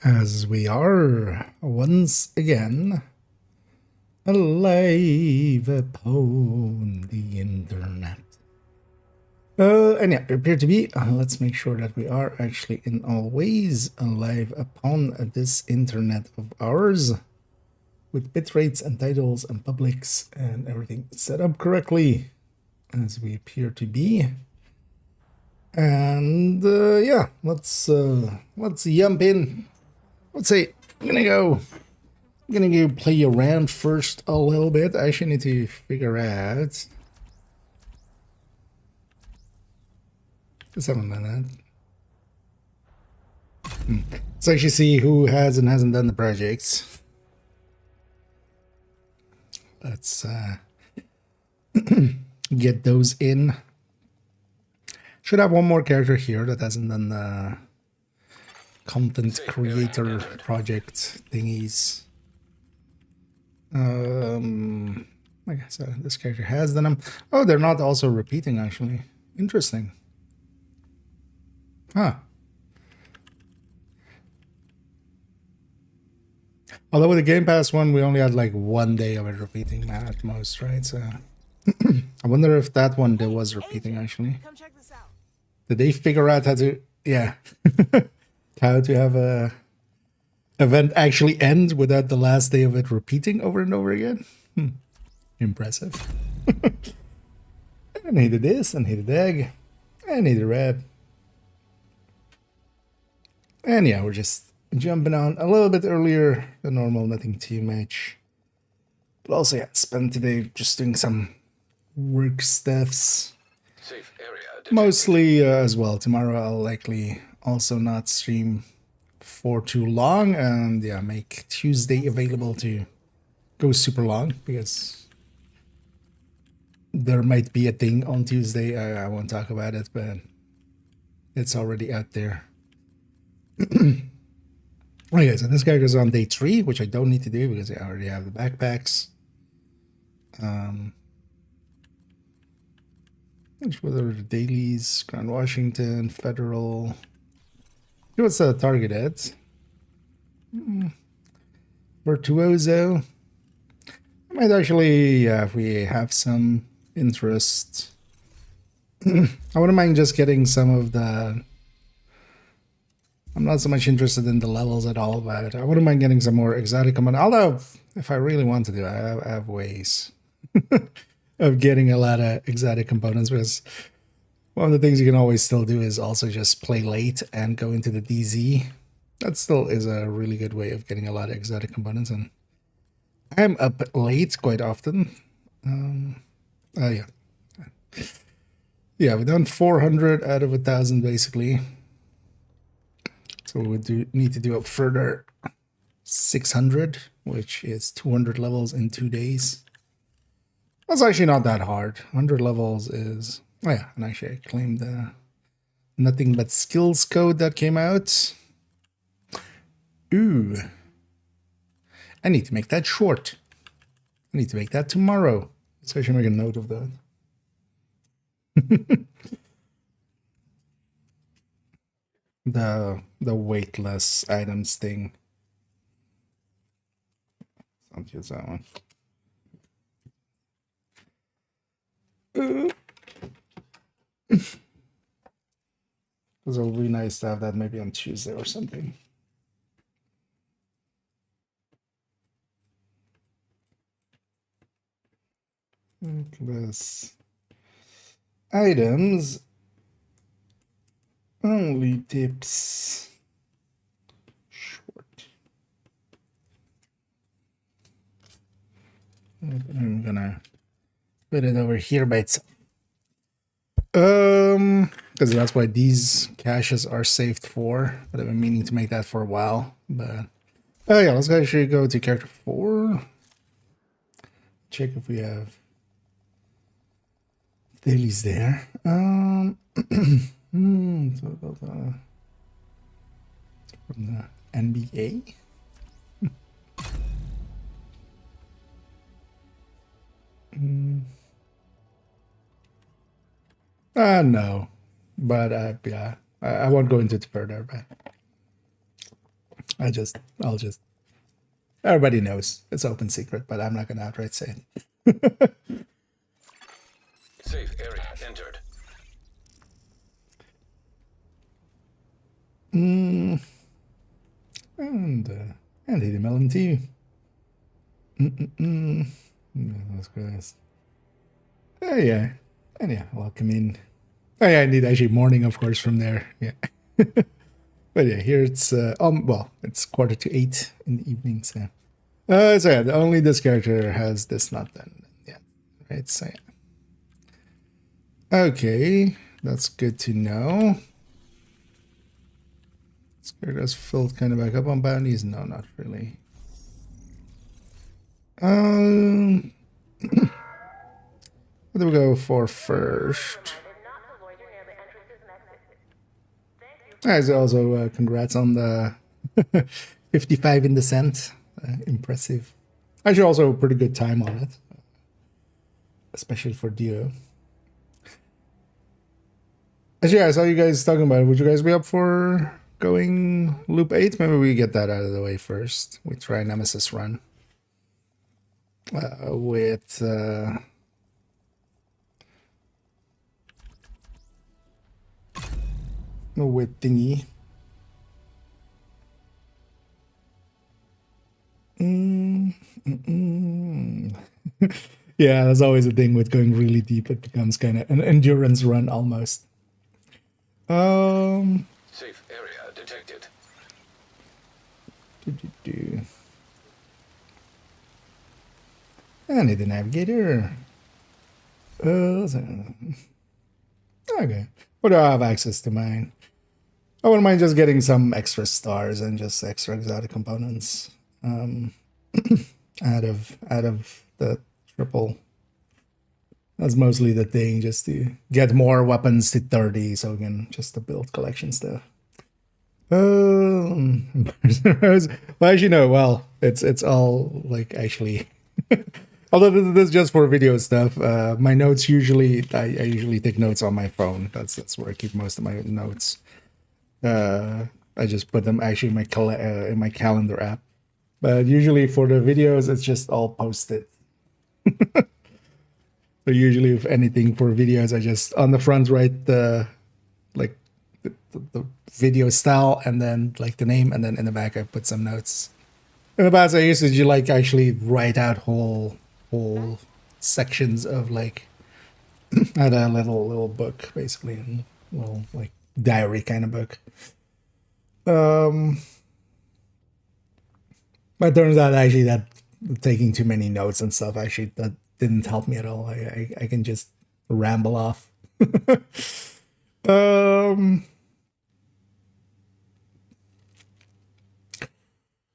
As we are once again alive upon the internet. And yeah, appear to be. Let's make sure that we are actually in all ways alive upon this internet of ours, with bitrates and titles and publics and everything set up correctly, as we appear to be. And yeah, let's jump in. Let's say I'm gonna go play around first a little bit. I actually need to figure out. Just have a minute. Let's actually see who has and hasn't done the projects. Let's get those in. Should have one more character here that hasn't done the content creator project thingies. Like I said, this character has done them. Oh, they're not also repeating, actually. Interesting. Huh. Although with the Game Pass one, we only had like 1 day of it repeating at most, right? So I wonder if that one there was repeating, actually. Come check this out. Did they figure out how to, yeah, how to have a event actually end without the last day of it repeating over and over again? Impressive. I needed this, I needed egg, I needed red. And yeah, we're just jumping on a little bit earlier than normal, nothing too much. But also, yeah, spent today just doing some work stuffs. Safe area detected. Mostly as well. Tomorrow I'll likely also not stream for too long, and yeah, make Tuesday available to go super long, because there might be a thing on Tuesday. I won't talk about it, but it's already out there. Okay, so this character's on day 3, which I don't need to do because I already have the backpacks. What are the dailies? Grand Washington, Federal. What's the target at? Virtuoso. I might actually, if we have some interest, I wouldn't mind just getting some of the. I'm not so much interested in the levels at all, but I wouldn't mind getting some more exotic components. Although, if I really want to do it, I have ways of getting a lot of exotic components, because one of the things you can always still do is also just play late and go into the DZ. That still is a really good way of getting a lot of exotic components, and I'm up late quite often. Yeah. Yeah, we've done 400 out of 1,000 basically. So we need to do a further 600, which is 200 levels in 2 days. That's actually not that hard. 100 levels is... Oh yeah, and actually I claimed the nothing but skills code that came out. Ooh. I need to make that short. I need to make that tomorrow. Let's actually make a note of that. the weightless items thing. I'll use that one. Because it'll be nice to have that maybe on Tuesday or something. This items only tips short. I'm gonna put it over here by itself. Because that's why these caches are saved for. But I've been meaning to make that for a while. But oh yeah, let's actually go to character 4. Check if we have dailies there. From the NBA. No, but yeah, I won't go into it further. But I'll just. Everybody knows it's open secret, but I'm not gonna outright say it. Safe area entered. And eat melon tea. Those guys. Oh yeah, and yeah, welcome in. Oh yeah, indeed. Actually, morning, of course, from there. Yeah. But yeah, here it's well, it's 7:45 in the evening. So, so yeah, only this character has this not done yet, right? So yeah. Okay, that's good to know. This character's filled kind of back up on bounties. No, not really. What do we go for first? As also, congrats on the 55 in descent. Impressive. Actually, also a pretty good time on it, especially for duo. Actually, I saw you guys talking about it. Would you guys be up for going loop 8? Maybe we get that out of the way first. We try Nemesis run with thingy. Yeah, that's always a thing with going really deep. It becomes kind of an endurance run almost. Safe area detected. I need a navigator. Okay. What do I have access to mine? I wouldn't mind just getting some extra stars and just extra exotic components out of the triple. That's mostly the thing, just to get more weapons to 30 so we can just to build collection stuff. Well, actually, no. Well, it's all like actually. Although this is just for video stuff, my notes usually I usually take notes on my phone. That's where I keep most of my notes. I just put them actually in my calendar app. But usually for the videos, it's just all posted. So usually, if anything for videos, I just on the front write the video style and then like the name, and then in the back I put some notes. In the past, I used to like actually write out whole sections of like I had a little book basically, and little like diary kind of book. But it turns out actually that taking too many notes and stuff actually that didn't help me at all. I can just ramble off.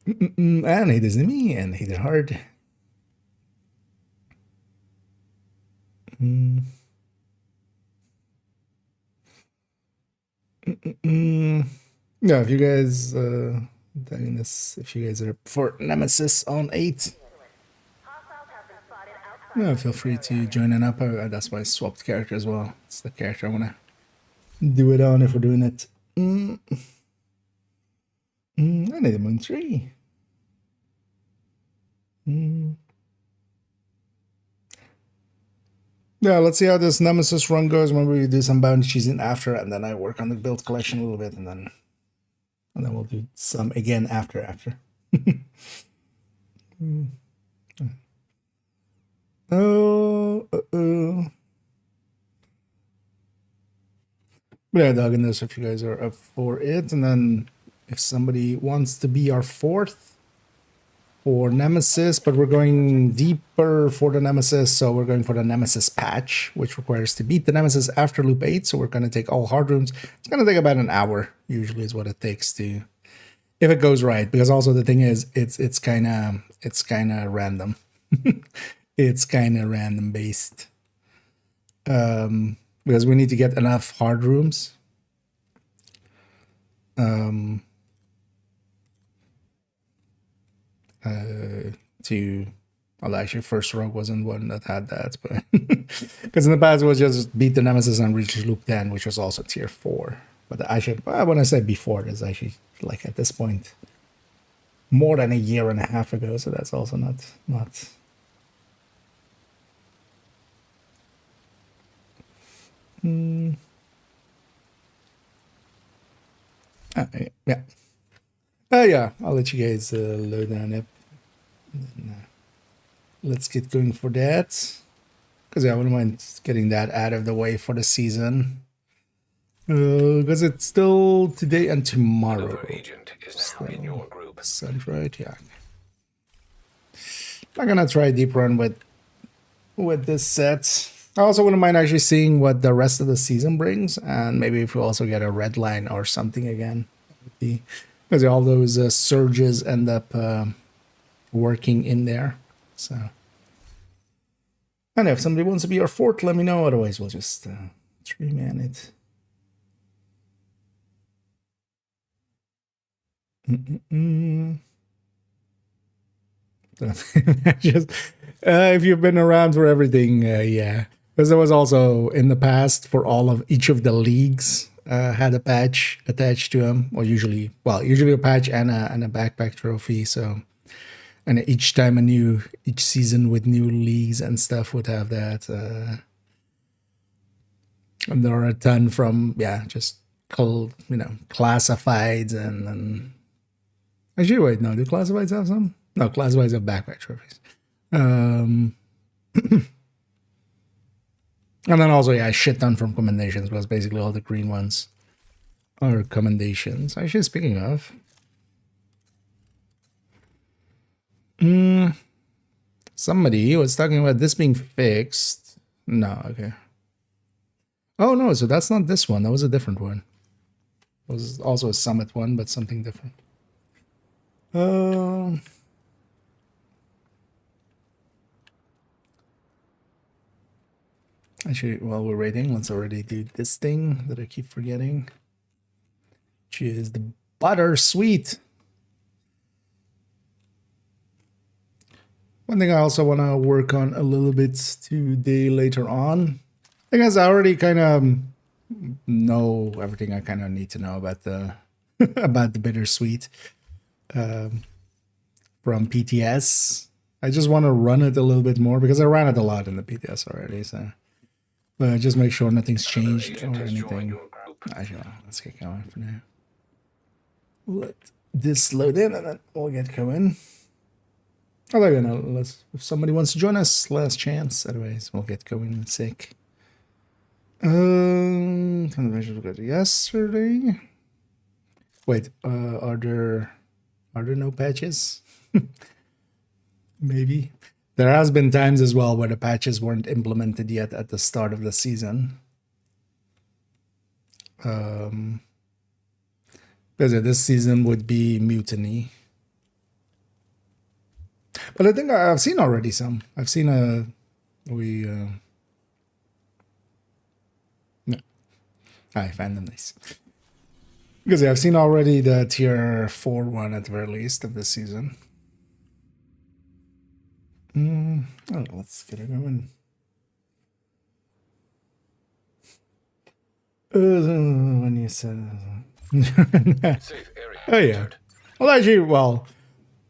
And it isn't me, and hit it hard. Yeah, if you guys doing this, if you guys are for Nemesis on 8, yeah, feel free to join in up. That's why I swapped character as well. It's the character I want to do it on if we're doing it. I need a moon 3. Yeah, let's see how this Nemesis run goes. Maybe we do some bounty cheesing after, and then I work on the build collection a little bit, and then we'll do some again after. Oh. But yeah, dog in this if you guys are up for it, and then if somebody wants to be our 4th for Nemesis, but we're going deeper for the Nemesis, so we're going for the Nemesis patch, which requires to beat the Nemesis after loop 8, so we're going to take all hard rooms. It's going to take about an hour, usually is what it takes to, if it goes right, because also the thing is, it's kind of random. It's kind of random based. Because we need to get enough hard rooms. Well, actually, first rogue wasn't one that had that, but because in the past it was just beat the Nemesis and reach loop 10, which was also tier 4. But when I say before, it's actually like at this point more than a year and a half ago, so that's also not. Yeah. Yeah, I'll let you guys load down it. Let's get going for that. Because yeah, I wouldn't mind getting that out of the way for the season. Because it's still today and tomorrow. Another agent is now in your group. Sounds right, yeah. I'm gonna try a deep run with this set. I also wouldn't mind actually seeing what the rest of the season brings, and maybe if we also get a red line or something again. Because all those surges end up working in there. So, and if somebody wants to be our fort, let me know. Otherwise, we'll just 3-man it. Just, if you've been around for everything, yeah. Because there was also in the past for all of each of the leagues had a patch attached to them, or usually a patch and a backpack trophy. So, and each time each season with new leagues and stuff would have that. And there are a ton from just classifieds and actually wait, no, do classifieds have some? No, classifieds have backpack trophies. And then also, a shit ton from commendations, because basically all the green ones are commendations. Actually, speaking of, somebody was talking about this being fixed. No, okay. Oh no, so that's not this one. That was a different one. It was also a summit one, but something different. Actually, while we're waiting, let's already do this thing that I keep forgetting, which is the butter sweet. One thing I also want to work on a little bit today later on. I guess I already kind of know everything I kind of need to know about the about the bittersweet from PTS. I just want to run it a little bit more because I ran it a lot in the PTS already. So, but just make sure nothing's changed or anything. Actually, let's get going for now. Let this load in and then we'll get going. Although, if somebody wants to join us, last chance. Otherwise, we'll get going in a sec. Convention we got yesterday. Wait, are there no patches? Maybe. There has been times as well where the patches weren't implemented yet at the start of the season. Because this season would be Mutiny. But I think I've seen already some. I've seen no. I find them nice. Because I've seen already the tier 4 one at the very least of this season. Oh, let's get it going. When you said Safe area. oh yeah. Well, actually,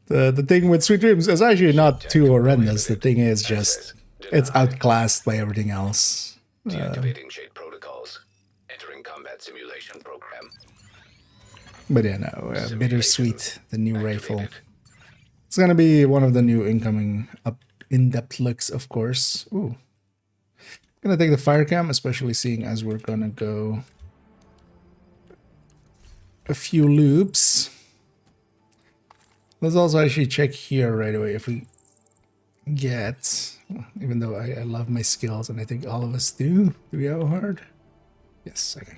the thing with Sweet Dreams is actually not too horrendous. The thing is just it's outclassed by everything else. Deactivating shade protocols. Entering combat simulation program. But yeah, no, bittersweet, the new rifle. It's gonna be one of the new incoming in-depth looks, of course. Ooh, gonna take the fire cam, especially seeing as we're gonna go a few loops. Let's also actually check here right away if we get, even though I love my skills and I think all of us do we have a hard? Yes, okay.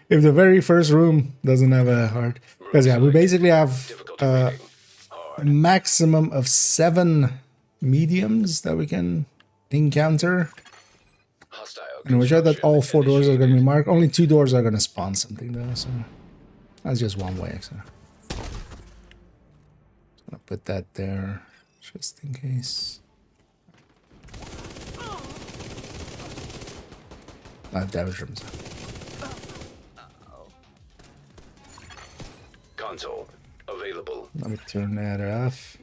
If the very first room doesn't have a hard, because yeah, we basically have a maximum of 7 mediums that we can encounter. And we sure that all 4 doors are going to be marked. Only 2 doors are going to spawn something though, so that's just one way. So I'll put that there just in case. Damage rooms. Console. available. Let me turn that off.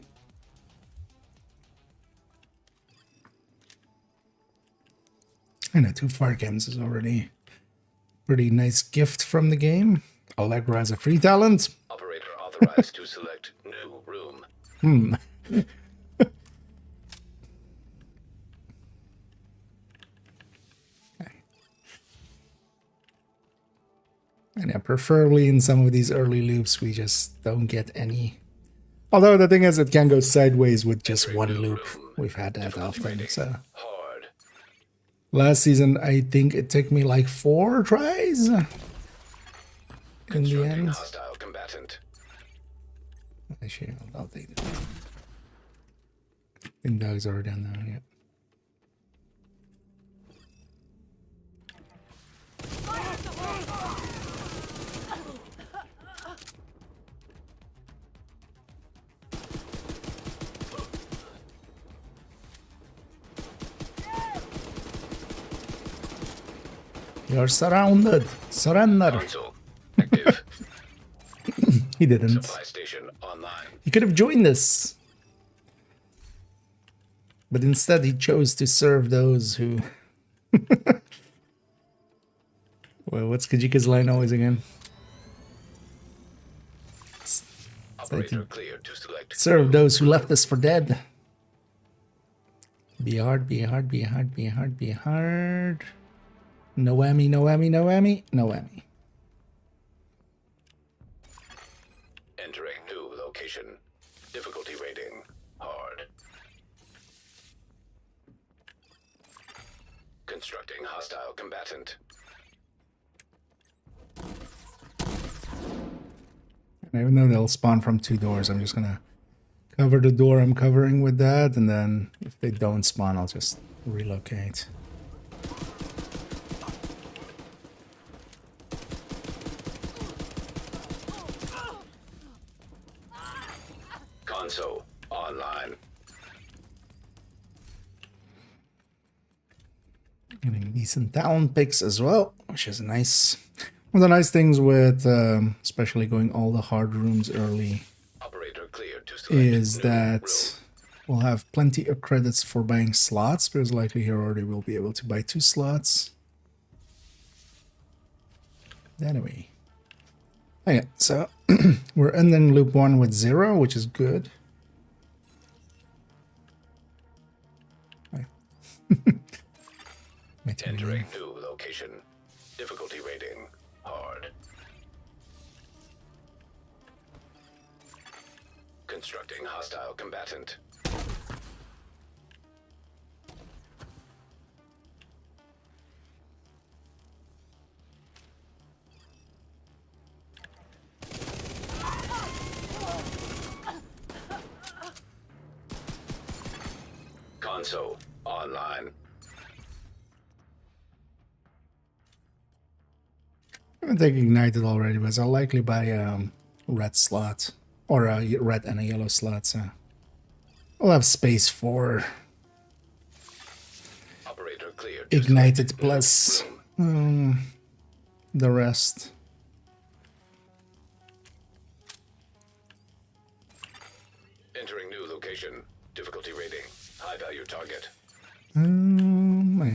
I know 2 fire cams is already pretty nice gift from the game. Allegra has a free talent. Operator authorized to select new room. And yeah, preferably in some of these early loops, we just don't get any. Although the thing is, it can go sideways with just one loop. We've had that often, so. Hard. Last season, I think it took me like 4 tries. In the end. Hostile combatant. Actually, I'll take it. And dogs are down there, yeah. You're surrounded. Surrender. Console active. He didn't. Supply station online. He could have joined us. But instead he chose to serve those who... Well, what's Kajika's line always again? Operator cleared to select. Serve those who left us for dead. Be hard, be hard, be hard, be hard, be hard. No whammy, no whammy, no whammy, no whammy. Entering new location. Difficulty rating hard. Constructing hostile combatant. And even though they'll spawn from 2 doors, I'm just gonna cover the door I'm covering with that, and then if they don't spawn, I'll just relocate. Console online. Getting decent talent picks as well, which is nice. One of the nice things with especially going all the hard rooms early Operator cleared to select is new that room. we'll have plenty of credits for buying slots, because likely here already we'll be able to buy 2 slots. Anyway. Okay, so we're ending loop 1 with 0, which is good. Entering new location. Difficulty rating hard. Constructing hostile combatant. Console online. I haven't taken Ignited already, but I'll likely buy a red slot. Or a red and a yellow slot, so I'll have space for Operator cleared. Ignited plus the rest. Entering new location. Difficulty rating high value target.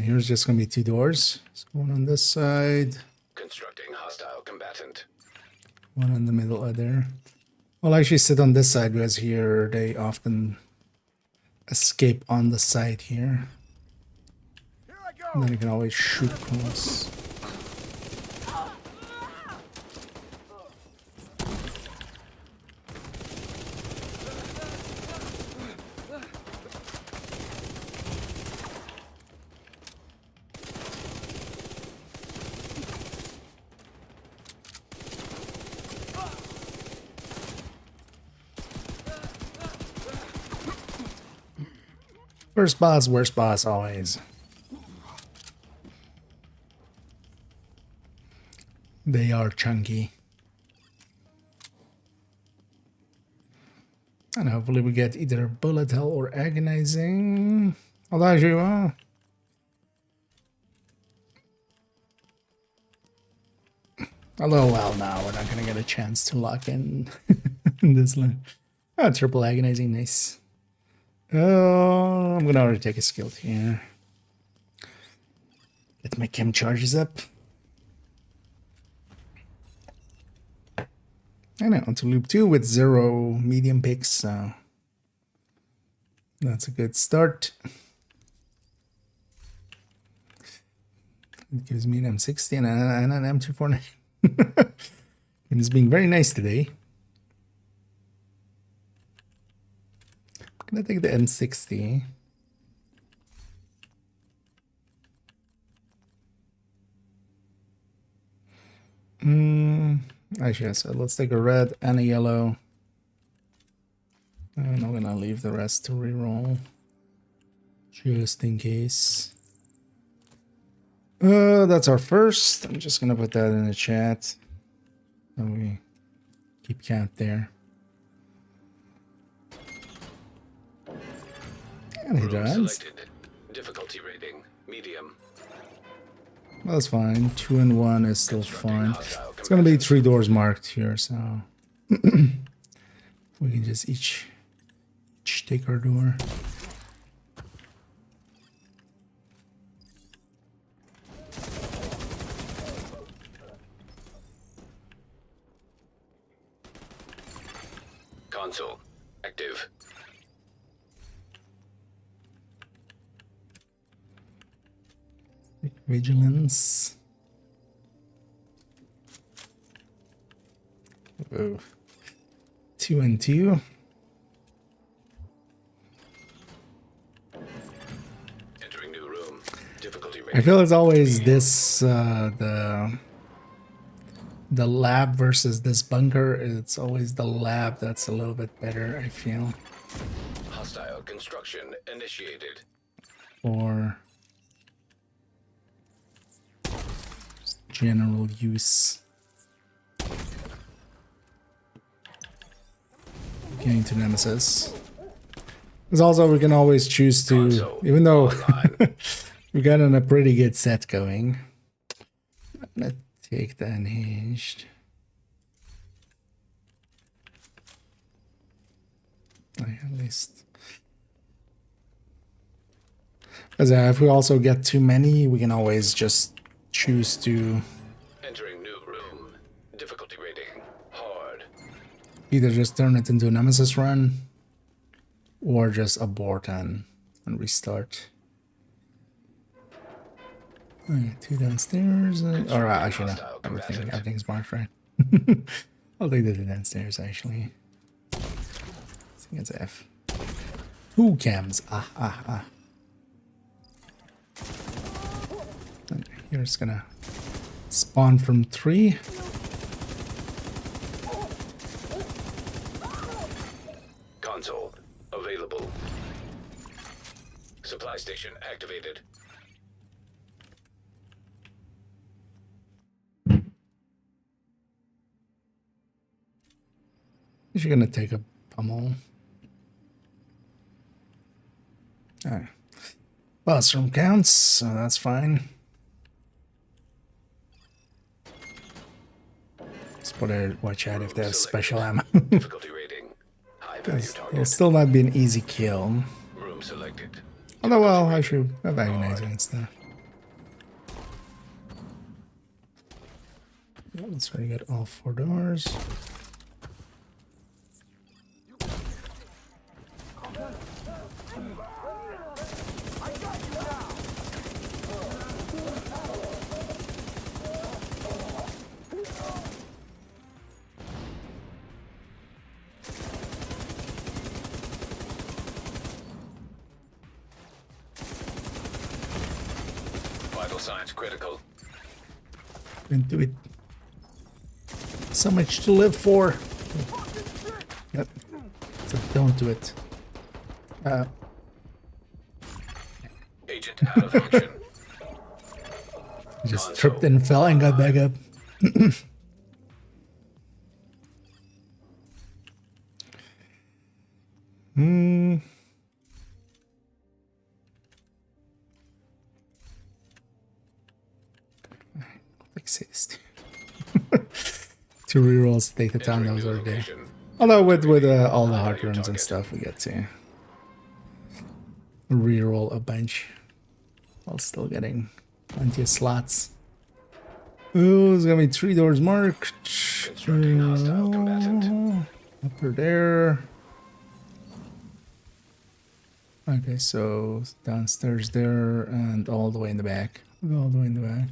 Here's just gonna be 2 doors. So one on this side, Constructing hostile combatant. one in the middle of there. I'll actually sit on this side because here they often escape on the side here. And then you can always shoot across. First boss, worst boss, always. They are chunky. And hopefully we get either bullet hell or agonizing. Although actually, well, a little while now, we're not gonna get a chance to lock in. in this line. Oh, triple agonizing, nice. Oh, I'm gonna already take a skill here. Get my chem charges up. I know, onto loop 2 with 0 medium picks, so that's a good start. It gives me an M60 and an M249. And it's being very nice today. I'm gonna take the M60. Actually, so let's take a red and a yellow. And I'm gonna leave the rest to reroll. Just in case. That's our first. I'm just gonna put that in the chat. So we keep count there. And he does. Difficulty rating medium. Well, that's fine. 2 and 1 is still fine. It's gonna be 3 doors marked here, so we can just each take our door. Console active. Vigilance. Whoa. 2 and 2. Entering new room. Difficulty I rating. feel it's always this the lab versus this bunker. It's always the lab that's a little bit better, I feel, Hostile construction initiated. for general use. Getting to Nemesis. Because also we can always choose to, even though we got on a pretty good set going. I'm gonna take the unhinged. At least. Because if we also get too many, we can always just choose to Entering new room. Difficulty rating hard. either just turn it into a Nemesis run or just abort and restart. Okay, 2 downstairs. Or actually, no. Everything's marked right. I'll take the 2 downstairs actually. I think it's F. 2 cams. And here it's gonna spawn from 3. Console available. Supply station activated. You're gonna take a pummel. Alright. Bathroom counts, so that's fine. Just put a watch out if they have special ammo. Difficulty rating high value It'll target. still not be an easy kill. Room selected. Although, well, I should have agonizing and stuff. Yeah, let's try to get all 4 doors. Vital signs critical. Into it. So much to live for. Yep. So don't do it. Agent out of action. Just tripped and fell and got back up. Like 2 rerolls to take the time that was already there. Although with all the hard runs and stuff, we get to reroll a bunch while still getting plenty of slots. Oh, there's gonna be 3 doors marked. Constructing hostile combatant. Upper there. Okay, so downstairs there and all the way in the back. All the way in the back.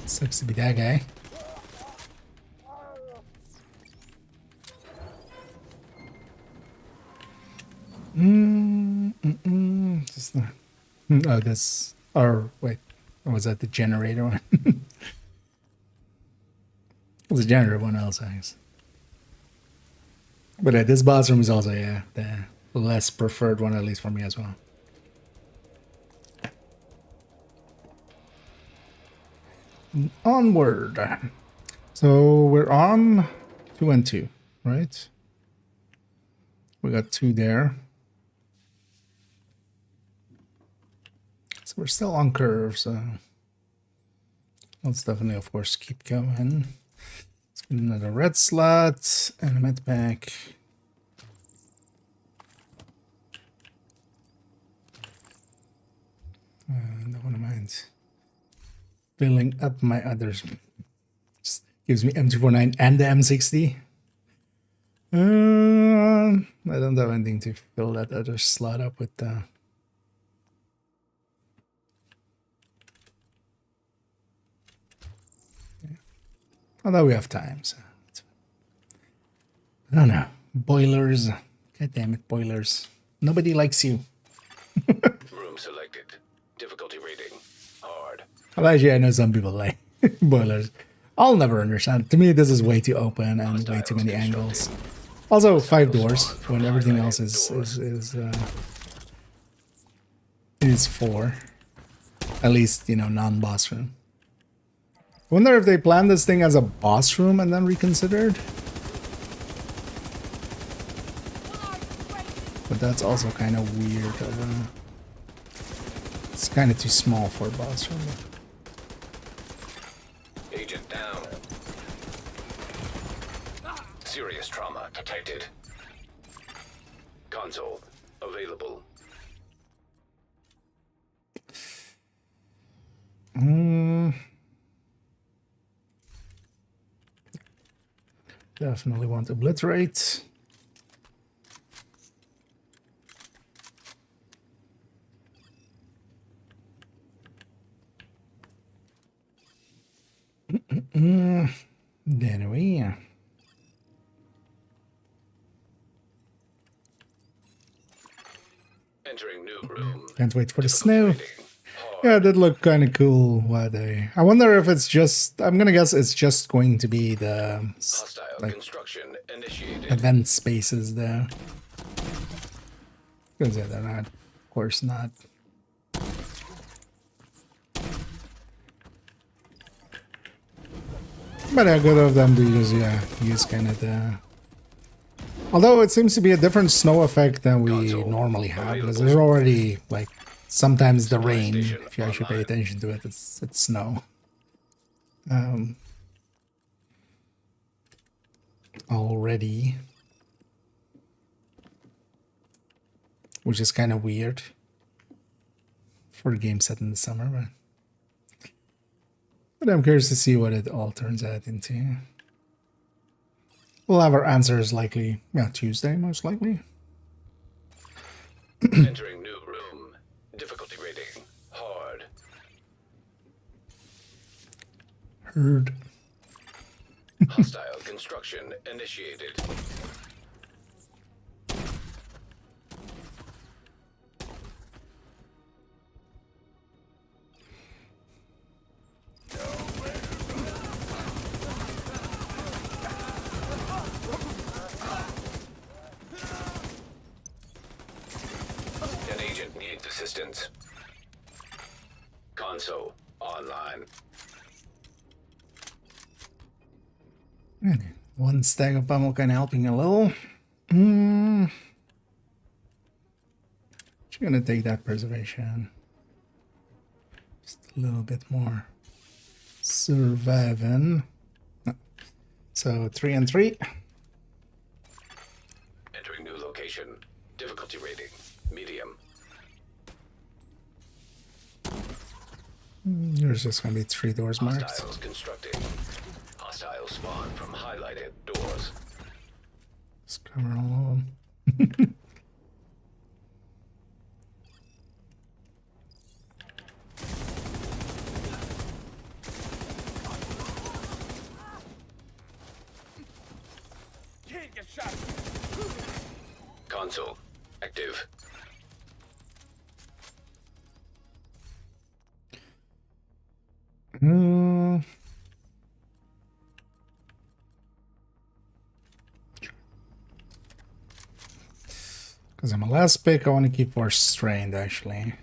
Sucks to be that guy. Just not. Oh, this. Or wait, or was that the generator one? It was the generator one else, I guess. But this boss room is also the less preferred one, at least for me as well. Onward. So we're on 2 and 2, right? We got 2 there. So we're still on curve, so let's definitely, of course, keep going. Let's get another red slot and a med pack. Don't want to mind filling up my others. Just gives me M249 and the M60. I don't have anything to fill that other slot up with. Yeah. Although we have time, so I don't know. Boilers. God damn it, boilers. Nobody likes you. Room selected. Difficulty rating. Hard. Well, actually, I know some people like boilers. I'll never understand. To me, this is way too open and way too many angles. Also, 5 doors when everything else is 4. At least, you know, non-boss room. I wonder if they planned this thing as a boss room and then reconsidered. But that's also kind of weird. It's kind of too small for a boss room. Agent down. Serious trauma detected. Console available. Definitely want to obliterate. There we are. Entering new room. Can't wait for the snow. Yeah, that looked kind of cool. I wonder if it's just. I'm gonna guess it's just going to be the like construction initiated. event spaces there. Because yeah, they're not. Of course not. But yeah, good of them to use kind of the. Although it seems to be a different snow effect than we normally have, because there's already like sometimes the rain. If you actually pay attention to it, it's snow. Already, which is kind of weird for a game set in the summer, but I'm curious to see what it all turns out into. We'll have our answers likely, Tuesday, most likely. Entering new room. Difficulty rating. Hard. Heard. Hostile construction initiated. distance. Console online. One stack of pummel kind of helping a little. Just gonna take that preservation. Just a little bit more surviving. No. So 3 and 3. Entering new location. Difficulty rating medium. There's just gonna be 3 doors marked. Hostiles constructing. Hostile spawn from highlighted doors. Let's cover all of them. Console active. Because I'm a last pick, I want to keep Force Strained actually.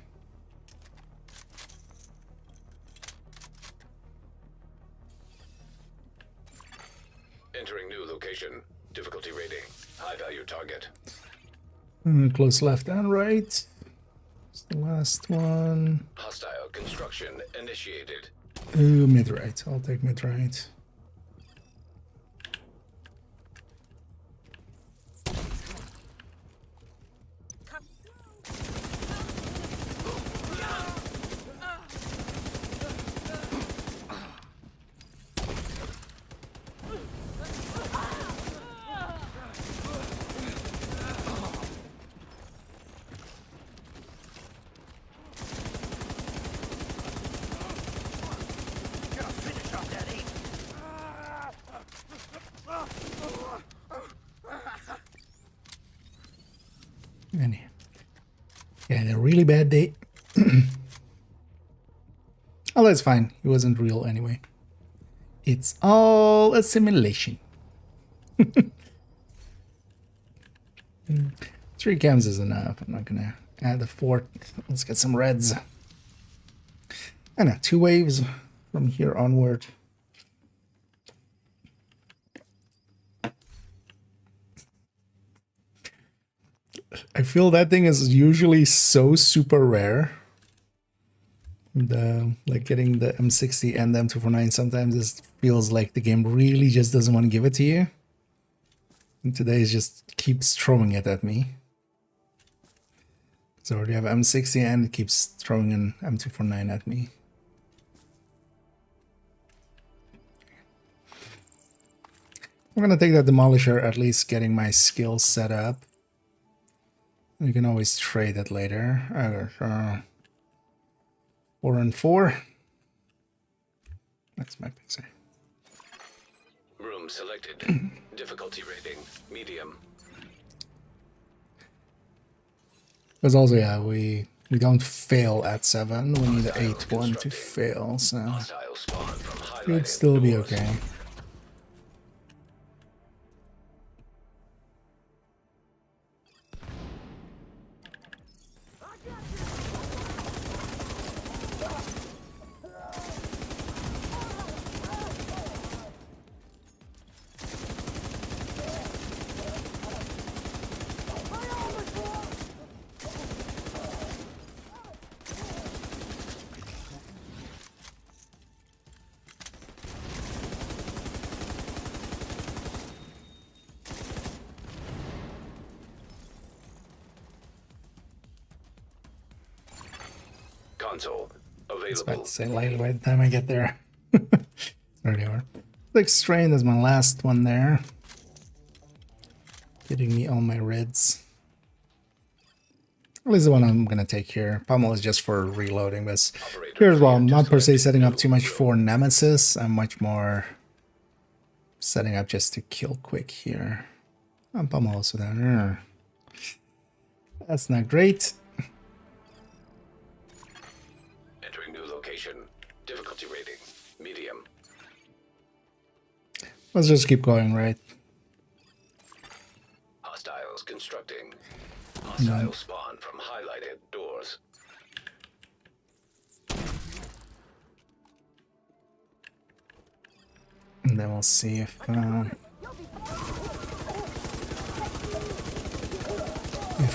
Entering new location. Difficulty rating high value target. Close left and right. It's the last one. Hostile construction initiated. Mid right. I'll take mid right. And yeah, had a really bad day. Oh, that's fine. It wasn't real anyway. It's all a simulation. 3 cams is enough. I'm not gonna add the 4th. Let's get some reds. I know, 2 waves from here onward. I feel that thing is usually so super rare. Like getting the M60 and the M249 sometimes it feels like the game really just doesn't want to give it to you. And today it just keeps throwing it at me. So I already have M60 and it keeps throwing an M249 at me. I'm gonna take that Demolisher, at least getting my skills set up. We can always trade it later. 4 and 4. That's my picture. Room selected. Difficulty rating medium. Because also, yeah, we don't fail at 7. We need an 8-1 to fail, so Hostile spawn from highlighted it'd still be doors. okay. Console I was about available. to say lightly by the time I get there. There they are. Like Strain is my last one there. Getting me all my reds. At least the one I'm gonna take here. Pummel is just for reloading, but here as well, I'm not per se setting up too much for Nemesis. I'm much more setting up just to kill quick here. And Pummel also down. That's not great. Entering new location. Difficulty rating medium. Let's just keep going, right? Hostiles constructing. Hostile spawn from highlighted doors. And then we'll see if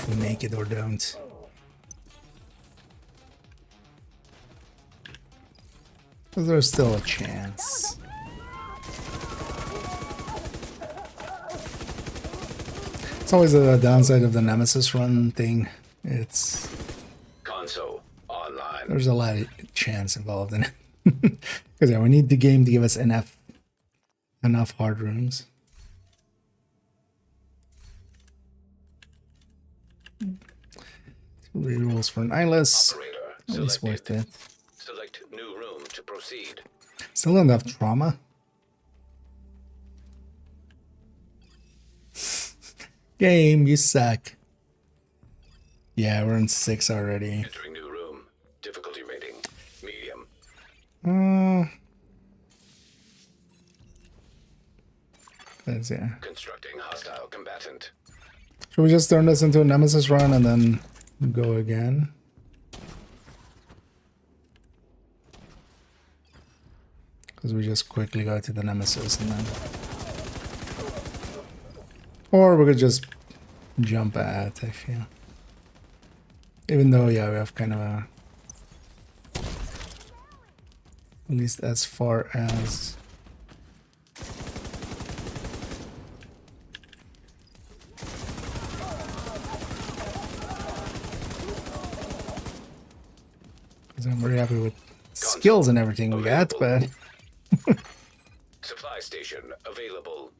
we make it or don't. Because there's still a chance. It's always the downside of the Nemesis run thing. It's Console online. there's a lot of chance involved in it. Because yeah, we need the game to give us enough hard rooms. Rerolls for an eyeless. Operator At least worth selected. it. Select new room to proceed. Still don't have trauma. Game, you suck. Yeah, we're in 6 already. Entering new room. Difficulty rating medium. That's, yeah. Constructing hostile combatant. Should we just turn this into a Nemesis run and then go again? Because we just quickly go to the Nemesis and then... Or we could just jump at, I feel. Even though, yeah, we have kind of a... At least as far as... Because I'm very happy with skills and everything we got, but... Supply station available.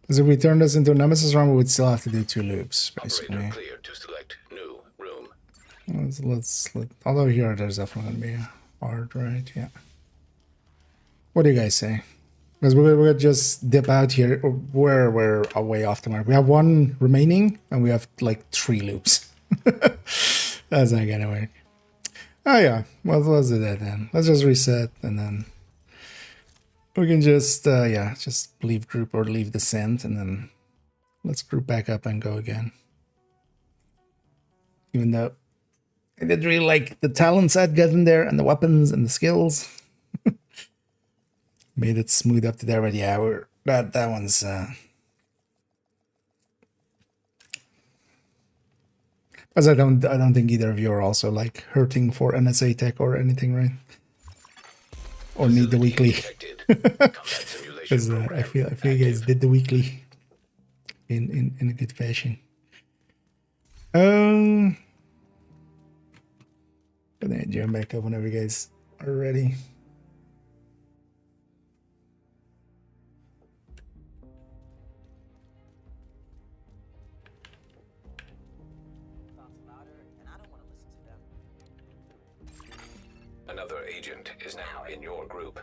Because if we turn this into a Nemesis run, we would still have to do 2 loops, basically. Operator cleared to select new room. Although here there's definitely going to be hard, right? Yeah. What do you guys say? Because we're going to just dip out here. We're way off the mark. We have 1 remaining, and we have like 3 loops. That's not going to work. Oh yeah, well, let's do that then. Let's just reset, and then we can just, yeah, just leave group or leave descent, and then let's group back up and go again. Even though I did really like the talents I'd gotten there, and the weapons and the skills. Made it smooth up to there, but yeah, that one's as I don't think either of you are also like hurting for NSA tech or anything, right? Or need the weekly. Because I feel you guys did the weekly in a good fashion. But then jump back up whenever you guys are ready. Another agent is now in your group.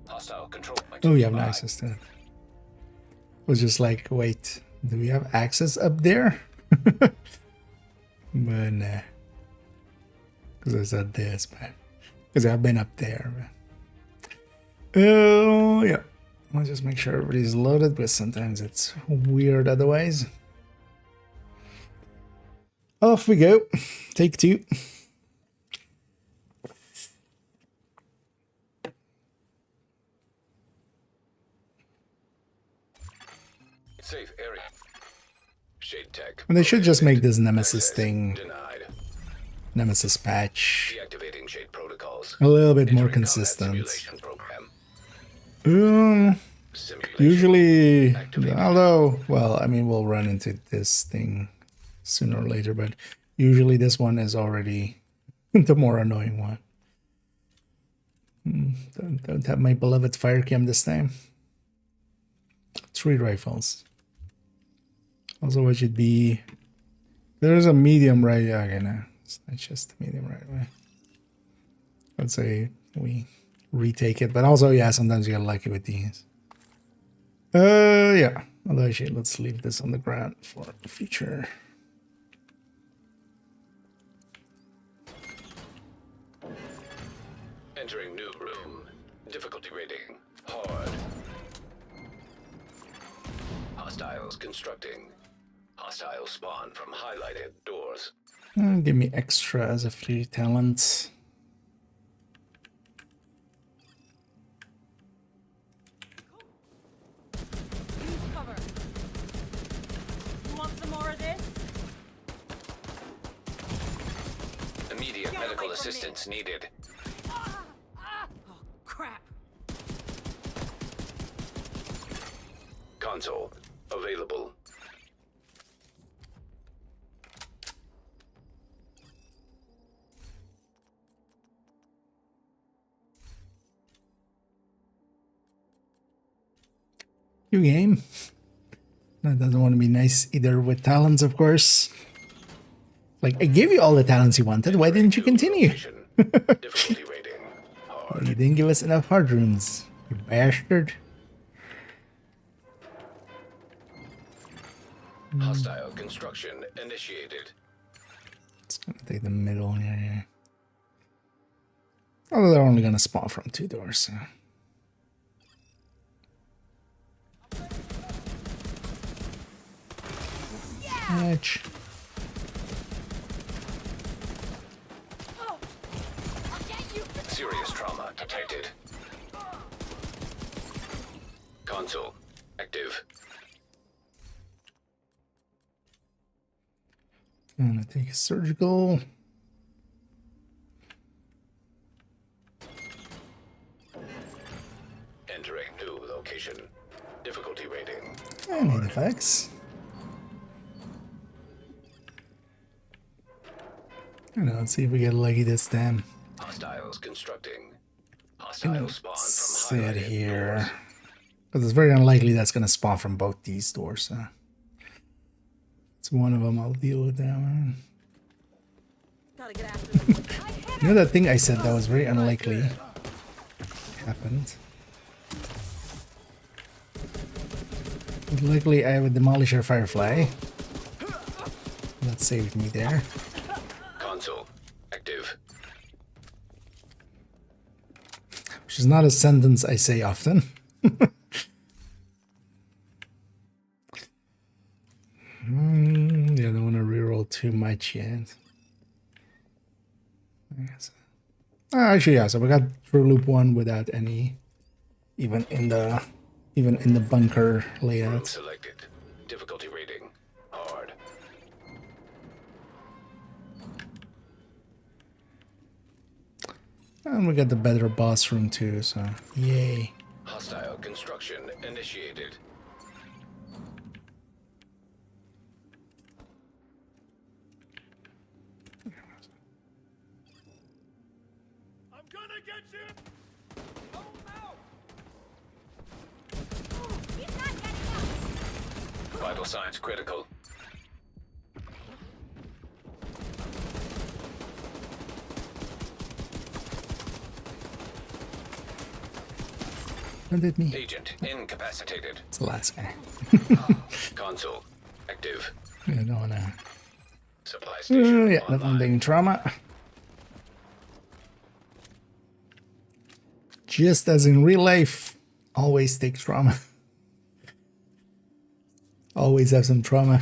Hostile control point. Oh, you have no access to it. Was just like, wait, do we have access up there? But nah. Because I said this, but because I've been up there. But... Oh, yeah. I'll just make sure everybody's loaded, but sometimes it's weird otherwise. Off we go. Take 2. Safe area. Shade tech. And they should just make this Nemesis thing, Denied. Nemesis patch, Deactivating shade protocols. a little bit more Entering combat consistent. simulation program. Simulation Usually, activated. although, well, I mean, we'll run into this thing sooner or later, but usually this one is already the more annoying one. Don't have my beloved fire cam this time. 3 rifles. Also, what should be... There's a medium right... Yeah, okay, no. It's not just the medium right away. Let's say we retake it. But also, yeah, sometimes you get lucky with these. Yeah. Although, actually, let's leave this on the ground for future. Entering new room. Difficulty rating. Hard. Hostiles constructing. Hostile spawn from highlighted doors. Give me extra as a free talent. Cover. You want some more of this? Immediate Get medical away from me. assistance needed. Oh, crap. Console available. New game. That doesn't want to be nice either with talents, of course. Like, I gave you all the talents you wanted. Why didn't you continue? Difficulty rating. Hard. You didn't give us enough hard rooms, you bastard. Hostile construction initiated. It's gonna take the middle, yeah. Although they're only gonna spawn from 2 doors, so. Ouch. Serious trauma detected. Console active. I'm gonna take a surgical. Entering new location. Difficulty rating. I need effects. I know, let's see if we get lucky this time. Hostiles constructing. Hostile spawn from Sit highlighted here. doors. Because it's very unlikely that's gonna spawn from both these doors. So. It's one of them, I'll deal with that one. Gotta get after them. You know that thing I said that was very unlikely happened? But luckily I have a Demolisher Firefly. That saved me there. Console active. Which is not a sentence I say often. Yeah, I don't want to reroll too much yet. Actually, yeah. So we got through loop 1 without any, even in the bunker Room layout. selected. Difficulty rating. Hard. And we got the better boss room too. So yay. Hostile construction initiated. I'm gonna get you! Oh no! He's not getting up. Vital signs critical. What did me? Agent incapacitated. It's the last guy. Console active. I don't wanna. Supply station Yeah, online. nothing trauma. Just as in real life, always take trauma. Always have some trauma.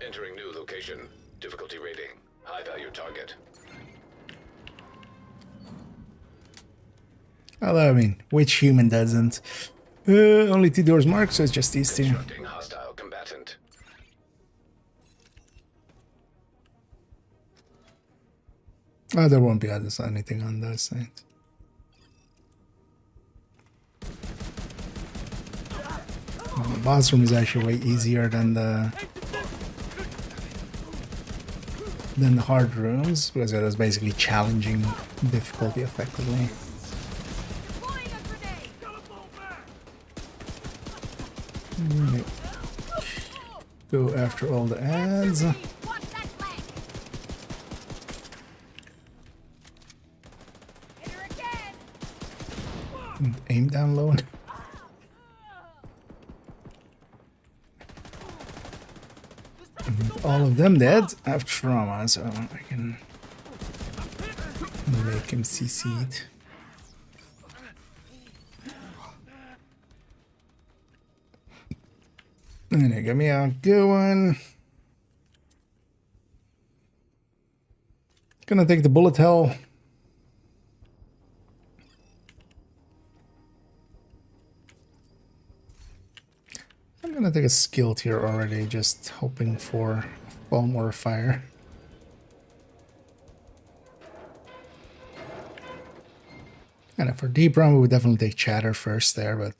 Entering new location. Difficulty rating. High value target. Although, I mean, which human doesn't? Only 2 doors marked, so it's just these 2. Constructing hostile combatant. Oh, there won't be others, anything on those sides. Well, the boss room is actually way easier than the hard rooms, because it was basically challenging difficulty effectively. Deploying a grenade. Right. Go after all the ads. Watch that flank. Hit her again. Aim down low. All of them dead have trauma, so I can make him CC'd. And get me a good one. Gonna take the bullet hell. I'm gonna take a skill tier already, just hoping for foam or fire. And for deep run, we would definitely take chatter first there, but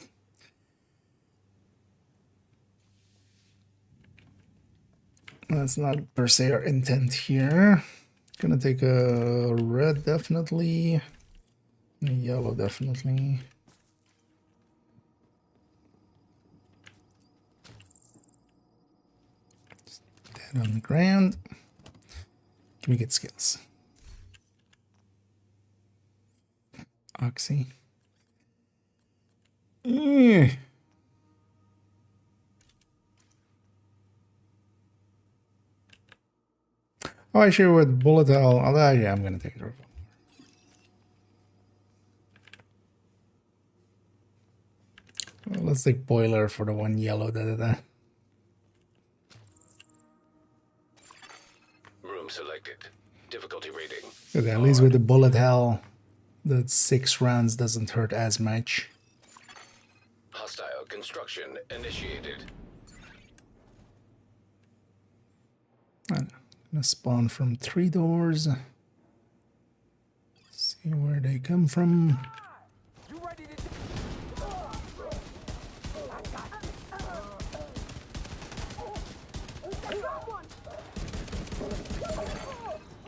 that's not per se our intent here. Gonna take a red definitely, a yellow definitely. Dead on the ground. Can we get skills? Oxy. Oh, I sure with bullet hell. Oh, yeah, I'm gonna take it. Well, let's take boiler for the one yellow. Room selected. Difficulty rating. Because at least with the bullet hell, the 6 rounds doesn't hurt as much. Hostile construction initiated. I'm gonna spawn from 3 doors. See where they come from. You ready to?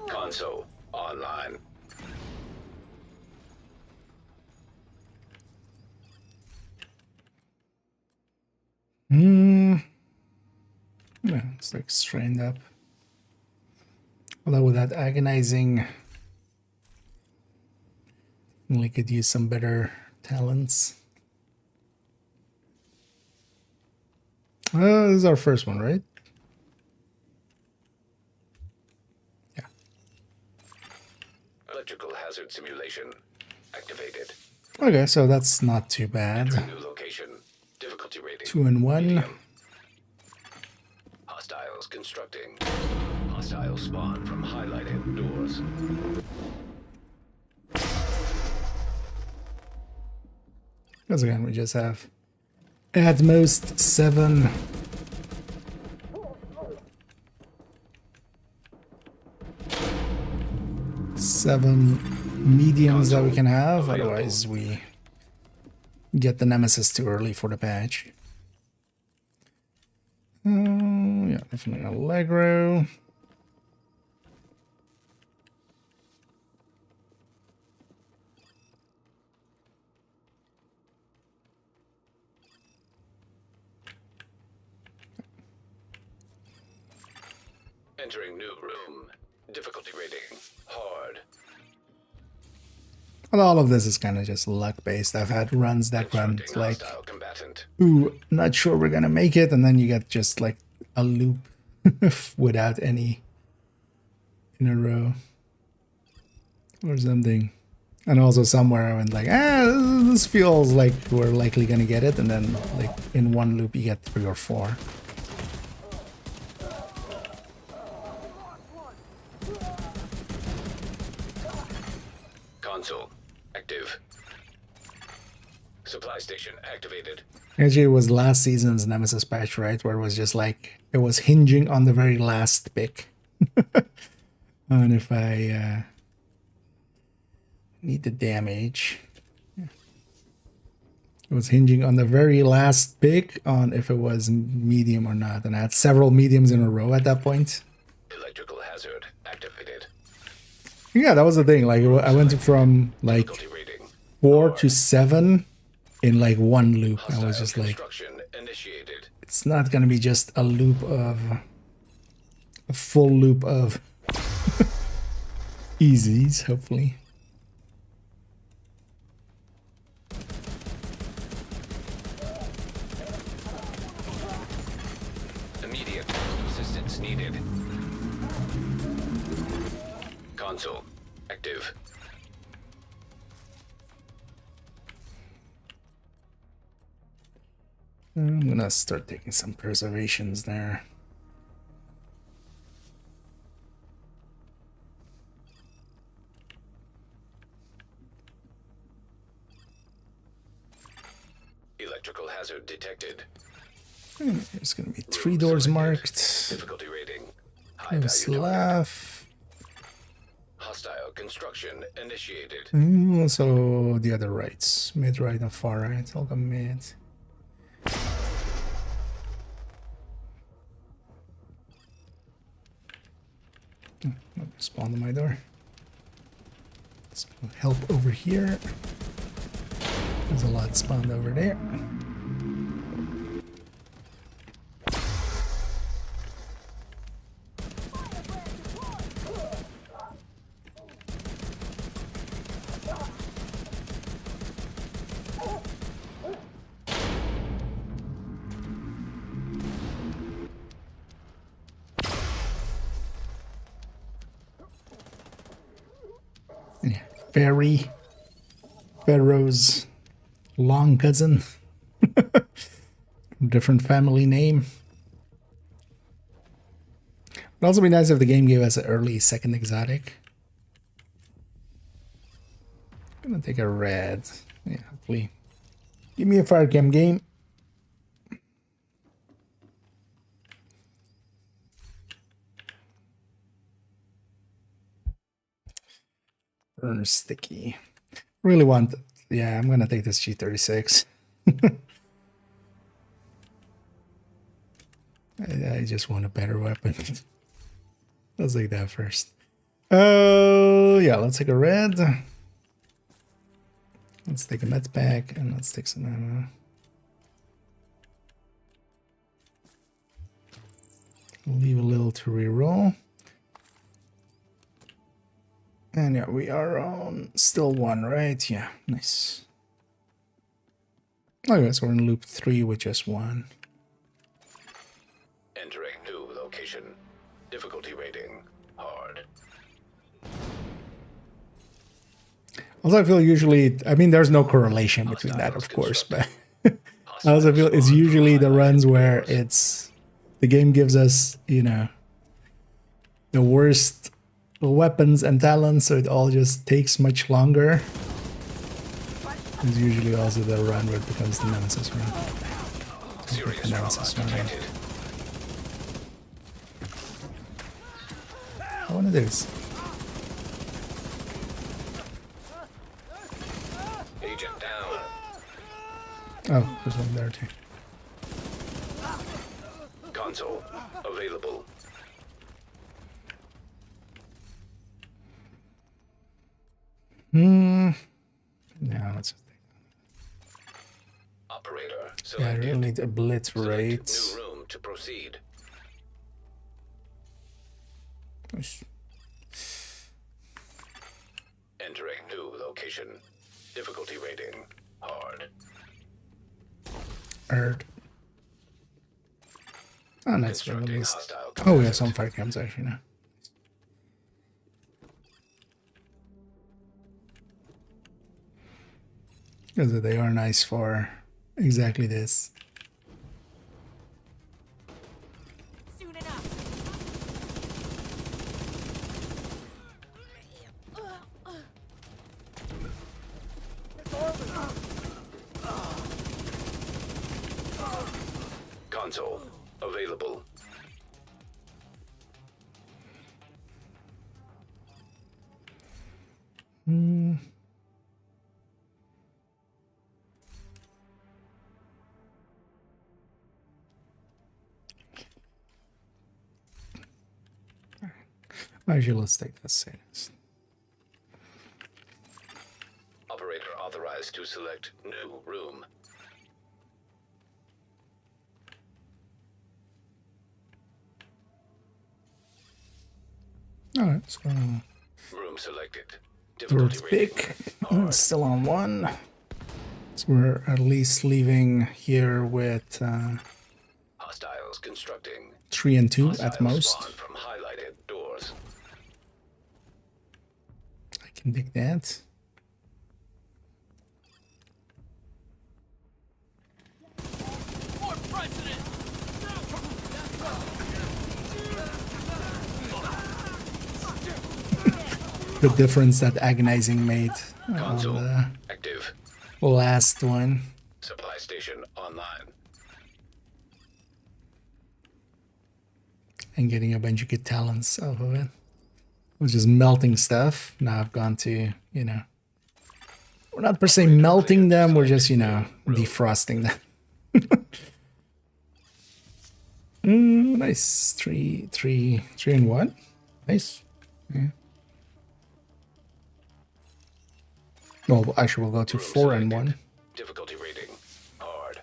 Console online. Yeah, it's like strained up. Although with that agonizing, we could use some better talents. This is our first one, right? Yeah. Electrical hazard simulation activated. Okay, so that's not too bad. New location. Difficulty rating. 2 and 1. Medium. Hostiles constructing. Hostiles spawn from highlighted doors. Because again, we just have at most 7. Mediums that we can have, otherwise we get the nemesis too early for the patch. Yeah, definitely Allegro. Entering new room. Difficulty rating. Hard. Well, all of this is kind of just luck based. I've had runs that run Constructing like, hostile combatant. ooh, not sure we're gonna make it, and then you get just like a loop without any in a row or something. And also somewhere I went like, this feels like we're likely gonna get it, and then like in one loop you get 3 or 4. Console active. Supply station activated. Actually, it was last season's Nemesis patch, right? Where it was just like, it was hinging on the very last pick. And if I need the damage. Yeah. It was hinging on the very last pick on if it was medium or not. And I had several mediums in a row at that point. Electrical hazard activated. Yeah, that was the thing. Like, I went from like Difficulty rating. 4 to 7 in like one loop. I was Hostile just like, construction initiated. it's not gonna be just a loop of a full loop of easies, hopefully. Immediate assistance needed. Console active. I'm gonna start taking some preservations there. Electrical hazard detected. There's gonna be 3 Room doors selected. marked. Difficulty rating. High No value target. slav. Hostile construction initiated. So the other rights, mid right and far right. I'll go mid. Spawn on my door. Let's go help over here. There's a lot spawned over there. Yeah, Pharaoh's long cousin. Different family name. It'd also be nice if the game gave us an early second exotic. I'm gonna take a red. Yeah, hopefully. Give me a fire cam game. Burn sticky. Really want. Yeah, I'm gonna take this G36. I just want a better weapon. Let's take that first. Oh, yeah, let's take a red. Let's take a med pack and let's take some ammo. Leave a little to reroll. And yeah, we are on still 1, right? Yeah, nice. Okay, so we're in loop 3 with just 1. Entering new location. Difficulty rating. Hard. Also, I feel usually, I mean, there's no correlation between that, of course, but I also feel it's usually the runs where it's, the game gives us, you know, the worst weapons and talents, so it all just takes much longer. It's usually also the run where it becomes the nemesis run. Serious trauma detected. One of those. Agent down. Oh, there's one there too. Console available. Yeah, let's. Operator Yeah, I selected. really need to blitz Select rates. New room to proceed. Entering new location. Difficulty rating. Hard. Erd. Oh, nice. Well, at Constructing least. hostile Oh, we have component. some fire cams actually now. Because they are nice for exactly this. Soon enough. Console available. Actually, let's take this savings. Operator authorized to select new room. Alright, so Room selected. towards Difficulty rating. big. Hard. Still on 1. So we're at least leaving here with Hostiles constructing. 3 and 2 at Hostiles most. spawn from highlighted doors. I can dig that. More the difference that agonizing made on Console the active. last one. Supply station online. And getting a bunch of good talents off of it. I was just melting stuff. Now I've gone to, you know, we're not per se melting them, we're just, you know, defrosting them. Nice. Three and one. Nice. Yeah. Well, actually, we'll go to 4 and 1. Difficulty rating hard.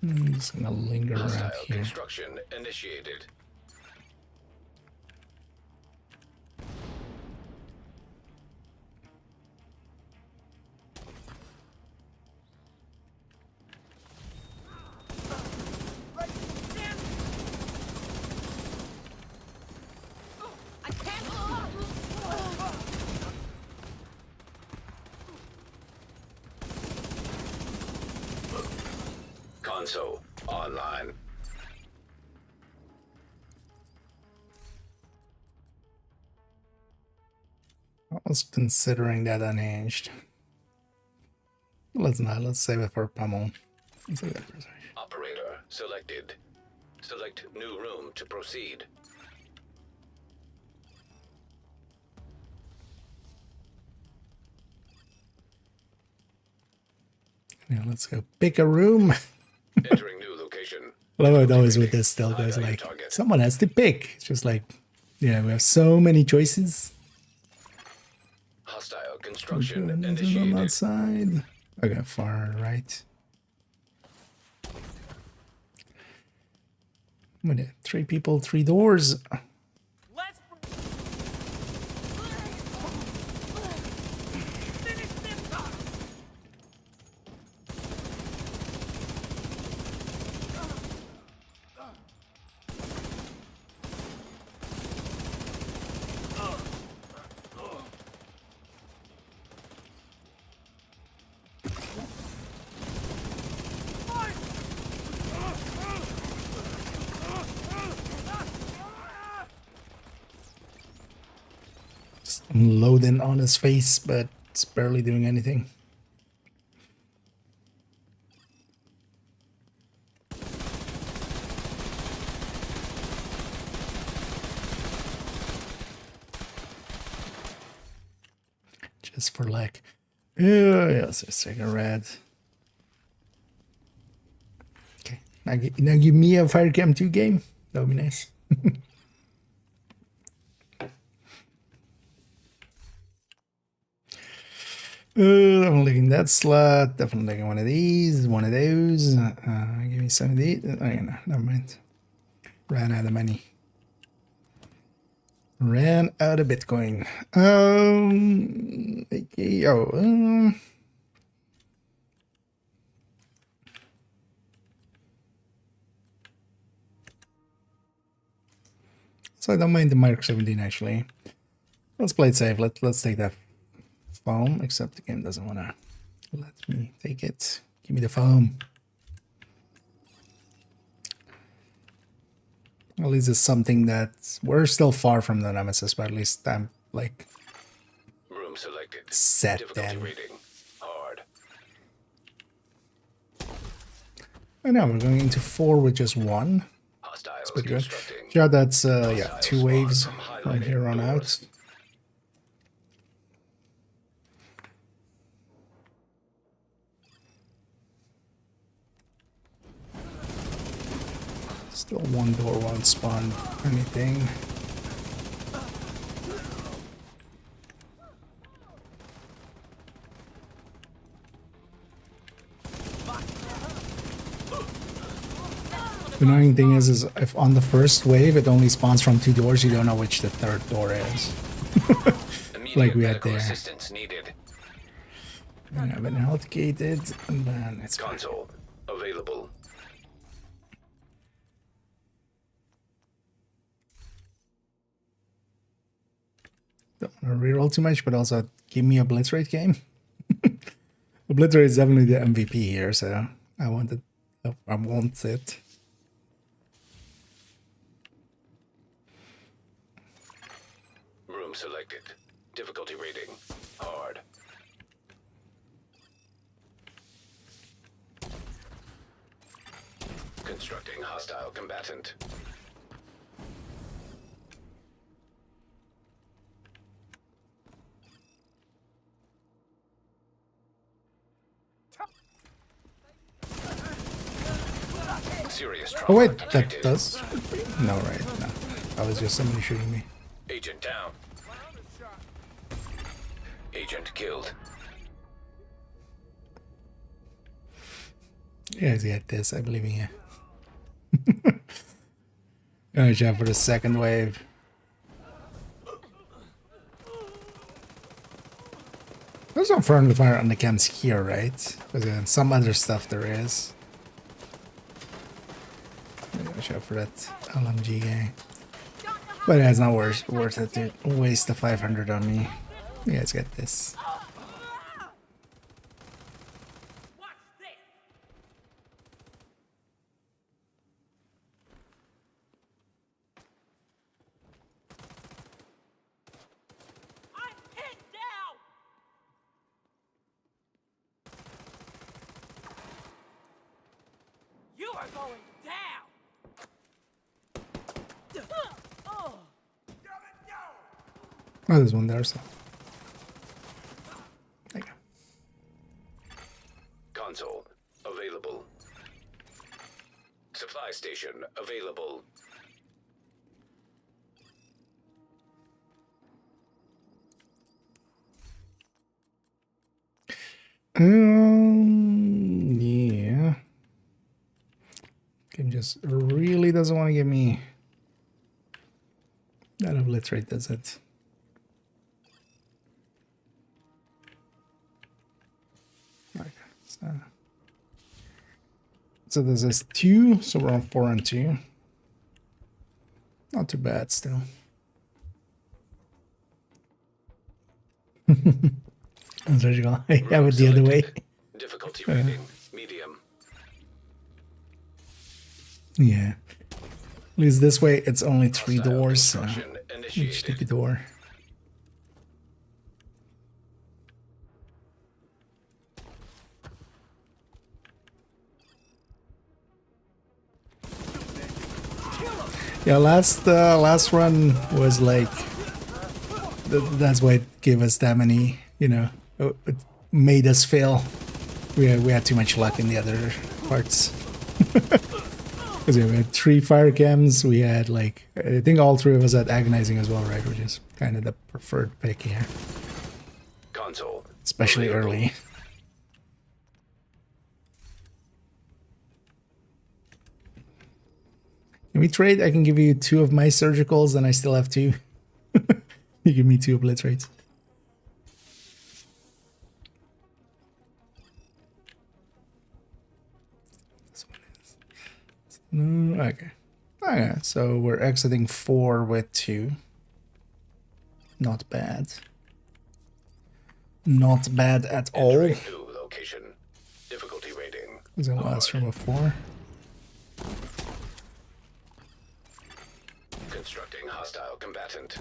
I'm just gonna linger around Hostile here. construction initiated. I can't. Console online. I was considering that unhinged. Let's not. Let's save it for pummel. Let's save that for a second. Operator selected. Select new room to proceed. Yeah, let's go pick a room. Entering new location. I love how it always with this still goes like, someone has to pick. It's just like, yeah, we have so many choices. Hostile construction On initiated. that side. Okay, far right. What it? 3 people, 3 doors. Let's finish this talk. Loading on his face, but it's barely doing anything. Just for like, yes, a cigarette. Okay, now give me a Fire Cam 2 game. That would be nice. Definitely taking that slot. Definitely taking one of these, one of those. Give me some of these. Oh, yeah, no, never mind. Ran out of money. Ran out of Bitcoin. Okay, so I don't mind the Micro 17 actually. Let's play it safe. Let's take that foam, except the game doesn't want to let me take it. Give me the foam. At least it's something that we're still far from the Nemesis, but at least I'm like Room selected. set Difficulty then. rating hard. And now we're going into 4 with just 1. Hostiles Pretty good. constructing. Yeah, that's yeah, 2 waves from here on out. Still 1 door won't spawn anything. The annoying thing is if on the first wave it only spawns from 2 doors, you don't know which the 3rd door is. Immediate Like we had medical there. assistance needed. And I've been health gated, and then it's fine. Console available. Don't want to reroll too much, but also give me a blitz rate game. The blitz rate is definitely the MVP here, so I want it. I want it. Room selected. Difficulty rating. Hard. Constructing hostile combatant. Serious trauma Oh wait, that detected. does? No, right, no. That was just somebody shooting me. Agent down. Agent killed. You guys get this, I believe in you. Gonna jump for the second wave. There's no friendly fire on the camps here, right? Because some other stuff there is. Watch out for that LMG guy. But yeah, it's not worth it to waste the 500 on me. You guys get this. Watch this. I'm hit down. You are going down. Oh. Oh, there's one there, so. There you go. Console available. Supply station available. Yeah. Game just really doesn't want to give me that obliterate, does it? Okay, so this is 2, so we're on 4 and 2. Not too bad still. I'm sorry, I have it the other way. Difficulty rating medium. Yeah. At least this way it's only 3 Hostile doors, so construction each initiated. take a door. Yeah, last run was like that's why it gave us that many, you know, it made us fail. We had too much luck in the other parts. Because we had 3 fire cams, we had like, I think all 3 of us had agonizing as well, right? Which is kind of the preferred pick here, Console especially available. early. Can we trade? I can give you 2 of my surgicals and I still have 2. You give me 2 obliterates. This one is. No, okay. Okay, so we're exiting 4 with 2. Not bad. Not bad at all. Entering new location. Difficulty rating. Was it last from a 4? Constructing hostile combatant.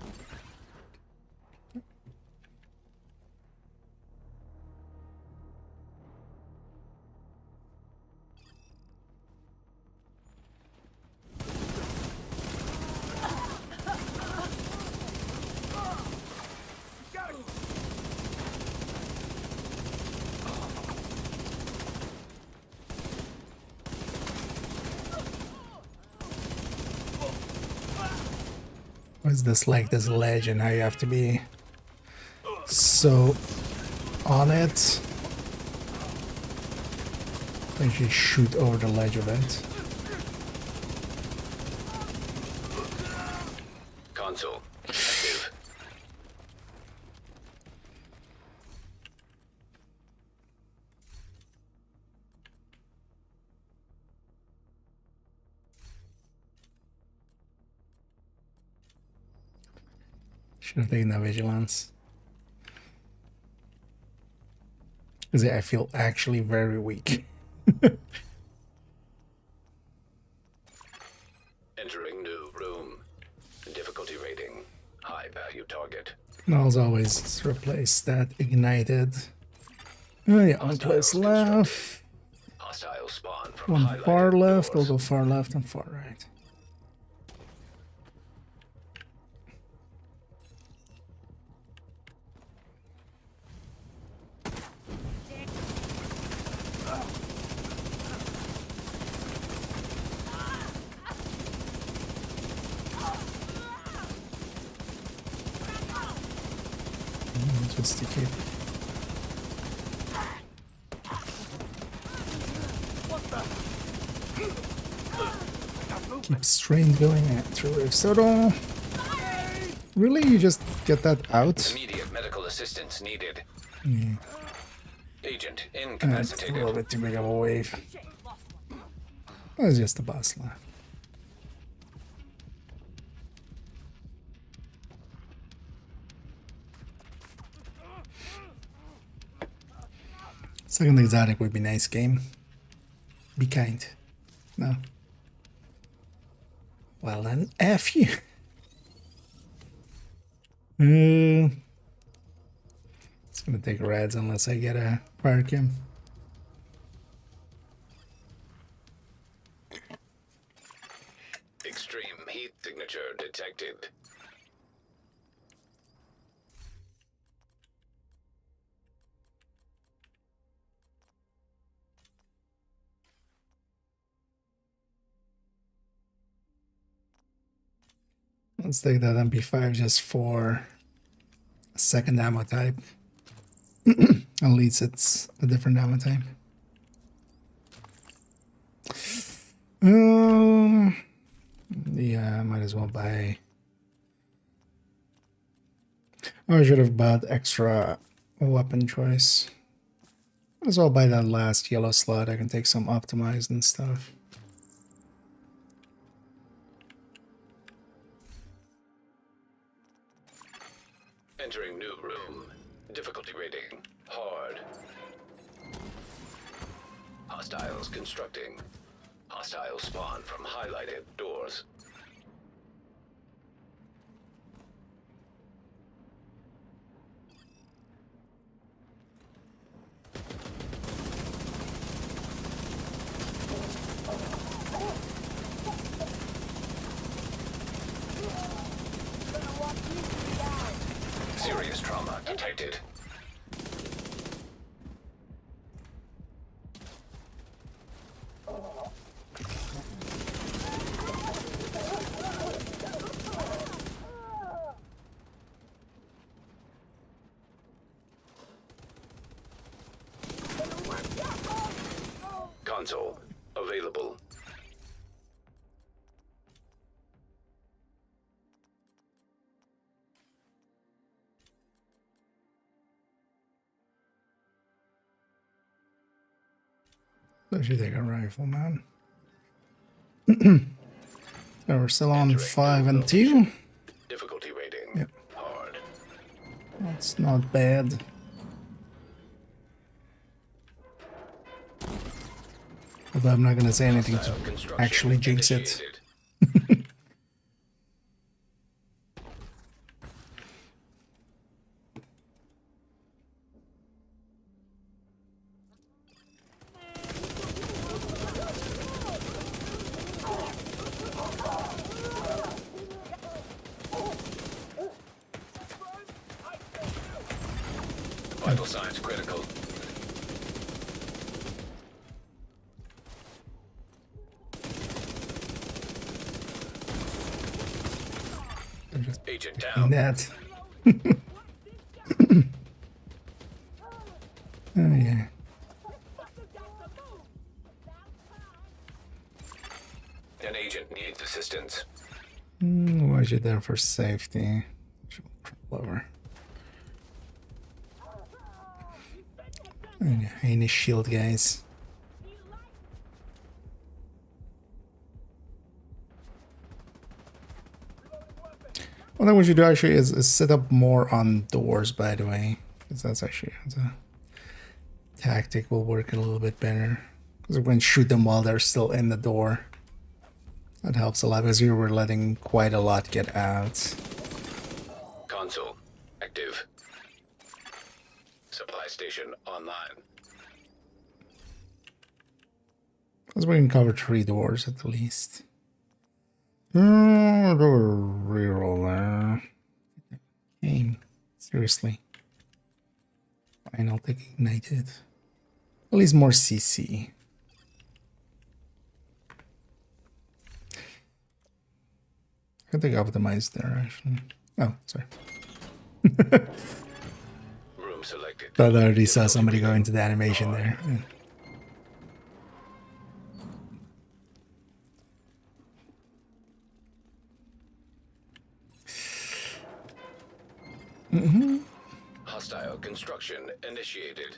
Was this like this ledge and how you have to be so on it? I should shoot over the ledge of it. Console active. Should have taken that vigilance. Because I feel actually very weak. Entering new room. Difficulty rating. High value value target. And I'll always replace that ignited. Oh yeah, one place left. Hostile spawn from One highlighted far left. I'll doors. go far left and far right. Just to keep strain going through Soto. Really, you just get that out? Immediate medical assistance needed. Yeah. Agent That's a incapacitated. little bit too big of a wave. That's just the boss left. Second exotic would be nice game. Be kind. No. Well then, F you. It's gonna take reds unless I get a fire cam. Extreme heat signature detected. Let's take that MP5 just for a second ammo type. At least it's a different ammo type. Yeah, I might as well buy. Oh, I should have bought extra weapon choice. Might as well buy that last yellow slot. I can take some optimized and stuff. Entering new room. Difficulty rating. Hard. Hostiles constructing. Hostile spawn from highlighted doors. Serious trauma detected. Console available. I should take a rifle, man. So we're still on Entering 5 new and 2. location. Difficulty rating. Yep. Hard. That's not bad. Although I'm not gonna say anything to Hostile construction actually jinx it. initiated. Vital signs critical. I'm just Agent doing down. that. Oh yeah. An agent needs assistance. Why is it there for safety? Should crawl over. Oh, yeah, I need a shield, guys. One thing we should do actually is set up more on doors, by the way, because that's actually the tactic will work a little bit better. Because we can shoot them while they're still in the door. That helps a lot because you were letting quite a lot get out. Console gas station online. Because we can cover 3 doors at the least. Reroll there. Game. Seriously. Fine, I'll take ignited. At least more CC. I can take optimized there actually. Oh, sorry. Room selected. Thought I already saw somebody go into the animation there. Yeah. Hostile construction initiated.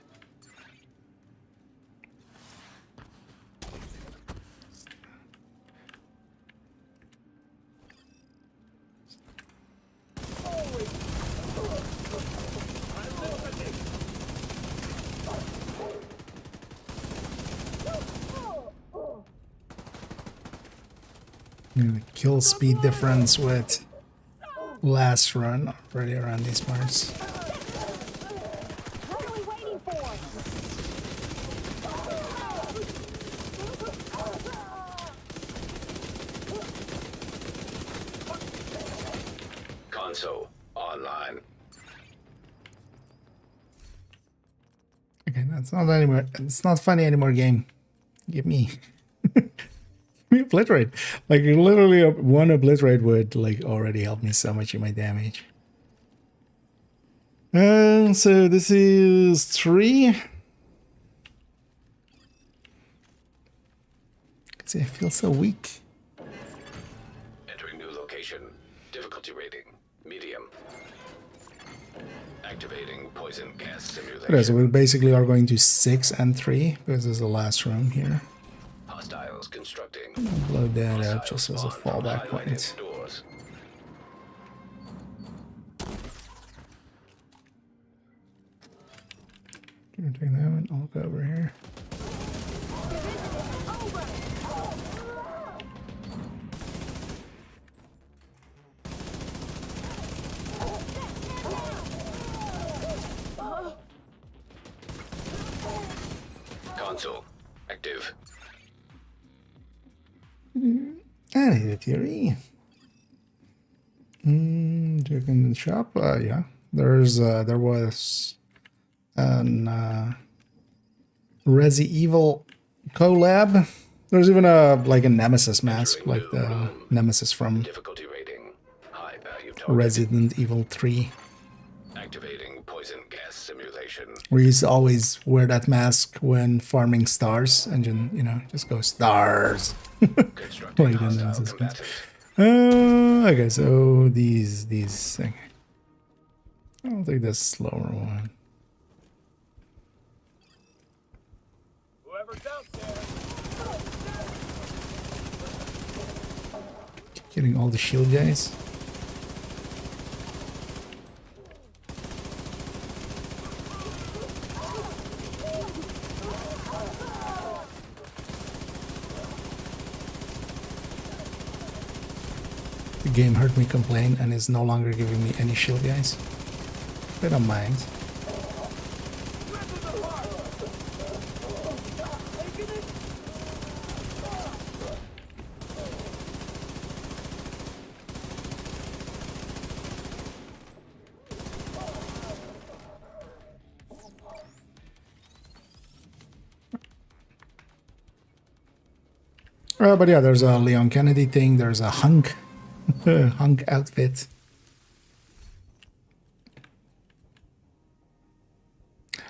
The kill speed difference with last run already around these parts. What are we waiting for? Console online. Okay, that's not anymore. It's not funny anymore. Game, give me, give me obliterate. Like literally, one obliterate would like already help me so much in my damage. So this is 3. See, I feel so weak. Entering new location. Difficulty rating. Medium. Activating poison gas simulation. Okay, so we basically are going to 6 and 3 because this is the last room here. Hostiles constructing. Blow that up Hostiles just as a spawn from fallback highlighted point. doors. You're doing that one. I'll go over here. Console active. And a theory. Check in the shop. Yeah, there was an Resi Evil collab. There's even a like a Nemesis mask, like the Nemesis from Difficulty rating. High value target. Resident Evil 3, Activating poison gas simulation. where you used to always wear that mask when farming stars, and then just go stars. Constructing Like the hostile Nemesis combatant. Okay, so these thing. I'll take the slower one. Whoever's out there. Getting all the shield guys. The game heard me complain and is no longer giving me any shield guys. I don't mind. But yeah, there's a Leon Kennedy thing. There's a hunk, hunk outfit.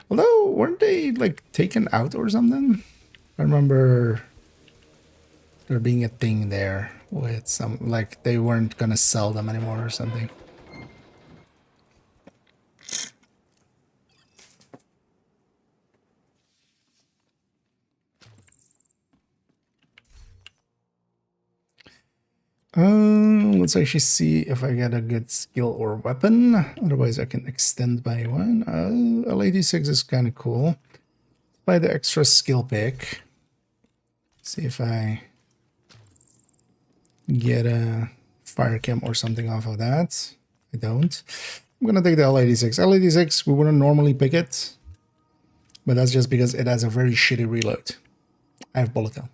Although, weren't they like taken out or something? I remember there being a thing there with some, like they weren't gonna sell them anymore or something. Let's actually see if I get a good skill or weapon. Otherwise, I can extend by one. L86 is kind of cool. Buy the extra skill pick. See if I get a fire chem or something off of that. I don't. I'm gonna take the L86. L86, we wouldn't normally pick it, But that's just because it has a very shitty reload. I have bullet hell.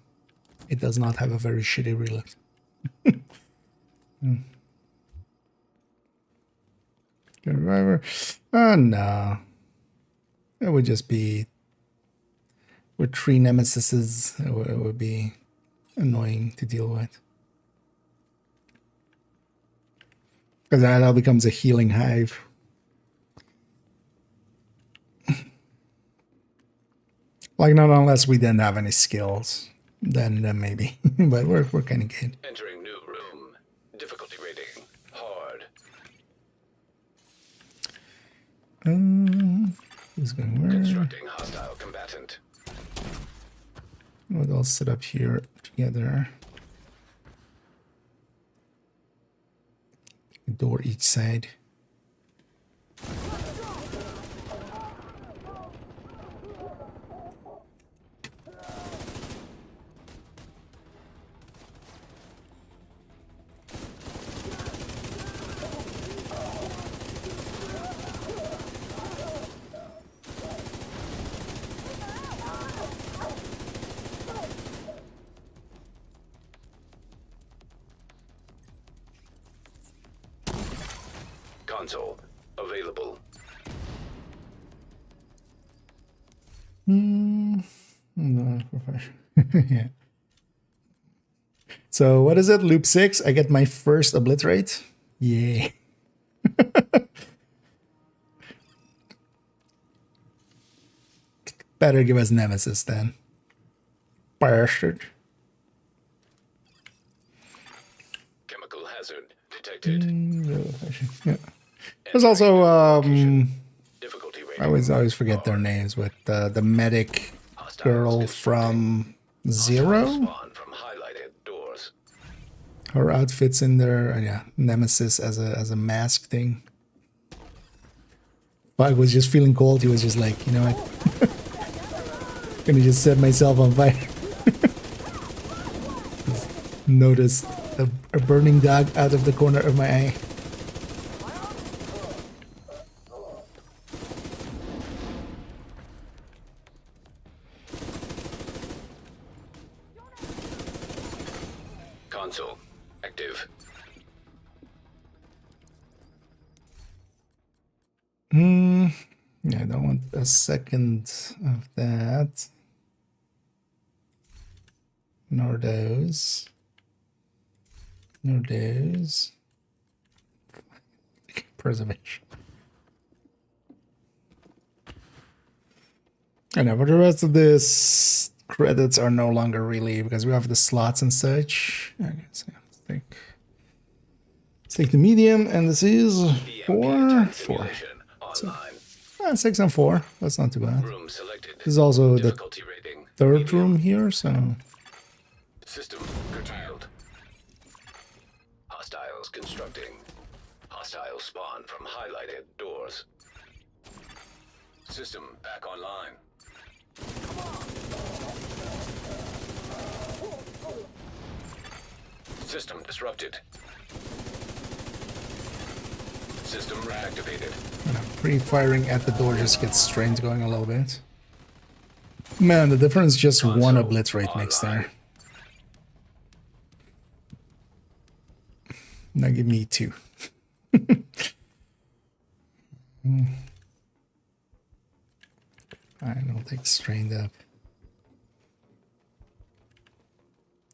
It does not have a very shitty reload. Good driver. Oh no. It would just be with 3 nemesises, it would be annoying to deal with. Because that all becomes a healing hive. Like, not unless we didn't have any skills, then maybe. But we're kind of good. Entering new room. Difficulty rating. Hard. Who's going where? Constructing hostile combatant. We'll all sit up here together. A door each side. Console available. No, yeah. So what is it? Loop 6. I get my first obliterate. Yay. Better give us Nemesis then. Bastard. Chemical hazard detected. Yeah. There's also Difficulty rating. I always forget their names with the medic girl from Zero. Spawn from highlighted doors. Her outfit's in there. Yeah, Nemesis as a mask thing. Bug was just feeling cold. He was just like, you know what? Gonna just set myself on fire. Noticed a burning dog out of the corner of my eye. Console active. Yeah, I don't want a second of that. Nor those. Nor those. Preservation. I know, but the rest of this credits are no longer really because we have the slots and such. Okay, so let's take the medium, and this is 4. So, 6 and 4. That's not too bad. Room selected. This is also the Difficulty rating. third room here, so System curtailed. Hostiles constructing. Hostiles spawn from highlighted doors. System back online. System disrupted. System reactivated. pre-firing at the door just gets strained going a little bit. Man, the difference just one obliterate makes there. Now give me 2. I don't take strained up.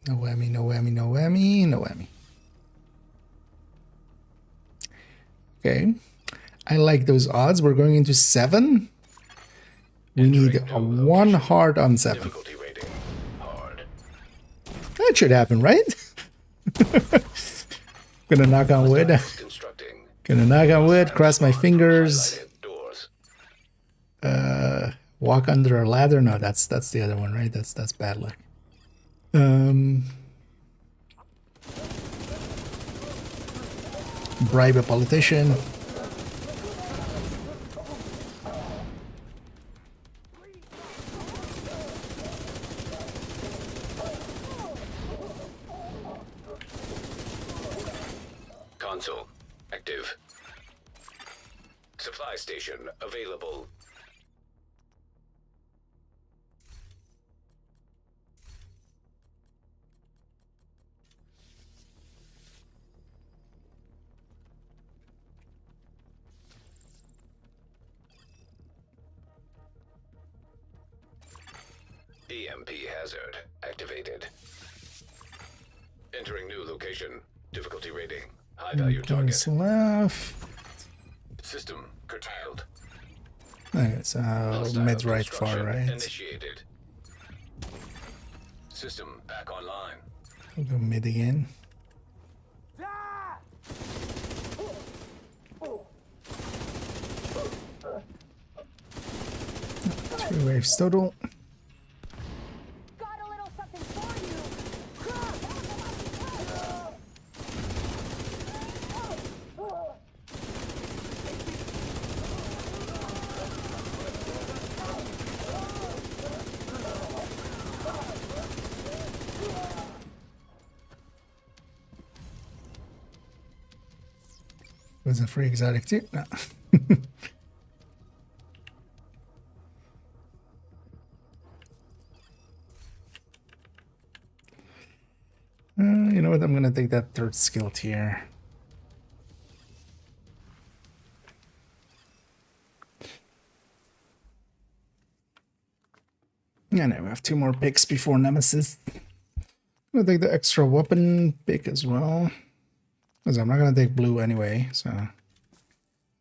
No whammy, no whammy, no whammy, no whammy. Okay. I like those odds. We're going into 7. We need a 1 hard on 7. Difficulty rating. Hard. That should happen, right? Gonna knock on wood. Constructing. Gonna knock on wood, cross my fingers. Doors. Walk under a ladder. No, that's the other one, right? That's bad luck. Bribe a politician. Console active. Supply station available. EMP hazard activated. Entering new location. Difficulty rating. High value target. Goes left. System curtailed. Okay, so Hostile mid, right, far, construction right. Initiated. System back online. We'll go mid again. Three waves total. Got a little something for you. Was it free exotic too? No. You know what? I'm gonna take that third skill tier. And I have 2 more picks before Nemesis. I'm gonna take the extra weapon pick as well. Because I'm not gonna take blue anyway, so. And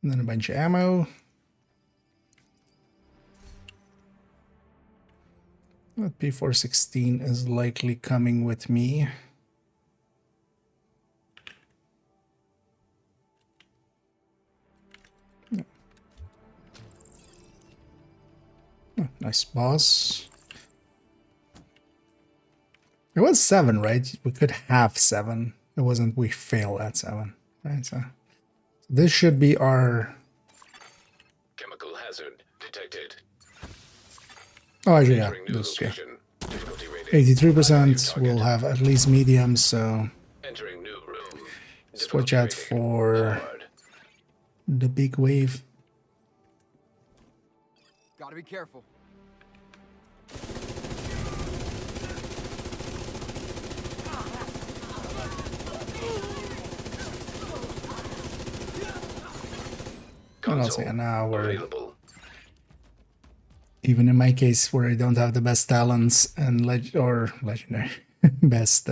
then a bunch of ammo. That P416 is likely coming with me. Oh, nice boss. It was 7, right? We could have 7. It wasn't we fail at 7. Right, so this should be our... Chemical hazard detected. Oh, actually, yeah. Entering new This, yeah. location. Difficulty rating. 83% will have at least mediums, so Entering new room. watch Difficulty out rating. for Hard. the big wave. Gotta be careful. And I'll say Console now we're... available. Even in my case, where I don't have the best talents and legendary, best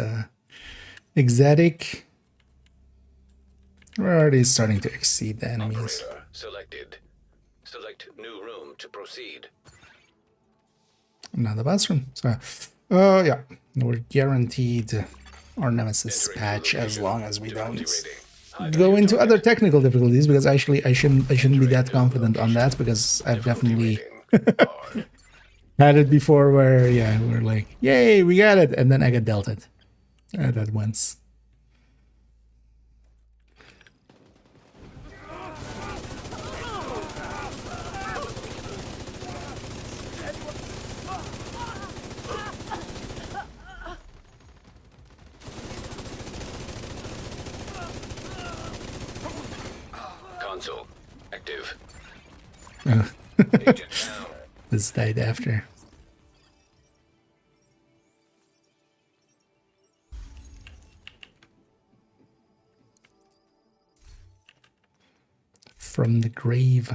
exotic, we're already starting to exceed the enemies. Operator selected. Select new room to proceed. Not the bathroom. So, yeah, we're guaranteed our Nemesis Entering new patch as location. long as we Difficulty don't rating. High go value into target. other technical difficulties. Because actually, I shouldn't be that confident on that, because I've Difficulty definitely rating. Hard. had it before where, yeah, we're like, yay, we got it. And then I got dealt it at once. Console active. Oh, Agent down. this died after. From the grave.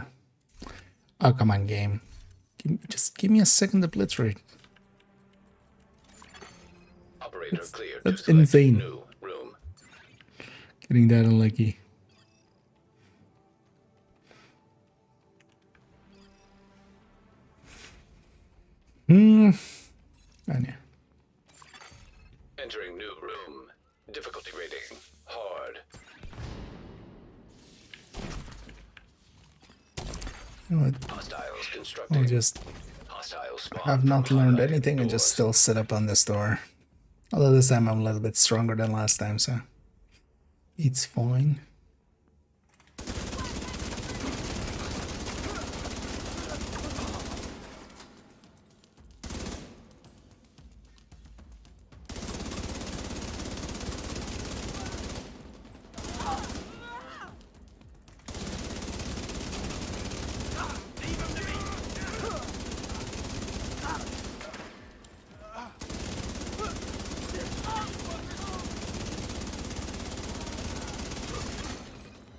Oh, come on, game. Just give me a second to blitz rate. Operator cleared. That's Select insane. New room. Getting that unlucky. I know. Entering new room. Difficulty rating. Hard. You know what? Hostiles I'll constructing. just Hostile spawn. have not from learned highlighted anything and just doors. still sit up on this door. Although this time I'm a little bit stronger than last time, so it's fine.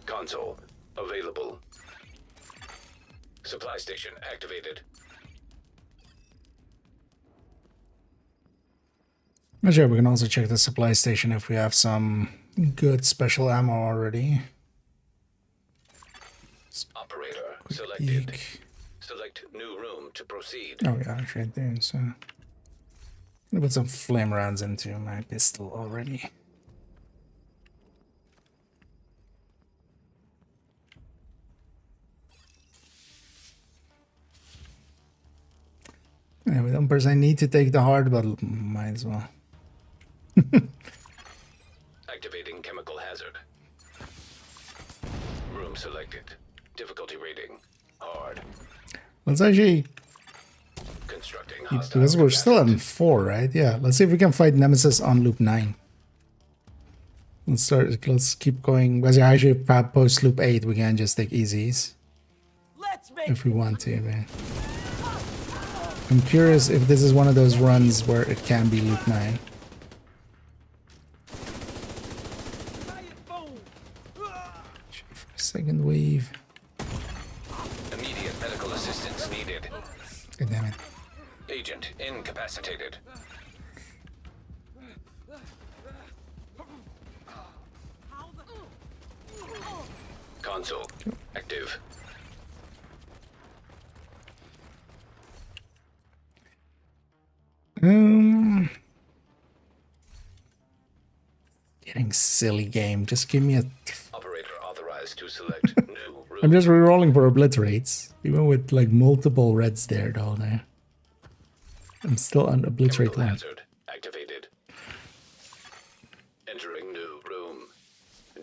Console available. Supply station activated. Not sure. We can also check the supply station if we have some good special ammo already. Operator Quick selected. peek. Select new room to proceed. Oh yeah, it's right there. So I put some flame rounds into my pistol already. Anyway, numbers I need to take the hard, but might as well. Activating chemical hazard. Room selected. Difficulty rating. Hard. Let's actually, Constructing hostile because we're still combatant. on 4, right? Yeah, let's see if we can fight Nemesis on loop 9. Let's keep going. Because actually, post loop 8, we can just take easies Let's make if we want to, man. I'm curious if this is one of those runs where it can be loop 9. Second wave. Immediate medical assistance needed. God damn it. Agent incapacitated. Console active. Getting silly game. Just give me a. Operator authorized to select new room. I'm just rerolling for obliterates, even with like multiple reds there, though. There. I'm still on obliterate Chemical one. hazard activated. Entering new room.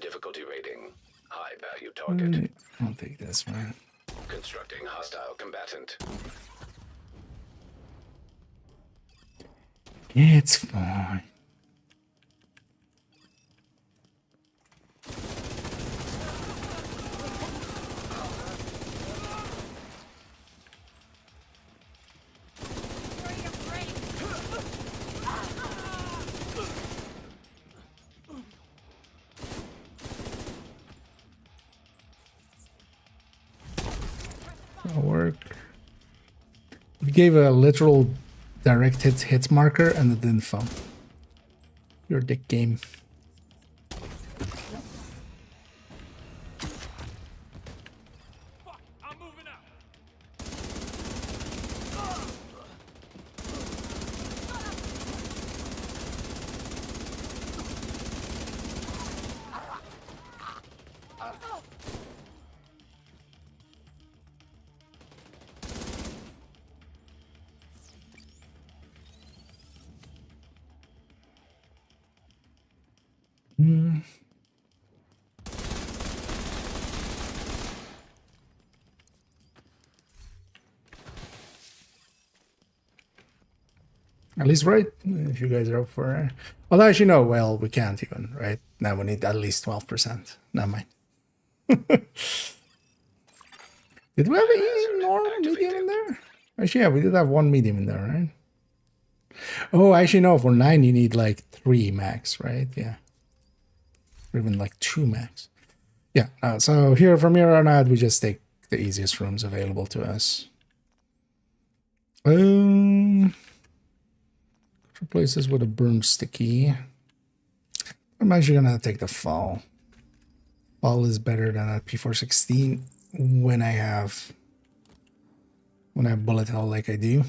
Difficulty rating. High value target. I'll take this one. Constructing hostile combatant. It's fine. That'll work. We gave a literal direct hit marker and it didn't fall. Your dick game. Fuck, I'm moving out. At least, right? If you guys are up for it. Although, actually, no, well, we can't even, right? Now we need at least 12%. Never mind. Did we have a normal medium in there? Actually, yeah, we did have one medium in there, right? Oh, actually, no, for 9, you need like 3 max, right? Yeah. Or even like 2 max. Yeah, so from here on out, we just take the easiest rooms available to us. Replace this with a burn sticky. I'm actually gonna take the fall. Fall is better than that P416 when I have bullet hell like I do.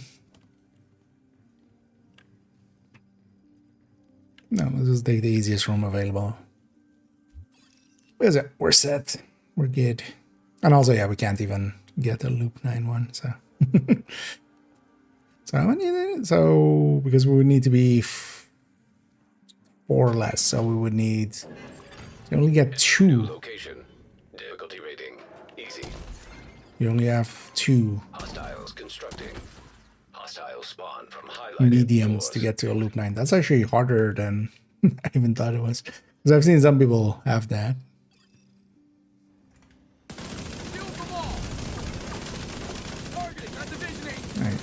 No, let's just take the easiest room available. Where's it? We're set. We're good. And also, yeah, we can't even get a loop 9-1, so. So because we would need to be 4 less, so we would need to only get 2. Location. Difficulty rating. Easy. You only have 2 Hostiles constructing. Hostile spawn from highlighted mediums floors. to get to a loop 9. That's actually harder than I even thought it was. Because I've seen some people have that. Alright.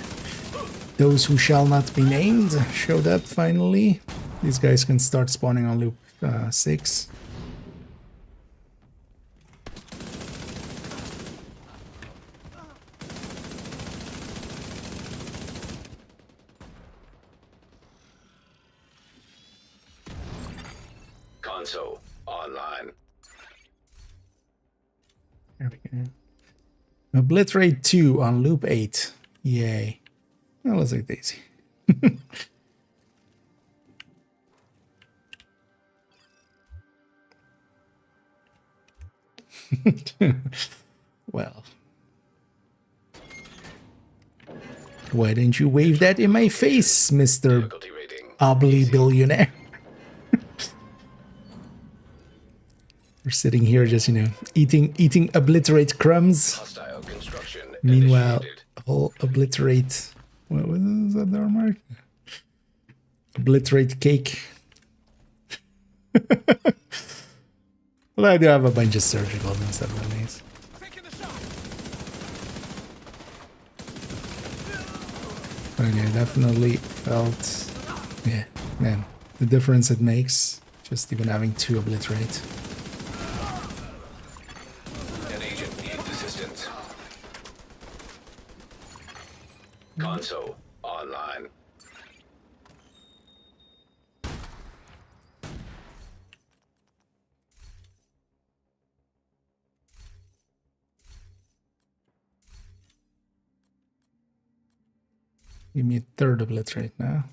Those who shall not be named showed up finally. These guys can start spawning on loop 6. Console online. There we go. Obliterate 2 on loop 8. Yay. Well, let's take Daisy. Well. Why didn't you wave that in my face, Mr. Difficulty rating. Obly billionaire? We're sitting here just, eating obliterate crumbs. Hostile construction Meanwhile, initiated. whole obliterate. What was that there, Mark? Obliterate cake. Well, I do have a bunch of surgicals and stuff like these. Taking the shot. But yeah, definitely felt, yeah, man, the difference it makes just even having 2 obliterate. An agent needs assistance. Console online. Give me a 3rd obliterate now.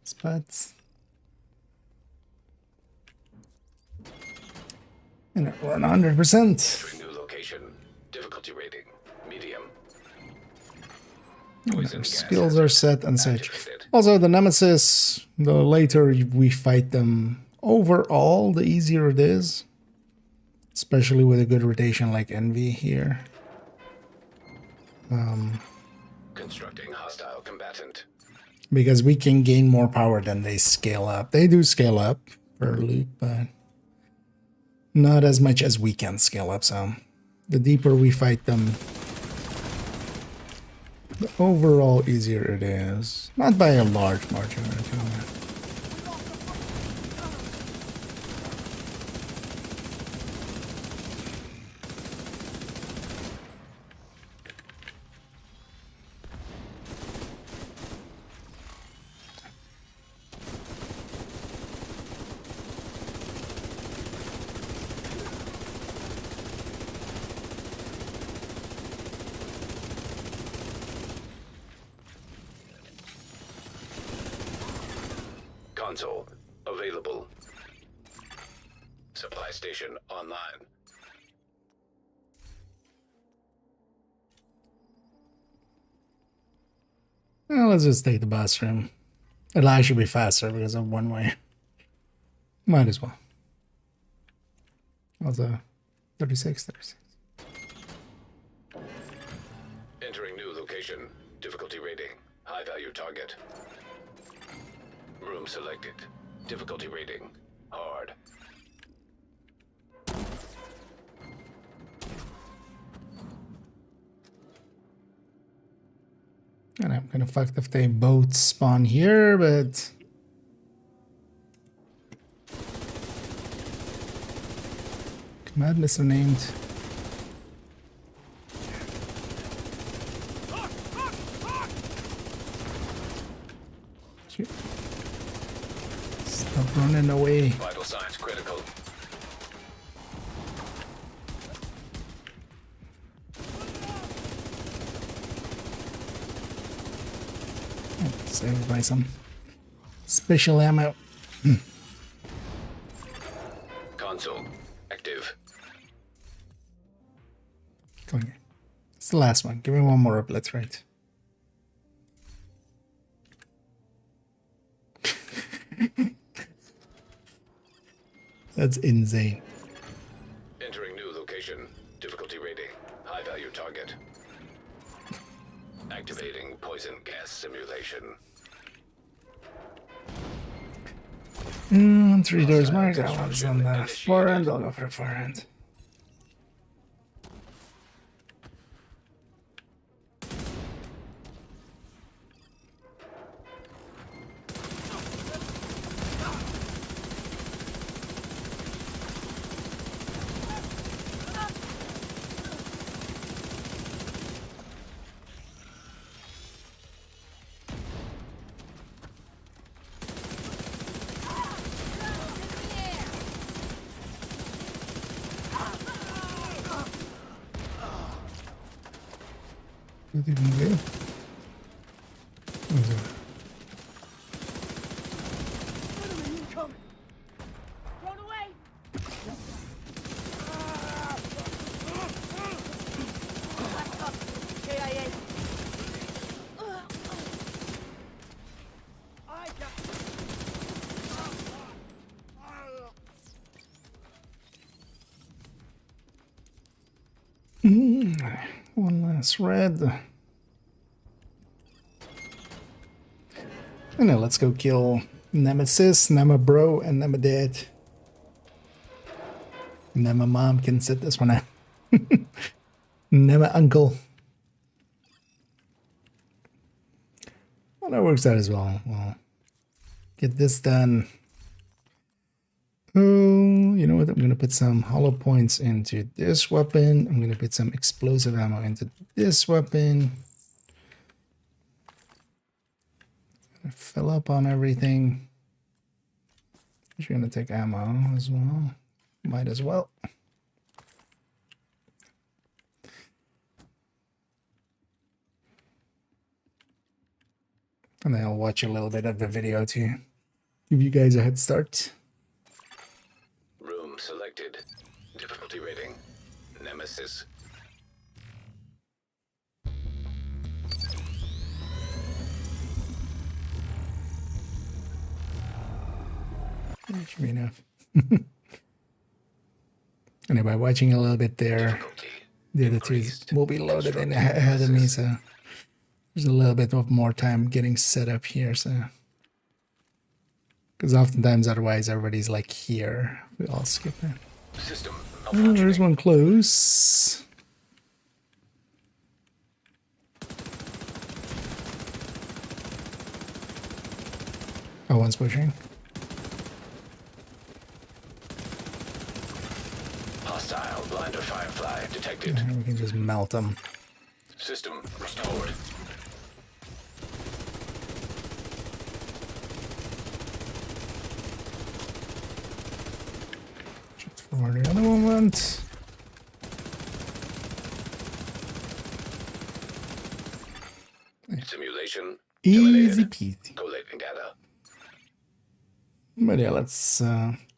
Spots. And we're on 100%. New location. Difficulty rating. Medium. Our Poison gas skills has are been set and such. activated. Also, the Nemesis, the later we fight them, overall, the easier it is. Especially with a good rotation like Envy here. Constructing hostile combatant. Because we can gain more power than they scale up. They do scale up per loop, but not as much as we can scale up. So the deeper we fight them, the overall easier it is. Not by a large margin or anything. Console available. Supply station online. Well, let's just take the bus room. It'll actually be faster because of one way. Might as well. Also, 36. Entering new location. Difficulty rating. High value target. Room selected. Difficulty rating. Hard. And I'm kind of fucked if they both spawn here, but... Madness are named. Shit. Stop running away. Vital signs critical. Save by some special ammo. Console active. Come here. It's the last one. Give me one more obliterate. That's insane. Entering new location. Difficulty rating. High value target. Activating poison gas simulation. 3 doors marked. That one's on the far end. I'll go for the far end. What did he do? What is it? Enemy incoming. Run away! Back up! KIA! I got. One last red. And now let's go kill Nemesis, Nema Bro, and Nema Dad. Nema Mom can sit this one out. Nema Uncle. Well, that works out as well. Well, get this done. Oh, you know what? I'm going to put some hollow points into this weapon. I'm going to put some explosive ammo into this weapon. Fill up on everything. You're going to take ammo as well. Might as well. And then I'll watch a little bit of the video to give you guys a head start. Room selected. Difficulty rating. Nemesis. That should be enough. And by watching a little bit there, Difficulty the other two increased. will be loaded in ahead of me, so there's a little bit of more time getting set up here. So, because oftentimes otherwise everybody's like here, we all skip it. System Oh, there's malfunctioning. one close. Oh, one's pushing. Hostile blinder firefly detected. And we can just melt them. System restored. For the other one went. Simulation Easy terminated. peasy. Collating data. But yeah, let's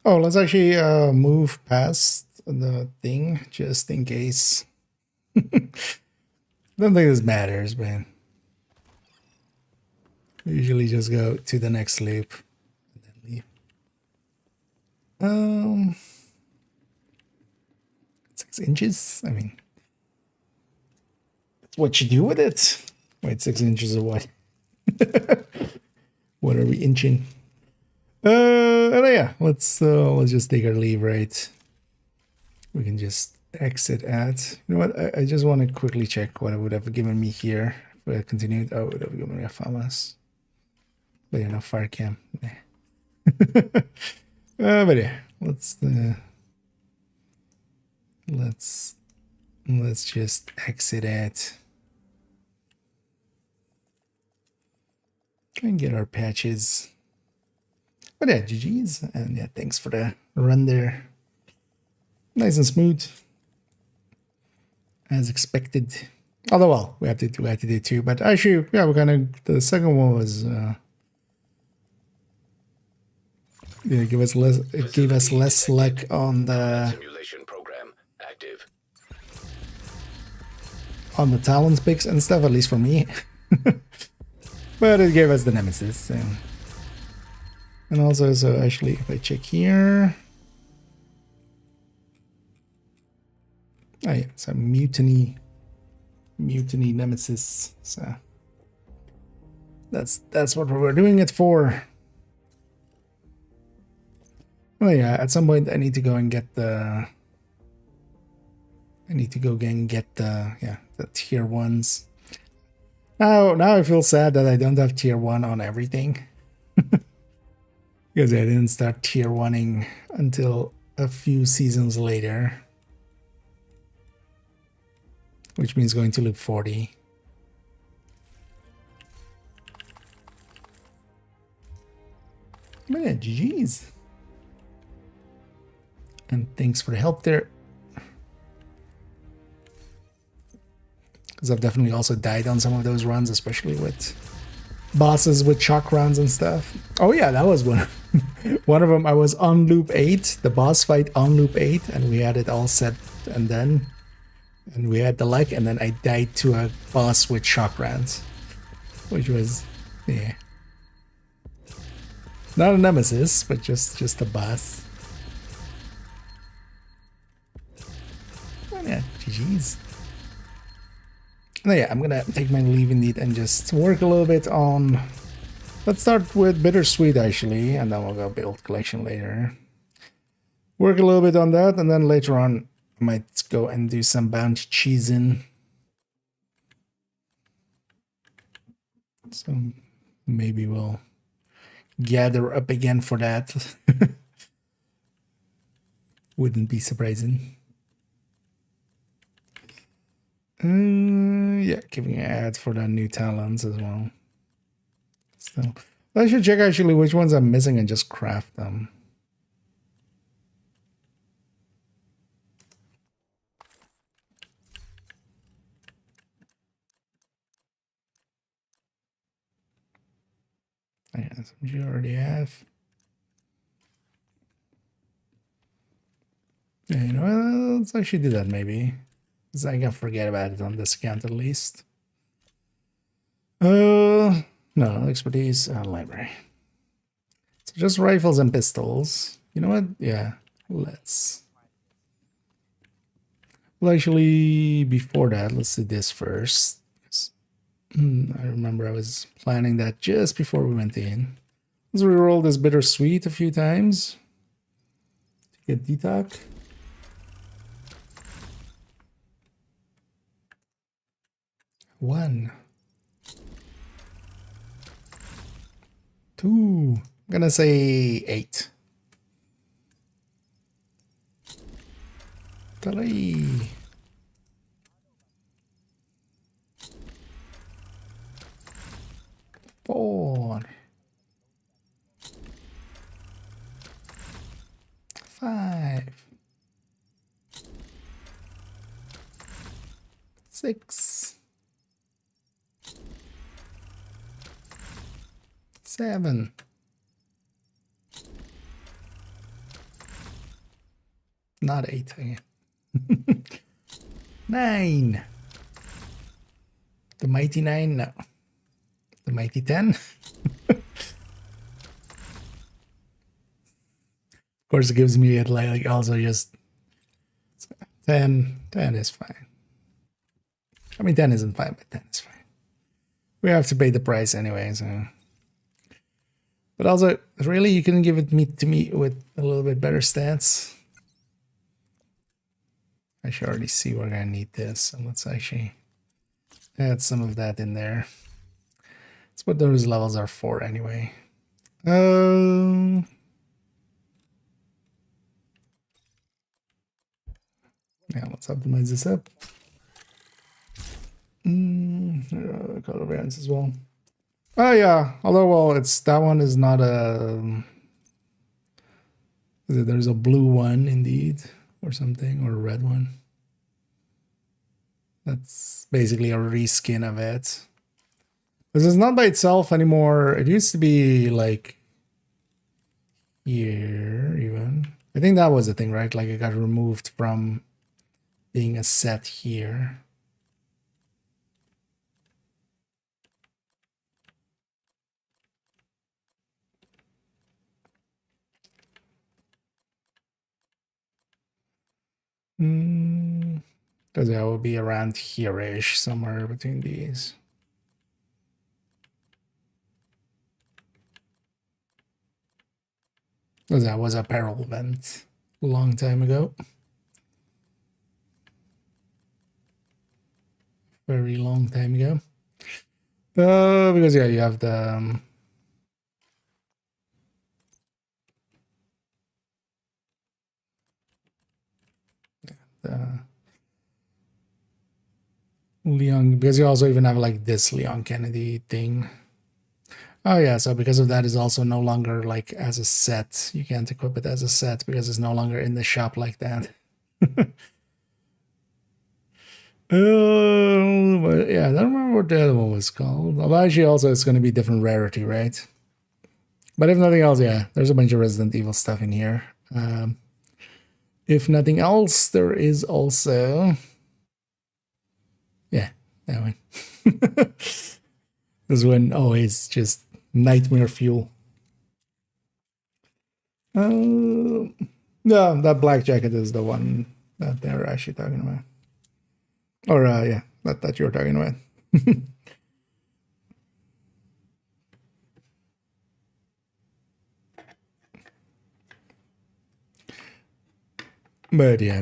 let's actually move past the thing just in case. Don't think this matters, but we usually just go to the next loop and then leave. 6 inches? I mean, that's what you do with it. Wait, 6 inches of what? What are we inching? And yeah, let's just take our leave, right? We can just exit at. You know what? I just want to quickly check what it would have given me here if I continued. Oh, it would have given me a FAMAS. But yeah, no fire cam. Nah. But yeah, let's just exit it and get our patches. But yeah, GG's, and yeah, thanks for the run there. Nice and smooth, as expected. Although, well, we have to do 2, but actually, yeah, the second one was it gave us less luck on the Simulation program active. talents picks and stuff, at least for me. But it gave us the Nemesis. So. And also, so actually, if I check here, oh yeah, so mutiny Nemesis. So that's what we're doing it for. Oh yeah, at some point I need to go and get the. I need to go again and get the tier 1s. Now I feel sad that I don't have tier 1 on everything. Because I didn't start tier 1ing until a few seasons later. Which means going to loop 40. But yeah, GG's. And thanks for the help there. because I've definitely also died on some of those runs, especially with bosses with shock rounds and stuff. Oh yeah, that was one. One of them, I was on loop 8, the boss fight on loop 8, and we had it all set, and we had the luck, and then I died to a boss with shock rounds, which was, yeah, not a nemesis, but just a boss. Oh yeah, GG's. No, yeah, I'm gonna take my leave indeed and just work a little bit on. Let's start with Bittersweet actually, and then we'll go build collection later. Work a little bit on that, and then later on I might go and do some bounty cheesing. So maybe we'll gather up again for that. Wouldn't be surprising. Yeah, giving an ad for the new talents as well. So I should check actually which ones I'm missing and just craft them. Yeah, some you already have. Yeah, you know what? Let's actually do that maybe. Because I can forget about it on this account at least. No, expertise, library. So just rifles and pistols. You know what? Yeah, let's. Well, actually, before that, let's do this first. I remember I was planning that just before we went in. Let's reroll this Bittersweet a few times to get detox. One. Two. I'm gonna say 8. 3. 4. 5. 6. 7. 8 again. 9. The mighty 9, no. The mighty 10. Of course, it gives me it like also just 10. 10 is fine. I mean, 10 isn't fine, but 10 is fine. We have to pay the price anyway, so. But also, really, you can give it to me with a little bit better stats. I should already see we're gonna need this, so let's actually add some of that in there. That's what those levels are for anyway. Yeah, let's optimize this up. Color variants as well. Oh yeah, although well, it's that one is not a. There's a blue one indeed, or something, or a red one. That's basically a reskin of it. This is not by itself anymore. It used to be like here even. I think that was the thing, right? Like it got removed from being a set here. Because that will be around here-ish, somewhere between these. Because that was a peril event a long time ago. Very long time ago. Because yeah, you have the Leon, because you also even have like this Leon Kennedy thing. Oh yeah, so because of that is also no longer like as a set. You can't equip it as a set because it's no longer in the shop like that. But yeah, I don't remember what the other one was called. Well, actually, also it's going to be different rarity, right? But if nothing else, yeah, there's a bunch of Resident Evil stuff in here. If nothing else, there is also, yeah, that one. This one always just nightmare fuel. No, that black jacket is the one that they're actually talking about. Or yeah, that you're talking about. But yeah,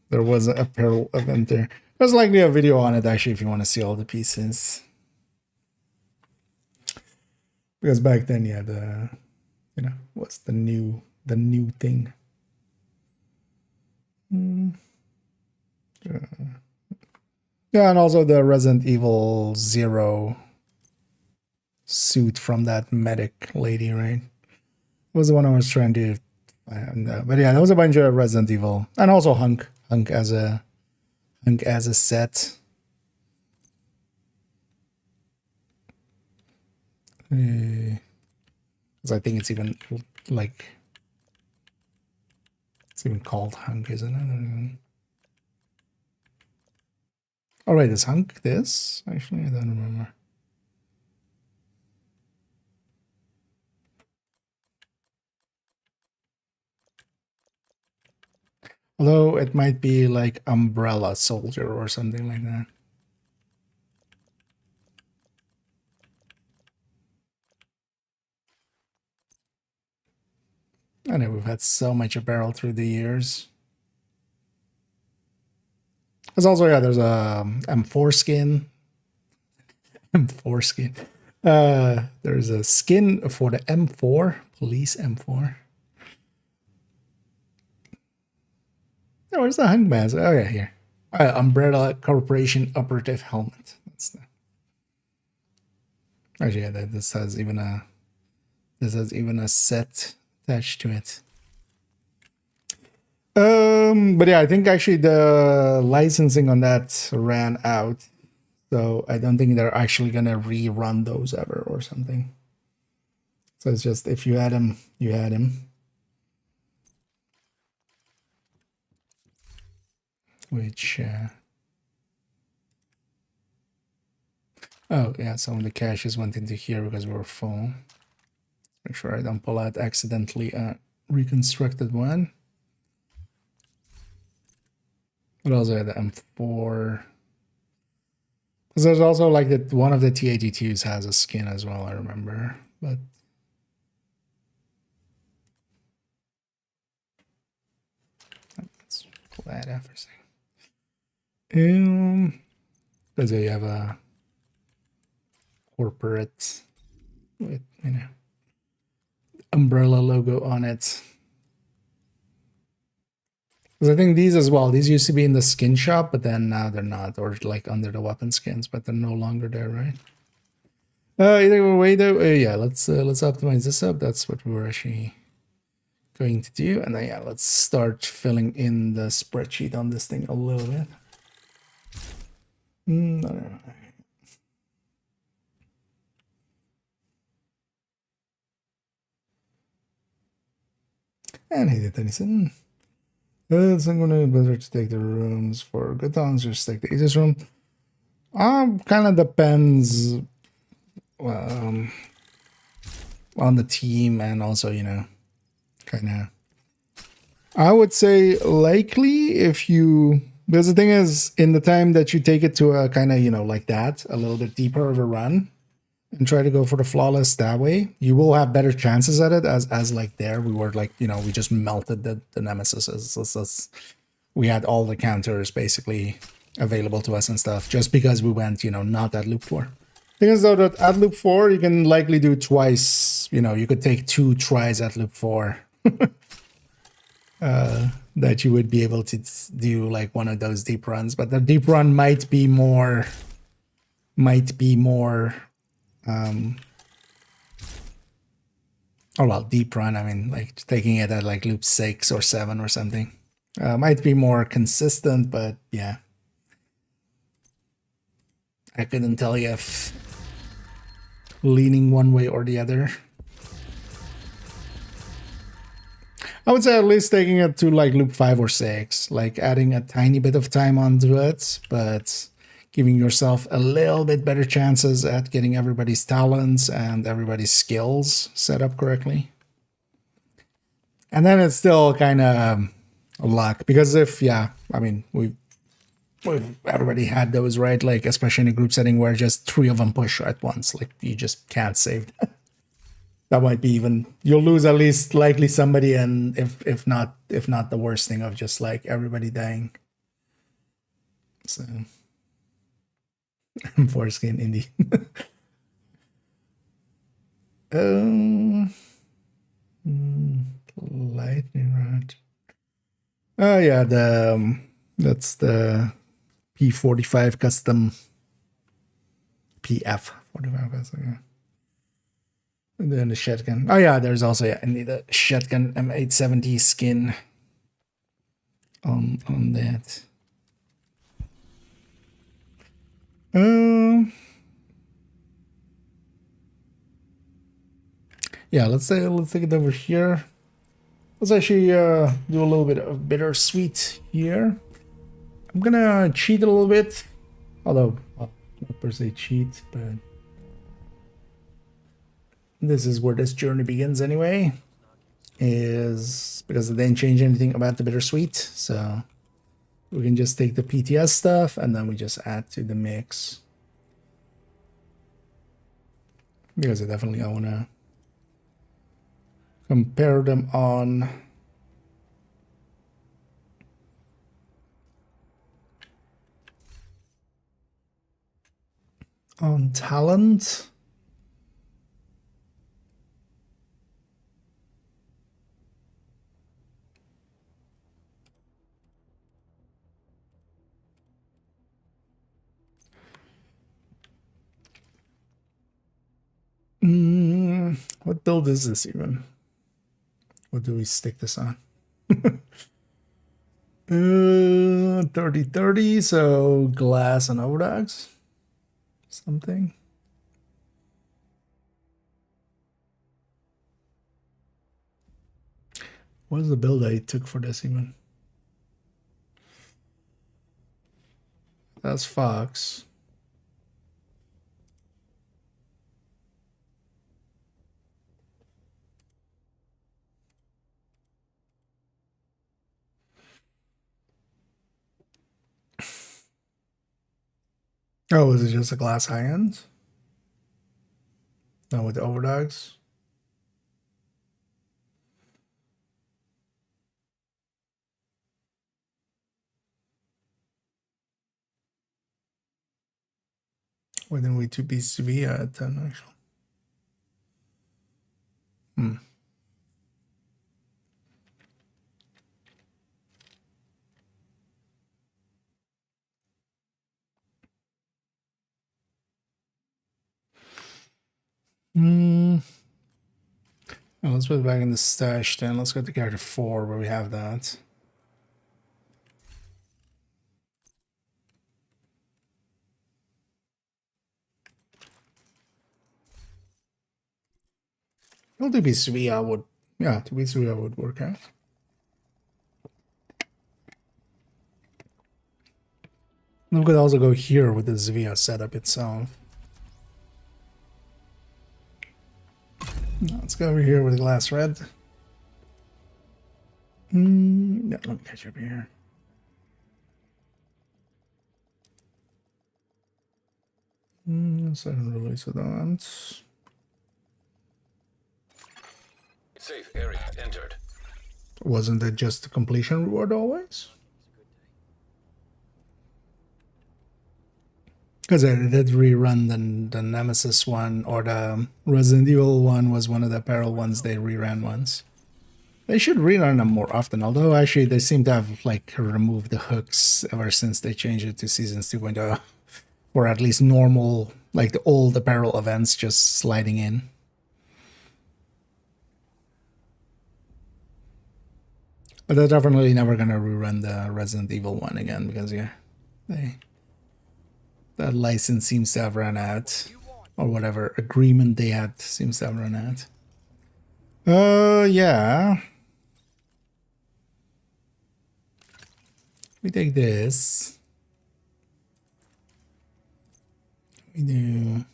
there was an apparel event there. There's likely a video on it actually if you want to see all the pieces. Because back then, yeah, what's the new thing? Yeah, and also the Resident Evil 0 suit from that medic lady, right? Was the one I was trying to find. But yeah, there was a bunch of Resident Evil, and also Hunk as a set. Because I think it's even like it's even called Hunk, isn't it? All right, is Hunk this? Actually, I don't remember. Although it might be like Umbrella Soldier or something like that. I know we've had so much apparel through the years. There's also, yeah, there's a M4 skin. M4 skin. There's a skin for the M4, police M4. Oh, where's the hung mask? Oh yeah, here. Umbrella Corporation operative helmet. That's the. Actually, yeah, this has even a set attached to it. But yeah, I think actually the licensing on that ran out, so I don't think they're actually gonna rerun those ever or something. So it's just if you had him, you had him. Which, oh yeah, some of the caches went into here because we were full. Make sure I don't pull out accidentally a reconstructed one. But also the M4. Because there's also like that one of the T82s has a skin as well, I remember. But let's pull that out for a second. Because you have a corporate with, umbrella logo on it. Because I think these as well, these used to be in the skin shop, but then now they're not, or like under the weapon skins, but they're no longer there, right? Either way though, yeah, let's optimize this up. That's what we were actually going to do. And then yeah, let's start filling in the spreadsheet on this thing a little bit. No. And hey, Tennyson. It's I'm gonna better to take the rooms for good times, just take the easiest room. Kind of depends on the team and also, kind of. I would say likely if you, because the thing is, in the time that you take it to a kind of, like that, a little bit deeper of a run, and try to go for the flawless that way, you will have better chances at it as like there we were like, we just melted the nemesis. We had all the counters basically available to us and stuff just because we went, not at loop 4. Thing is though that at loop 4 you can likely do twice, you could take 2 tries at loop 4 that you would be able to do like one of those deep runs, but the deep run might be more deep run, I mean, like taking it at like loop 6 or 7 or something. Might be more consistent, but yeah. I couldn't tell you if leaning one way or the other. I would say at least taking it to like loop 5 or 6, like adding a tiny bit of time onto it, but giving yourself a little bit better chances at getting everybody's talents and everybody's skills set up correctly. And then it's still kind of luck, because if, yeah, I mean, we've everybody had those, right? Like, especially in a group setting where just 3 of them push at once, like you just can't save that. That might be even, you'll lose at least likely somebody, and if not the worst thing of just like everybody dying. So foreskin indie. Lightning rod. Oh yeah, the that's the P45 custom, PF 45 custom. Yeah. And then the shotgun. Oh yeah, there's also, yeah, I need a shotgun M870 skin on that. Yeah, let's take it over here. Let's actually do a little bit of bittersweet here. I'm gonna cheat a little bit, although, well, not per se cheat, but this is where this journey begins anyway, is because they didn't change anything about the bittersweet, so we can just take the PTS stuff and then we just add to the mix, because I want to compare them on talent. What build is this even? What do we stick this on? 30-30, so glass and overdogs. Something. What is the build I took for this even? That's Fox. Oh, is it just a glass high end? Not with the overdogs? Or then we 2 pieces V at 10 actually. Well, let's put it back in the stash then. Let's go to character 4 where we have that. Well, 2 pieces V I would, yeah, 2 pieces V I would work out. We could also go here with the Zvia setup itself. Let's go over here with the glass red. Yeah, let me catch up here. Second release of that. Safe area entered. Wasn't it just the completion reward always? Because I did rerun the Nemesis one, or the Resident Evil one was one of the apparel ones they reran once. They should rerun them more often, although actually they seem to have like removed the hooks ever since they changed it to Seasons 2.0. Or at least normal, like the old apparel events just sliding in. But they're definitely never gonna rerun the Resident Evil one again, because yeah, That license seems to have run out, or whatever agreement they had seems to have run out. Yeah. We take this. We do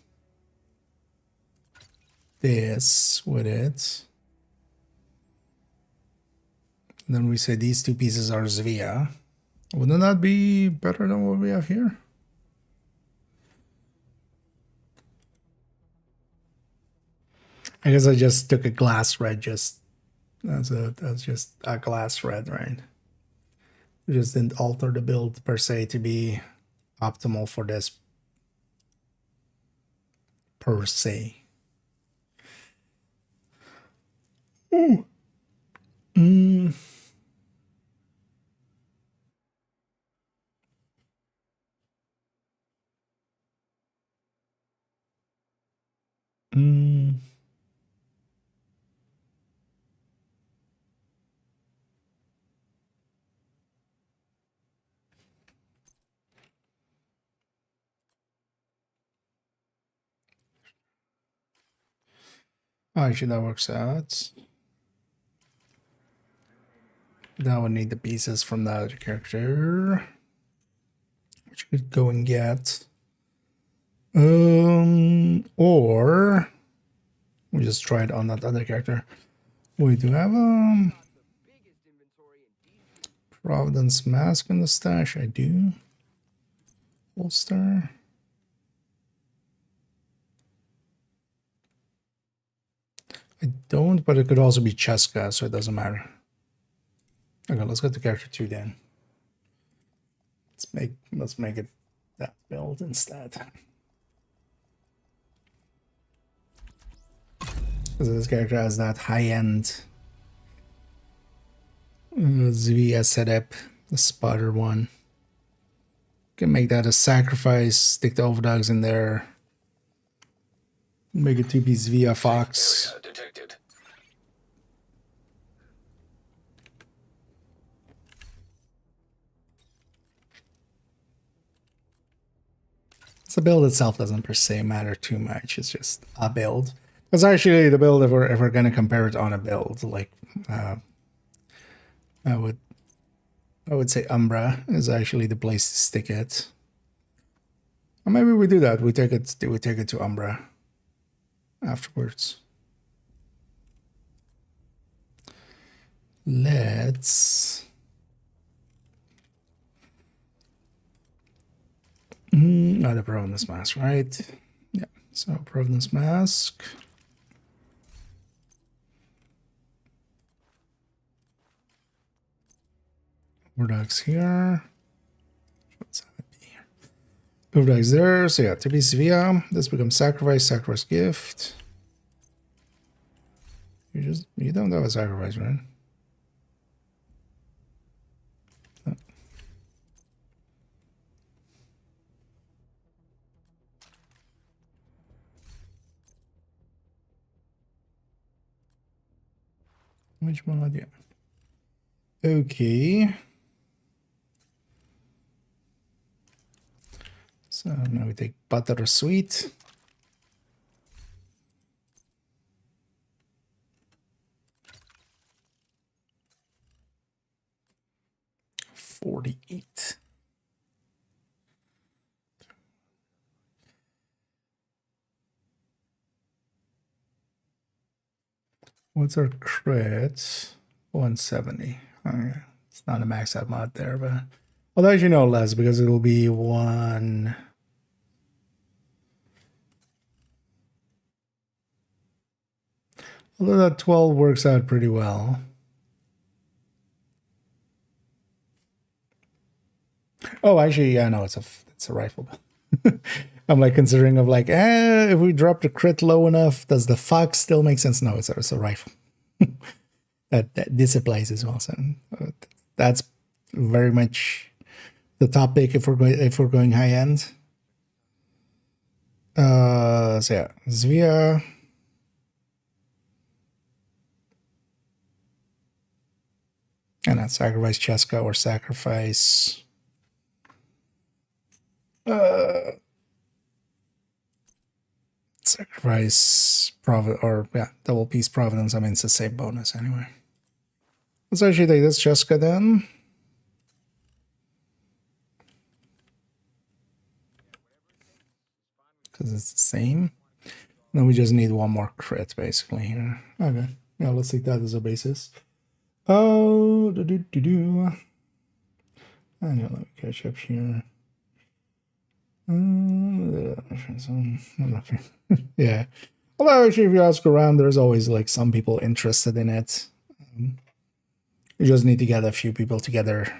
this with it. And then we say these two pieces are Zvia. Wouldn't that be better than what we have here? I guess I just took a glass red just that's just a glass red, right? We just didn't alter the build per se to be optimal for this per se. Ooh. Mm. Mm. Oh, actually, that works out. Now we need the pieces from the other character, which we could go and get. Or we just try it on that other character. We do have Providence mask in the stash. I do. Holster. I don't, but it could also be Cheska, so it doesn't matter. Okay, let's get to character 2 then. Let's make it that build instead. Because this character has that high-end Zvia setup, the spotter one. Can make that a sacrifice, stick the overdogs in there. Make a 2-piece Zvia Fox. Area detected. The build itself doesn't per se matter too much. It's just a build. It's actually the build if we're going to compare it on a build. Like I would say Umbra is actually the place to stick it. Or maybe we do that. We take it to Umbra afterwards. Let's the Providence mask, right? Yeah. So Providence mask. Overdogs here. What's that be here? Overdogs there. So yeah, to be Sevilla. This becomes sacrifice gift. You don't have a sacrifice, right? No. Which mod? Yeah. Okay. So now we take butter sweet. $48. What's our crit? 170. Okay. It's not a max out mod there, but although as you know less because it'll be one. Although that 12 works out pretty well. Oh, actually, yeah, no, it's a rifle. I'm like considering of like, if we drop the crit low enough, does the fox still make sense? No, it's a rifle. that this applies as well. So that's very much the topic if we're going high end. So yeah, Zvia. And not sacrifice Cheska or sacrifice Sacrifice double peace providence. I mean, it's the same bonus anyway. Let's actually take this Jessica then. Because it's the same. Then we just need one more crit basically here. Okay. Yeah, let's take that as a basis. Oh, And yeah, let me catch up here. Yeah. Although actually, if you ask around, there's always like some people interested in it. You just need to get a few people together.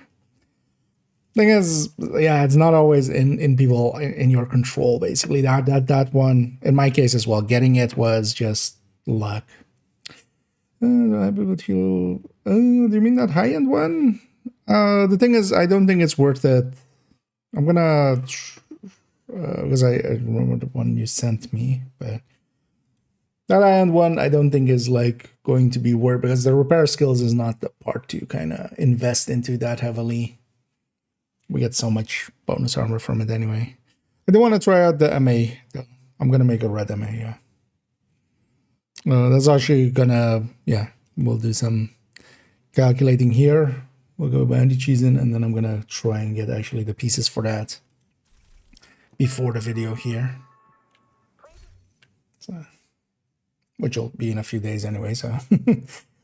Thing is, yeah, it's not always in people in your control. Basically, that one in my case as well. Getting it was just luck. Do you mean that high end one? The thing is, I don't think it's worth it. I'm gonna because I remember the one you sent me, but that high end one I don't think is like going to be worth, because the repair skills is not the part to kind of invest into that heavily. We get so much bonus armor from it anyway. I do want to try out the MA. I'm gonna make a red MA. Yeah. That's actually gonna, yeah, we'll do some calculating here. We'll go bandages in, and then I'm gonna try and get actually the pieces for that before the video here. So, which will be in a few days anyway, so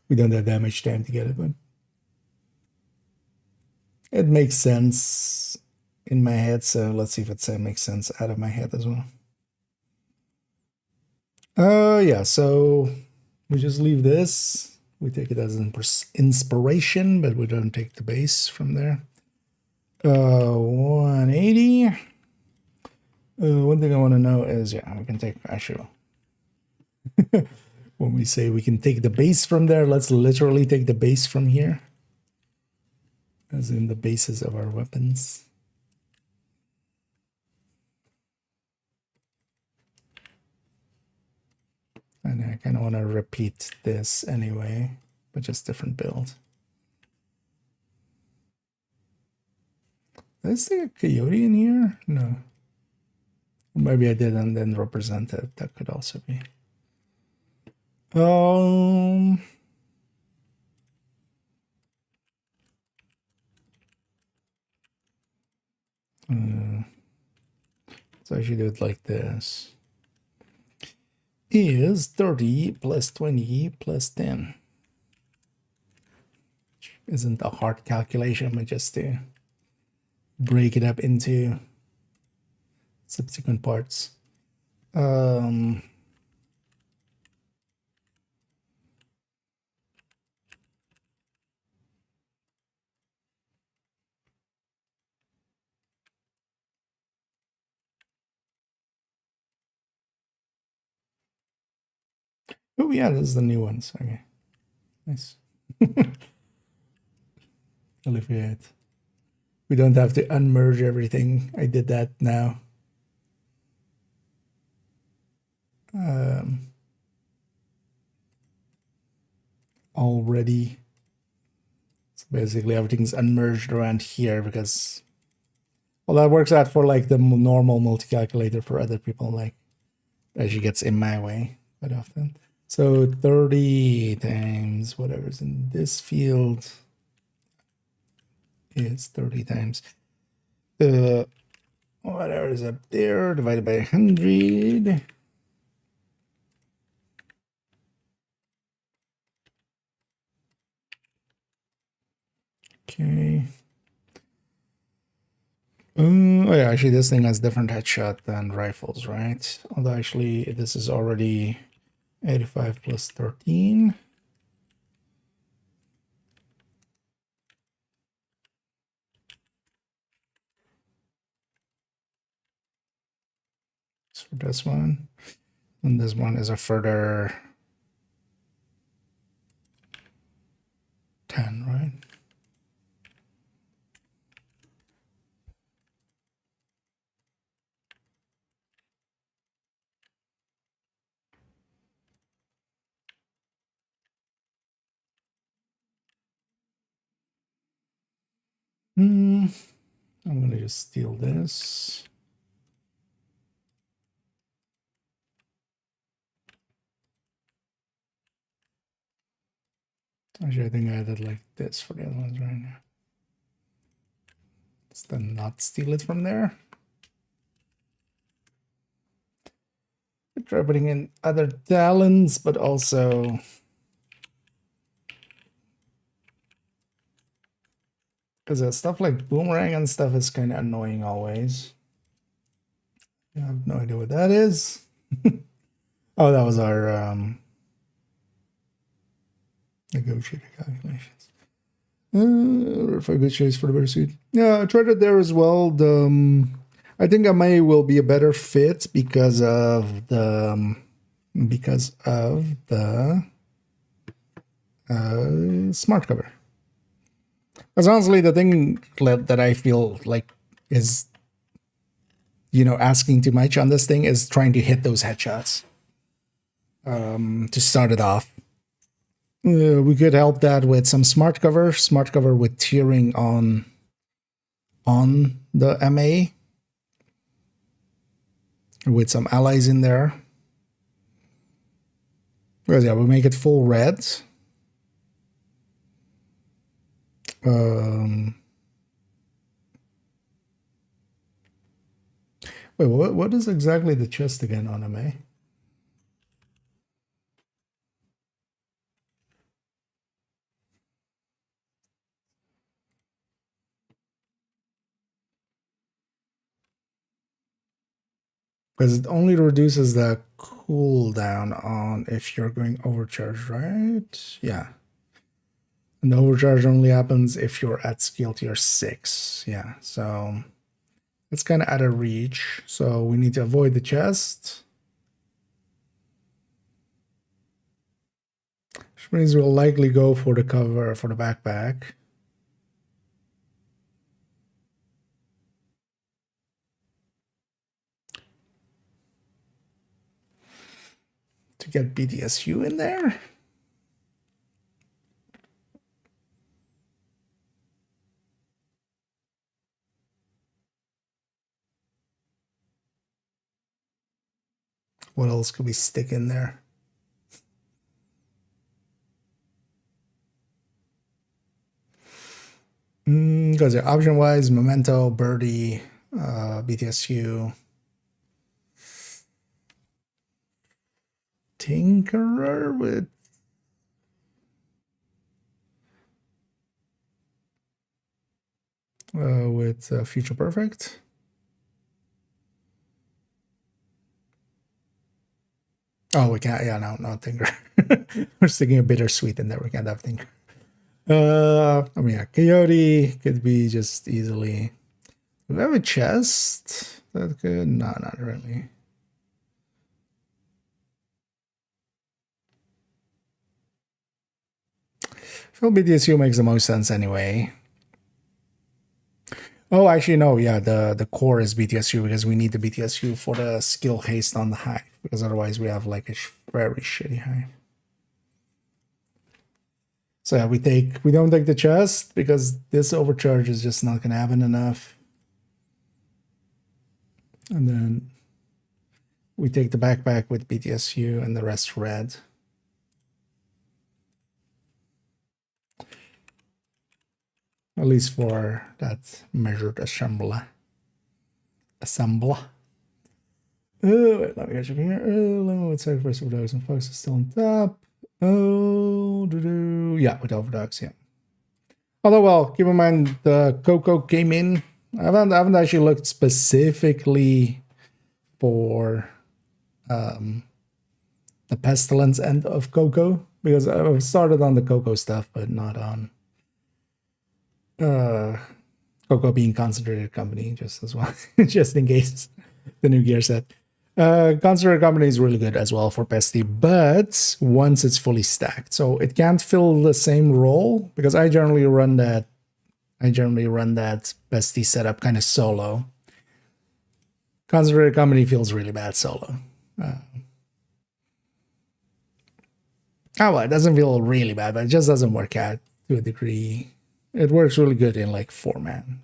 we don't have that much time to get it, but it makes sense in my head, so let's see if it makes sense out of my head as well. Yeah, so we just leave this. We take it as an inspiration, but we don't take the base from there. 180. One thing I want to know is, yeah, we can take, actually, when we say we can take the base from there, let's literally take the base from here. As in the bases of our weapons. And I kind of want to repeat this anyway, but just different build. Did I see a coyote in here? No. Maybe I did and then represent it. That could also be. So I should do it like this. Is 30 plus 20 plus 10. Isn't a hard calculation, but just to break it up into subsequent parts. Oh yeah, this is the new ones. Okay, nice. Alleviate. We don't have to unmerge everything. I did that now. Already. So basically everything's unmerged around here because, well, that works out for like the normal multi-calculator for other people, like actually gets in my way quite often. So 30 times whatever's in this field is 30 times whatever is up there divided by 100. Okay. Oh yeah, actually this thing has different headshot than rifles, right? Although actually this is already 85 plus 13. So for this one. And this one is a further 10, right? I'm gonna just steal this. Actually, I think I did like this for the other ones right now. Let's then not steal it from there. Try putting in other talents, but also because stuff like boomerang and stuff is kind of annoying always. I have no idea what that is. Oh, that was our negotiated calculations. If a good choice for the better suit. Yeah, I tried it there as well. I think MA will be a better fit because of the smart cover. Because honestly, the thing that I feel like is, asking too much on this thing is trying to hit those headshots to start it off. We could help that with some smart cover with tiering on the MA with some allies in there. Because yeah, we make it full red. Wait, what is exactly the chest again on MA? Because it only reduces the cooldown on if you're going overcharged, right? Yeah. And the overcharge only happens if you're at skill tier 6. Yeah, so it's kind of out of reach. So we need to avoid the chest. Which means we'll likely go for the cover for the backpack. To get BDSU in there. What else could we stick in there? Because option-wise, Memento, Birdie, BTSU, Tinkerer with Future Perfect. Oh, we can't. Yeah, no, not Tinker. We're sticking a bittersweet in there. We can't have Tinker. I mean, yeah, Coyote could be just easily. Do we have a chest that could? No, not really. I feel BTSU makes the most sense anyway. Oh, actually, no. Yeah, the core is BTSU because we need the BTSU for the skill haste on the hive. Because otherwise, we have like a very shitty hive. So yeah, we don't take the chest because this overcharge is just not gonna happen enough. And then we take the backpack with BTSU and the rest red. At least for that measured assembler. Oh, wait, let me get you here. Oh, lemon with sacrifice of dogs and fox is still on top. Oh, yeah, with overdogs, yeah. Although, well, keep in mind the Coco came in. I haven't actually looked specifically for the pestilence end of Coco because I've started on the Coco stuff, but not on Coco being concentrated company, just as well, just in case the new gear set. Concentrated company is really good as well for Pesty, but once it's fully stacked, so it can't fill the same role because I generally run that Pesty setup kind of solo. Concentrated company feels really bad solo. Well, it doesn't feel really bad, but it just doesn't work out to a degree. It works really good in like 4-man.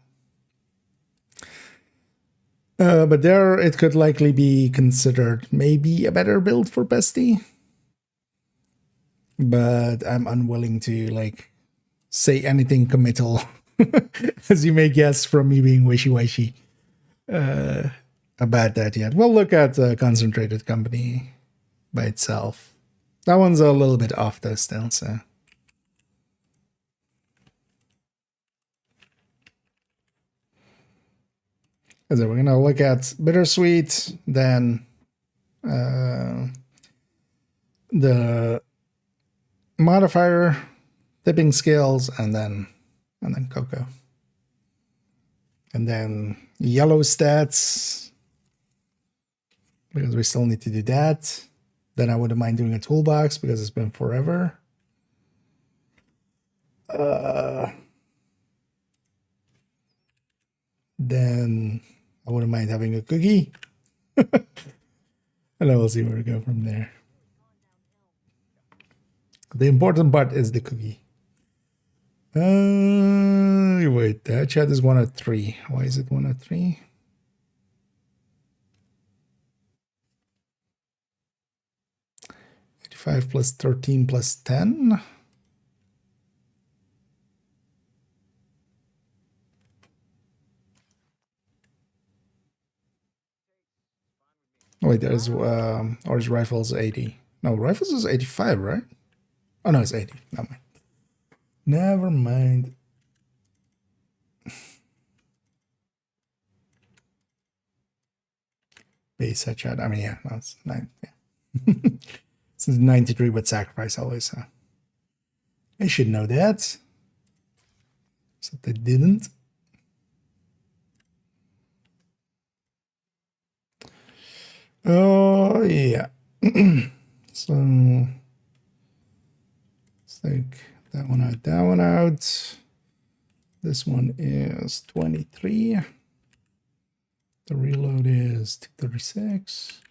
But there, it could likely be considered maybe a better build for Pesty. but I'm unwilling to like say anything committal, as you may guess from me being wishy-washy about that yet. We'll look at Concentrated Company by itself. That one's a little bit off though still, so. So we're gonna look at Bittersweet, then the modifier, tipping scales, and then cocoa. And then yellow stats, because we still need to do that. Then I wouldn't mind doing a toolbox because it's been forever. Then I wouldn't mind having a cookie. And then we'll see where we go from there. The important part is the cookie. Wait, that chat is 1 of 3. Why is it 1 of 3? +85 plus 13 plus 10. Wait, there's orange rifles 80. No, rifles is 85, right? Oh no, it's 80. Never mind. Never mind. Base headshot. I mean, yeah, no, it's 9. Yeah. It's 93 with sacrifice always. So I should know that. Except I didn't. Oh yeah. So let's take that one out, that one out. This one is 23. The reload is 236.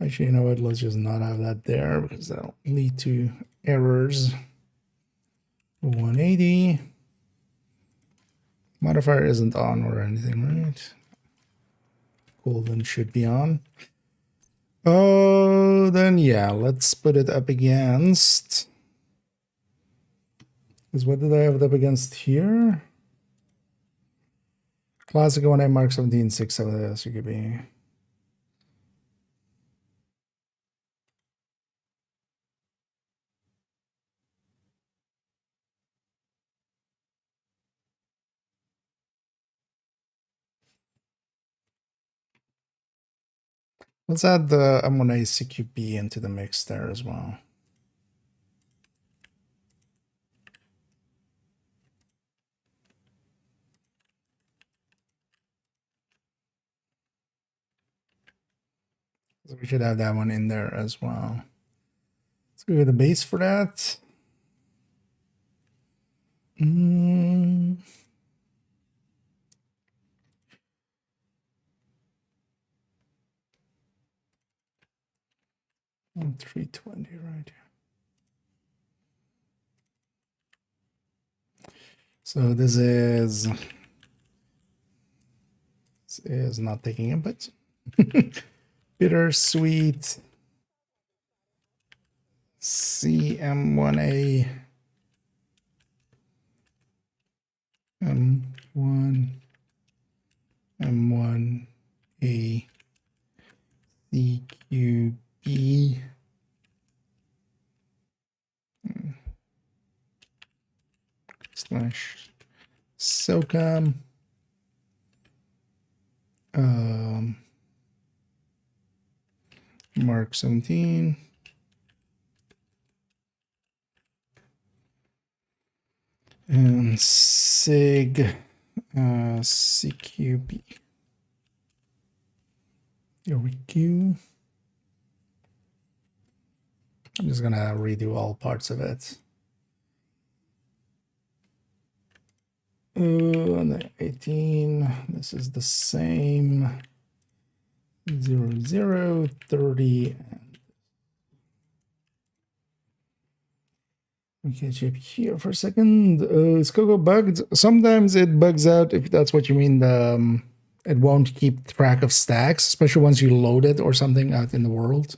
Actually, you know what? Let's just not have that there because that'll lead to errors. 180. Modifier isn't on or anything, right? Cool, then should be on. Oh, then yeah, let's put it up against. Because what did I have it up against here? Classic 1A Mark 17, 6, 7, SUKB. Let's add the M1A CQB into the mix there as well. So we should have that one in there as well. Let's go with the base for that. 320 right here. So this is not taking input. Bittersweet CM1A M1 M1A CQB slash SOCOM Mark 17 and SIG CQB. Here we go. I'm just gonna redo all parts of it. And the 18, this is the same. 0, 0, 30. We can check here for a second. Is Coco bugged? Sometimes it bugs out, if that's what you mean. It won't keep track of stacks, especially once you load it or something out in the world.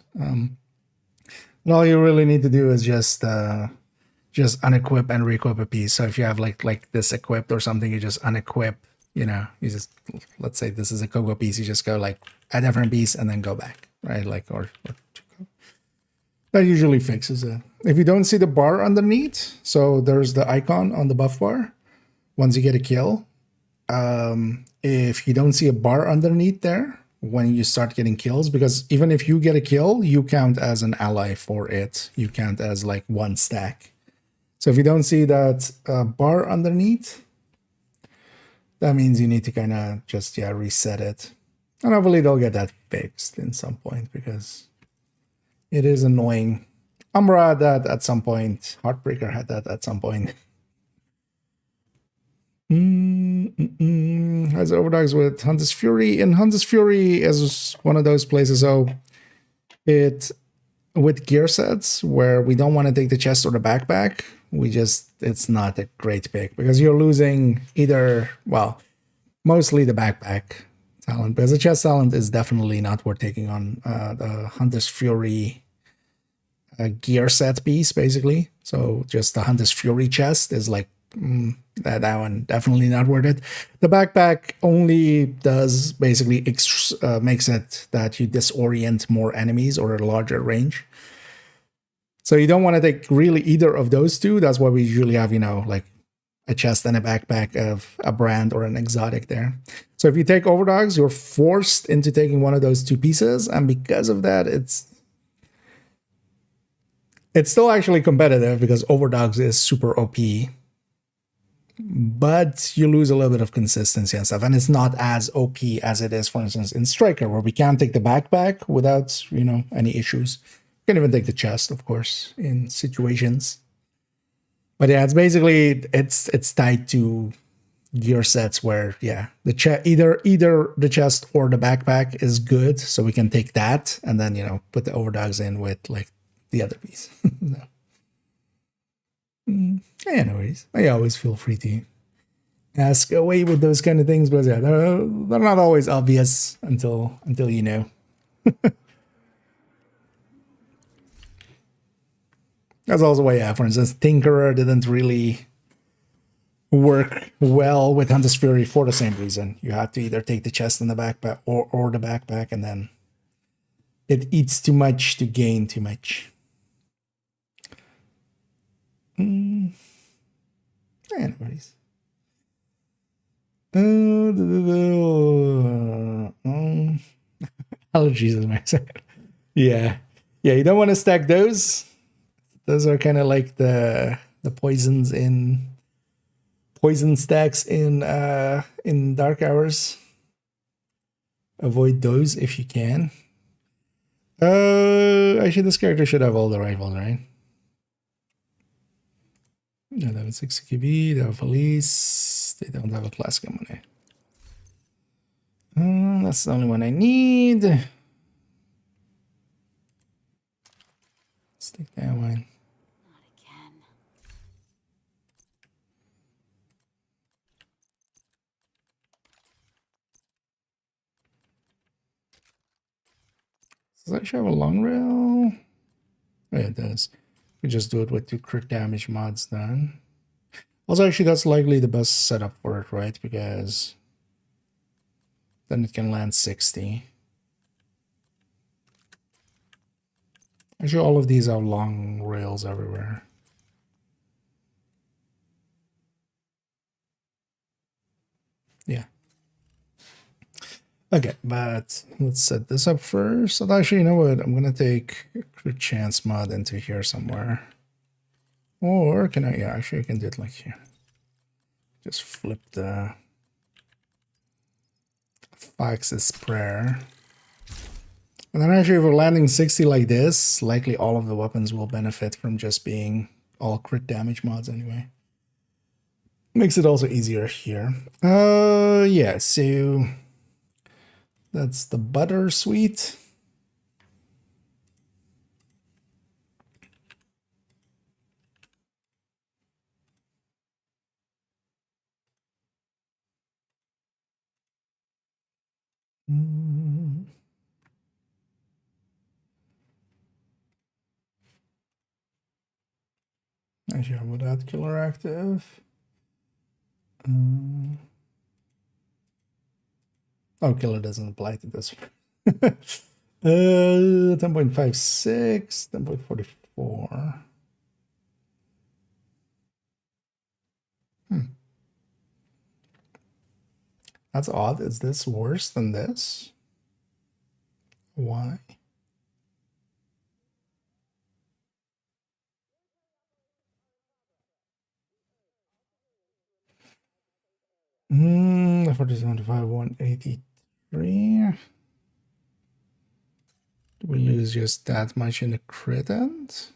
And all you really need to do is just unequip and re-equip a piece. So if you have like this equipped or something, you just unequip. You know, you just, let's say this is a cocoa piece, you just go like a different piece and then go back, right? Like or that usually fixes it. If you don't see the bar underneath, so there's the icon on the buff bar. Once you get a kill, if you don't see a bar underneath there when you start getting kills, because even if you get a kill, you count as an ally for it. You count as like one stack. So if you don't see that bar underneath, that means you need to kind of just, yeah, reset it. And hopefully they'll get that fixed in some point because it is annoying. Umbra had that at some point. Heartbreaker had that at some point. Has overdogs with Hunter's Fury. And Hunter's Fury is one of those places, so it with gear sets where we don't want to take the chest or the backpack, it's not a great pick because you're losing either, well, mostly the backpack talent, because the chest talent is definitely not worth taking on the Hunter's Fury gear set piece, basically. So just the Hunter's Fury chest is like, that one definitely not worth it. The backpack only does basically makes it that you disorient more enemies or a larger range. So you don't want to take really either of those two. That's why we usually have, you know, like a chest and a backpack of a brand or an exotic there. So if you take overdogs, you're forced into taking one of those two pieces, and because of that, it's still actually competitive because overdogs is super OP. But you lose a little bit of consistency and stuff, and it's not as OP as it is, for instance, in Striker, where we can take the backpack without, you know, any issues. You can even take the chest, of course, in situations. But yeah, it's basically it's tied to gear sets where, yeah, the either the chest or the backpack is good, so we can take that and then, you know, put the overdogs in with like the other piece. No. Anyways, I always feel free to ask away with those kind of things, but yeah, they're not always obvious until you know. That's also why, yeah, for instance, Tinkerer didn't really work well with Hunter's Fury for the same reason. You have to either take the chest and the backpack or the backpack, and then it eats too much to gain too much. Anyways. Allergies is my second. Yeah. Yeah, you don't want to stack those. Those are kind of like the poisons in poison stacks in dark hours. Avoid those if you can. Actually, this character should have all the rifles, right? No, they have a 60 KB, they have a police, they don't have a classic money. That's the only one I need. Let's take that one. Not again. Does that actually have a long rail? Oh, yeah, it does. We just do it with 2 crit damage mods then. Also, actually, that's likely the best setup for it, right? Because then it can land 60. Actually, all of these have long rails everywhere. Yeah. Okay, but let's set this up first. So actually, you know what? I'm going to take crit chance mod into here somewhere. Or can I? Yeah, actually, I can do it like here. Just flip the 5-axis prayer. And then actually, if we're landing 60 like this, likely all of the weapons will benefit from just being all crit damage mods anyway. Makes it also easier here. Yeah, so that's the butter sweet. Actually, without killer active. Oh, killer doesn't apply to this. 10.56, 10.44. That's odd. Is this worse than this? Why? Hmm, 4075, 183. Do we lose just that much in the crit end?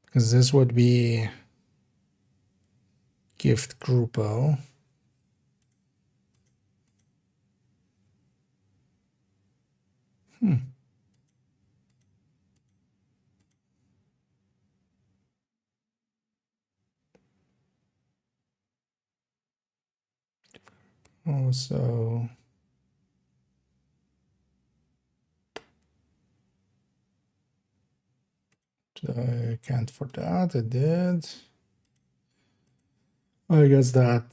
Because this would be gift groupo. Also, I can't for that. I did. I guess that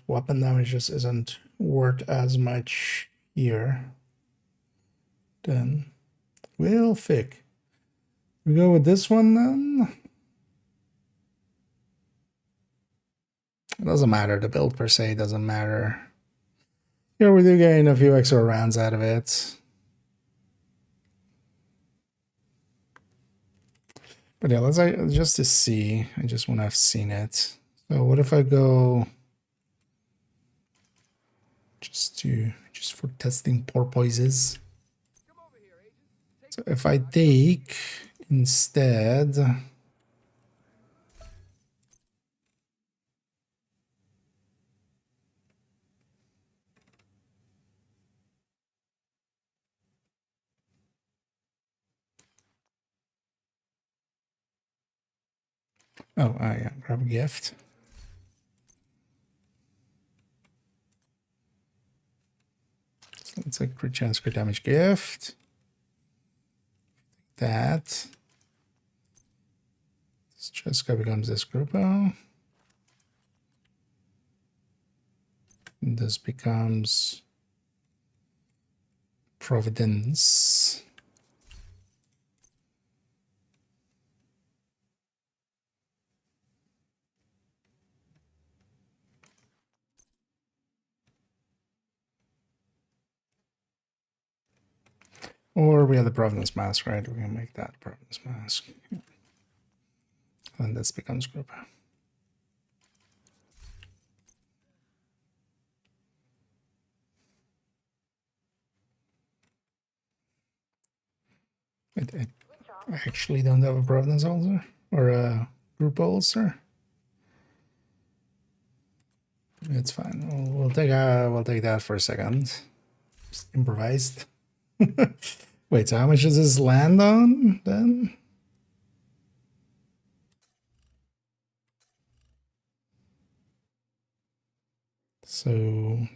weapon damage just isn't worth as much here. Then we'll fix. We go with this one then. It doesn't matter. The build per se doesn't matter. Here we do gain a few extra rounds out of it. But yeah, let's just to see. I just want to have seen it. So what if I go just for testing porpoises? So if I take instead yeah, grab a gift. So it's a crit chance, crit damage gift. That. This just becomes this groupo. And this becomes Providence. Or we have the Providence mask, right? We're gonna make that Providence mask. And this becomes group. I actually don't have a Providence ulcer or a group ulcer. It's fine. We'll take that for a second. Just improvised. Wait, so how much does this land on then? So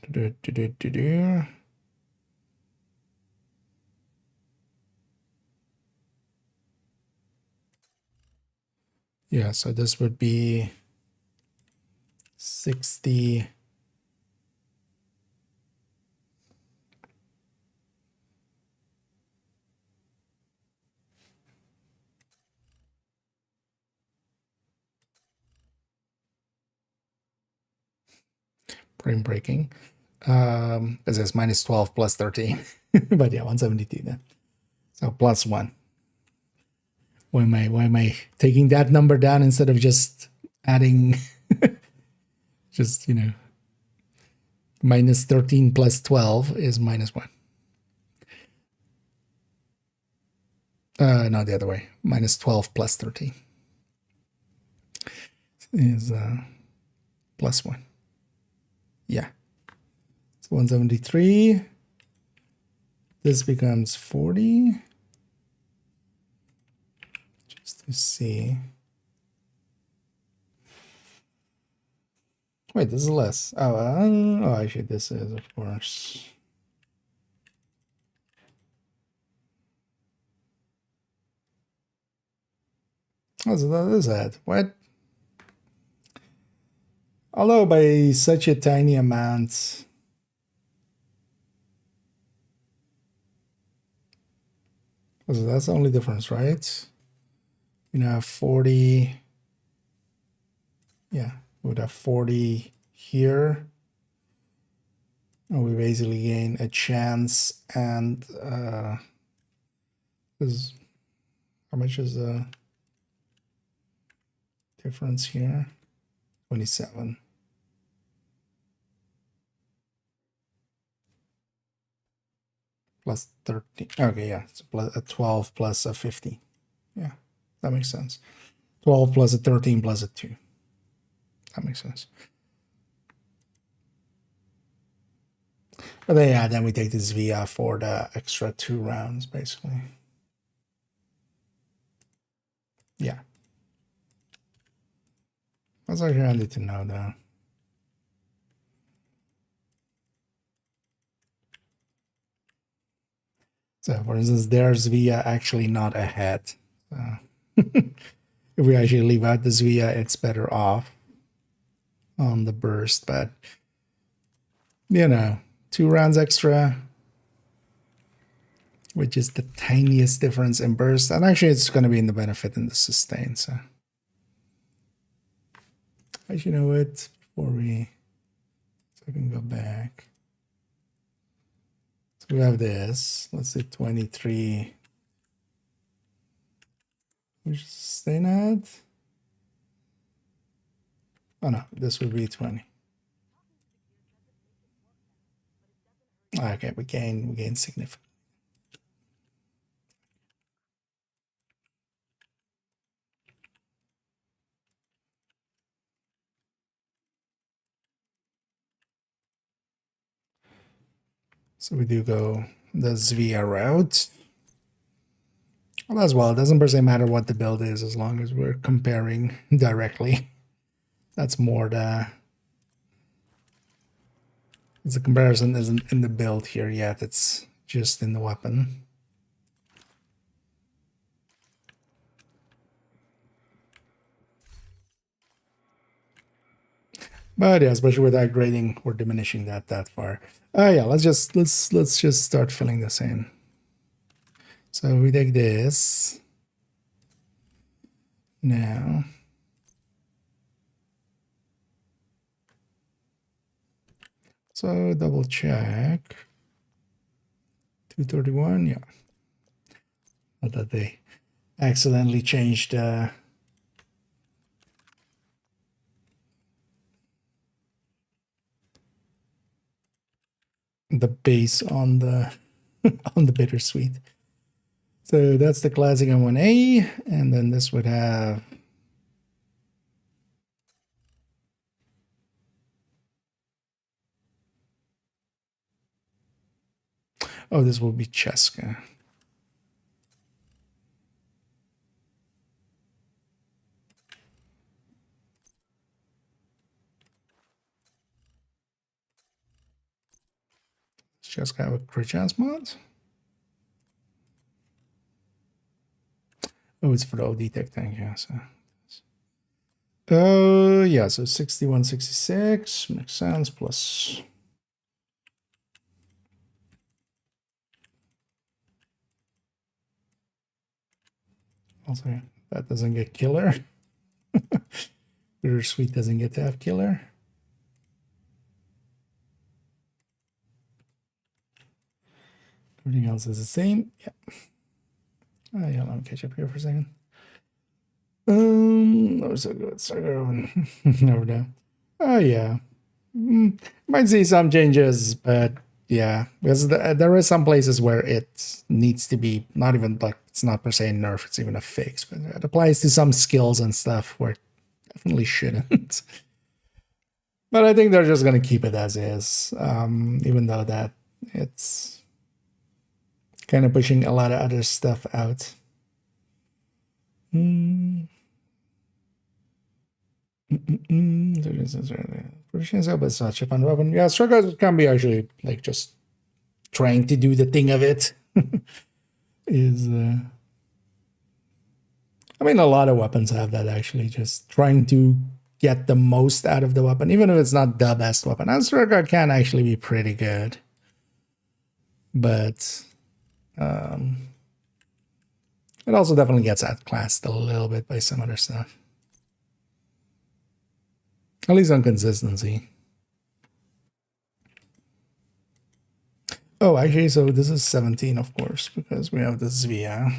yeah, so this would be 60. Frame breaking. Because it's minus 12 plus 13. But yeah, 172 then. So plus 1. Why am I taking that number down instead of just adding just, you know, minus 13 plus 12 is minus 1. No, the other way. Minus 12 plus 13 is plus 1. Yeah. It's 173. This becomes 40. Just Let's see. Wait, this is less. Oh, actually, this is, of course. Oh, so that is that. What? Although by such a tiny amount. So that's the only difference, right? You know, 40. Yeah, we would have 40 here. And we basically gain a chance. And is how much is the difference here? 27. Plus 13. Okay, yeah. It's a 12 plus a 50. Yeah, that makes sense. 12 plus a 13 plus a 2. That makes sense. But then, yeah, then we take this via for the extra 2 rounds, basically. Yeah. That's actually handy to know, though. So, for instance, there's via actually not ahead. So if we actually leave out this via, it's better off on the burst. But, you know, 2 rounds extra, which is the tiniest difference in burst. And actually, it's going to be in the benefit in the sustain. So, actually, you know what? Before we, so I can go back. So we have this. Let's say 23. Which is sustain at? Oh no, this would be 20. Okay, we gain significantly. So we do go the Zvia route. Well, as well, it doesn't per se matter what the build is as long as we're comparing directly. That's more the comparison isn't in the build here yet, it's just in the weapon. But yeah, especially with upgrading, we're diminishing that far. Yeah, let's just start filling this in. So we take this now. So double check. 231, yeah. Not that they accidentally changed the base on the on the bittersweet. So that's the classic M1A, and then this would have this will be Cheska. Cheska have a crit chance mod. Oh, it's for the OD tech tank, yeah. So yeah, so 6166 makes sense, plus also that doesn't get killer. Bittersweet doesn't get to have killer. Everything else is the same. Yeah. Oh yeah, let me catch up here for a second. No, so good. So good. Never know. Oh yeah. Might see some changes, but yeah, because there are some places where it needs to be not even like it's not per se a nerf, it's even a fix, but it applies to some skills and stuff where it definitely shouldn't. But I think they're just gonna keep it as is, even though that it's kind of pushing a lot of other stuff out. Such a fun weapon. Yeah, struggle can be actually like just trying to do the thing of it. Is I mean, a lot of weapons have that actually, just trying to get the most out of the weapon, even if it's not the best weapon. And struggle can actually be pretty good, but it also definitely gets outclassed a little bit by some other stuff. At least on consistency. Oh, actually, so this is 17, of course, because we have the Zvia.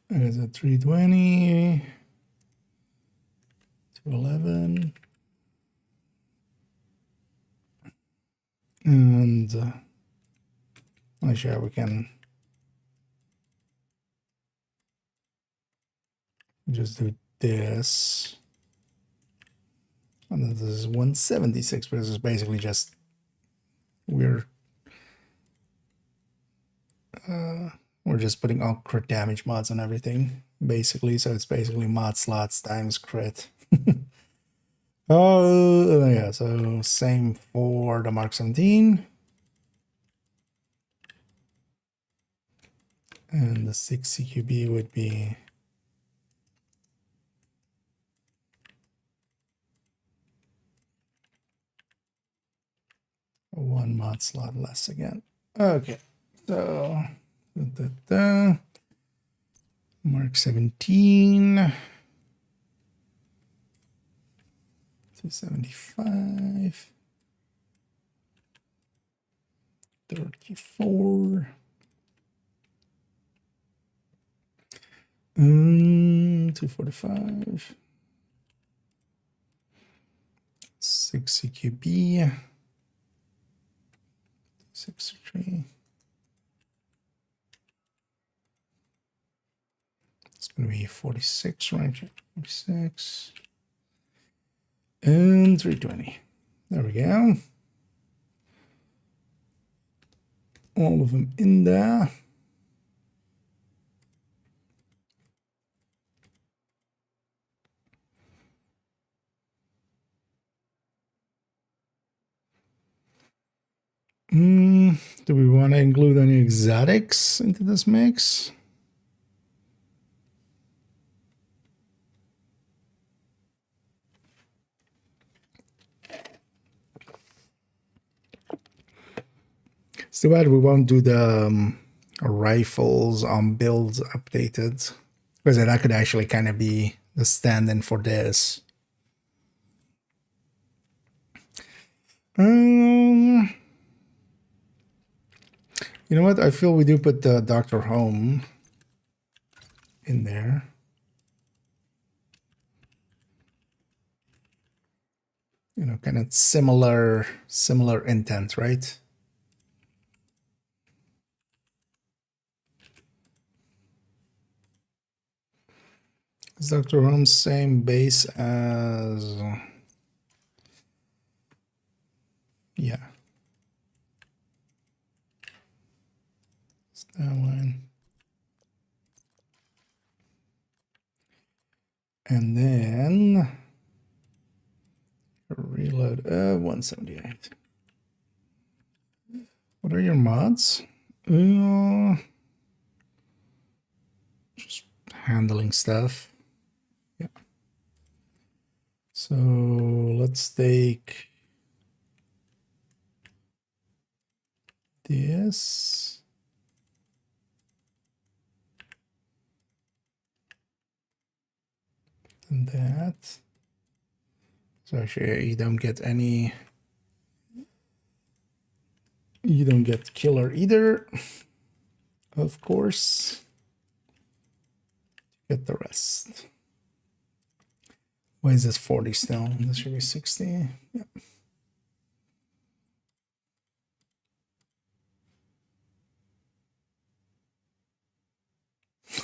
There's a 320, 211, and actually, we can just do this. And then this is 176, but this is basically just we're just putting all crit damage mods on everything, basically. So it's basically mod slots times crit. Oh yeah, so same for the Mark 17. And the 6 CQB would be one mod slot less again. Okay, so Mark 17, 275, 34, 245, 6 CQB, 63. It's going to be 46, right? 46. And 320. There we go. All of them in there. Do we want to include any exotics into this mix? It's too bad we won't do the rifles on builds updated, because that could actually kind of be the stand-in for this. You know what? I feel we do put the Dr. Home in there. You know, kind of similar intent, right? Is Dr. Home same base as... yeah. It's that one. And then reload 178. What are your mods? Just handling stuff. Yeah. So let's take this. And that. So actually you don't get any, you don't get killer either, of course. Get the rest. Why is this 40 still? This should be 60. Yeah.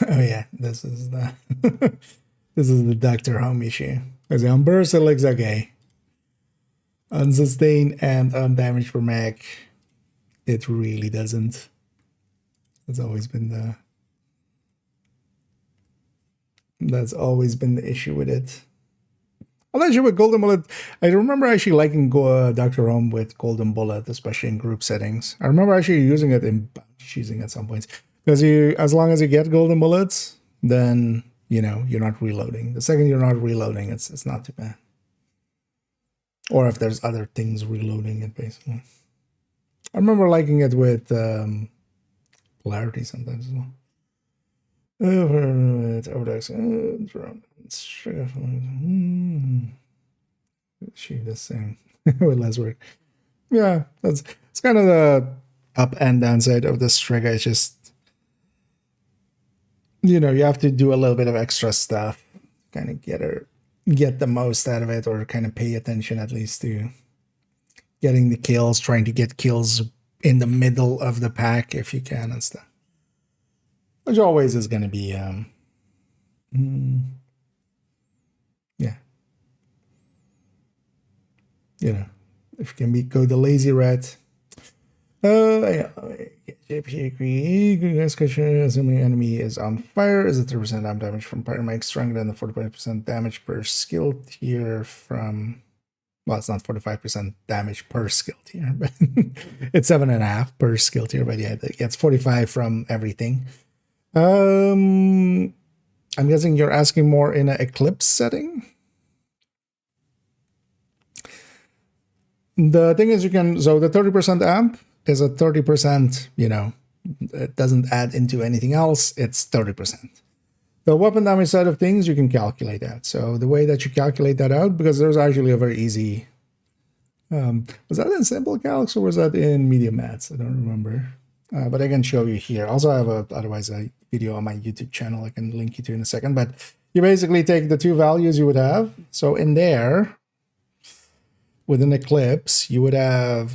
Oh yeah, this is the this is the Dr. Home issue. Because on burst it looks okay. On sustain and on damage per mag, it really doesn't. That's always been the issue with it. Although actually with Golden Bullet, I remember actually liking Dr. Home with Golden Bullet, especially in group settings. I remember actually using it in choosing at some points because as long as you get Golden Bullets, then you're not reloading. The second you're not reloading, it's not too bad. Or if there's other things reloading it, basically. I remember liking it with polarity sometimes as well. She the same with less work. Yeah, it's kind of the up and downside of this trigger. It's just you have to do a little bit of extra stuff, kind of get the most out of it, or kind of pay attention at least to getting the kills, trying to get kills in the middle of the pack if you can and stuff. Which always is going to be, yeah. If you can go the lazy rat. Yeah. JP agree. Next question. Assuming enemy is on fire, is it 3% arm damage from Pyromite stronger than the 45% damage per skill tier from... Well, it's not 45% damage per skill tier, but it's 7.5 per skill tier. But yeah, it gets 45 from everything. I'm guessing you're asking more in an Eclipse setting. The thing is, so the 30% amp is a 30%, it doesn't add into anything else. It's 30%. The weapon damage side of things, you can calculate that. So the way that you calculate that out, because there's actually a very easy, was that in Simple Calcs or was that in Media Maths? I don't remember. But I can show you here. Also, I have otherwise a video on my YouTube channel I can link you to in a second. But you basically take the two values you would have. So in there, with an Eclipse, you would have,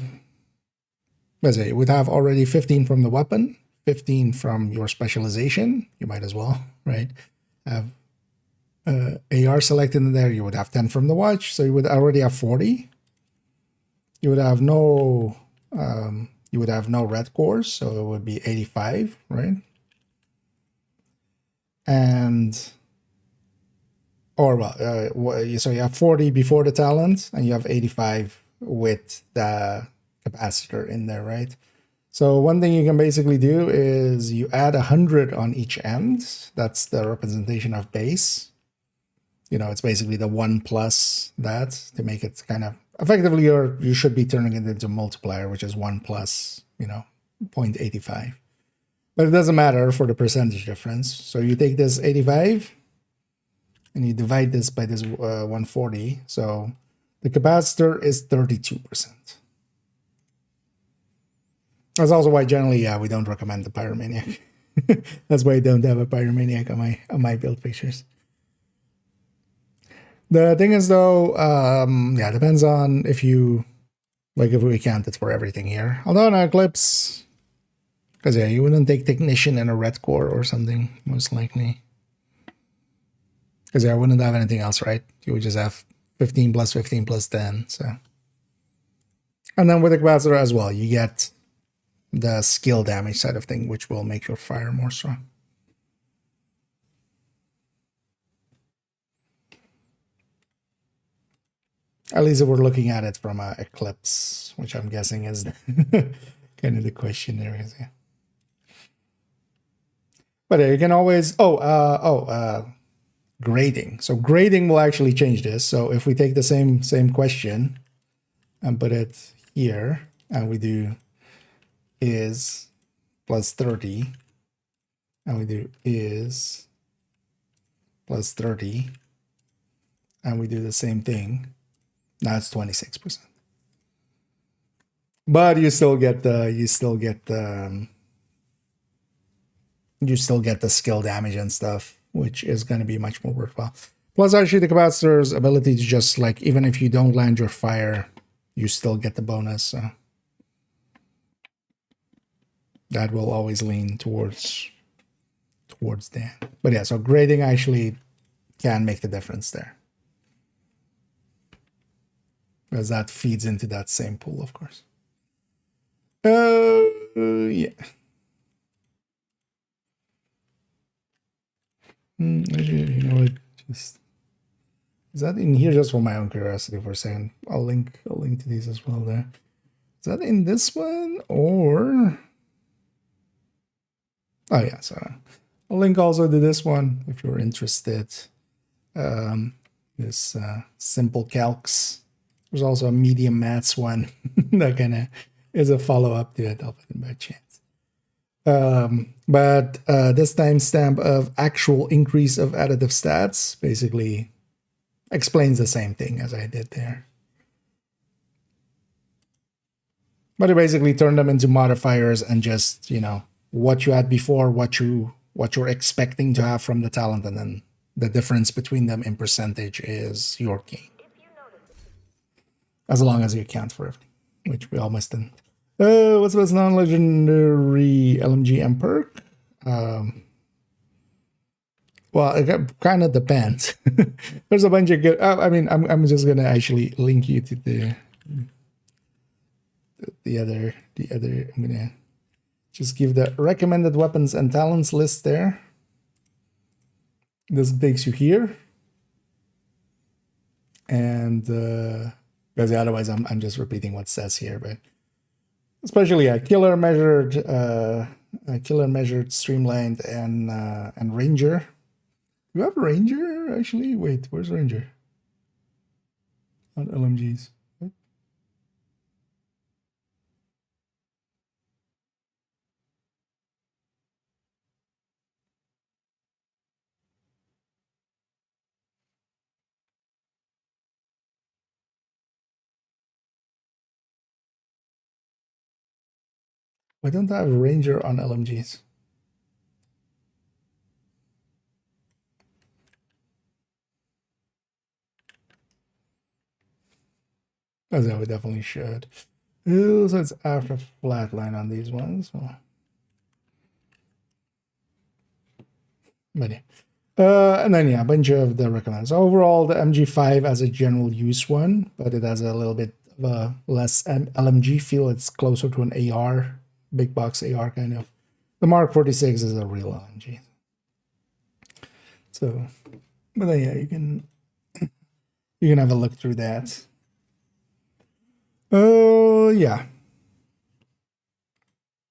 you would have already 15 from the weapon, 15 from your specialization. You might as well, right? Have AR selected in there. You would have 10 from the watch. So you would already have 40. You would have no... red cores, so it would be 85, right? And, so you have 40 before the talent, and you have 85 with the capacitor in there, right? So one thing you can basically do is you add 100 on each end. That's the representation of base. It's basically the 1 plus that to make it kind of effectively you should be turning it into a multiplier, which is 1 plus 0.85. But it doesn't matter for the percentage difference. So you take this 85 and you divide this by this 140. So the capacitor is 32%. That's also why generally, we don't recommend the Pyromaniac. That's why I don't have a Pyromaniac on my build pictures. The thing is, though, it depends on if you, if we count it for everything here. Although in Eclipse, because, you wouldn't take Technician and a Red Core or something, most likely. Because, I wouldn't have anything else, right? You would just have 15 plus 15 plus 10, so. And then with the capacitor as well, you get the skill damage side of thing, which will make your fire more strong. At least if we're looking at it from an Eclipse, which I'm guessing is kind of the question there is. Yeah. But you can always, grading. So grading will actually change this. So if we take the same question and put it here, and we do is plus 30, and we do is plus 30, and we do the same thing. Now it's 26%. But you still get the skill damage and stuff, which is going to be much more worthwhile. Plus, actually, the capacitor's ability to just even if you don't land your fire, you still get the bonus. So that will always lean towards that. But yeah, so grading actually can make the difference there. Because that feeds into that same pool, of course. Yeah. Actually, you know what? Just is that in here just for my own curiosity for a second? I'll link to these as well there. Is that in this one or? Oh yeah, so I'll link also to this one if you're interested. This simple calcs. There's also a medium maths one that kind of is a follow-up to it. I'll put it by chance. But this timestamp of actual increase of additive stats basically explains the same thing as I did there. But it basically turned them into modifiers and just, you know, what you had before, what you're expecting to have from the talent, and then the difference between them in percentage is your gain. As long as you account for everything, which we almost didn't. What's the best non-legendary LMG and perk? Well, it kind of depends. There's a bunch of good. I mean, I'm just gonna actually link you to the other. I'm gonna just give the recommended weapons and talents list there. This takes you here, and because otherwise I'm just repeating what says here, but especially a killer measured, streamlined, and ranger. You have ranger actually? Wait, where's ranger? On LMGs. What? Why don't I have ranger on LMGs? As I would definitely should. Ooh, so it's after flatline on these ones. But yeah. And then yeah, a bunch of the recommends. So overall, the MG5 as a general use one, but it has a little bit of a less LMG feel. It's closer to an AR, big box AR kind of. The Mark 46 is a real LMG. So, but then yeah, you can have a look through that. Oh yeah.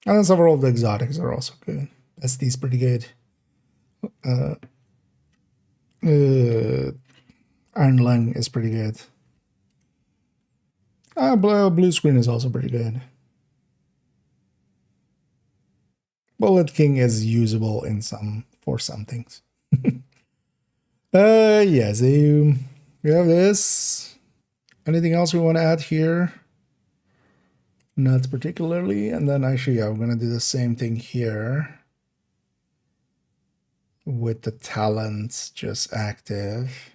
And then several of the exotics are also good. SD's pretty good. Iron Lung is pretty good. Blue Screen is also pretty good. Bullet King is usable in for some things. Yeah, so we have this. Anything else we want to add here? Not particularly. And then actually, yeah, we're going to do the same thing here with the talents just active.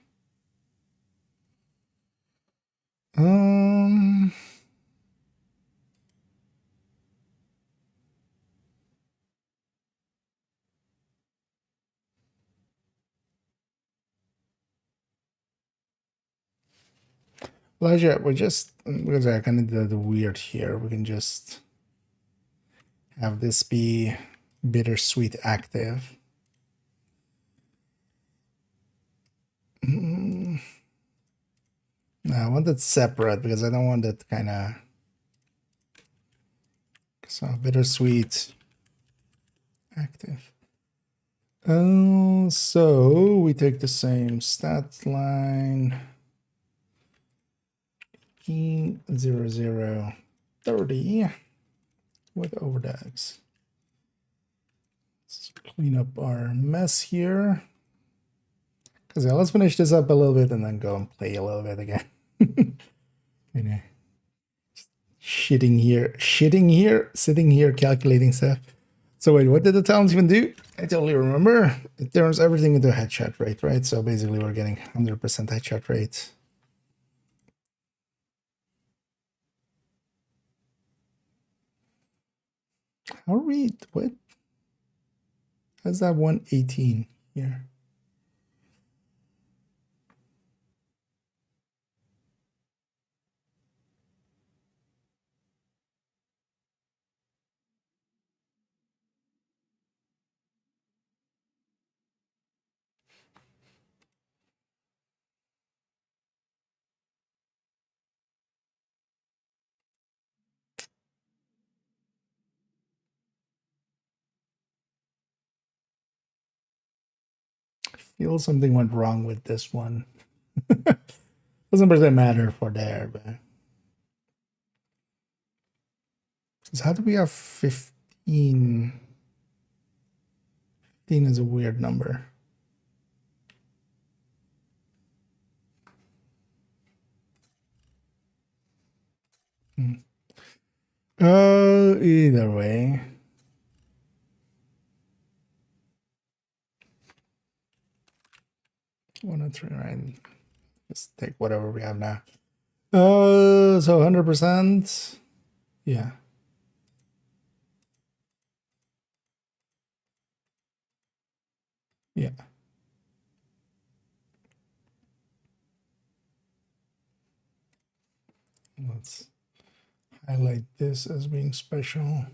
Well, actually, we're just, because I kind of did the weird here, we can just have this be bittersweet active. No, I want it separate because I don't want it kind of. So bittersweet active. Oh, so we take the same stat line. 0030 with overdags. Let's clean up our mess here. Because yeah, let's finish this up a little bit and then go and play a little bit again. You know, sitting here, sitting here, calculating stuff. So wait, what did the talents even do? I totally remember. It turns everything into headshot rate, right? So basically we're getting 100% headshot rate. How are we, what? How's that 118 here? feel something went wrong with this one. Doesn't really matter for there, but 'cause how do we have 15? 15 is a weird number. Either way. One and three, right? Just take whatever we have now. So 100%. Yeah. Yeah. Let's highlight this as being special.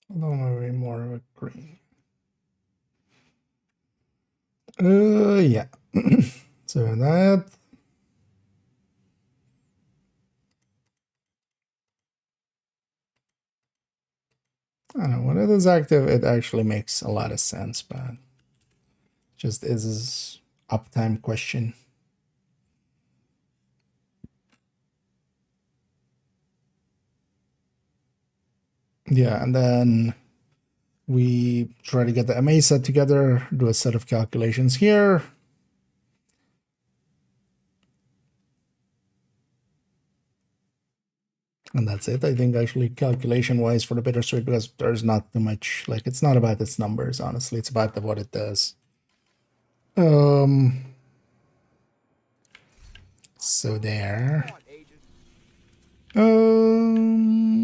I don't know, maybe more of a green. Yeah. So that. I don't know, when it is active, it actually makes a lot of sense, but just is uptime question. Yeah, and then we try to get the MA set together, do a set of calculations here. And that's it. I think actually calculation wise for the bittersweet, because there's not too much, like it's not about its numbers, honestly. It's about what it does. So there.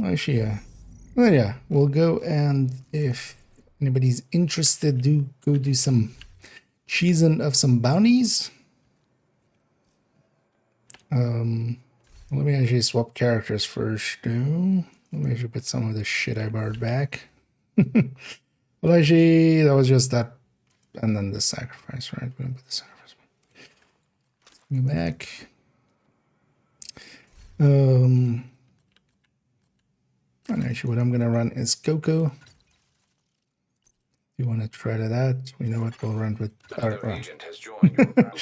Actually, yeah. Well, yeah, we'll go, and if anybody's interested, go do some cheesing of some bounties. Let me actually swap characters first, though. Let me actually put some of the shit I borrowed back. Well, actually, that was just that, and then the sacrifice, right? We're gonna put the sacrifice. Go back. And actually, what I'm gonna run is Coco. If you want to try that, we know what we'll run with. Another agent has joined your group.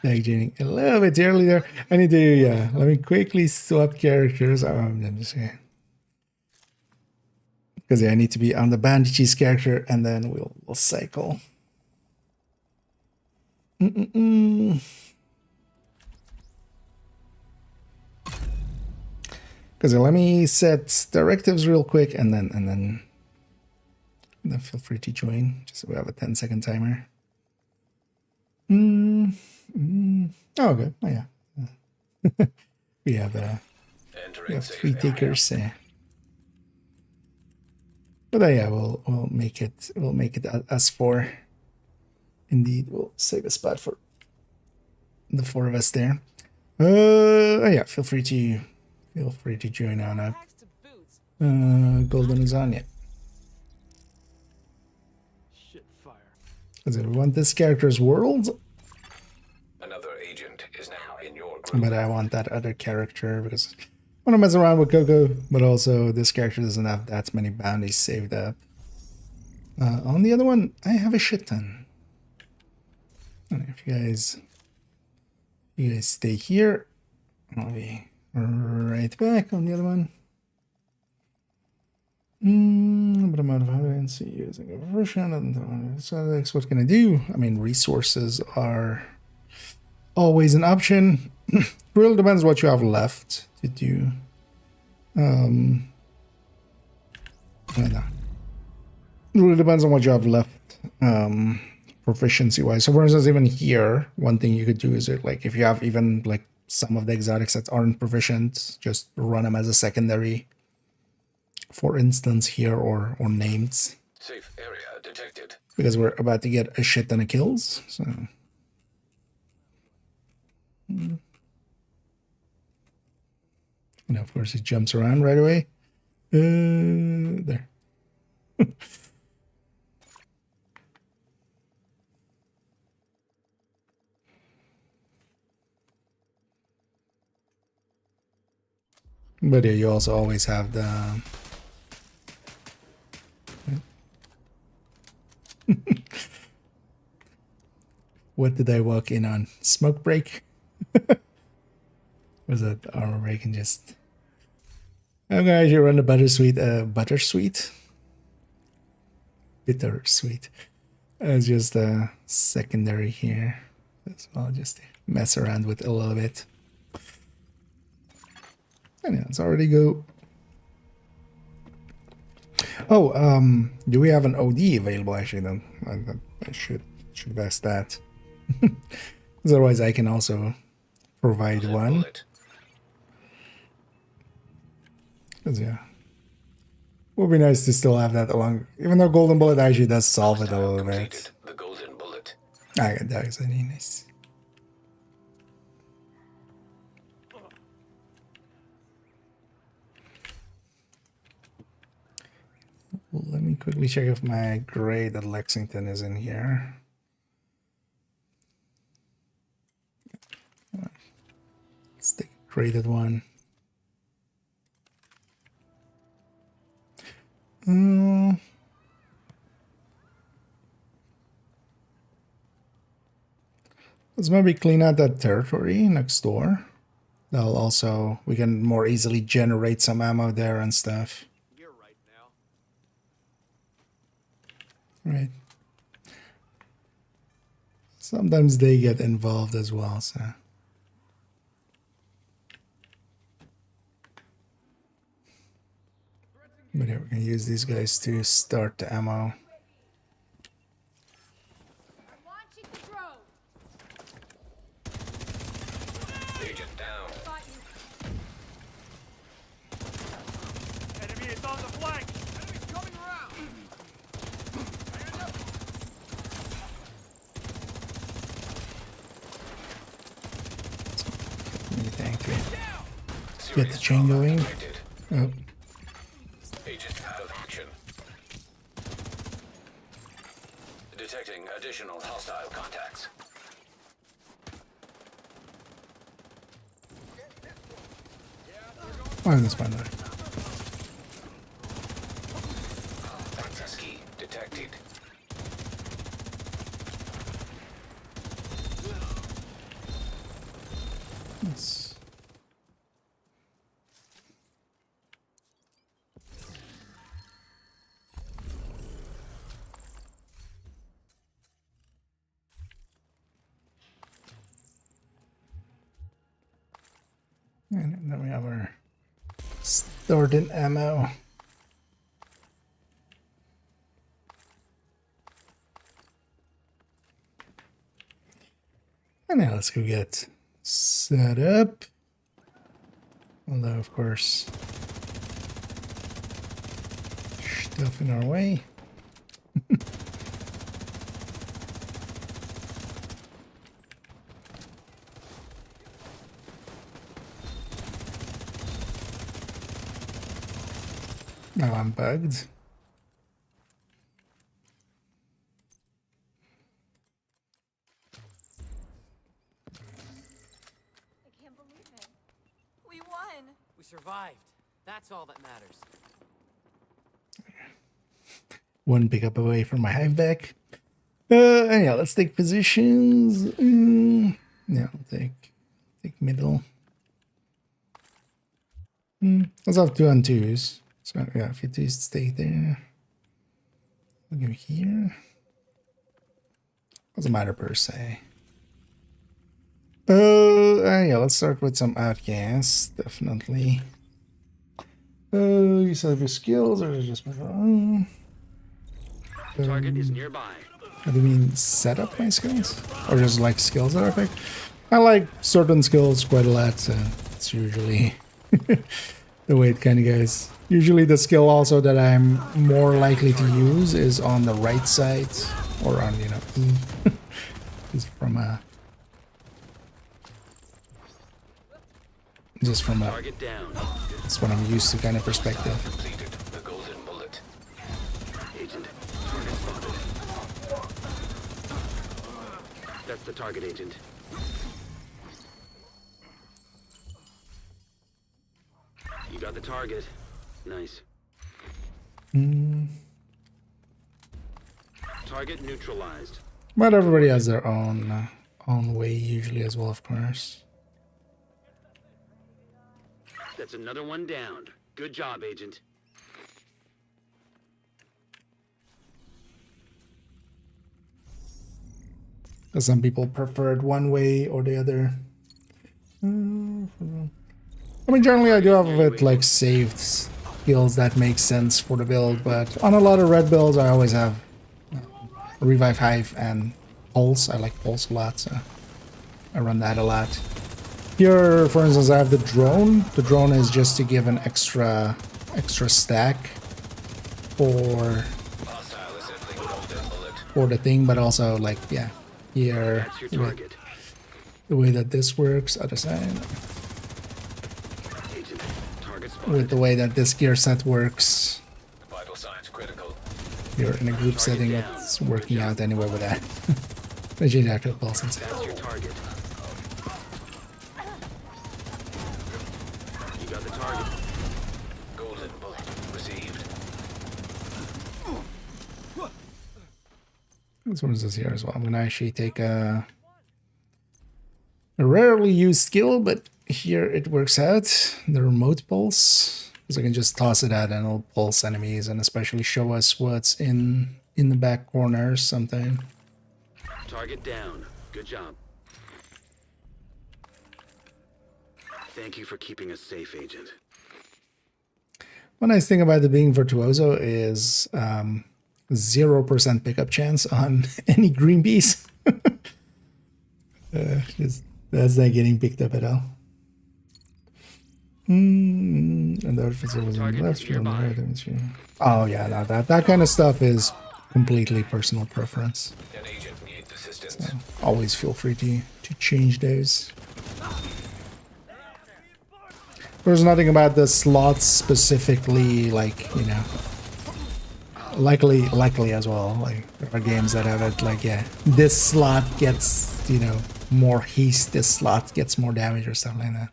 Janing a little bit earlier. I need to, yeah, let me quickly swap characters. I'm just saying. Because yeah, I need to be on the bandages character, and then we'll cycle. Because let me set directives real quick, and then feel free to join. Just so we have a 10-second timer. Oh, okay. Oh, yeah. we have 3 takers. But yeah, we'll make it. We'll make it as 4. Indeed, we'll save a spot for the 4 of us there. Oh yeah, feel free to join on up. Golden is on yet. Shit fire. Because I want this character's world. Another agent is now in your group. But I want that other character because I want to mess around with Coco, but also this character doesn't have that many bounties saved up. On the other one, I have a shit ton. I don't know if you guys stay here. I'll be right back on the other one. But I'm out of evidence using a version. So that's what can I do? I mean, resources are always an option. Really depends what you have left to do. Really depends on what you have left, proficiency wise. So for instance, even here, one thing you could do is like if you have even like some of the exotics that aren't proficient, just run them as a secondary. For instance, here or names. Safe area detected. Because we're about to get a shit ton of kills. So. And of course, he jumps around right away. There. But yeah, you also always have the... What did I walk in on? Smoke break? Was it armor break and just... I'm gonna actually run the bittersweet. It's just a secondary here as well, just to mess around with a little bit. And yeah, let's already go. Oh, do we have an OD available? Actually, then I should ask that. Otherwise, I can also provide one. Bullet. 'Cause, yeah, would be nice to still have that along. Even though Golden Bullet actually does solve it a little Completed. bit. The golden bullet. I got that. Is nice. Well, let me quickly check if my grade at Lexington is in here. Let's take a graded one. Let's maybe clean out that territory next door. That'll also, we can more easily generate some ammo there and stuff. You're right now. Right. Sometimes they get involved as well, so. But yeah, we're gonna use these guys to start the ammo. Launching the drone. Agent down. Got you. Enemy is on the flank. Enemy's coming around. Thank you. Get the chain going. Detected. Oh, Agent out of action. Detecting additional hostile contacts. oh, this one. Access key detected. Yes. And then we have our stored-in ammo. And now let's go get set up. Although, of course, stuff in our way. Now I'm bugged. I can't believe it. We won. We survived. That's all that matters. One pickup away from my hive back. Yeah, let's take positions. Yeah, I'll take middle. Let's have 2 on 2s. So yeah, if you do stay there. We'll go here. Doesn't matter per se. Yeah, let's start with some outcasts, definitely. You set up your skills or just my own? Target is nearby. What do you mean, set up my skills? Or just like skills that are picked? I like certain skills quite a lot, so it's usually the way it kind of goes. Usually the skill also that I'm more likely to use is on the right side, or on, you know, E. Just from a... Target down. That's what I'm used to kind of perspective. Completed. The golden bullet. Agent. Target spotted. That's the target, Agent. You target. Nice. Target neutralized. But everybody has their own way usually as well, of course. That's another one down. Good job, Agent. Some people prefer it one way or the other. I mean, generally I do have it like saved skills that make sense for the build, but on a lot of red builds I always have Revive Hive and Pulse. I like Pulse a lot, so I run that a lot. Here, for instance, I have the drone. The drone is just to give an extra stack for the thing, but also like, yeah, here That's your target. the way that this works, other side, Agent. Target spotted. with the way that this gear set works. Vital signs critical. You're in a group setting, it's working out anyway with that. Legit actual pulse inside. That's your target. You got the target. Golden bullet received. This one is this here as well. I'm gonna actually take a rarely used skill, but here it works out. The remote pulse, because I can just toss it out and it'll pulse enemies, and especially show us what's in the back corner or something. Target down. Good job. Thank you for keeping us safe, Agent. One nice thing about the being virtuoso is 0% pickup chance on any green bees. That's not getting picked up at all. And the officer was on the left, on the right. Oh yeah, no, that kind of stuff is completely personal preference. An agent needs assistance. So always feel free to change those. There's nothing about the slots specifically, like, you know, likely as well. Like, there are games that have it like, yeah, this slot gets, you know, more haste, this slot gets more damage or something like that.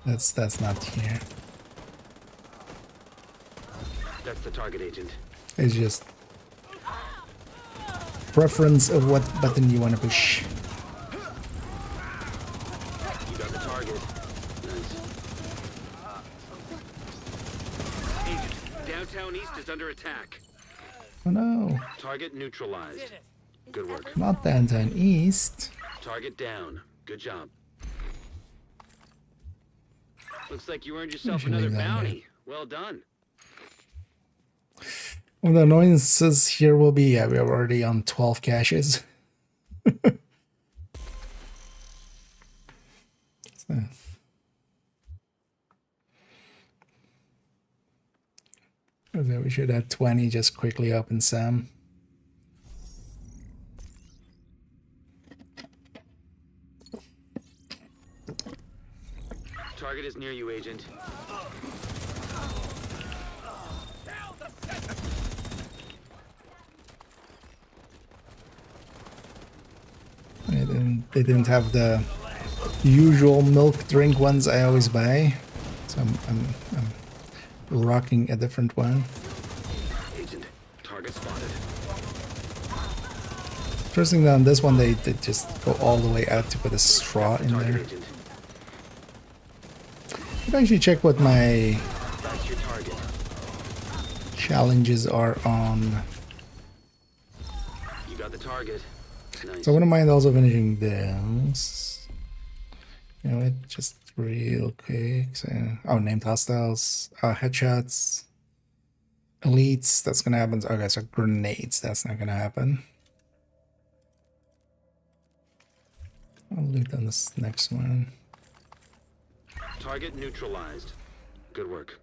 That's not here. That's the target, Agent. It's just preference of what button you want to push. You got the target. Nice. Agent, downtown east is under attack. Oh no, Target neutralized. Good work. not downtown east. Target down. Good job. Looks like you earned yourself should another leave that in bounty. Well done. Well, the annoyances here will be, yeah, we're already on 12 caches. So. Okay, we should have 20 just quickly open some. Target is near you, Agent. They didn't have the usual milk drink ones I always buy, so I'm rocking a different one. Agent, target spotted. First thing on this one, they just go all the way out to put a straw in Target, there. Agent. I can actually check what my That's your target. challenges are on. You got the target. Nice. So I wouldn't mind also finishing this. You know what? Just real quick. So, oh, named hostiles, headshots, elites. That's gonna happen. Okay, so grenades. That's not gonna happen. I'll loot on this next one. Target neutralized. Good work.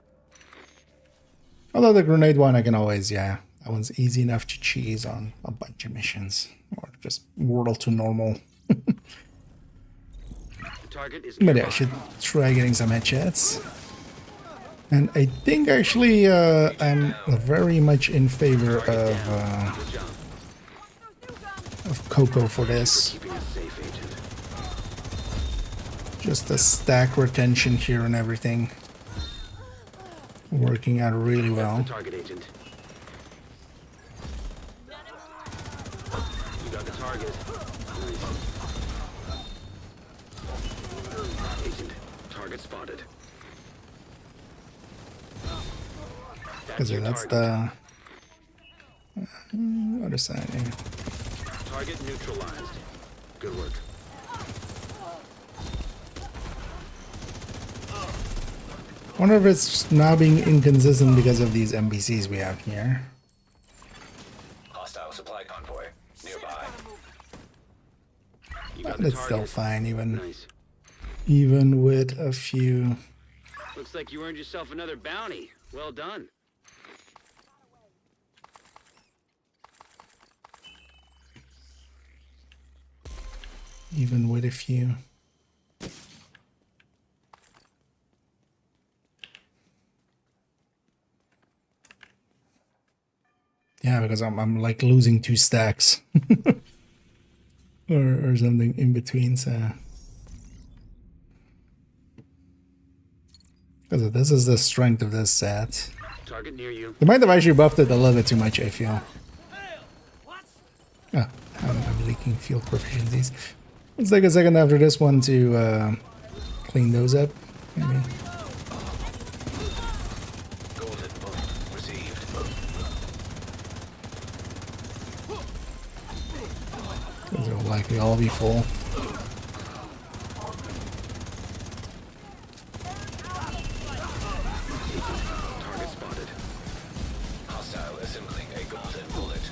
Although the grenade one, I can always, yeah, that one's easy enough to cheese on a bunch of missions. Or just Wordle to normal. The target is But nearby. yeah, I should try getting some headshots. And I think actually I'm very much in favor Target of down. Good job. Coco for this. Keeping us safe, Agent. Just the stack retention here and everything. working out really That's well. the target, agent. You got the target. Nice. Agent, target spotted. Because your that's target. the other side here. Target neutralized. Good work. I wonder if it's now being inconsistent because of these NPCs we have here. Hostile supply convoy nearby. You got But the it's still target. fine, Nice. even with a few. Looks like you earned yourself another bounty. Well done. Even with a few. Yeah, because I'm like losing 2 stacks. or something in between, so. Because this is the strength of this set. Target near you. They might have actually buffed it a little bit too much, I feel. Oh, I'm leaking field proficiencies. Let's take a second after this one to clean those up, maybe. Golden bullet received. Those will likely all be full. Target spotted. Hostile assembling a golden bullet.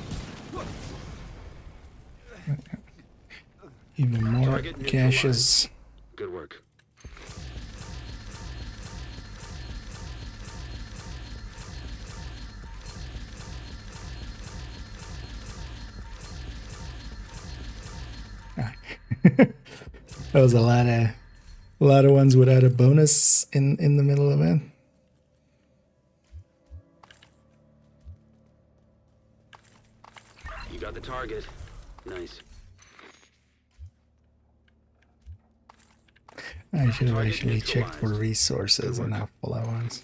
Even more Target caches. Good work. That was a lot of ones without a bonus in the middle of it. You got the target. Nice. I should have Target actually checked for neutralized. resources Good and work. how full I was.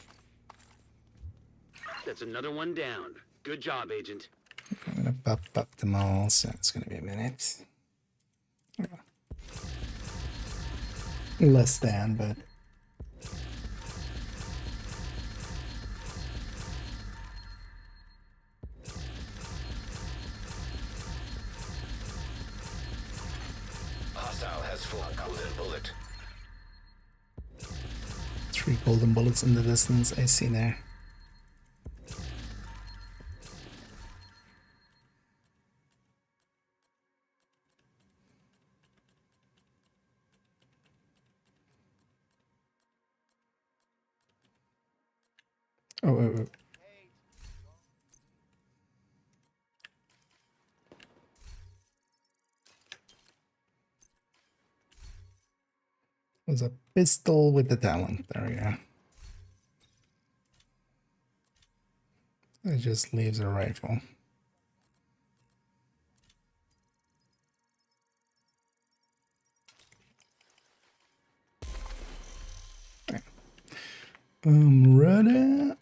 That's another one down. Good job, agent. I'm gonna pop up them all, so it's gonna be a minute. Less than, but Hostile has full golden bullet. 3 golden bullets in the distance I see there. Oh. There's a pistol with the talent. There we go. It just leaves a rifle. Ready.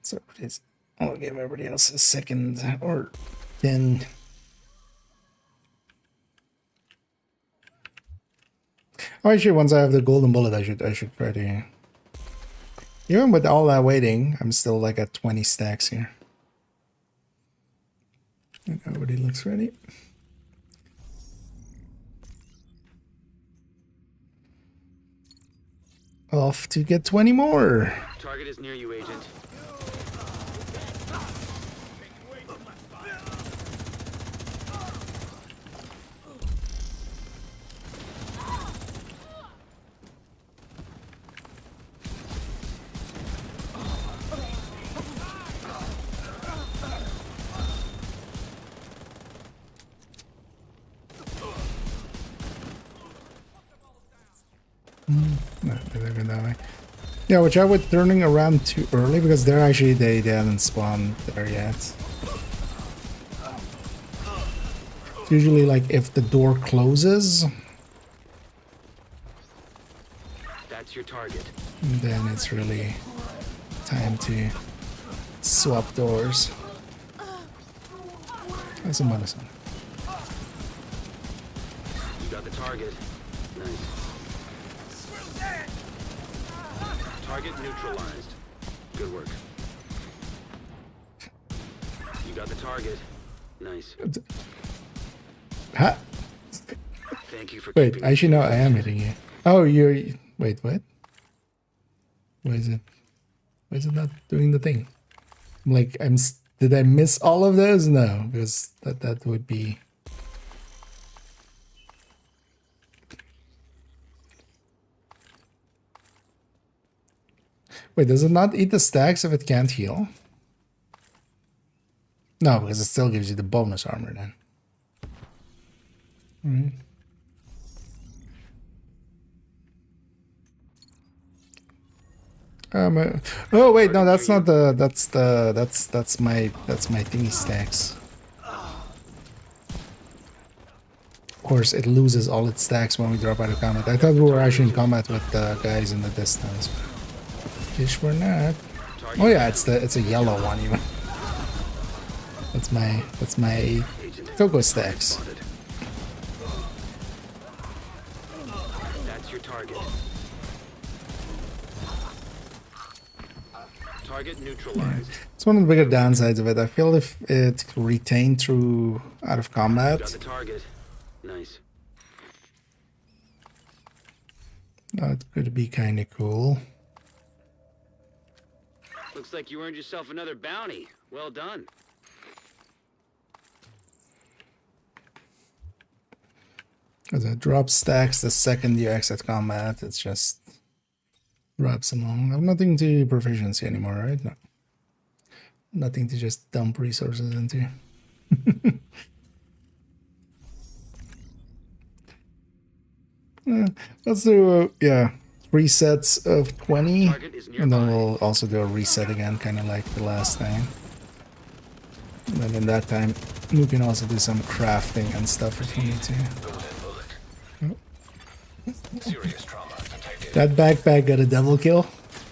So please, I'll give everybody else a second or 10. Oh, actually, once I have the golden bullet, I should try to. Even with all that waiting, I'm still like at 20 stacks here. And everybody looks ready. Off to get 20 more. Target is near you, agent. No, they're going that way. Yeah, which I would turning around too early because they're actually they haven't spawned there yet. It's usually like if the door closes. That's your target. And then it's really time to swap doors. That's a bonus one. You got the target. Nice. Target neutralized. Good work. You got the target. Nice. Ha! Thank you for Wait, keeping actually no, I am hitting you. Oh, you're... Wait, what? Why is it not doing the thing? I'm like, did I miss all of those? No, because that would be... Wait, does it not eat the stacks if it can't heal? No, because it still gives you the bonus armor then. Alright. Oh wait, no, that's not the that's my thingy stacks. Of course, it loses all its stacks when we drop out of combat. I thought we were actually in combat with the guys in the distance, but fish we're not. Oh yeah, it's a yellow one even. That's my cocoa stacks. That's your target. Target neutralized. It's one of the bigger downsides of it. I feel if it retained through out of combat, Got the target. Nice. that could be kind of cool. Looks like you earned yourself another bounty. Well done. Because it drops stacks the second you exit combat. It's just drops along. I have nothing to proficiency anymore, right? No. Nothing to just dump resources into. Let's do, yeah, 3 sets of 20. And then we'll also do a reset again, kind of like the last time. And then in that time, we can also do some crafting and stuff if we need to. Serious trauma detected. That backpack got a double kill.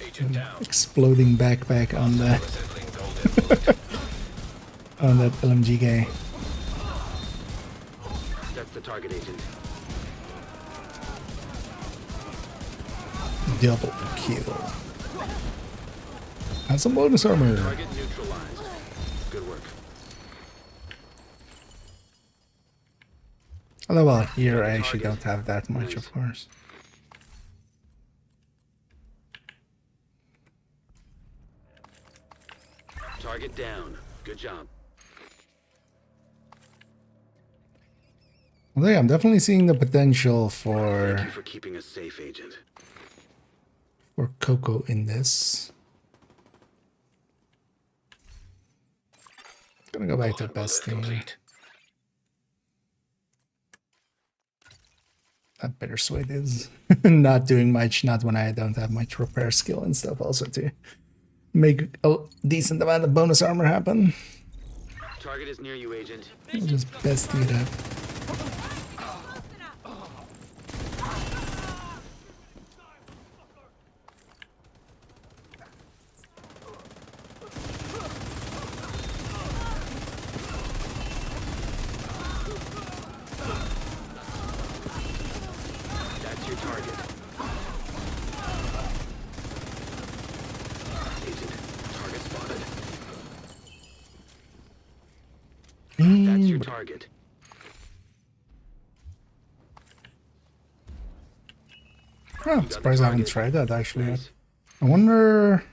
Agent down. Exploding backpack on the Resettling golden bullet. on that LMG guy. That's the target agent. Double kill. And some bonus armor. Target neutralized. Good work. Although, well, here I actually don't have that much, of course. Target down. Good job. Although, yeah, I'm definitely seeing the potential Thank for you for keeping us safe, Agent. Coco in this. Gonna go back to best thing. Complete. That bittersweet is not doing much, not when I don't have much repair skill and stuff also to make a decent amount of bonus armor happen. Target is near you, Agent. I'll just best it up. That's your target. Agent, target spotted. That's your target. Oh, I'm surprised I haven't tried that actually. Nice. I wonder.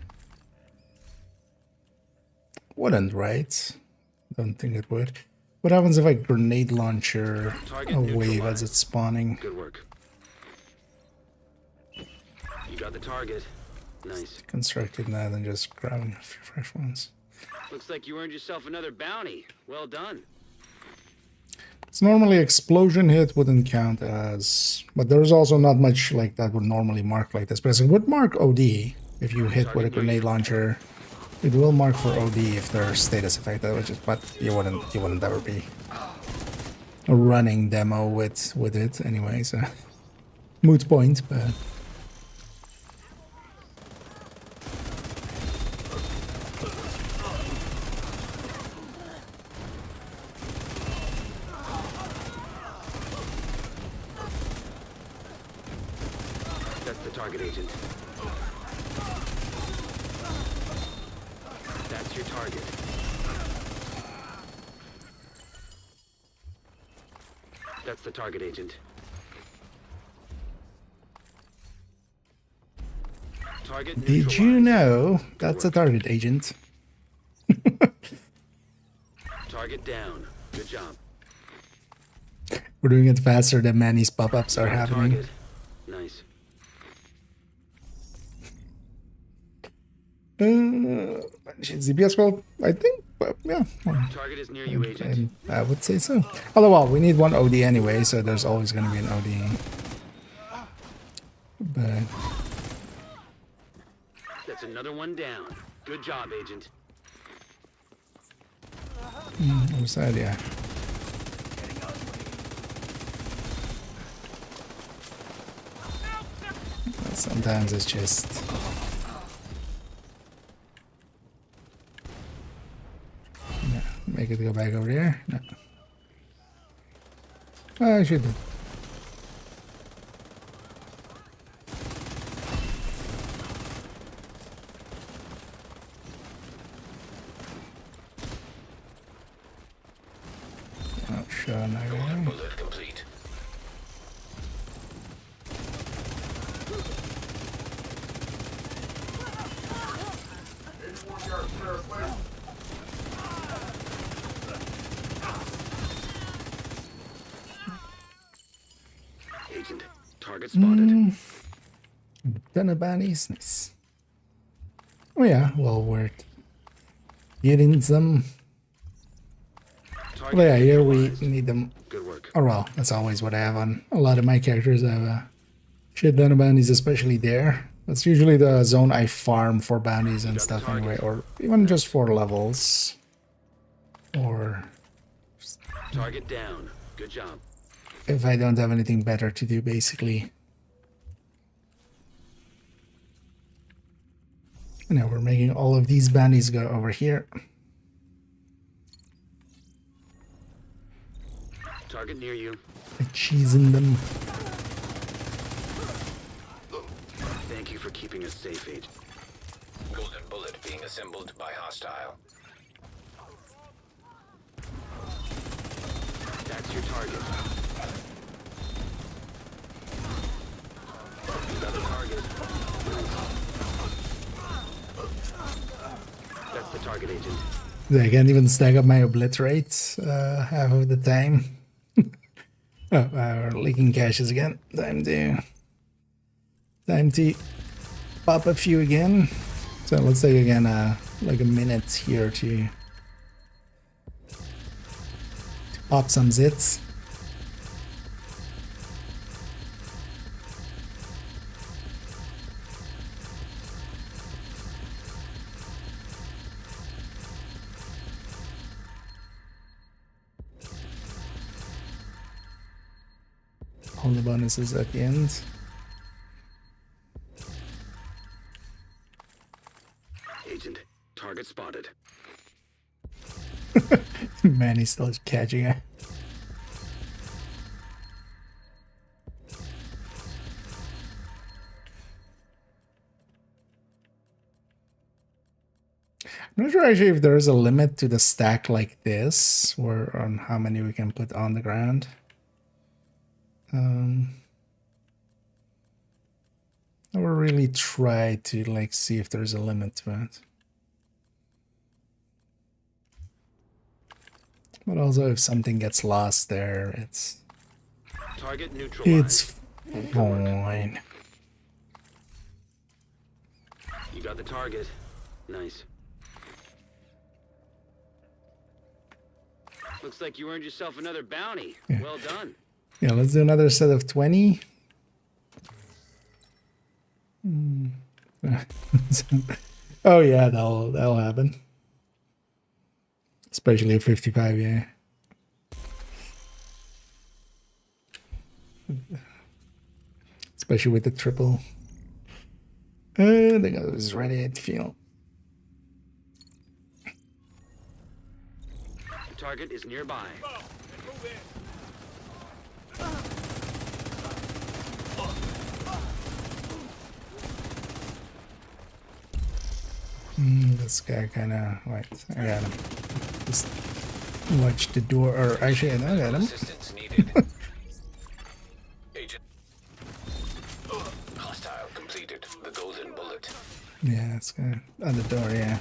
Wouldn't, right? Don't think it would. What happens if I grenade launcher Target a wave neutralized. as it's spawning? Good work. You got the target. Nice. Constructing that and just grabbing a few fresh ones. Looks like you earned yourself another bounty. Well done. It's normally explosion hit wouldn't count as, but there's also not much like that would normally mark like this. But it would mark OD if you hit with a grenade launcher. It will mark for OD if there's status affected, which is, but you wouldn't ever be a running demo with it anyway. So moot point, but the target, agent. That's your target. That's the target, agent. Target Did you neutralized. know that's a target, agent? Target down. Good job. We're doing it faster than Manny's pop-ups are Got the happening. target. Nice. ZBS, well, I think, yeah, well, Target is near you, agent. I would say so. Although, well, we need one OD anyway, so there's always going to be an OD. But That's another one down. Good job, agent. other side, yeah. Sometimes it's just. No, make it go back over there. No. I should. Oh, sure, no. Golden bullet complete. Agent. Target spotted. Ton of bunnies. Nice. Oh yeah, well worth getting some. Target Well, yeah, here we neutralized. need them. Good work. Oh well, that's always what I have on a lot of my characters. I have a shit ton of bounties, especially there. That's usually the zone I farm for bounties and got the stuff anyway, target. or even just for levels. Or Target down. Good job. if I don't have anything better to do, basically. Now we're making all of these bounties go over here. Target near you. Cheesing them. Thank you for keeping us safe, agent. Golden bullet being assembled by hostile. That's your target. You got the target. That's the target, agent. I can't even stack up my obliterates half of the time. Oh, we're leaking caches again. Time to pop a few again. So let's take again like a minute here to pop some zits. All the bonuses at the end. Agent, target spotted. Man, he's still catching it. I'm not sure actually if there is a limit to the stack like this, or on how many we can put on the ground. I will really try to like see if there's a limit to it. But also if something gets lost there, it's Target neutralized. fine. You got the target. Nice. Looks like you earned yourself another bounty. Yeah. Well done. Yeah, let's do another set of 20. Oh yeah, that'll happen. Especially at 55, yeah. Especially with the triple. I think I was ready to feel. The target is nearby. This guy kind of... Wait, I got him. Just watch the door, or actually, I got him. Assistance needed. Agent. Hostile completed. The golden bullet. Yeah, that's good. On the door, yeah.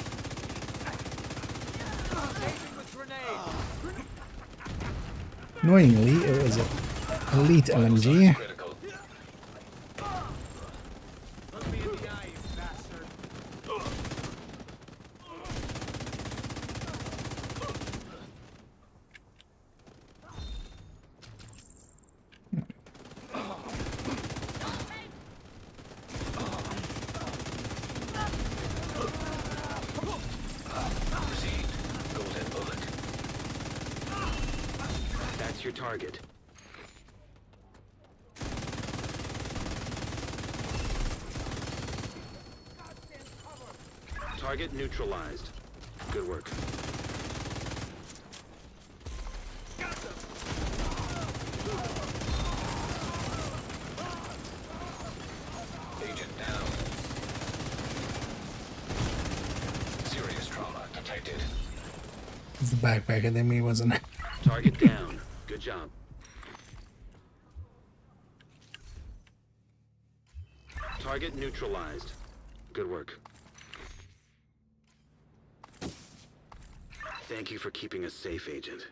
Annoyingly, it was an elite LMG. Critical. Proceed. Golden bullet. That's your target. Target neutralized. Good work. Agent down. Serious trauma detected. It's the backpack enemy, wasn't it? Target down. Good job. Target neutralized. Good work. Thank you for keeping us safe, Agent.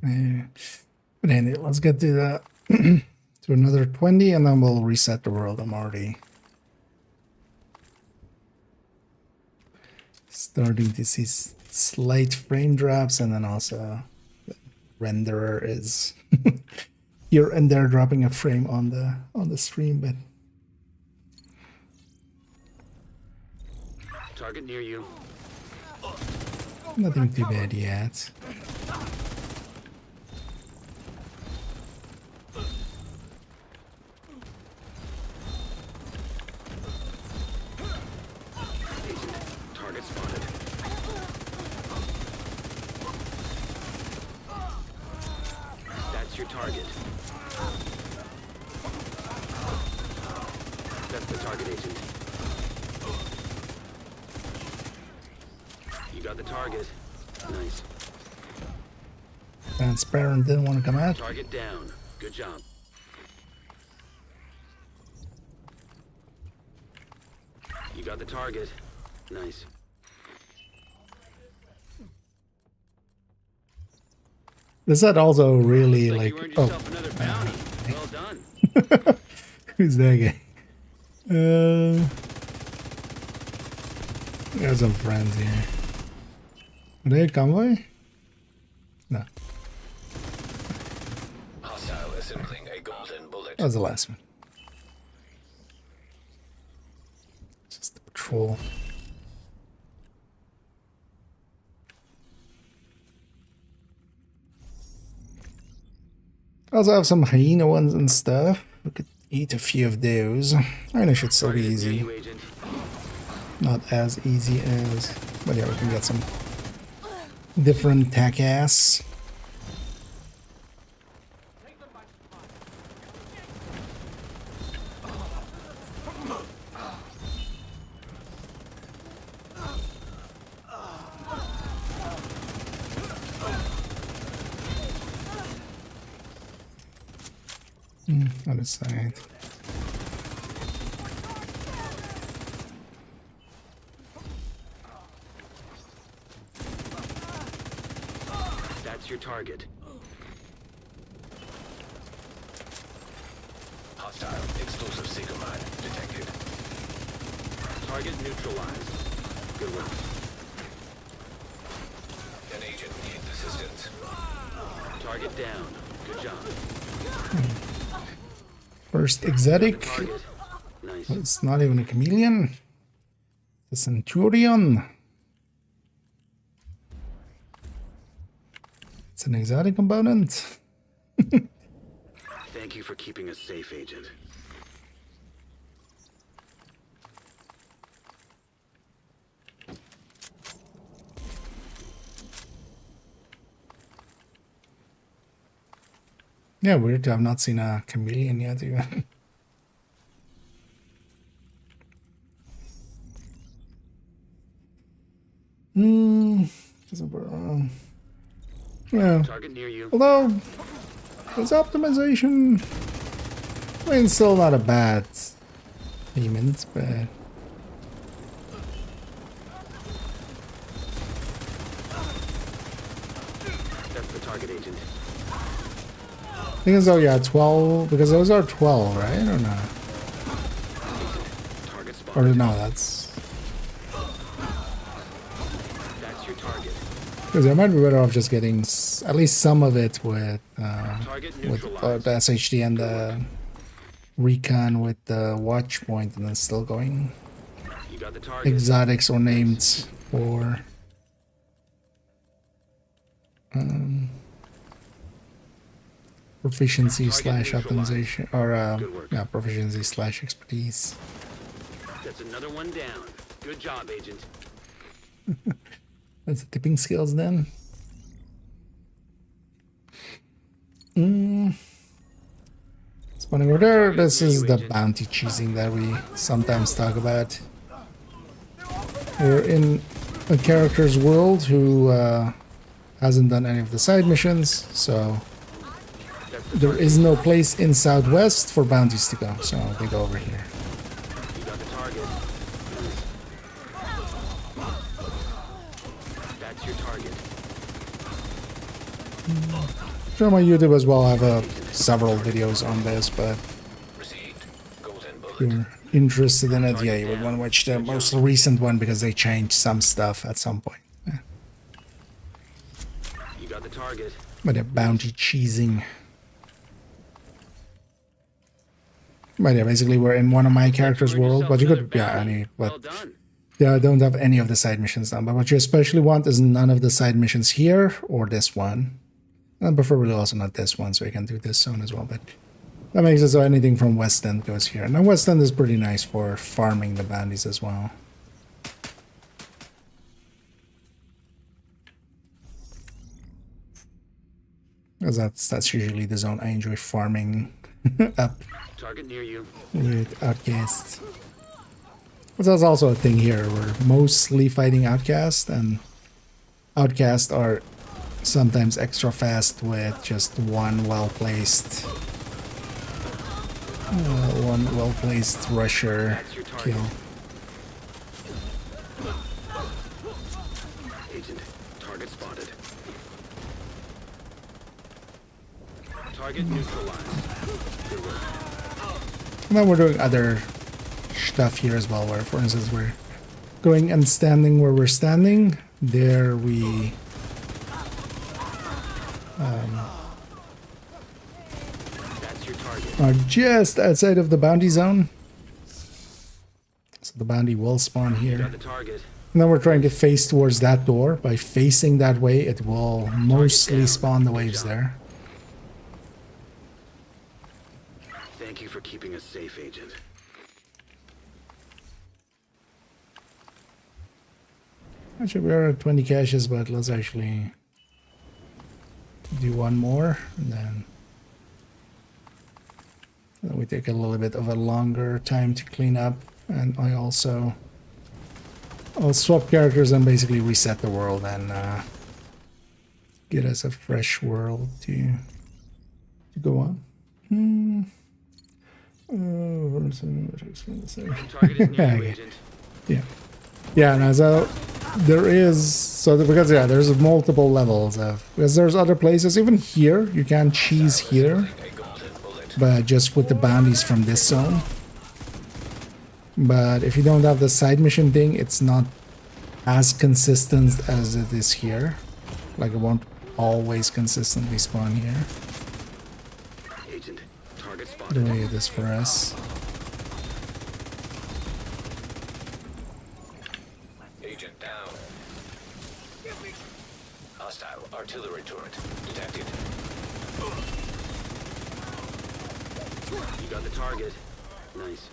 Yeah. But anyway, let's get to that. To another 20, and then we'll reset the world. I'm already starting to see slight frame drops, and then also the renderer is here and there dropping a frame on the stream, but Target near you. nothing too bad yet. Target spotted. That's your target. That's the target, Agent. You got the target. Nice. Transparent didn't want to come out. Target down. Good job. You got the target. Nice. Is that also really Looks like, you earned oh, yourself another bounty. Well done. who's that guy? There's some friends here. Are they a convoy? No, Hostile assembling a golden bullet. that was the last one. Just the patrol. I also have some hyena ones and stuff. We could eat a few of those. Hyena should still be Target near easy. you, Agent. Not as easy as... But yeah, we can get some different tack ass. Other side. That's your target. Hostile explosive seeker mine detected. Target neutralized. Good work. An agent needs assistance. Target down. Good job. First exotic. Target. Nice. It's not even a chameleon. The Centurion. It's an exotic component. Thank you for keeping us safe, Agent. Yeah, weird to have not seen a chameleon yet even. Yeah. Target near you. Although, his optimization, I mean, it's still not a bad payment, but That's the target, agent. I think it's, oh yeah, 12, because those are 12, right? Or no? Target Or spotted. no, that's... That's your target. Because I might be better off just getting at least some of it with Target the neutralized. SHD and the recon with the watch point, and then still going You got the target. exotics or named for proficiency slash optimization, or Good work. yeah, proficiency slash expertise. That's another one down. Good job, agent. That's the tipping skills then. It's funny, whether this is the bounty cheesing that we sometimes talk about. We're in a character's world who hasn't done any of the side missions, so there is no place in Southwest for bounties to go, so they go over here. You got the target. That's your target. Sure, my YouTube as well, I have several videos on this, but Received. Golden bullet. if you're interested in it, yeah, you would want to watch the most recent one because they changed some stuff at some point. Yeah. You got the target. But yeah, bounty cheesing. But yeah, basically we're in one of my character's Earn world, yourself but you could, another yeah, bounty. any, Well but done. yeah, I don't have any of the side missions done. But what you especially want is none of the side missions here or this one. And preferably also not this one, so you can do this zone as well. But that makes it so anything from West End goes here. Now West End is pretty nice for farming the bounties as well. Because that's usually the zone I enjoy farming up Target near you. with outcasts. But that's also a thing here. We're mostly fighting outcasts, and outcasts are sometimes extra fast with just one well-placed rusher That's your target. kill. Agent, target spotted. Target neutralized. Good work. And then we're doing other stuff here as well, where, for instance, we're going and standing where we're standing. There we That's your target. are just outside of the bounty zone. So the bounty will spawn You here. got the target. And then we're trying to face towards that door. By facing that way, it will mostly spawn the waves there. Thank you for keeping us safe, agent. Actually, we are at 20 caches, but let's actually do one more, and then we take a little bit of a longer time to clean up. And I'll swap characters and basically reset the world and get us a fresh world to go on. Target is near you, Okay. agent. Yeah. Yeah, and so there is, because yeah, there's multiple levels of, because there's other places, even here, you can cheese here, A golden bullet. but just with the bounties from this zone. But if you don't have the side mission thing, it's not as consistent as it is here. Like, it won't always consistently spawn here, Agent, target the spotted. way it is for us. Agent down. Hostile artillery turret detected. You got the target. Nice.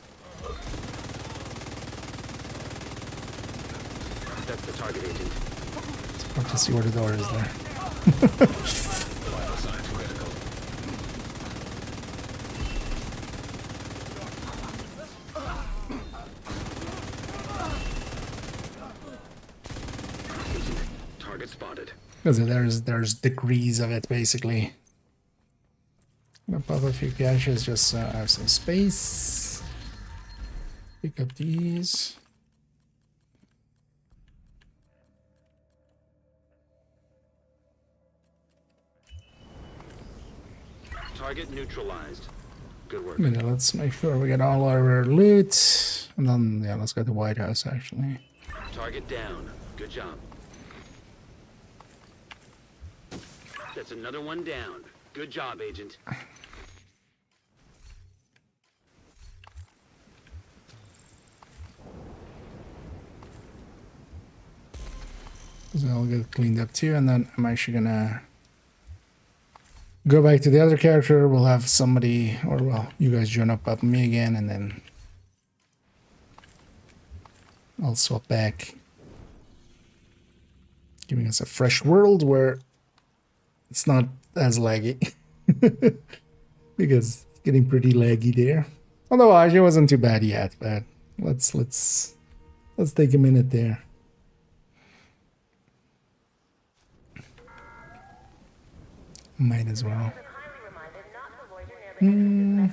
That's the target, agent. Hard to see where the door is there. Vital signs critical. Agent, target Target spotted. Because there's degrees of it basically. I'm gonna pop a few caches just so I have some space. Pick up these. Target neutralized. Good work. Let's make sure we get all our loot. And then, yeah, let's go to White House, actually. Target down. Good job. That's another one down. Good job, Agent. So I'll get cleaned up too, and then I'm actually gonna go back to the other character. We'll have somebody, or well, you guys join up with me again, and then I'll swap back, giving us a fresh world where it's not as laggy. Because it's getting pretty laggy there. Although actually it wasn't too bad yet, but let's take a minute there. Might as well. Hello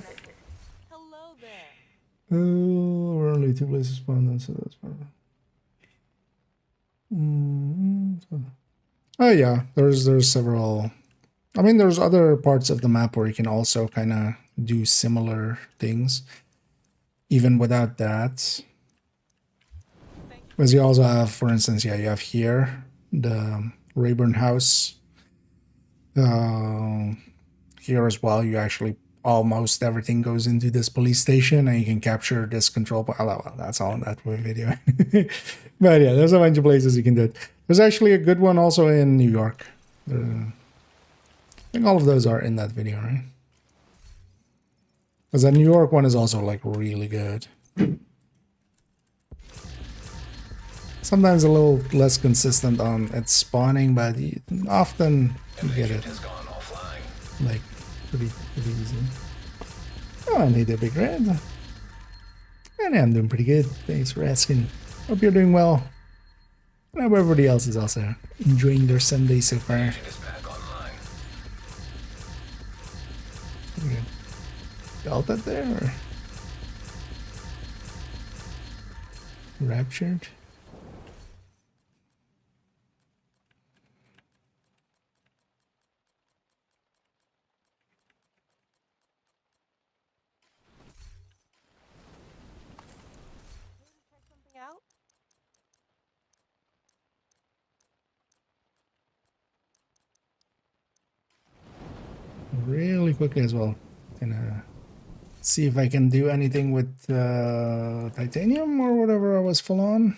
there. Oh, we're only 2 places spawned, so that's better. Oh yeah, there's several. I mean, there's other parts of the map where you can also kind of do similar things, even without that. Because you also have, for instance, yeah, you have here the Rayburn House. Here as well, you actually almost everything goes into this police station, and you can capture this control point. Oh, well, that's all in that video. But yeah, there's a bunch of places you can do it. There's actually a good one also in New York. I think all of those are in that video, right? Because the New York one is also like really good. Sometimes a little less consistent on its spawning, but often you get it like pretty easy. Oh, I need a big red. And I'm doing pretty good. Thanks for asking. Hope you're doing well. And I hope everybody else is also enjoying their Sunday so far. Delta there or raptured? Something out? Really quickly as well. Gonna see if I can do anything with titanium or whatever I was full on.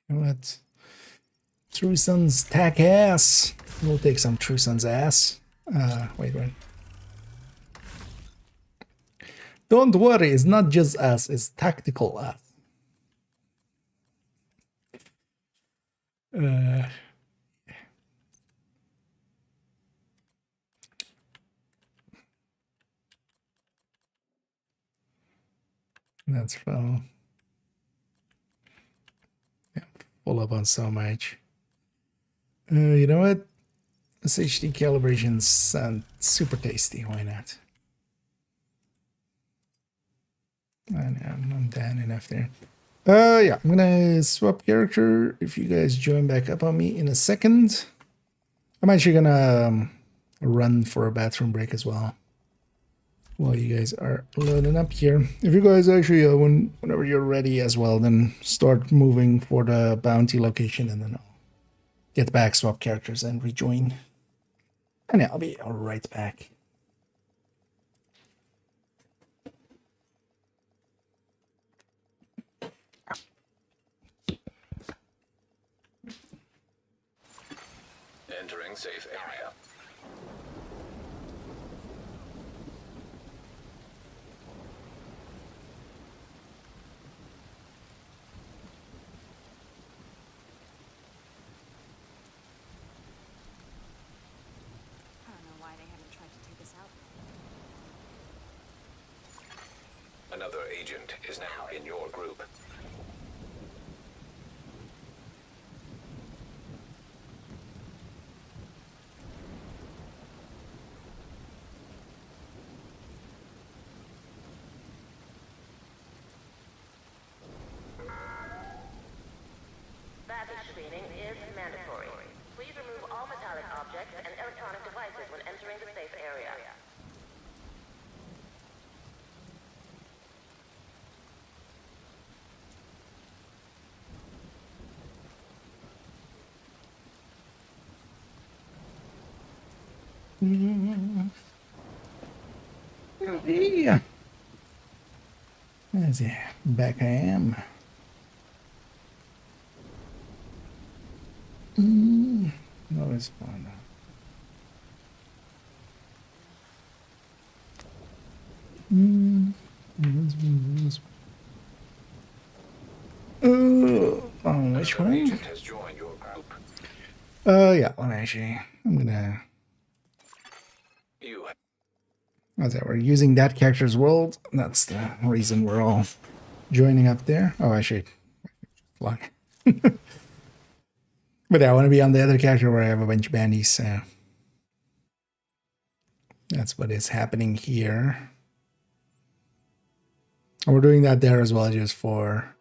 You know what? True Sun's tack ass. We'll take some True Sun's ass. Wait. Don't worry, it's not just ass, it's tactical ass. That's full. Yeah, full up on so much. You know what? This HD calibration sound super tasty. Why not? I'm down enough there. Yeah, I'm gonna swap character. If you guys join back up on me in a second, I'm actually gonna run for a bathroom break as well while you guys are loading up here. If you guys actually, whenever you're ready as well, then start moving for the bounty location, and then I'll get back, swap characters, and rejoin. And yeah, I'll be right back. Entering safe area. I don't know why they haven't tried to take us out. Another agent is now in your group. Basic screening is mandatory. Please remove all metallic objects and electronic devices when entering the safe area. Yeah. As back I am. No, it's fine. Which Another one? agent has joined your group. Yeah, let me actually, I'm gonna, You how's that, we're using that character's world. That's the reason we're all joining up there. Oh, actually, fly. But yeah, I want to be on the other character where I have a bunch of bandies, so that's what is happening here. And we're doing that there as well, just for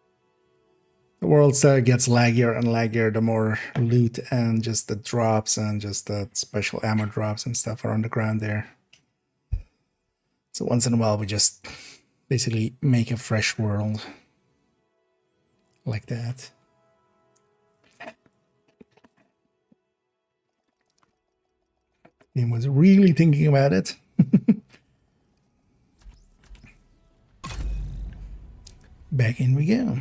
the world gets laggier and laggier the more loot and just the drops and just the special ammo drops and stuff are on the ground there. So once in a while we just basically make a fresh world like that. Game was really thinking about it. Back in we go.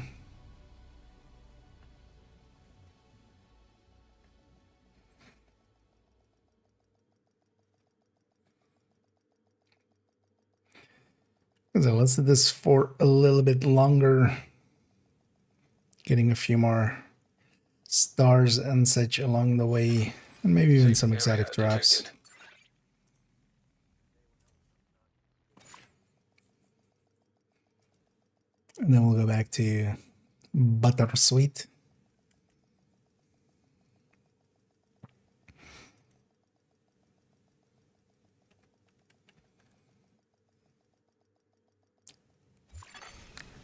So let's do this for a little bit longer. Getting a few more stars and such along the way. And maybe even some exotic drops. detected. And then we'll go back to Buttersweet.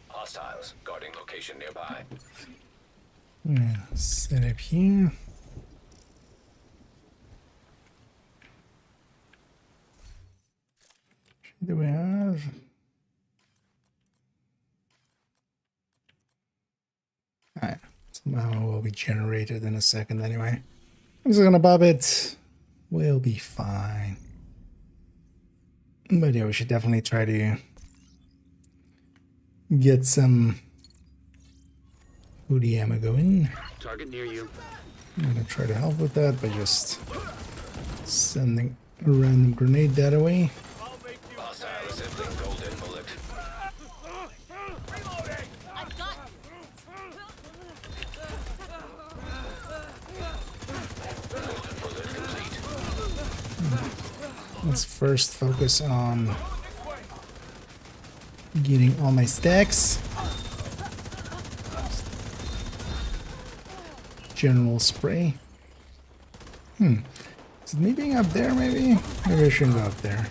Hostiles guarding location nearby. Yeah, set up here. Do we have? Alright, somehow will be generated in a second anyway. I'm just gonna bob it. We'll be fine. But yeah, we should definitely try to get some Hoodie ammo going. Target near you. I'm gonna try to help with that by just sending a random grenade that away. Hostile assembling golden bullet. I've got Golden bullet complete. Let's first focus on getting all my stacks. General spray. Is it me being up there maybe? Maybe I shouldn't go up there.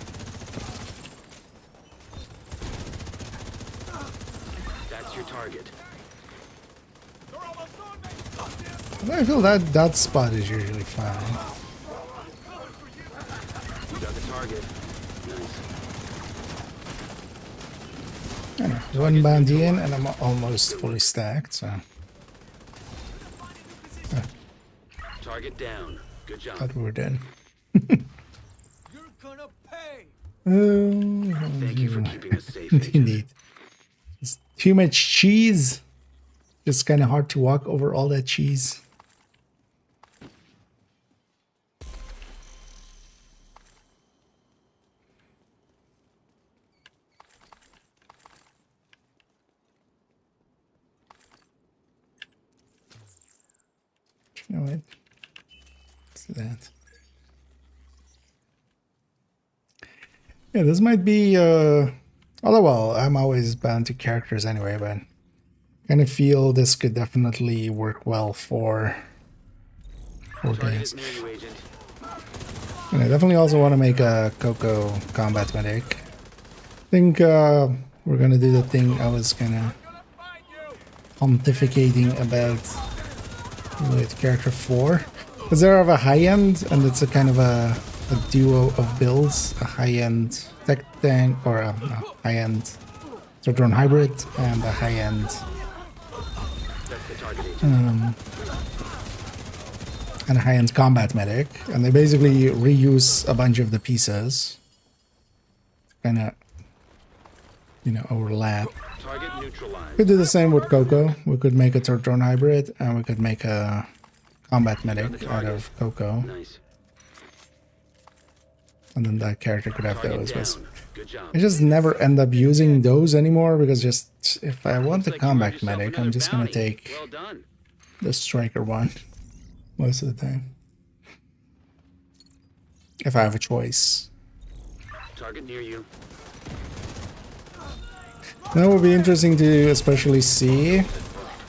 That's your target. I feel that that spot is usually fine. You got the target. Nice. Yeah, there's one bounty in and I'm almost fully stacked, so Target down. Good job. thought we were dead. You're gonna pay. Oh, Thank you for keeping us safe. indeed. It's too much cheese. Just kind of hard to walk over all that cheese. You know what? What's that? Yeah, this might be Although, well, I'm always bound to characters anyway, but kind of feel this could definitely work well for Target games. is near you, Agent. And I definitely also want to make a Coco combat medic. I think we're gonna do the thing I was kind of pontificating about with character 4. Because they have a high end, and it's a kind of a duo of builds, a high end tech tank, or a high end drone hybrid, and a high end That's the target, Agent. and a high-end combat medic, and they basically reuse a bunch of the pieces, kind of, you know, overlap. Target neutralized. We could do the same with Coco. We could make a third drone hybrid, and we could make a combat medic out of Coco, Nice. and then that character could have Target those. But down. Good job. I just never end up using those anymore because just if I want the Looks like you earned combat yourself medic, I'm another just gonna bounty. take Well done. the striker one most of the time if I have a choice. Target near you. That would be interesting to especially see.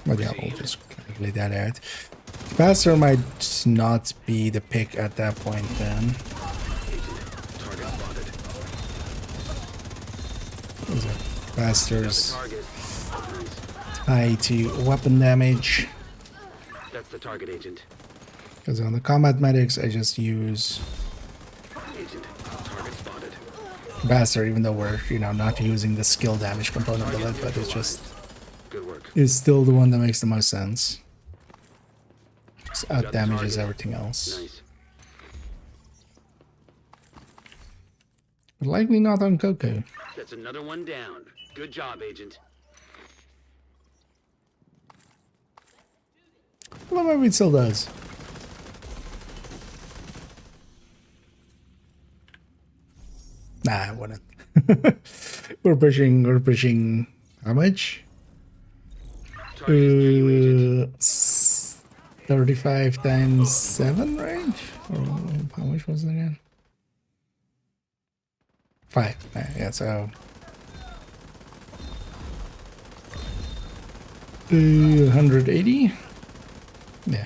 But yeah, we'll just lay that out. Pastor might not be the pick at that point then. Target spotted. Those are Pastors Target. Nice. tied to weapon damage. That's the target, Agent. Because on the combat medics, I just use Agent. Target spotted. Bastard, even though we're, you know, not using the skill damage component of it, but it's just, Good work. it's still the one that makes the most sense. Just out the damages target. everything else. Nice. But likely not on Coco. That's another one down. Good job, Agent. Well, maybe it still does. Nah, I wouldn't. we're pushing how much? Target is near you, Agent. 35 times 7 range? Or how much was it again? 5. Yeah, so 180? Yeah.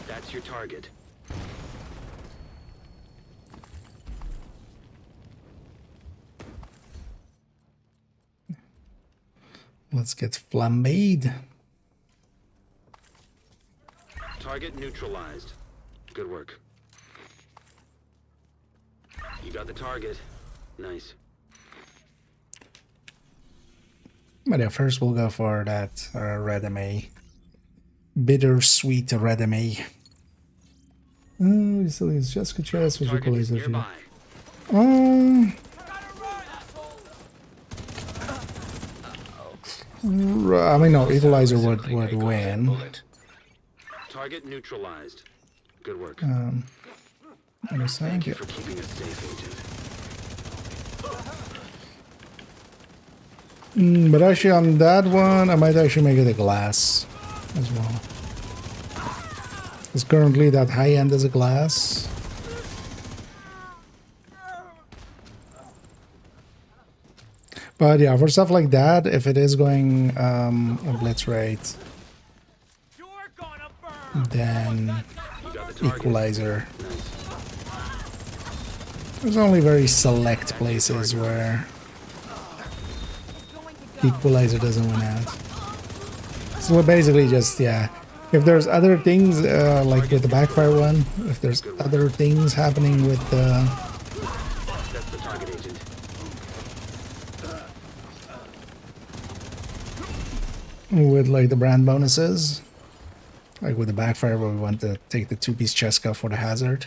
That's your target. Let's get flambéed. Target neutralized. Good work. You got the target. Nice. But yeah, first we'll go for that resume. Bittersweet resume. Oh, you still use Jessica Chess with Target is equalizer. nearby. I mean, no, equalizer would win. Bullet. Target neutralized. Good work. Understand? Thank you Yeah. for keeping us safe, Agent. But actually, on that one, I might actually make it a glass as well. Because currently that high end is a glass. But yeah, for stuff like that, if it is going a blitz rate, You're gonna burn. then You got the target. equalizer. Nice. There's only very select places where equalizer doesn't win out. So basically just, yeah, if there's other things, like with the backfire one, if there's other things happening with the... That's the target, Agent. with like the brand bonuses, like with the backfire where we want to take the 2-piece Cheska for the hazard.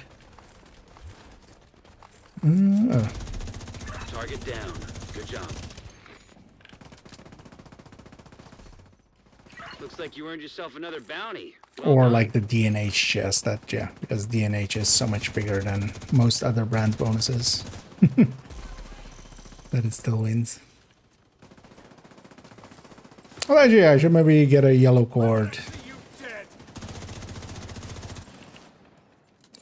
Target down. Good job. Looks like you earned yourself another bounty. Well Or done. like the DNH chest, that, yeah, because DNH is so much bigger than most other brand bonuses. But it still wins. Well, actually, I should maybe get a yellow cord You dead.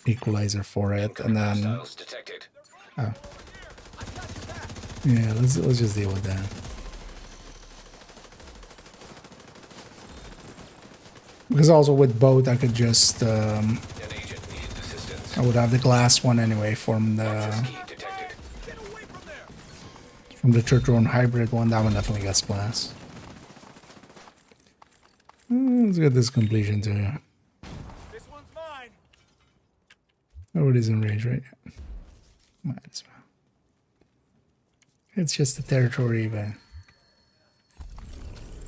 equalizer for it, and then Hostiles detected. yeah, let's just deal with that. Because also with both, I could just An agent needs assistance. I would have the glass one anyway from the Key detected. Get away from there. Church-Drone hybrid one. That one definitely gets glass. Let's get this completion too. This one's mine. Nobody's in range, right? Might as well. It's just the territory, but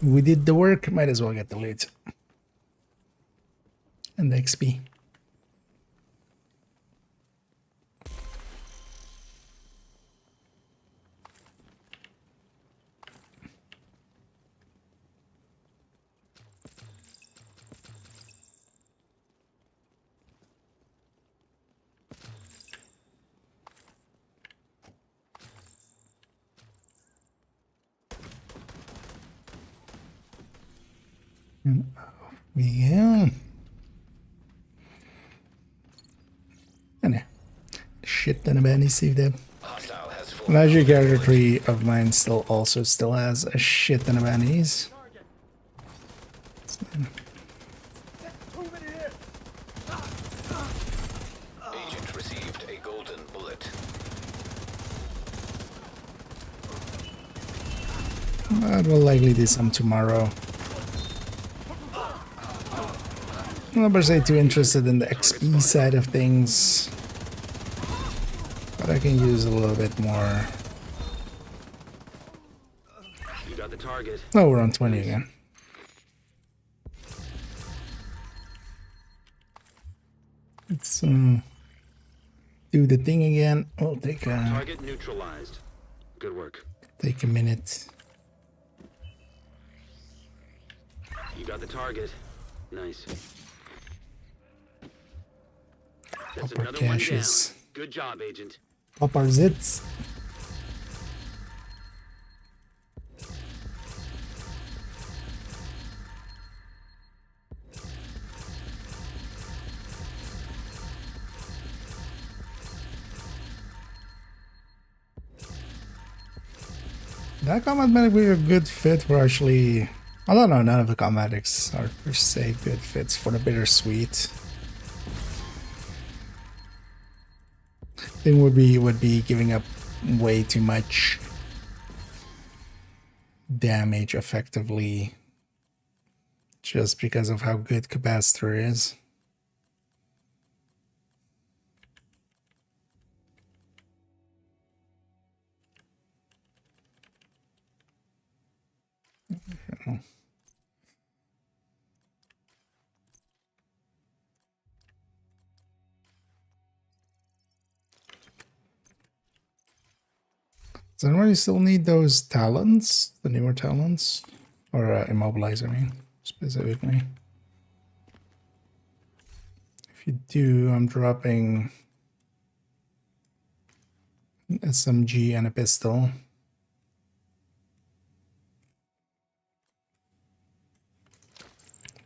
we did the work. Might as well get the loot and the XP. Yeah. And yeah. Shit ton of any save them. Hostile has full. And actually character tree of mine still has a shit ton of enemies. Moving it in. Agent received a golden bullet. That will likely do some tomorrow. I'm not per se too interested in the XP side of things, but I can use a little bit more. You got the target. Oh, we're on 20 again. Let's do the thing again. We'll take a Target neutralized. Good work. minute. You got the target. Nice. That's Upper another one down. caches. Good job, Agent. Up our zits. That combat medic would be a good fit for actually. I don't know, none of the combatics are per se good fits for the bittersweet. Thing would be giving up way too much damage effectively just because of how good capacitor is. Does anybody still need those talents? The newer talents? Or immobilize, I mean, specifically. If you do, I'm dropping an SMG and a pistol.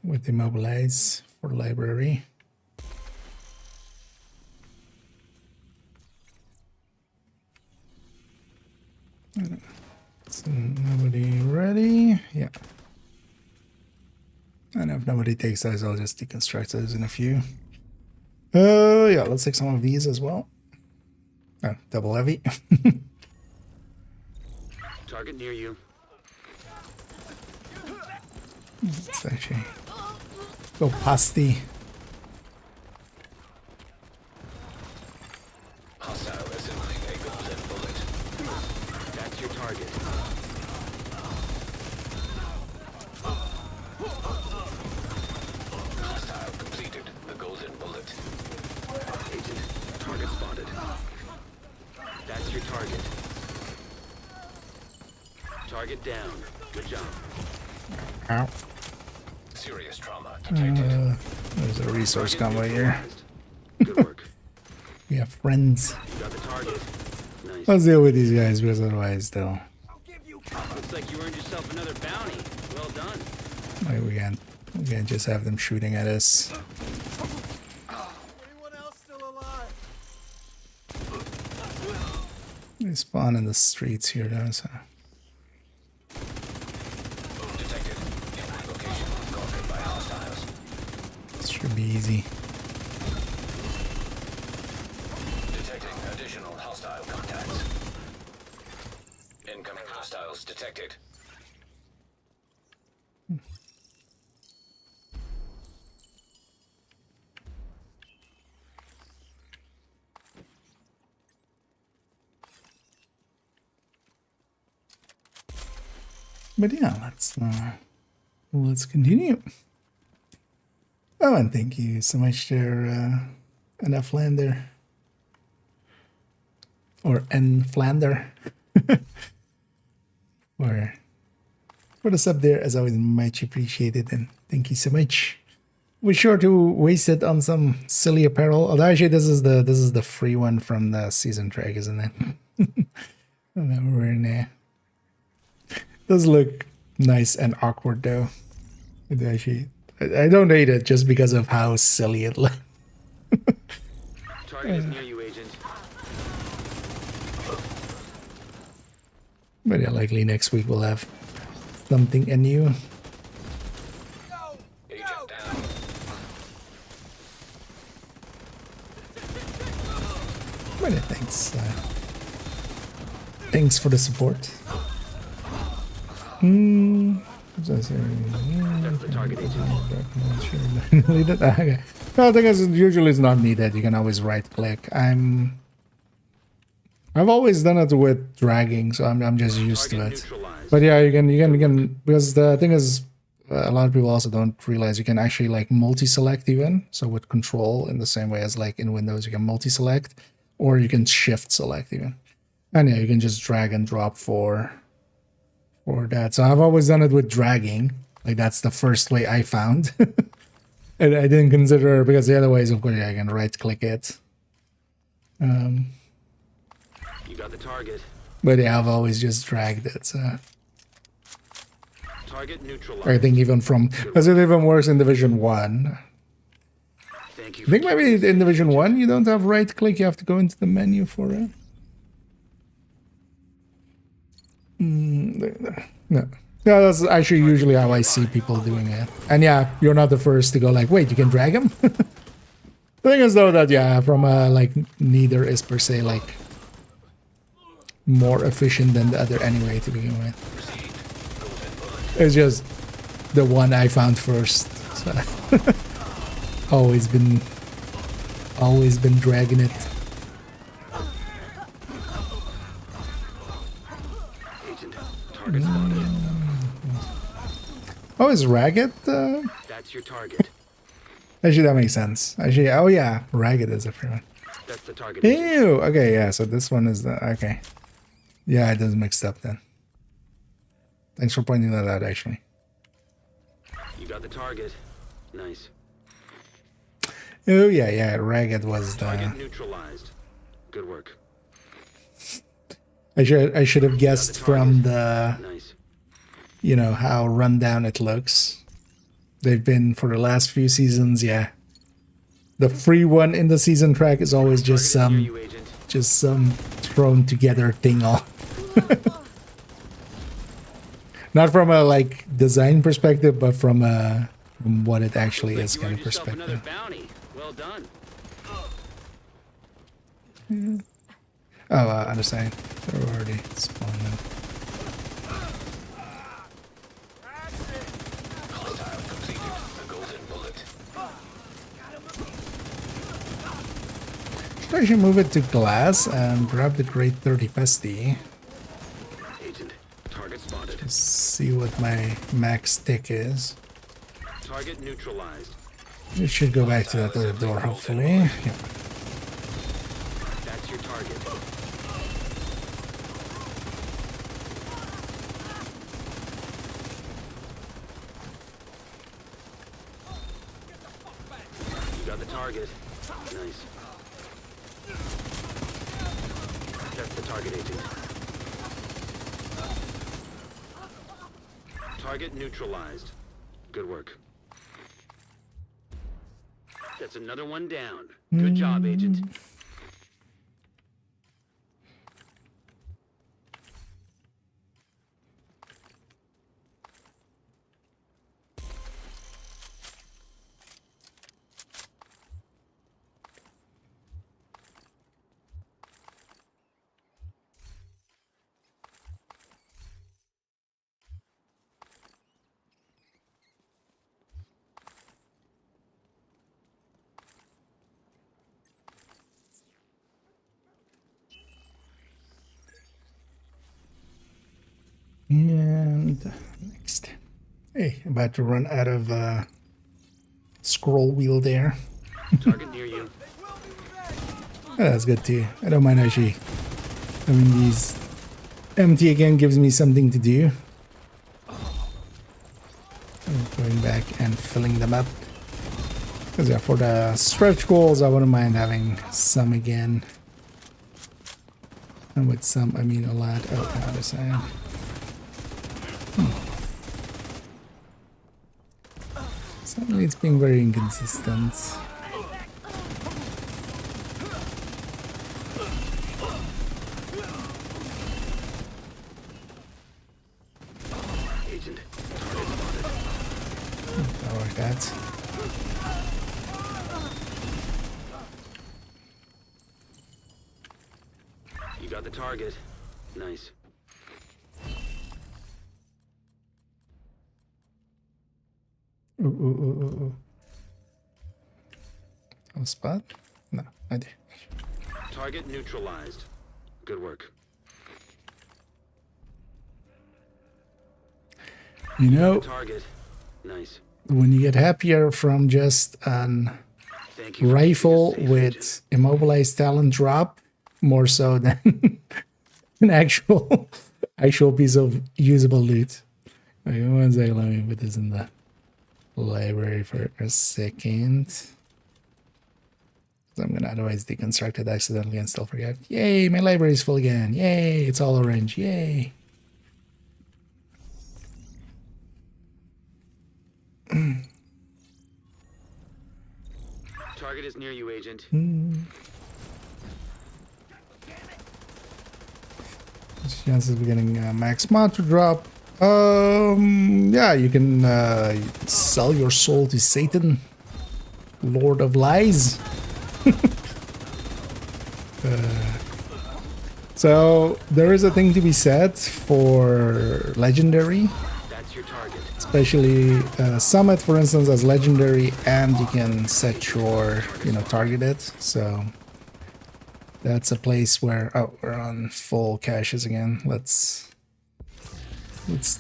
With immobilize for library. So nobody ready? Yeah. And if nobody takes those, I'll just deconstruct those in a few. Yeah, let's take some of these as well. Oh, double heavy. Target near you. Let's actually go pasty. Hostile assembling a golden bullet. That's your target. Hostile completed the golden bullet. Agent, target spotted. That's your target. Target down. Good job. Ow. Serious trauma detected. There's a resource convoy here. Good work. We have friends. You got the target. Nice. Let's deal with these guys because otherwise they'll... Looks like you earned yourself another bounty. Well done. Like we can't just have them shooting at us. Anyone else still alive? They spawn in the streets here though, so... Detected. Inward location conquered by hostiles. This should be easy. Detecting additional hostile contacts. Incoming hostiles detected. But yeah, let's continue. Oh, and thank you so much there, NF Lander. Or N Flander. For the sub there, as always, much appreciated, and thank you so much. We're sure to waste it on some silly apparel. Although actually this is the free one from the season track, isn't it? We're in there. Does look nice and awkward though. It actually, I don't hate it just because of how silly it looks. Target is near you, agent. But yeah, likely next week we'll have something new. Agent down. But yeah, thanks for the support. That's the target, agent. Okay. No, I think usually it's not needed. You can always right click. I've always done it with dragging, so I'm just used to Target it. neutralized. But yeah, you can because the thing is, a lot of people also don't realize you can actually like multi-select even. So with control, in the same way as like in Windows, you can multi-select, or you can shift select even. And yeah, you can just drag and drop for that. So I've always done it with dragging. Like that's the first way I found. And I didn't consider, because the other way is of course I can right click it. You got the target. But yeah, I've always just dragged it. So Target neutralized. I think even from, because it even works in Division 1. Thank you. I think maybe in Division 1 you don't have right click, you have to go into the menu for it. No. Yeah, that's actually usually how I see people doing it. And yeah, you're not the first to go like, wait, you can drag him? The thing is though that, yeah, from like, neither is per se like more efficient than the other anyway to begin with. It's just the one I found first. So always been dragging it. Agent, target spotted. Oh, is Ragged? That's your target. Actually, that makes sense. Actually, oh yeah, Ragged is a free one. That's the target. agent. Ew. Okay, yeah. So this one is the okay. Yeah, it is mixed up then. Thanks for pointing that out. Actually. You got the target. Nice. Oh yeah, yeah. Ragged was Target the. neutralized. Good work. I should have guessed from the, Nice. you know, how rundown it looks. They've been for the last few seasons. Yeah. The free one in the season track is always just Target is near some. you, agent. Just some thrown together thing all. Not from a like design perspective, but from what it actually Looks is like kind you of earned yourself another perspective. bounty. Well done. Oh, understand. They're already spawned in. Hostile completed. The golden bullet. Should I actually move it to glass and grab the grade 30 pesty? Agent, target spotted. See what my max tick is. Target neutralized. It should go back to that other door, hopefully. Yep. That's your target. got the target. Nice. That's the target, agent. Target neutralized. Good work. That's another one down. Good job, agent. And next. Hey, about to run out of scroll wheel there. Target near you. Oh, that's good too. I don't mind actually having these empty again, gives me something to do. I'm going back and filling them up. Because yeah, for the stretch goals, I wouldn't mind having some again. And with some, I mean a lot. Oh, the other side. Suddenly it's being very inconsistent. Agent, target spotted. I like that. You got the target. Nice. Ooh, ooh, ooh, ooh, ooh. Oh, spot? No, I did. Target neutralized. Good work. You know, Target. Nice. when you get happier from just an Thank you for rifle keeping us safe, with agent. immobilized talent drop, more so than an actual piece of usable loot. Okay, one second, let me put this in the library for a second. 'Cause I'm gonna otherwise deconstruct it accidentally and still forget. Yay, my library is full again. Yay, it's all orange. Yay. Target is near you, agent. Chances of getting max mod to drop. Yeah, you can sell your soul to Satan, Lord of Lies. So there is a thing to be said for legendary, That's your target. especially Summit, for instance, as legendary, and you can set your, target it. So that's a place where, oh, we're on full caches again. Let's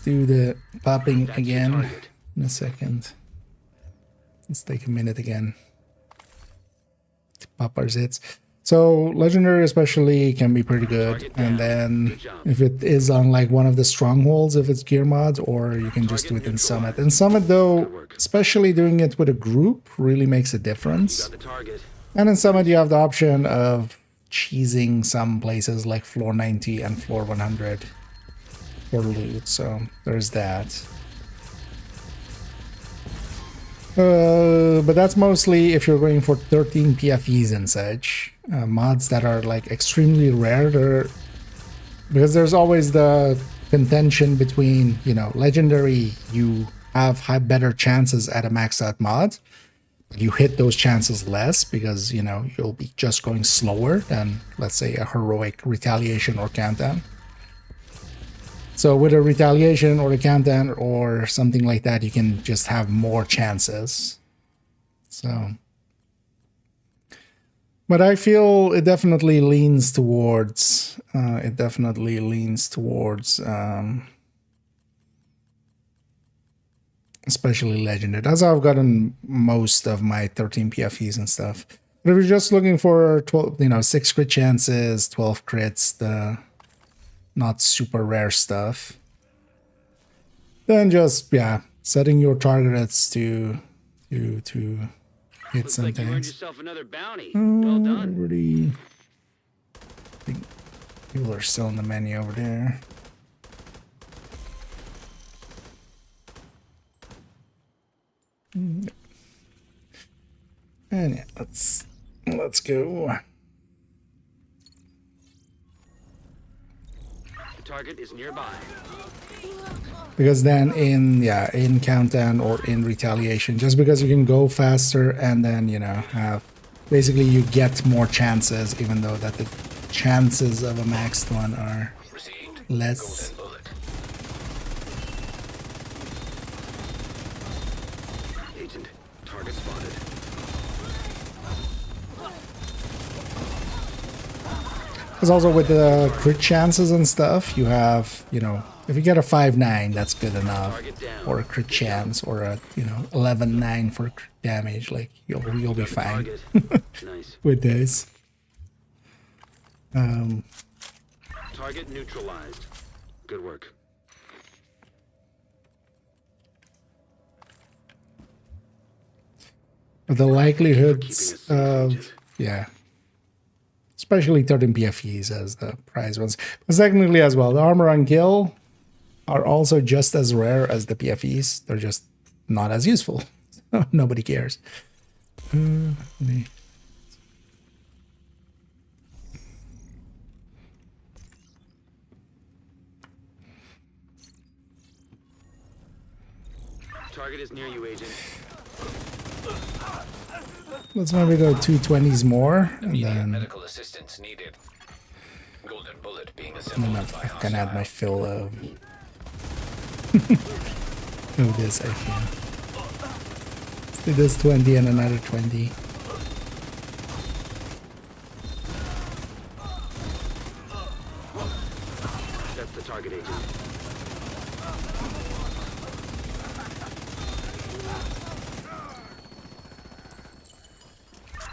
do the popping That's your again target. in a second. Let's take a minute again to pop our zits. So legendary especially can be pretty good, Target and down. then Good job. if it is on like one of the strongholds, if it's gear mod, or you can just do it in Summit. In Summit though, Good work. especially doing it with a group really makes a You difference. got the target. And in Summit you have the option of cheesing some places like floor 90 and floor 100 for loot, so there's that. But that's mostly if you're going for 13 PFEs and such. Mods that are like extremely rare, because there's always the contention between, legendary, you have better chances at a maxed out mod. You hit those chances less because, you'll be just going slower than, let's say, a heroic retaliation or countdown. So with a retaliation or a countdown or something like that, you can just have more chances. So, but I feel it definitely leans towards, especially legendary. That's how I've gotten most of my 13 PFEs and stuff. But if you're just looking for 12, 6 crit chances, 12 crits, the not super rare stuff, then just setting your targets to hit Looks like you earned sometimes. yourself another bounty. Well done. Already. I think people are still in the menu over there. And yeah, let's go. The target is nearby. Because then in countdown or in retaliation, just because you can go faster and then have basically you get more chances, even though that the chances of a maxed one are Received. less. Golden bullet. Agent, target spotted. Because also with the crit chances and stuff, you have, if you get a 5-9, that's good enough. Target down. Or a crit chance, or a 11-9 for crit damage. Like you'll be fine Target. Nice. with this. Target neutralized. Good work. But the likelihoods of especially 13 PFEs as the prize ones. But technically as well, the armor on kill are also just as rare as the PFEs. They're just not as useful. Nobody cares. Target is near you, agent. Let's maybe go 220s more, and Immediate then medical assistance needed. Golden bullet being I assembled by can add my hostile. fill of this, I feel. Let's do this 20 and another 20. That's the target, agent.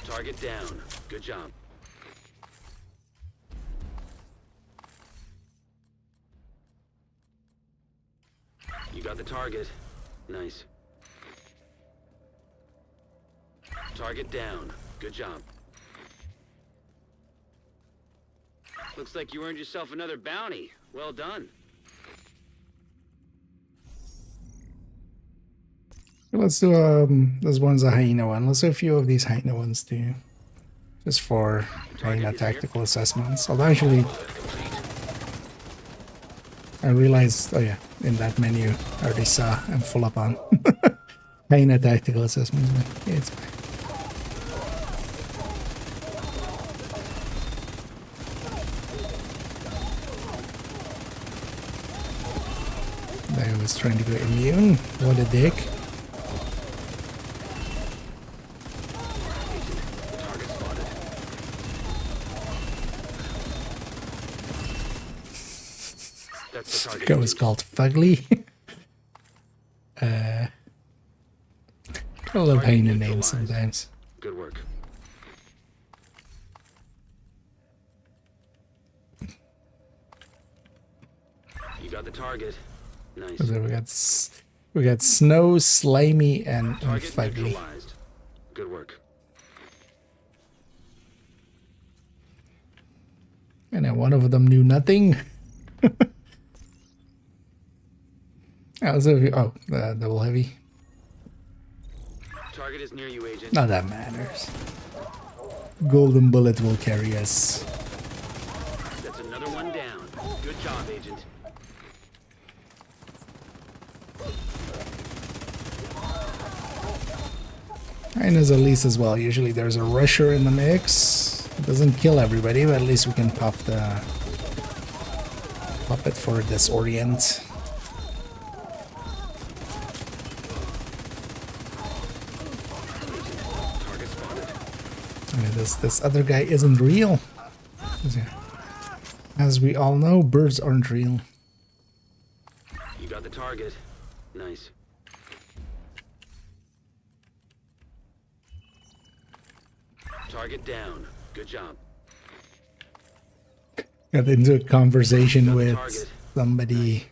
Target down. Good job. You got the target. Nice. Target down. Good job. Looks like you earned yourself another bounty. Well done. Let's do this one's a hyena one. Let's do a few of these hyena ones too. Just for hyena tactical assessments. Although actually I realized, oh yeah, in that menu I already saw I'm full up on hyena tactical assessments, but yeah, it's fine. I was trying to go immune. What a dick. Target spotted. That's the target. Guy was called Fugly. I love hyena names sometimes. Good work. You got the target. Nice. So we got Snow, Slimy, and Target Fugly. neutralized. Good work. And then one of them knew nothing. Also, the double heavy. Target is near you, agent. Not that matters. Golden bullet will carry us. That's another one down. Good job, agent. Hyenas at least as well. Usually there's a rusher in the mix. It doesn't kill everybody, but at least we can pop it for disorient. Target spotted. I mean, this other guy isn't real. As we all know, birds aren't real. You got the target. Nice. Target down. Good job. Got into a conversation Got the with target. somebody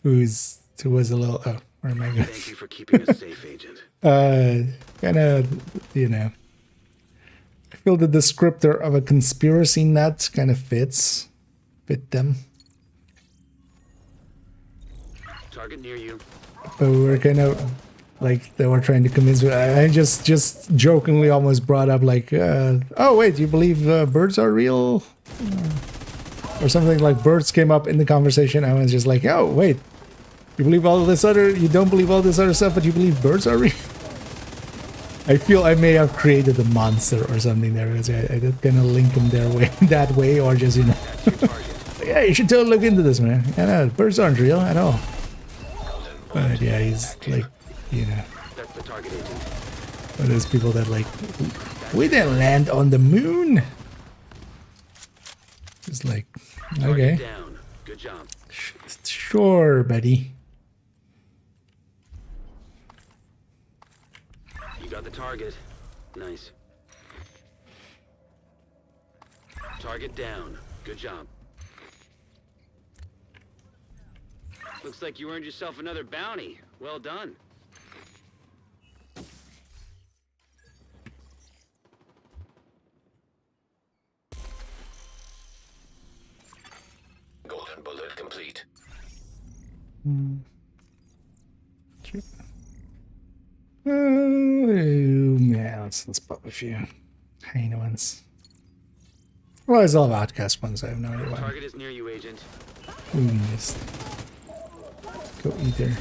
who was a little. Oh, where am I going? Thank you for keeping us safe, agent. kind of, you know, I feel the descriptor of a conspiracy nut kind of fit them. Target near you. But we were kind of like they were trying to convince me. I just jokingly almost brought up like, oh wait, you believe birds are real, or something like birds came up in the conversation. I was just like, oh wait, you believe all this other, you don't believe all this other stuff, but you believe birds are real. I feel I may have created a monster or something there. I did kind of link them their way that way, or just, you know, yeah, you should totally look into this, man. Yeah, no, birds aren't real at all. But yeah, he's like, you know, That's the target agent. one of those people that like, we didn't land on the moon. It's like, Target okay, down. Good job. sure, buddy. You got the target. Nice. Target down. Good job. Looks like you earned yourself another bounty. Well done. Golden bullet complete. Sure. Oh, yeah, let's pop a few hyena ones. Well, there's all of outcast ones. I have no idea why. Target is near you, agent. Ooh, missed. Go either.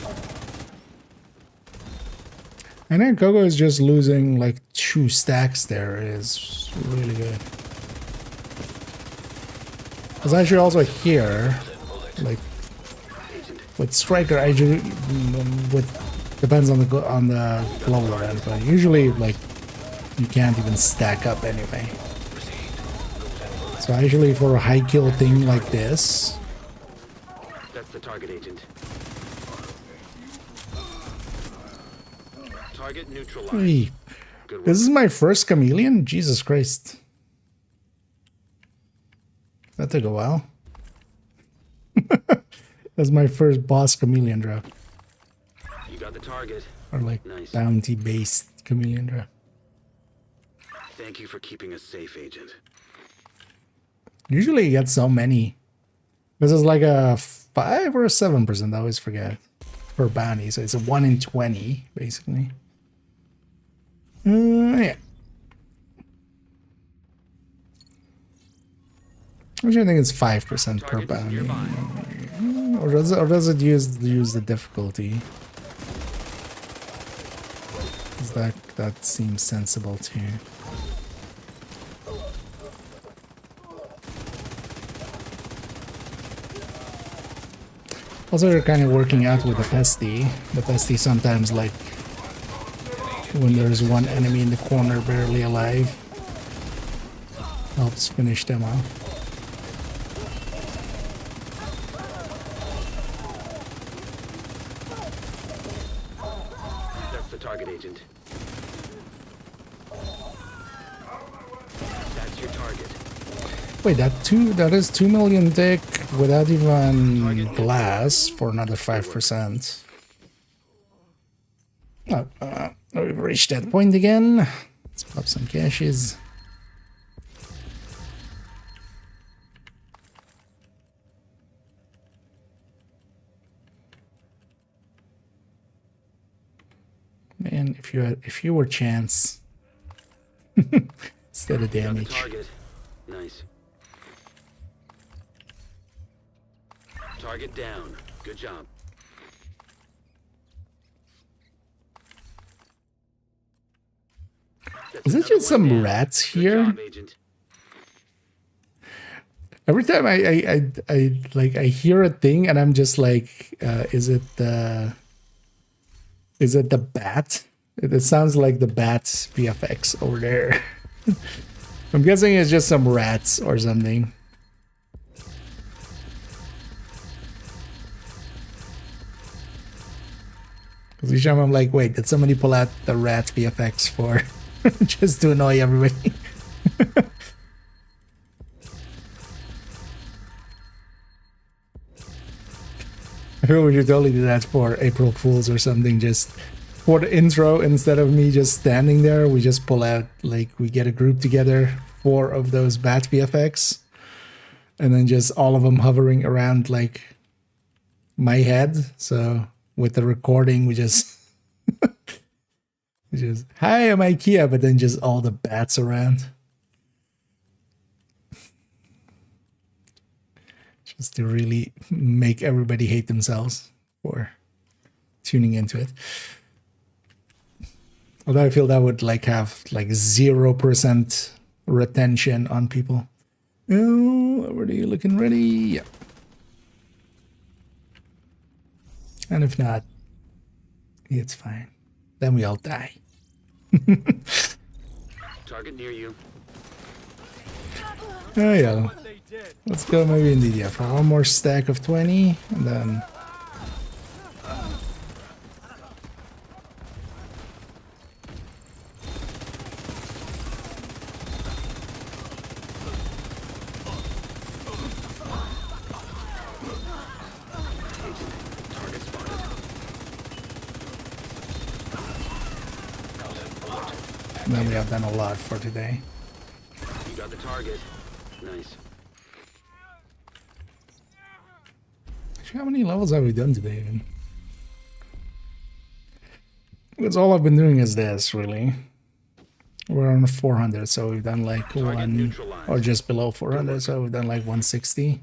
I know Coco is just losing like 2 stacks there is really good. Because actually also here, like with Striker, I do with depends on the global event, but usually like you can't even stack up anyway. So actually for a high kill thing like this, That's the target agent. Target neutralized. hey, Good work. this is my first chameleon? Jesus Christ. That took a while. That's my first boss chameleon drop. You got the target. Or like Nice. bounty based chameleon drop. Thank you for keeping us safe, agent. Usually you get so many. This is like a 5 or a 7%, I always forget. Per bounty, so it's a 1 in 20, basically. Yeah. Actually, I think it's 5% per Target is bounty. nearby. Or does it use the difficulty? 'Cause that seems sensible too. Also, they're kind of working out with the pesty. The pesty sometimes, like, when there's one enemy in the corner barely alive, helps finish them off. That's the target agent. That's your target. Wait, that is 2 million tick without even glass for another 5%. Oh, we've reached that point again. Let's pop some caches. Man, if you were chance instead of Got the damage. target. Nice. Target down. Good job. That's Is it another just one some down. rats Good here? job, agent. Every time I hear a thing and I'm just like, is it the bat? It sounds like the bat's VFX over there. I'm guessing it's just some rats or something. Because each time I'm like, wait, did somebody pull out the rat VFX for just to annoy everybody? I feel we should totally do that for April Fools or something. Just for the intro, instead of me just standing there, we just pull out, like, we get a group together, 4 of those bat VFX, and then just all of them hovering around, like, my head. So with the recording, we just hi, I'm IKEA, but then just all the bats around. Just to really make everybody hate themselves for tuning into it. Although I feel that would like have like 0% retention on people. Oh, already you looking ready? Yeah. And if not, it's fine. Then we all die. Target near you. Oh yeah. Let's go maybe indeed, yeah, for one more stack of 20, and then Target spotted. we have done a lot for today. You got the target. Nice. Actually, how many levels have we done today even? Because all I've been doing is this, really. We're on 400, so we've done like Target one, neutralized. or just below 400, so we've done like 160.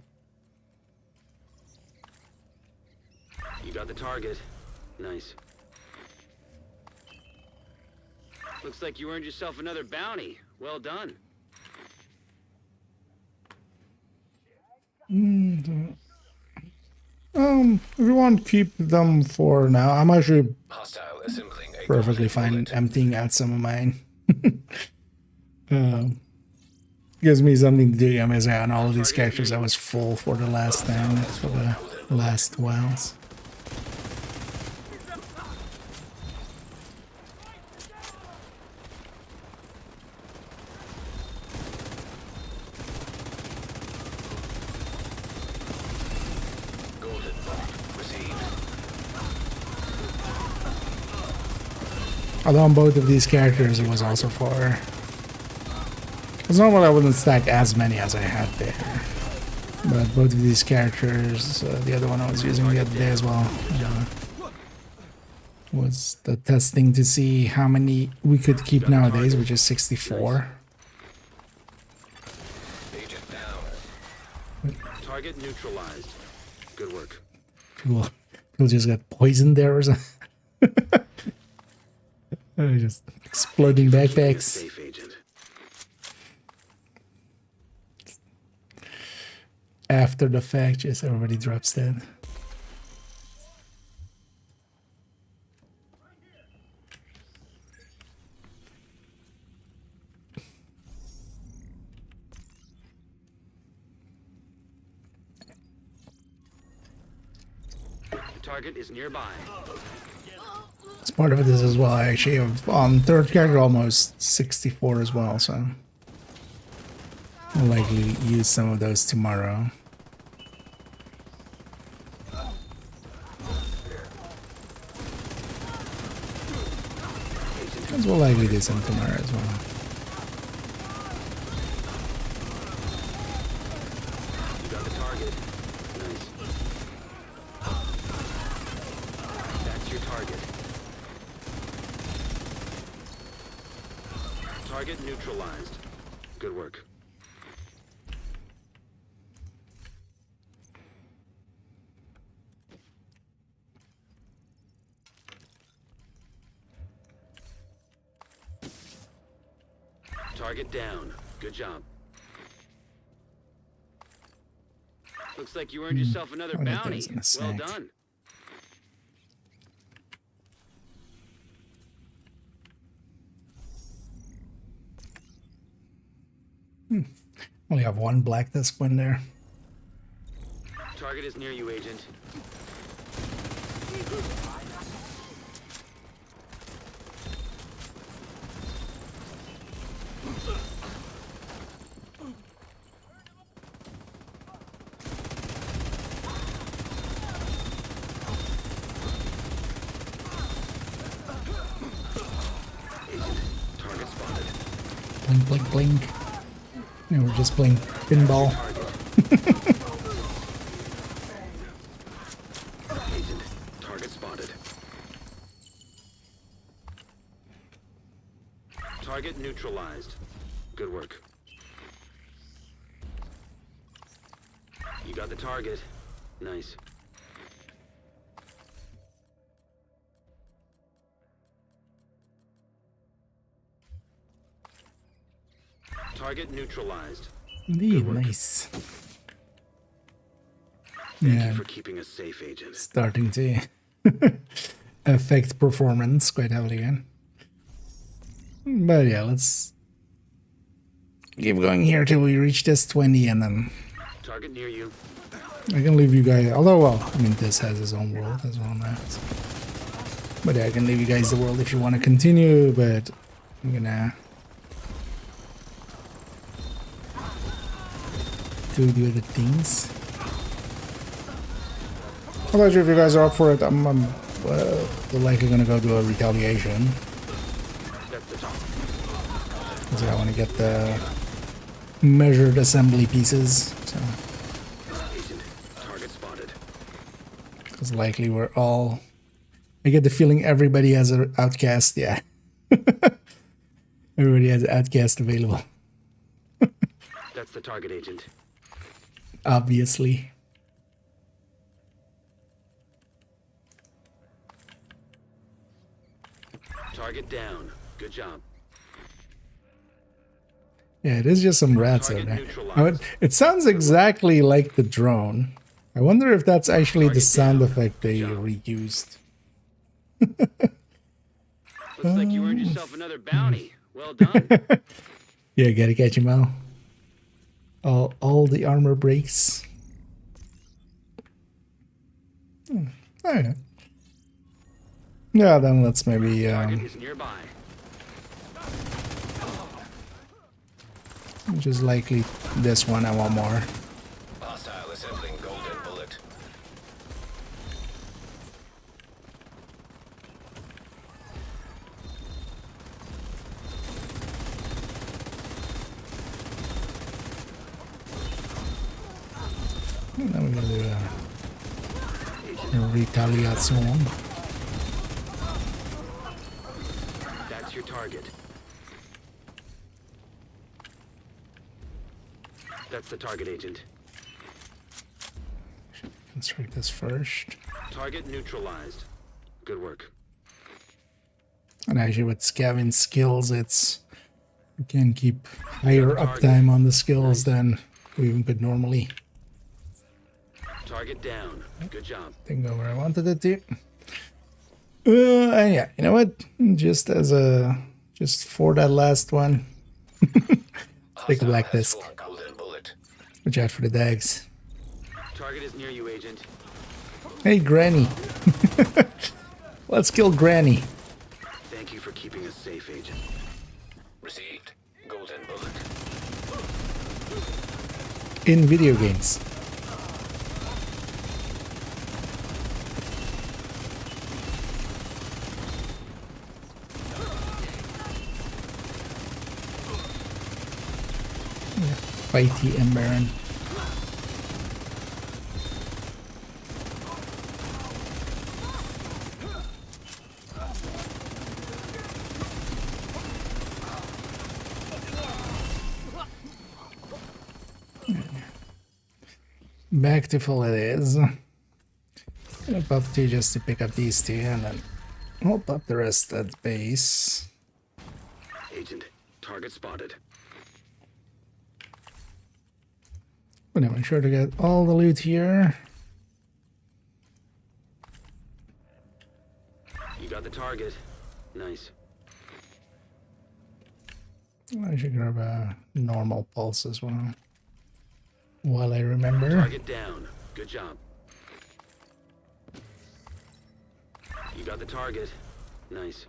You got the target. Nice. Looks like you earned yourself another bounty. Well done. If you want, keep them for now. I'm actually Hostile assembling a perfectly gauntlet fine bullet. emptying out some of mine. Gives me something to do. I'm on all of these characters. I was full for the last time, for the last whiles. Golden bot received. Although on both of these characters, it was also for... Because normally I wouldn't stack as many as I had there. But both of these characters, the other one I was using the other day as well, was the testing to see how many we could keep nowadays, which is 64. Agent down. Target neutralized. Good work. People just got poisoned there or something. Just exploding Keeping it backpacks. safe, Agent. After the fact, just everybody drops dead. The target is nearby. As part of this as well, I actually have on third character almost 64 as well, so I'll likely use some of those tomorrow. As well likely do some tomorrow as well. You got the target. Nice. That's your target. Target neutralized. Good work. Target down. Good job. Looks like you earned yourself another I'll get bounty. those in a Well sec. done. Only have one black disc win there. Target is near you, Agent. Blink, blink, blink. No, we're just playing pinball. Agent, target spotted. Target neutralized. Good work. You got the target. Nice. Target neutralized. Indeed, Good work. nice. Thank Yeah, you for keeping us safe, Agent. starting to affect performance quite heavily again. But yeah, let's keep going here till we reach this 20 and then Target near you. I can leave you guys, although, well, I mean, this has its own world as well now. So. But yeah, I can leave you guys the world if you want to continue, but I'm gonna do the other things. I'm not sure if you guys are up for it. I'm we're likely gonna go do a retaliation. That's the top. Because I want to get the measured assembly pieces. So, Agent, target spotted. because likely we're all. I get the feeling everybody has an outcast. Yeah, everybody has an outcast available. That's the target, Agent. Obviously. Target down. Good job. Yeah, it is just some rats out Target there. neutralized. It sounds exactly like the drone. I wonder if that's actually the Target sound down. effect they Good job. reused. Looks like you earned yourself another bounty. Well done. Yeah, gotta catch him out. All the armor breaks. Oh, yeah. Yeah, then let's maybe Target is nearby. which is likely this one. I want more. Hostile assembling golden bullet. And then we're gonna do a retaliation. That's your target. That's the target, Agent. Construct this first. Target neutralized. Good work. And actually with scavenge skills, it's you can keep higher Target. uptime on the skills than we even could normally. Target down. Good job. Didn't go where I wanted it to. And yeah, you know what? Just for that last one, take a black Hostile has disc. 4 golden bullet. Watch out for the dags. Target is near you, Agent. Hey, Granny. Let's kill Granny. Thank you for keeping us safe, Agent. Received. Golden bullet. In video games. Fighty and Baron. Back to full it is. Gonna pop 2 just to pick up these 2 and then we'll pop the rest at base. Agent, target spotted. But I'm sure to get all the loot here. You got the target. Nice. I should grab a normal pulse as well. While I remember. Target down. Good job. You got the target. Nice.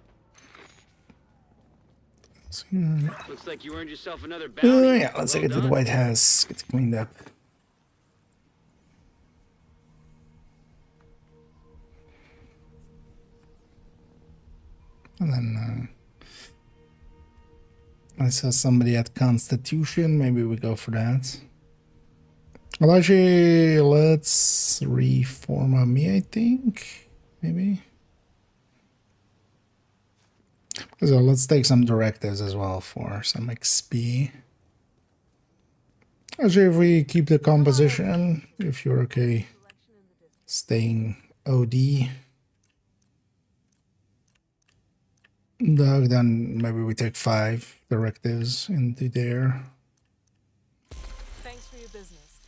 So, Looks like you earned yourself another bounty. yeah, let's Well take it to the done. White House. Get it cleaned up. And then I saw somebody at Constitution. Maybe we go for that. Well, actually, let's reform on me, I think. Maybe. So let's take some directives as well for some XP. Actually, if we keep the composition, if you're okay staying OD, Doug, then maybe we take 5 directives into there. Thanks for your business.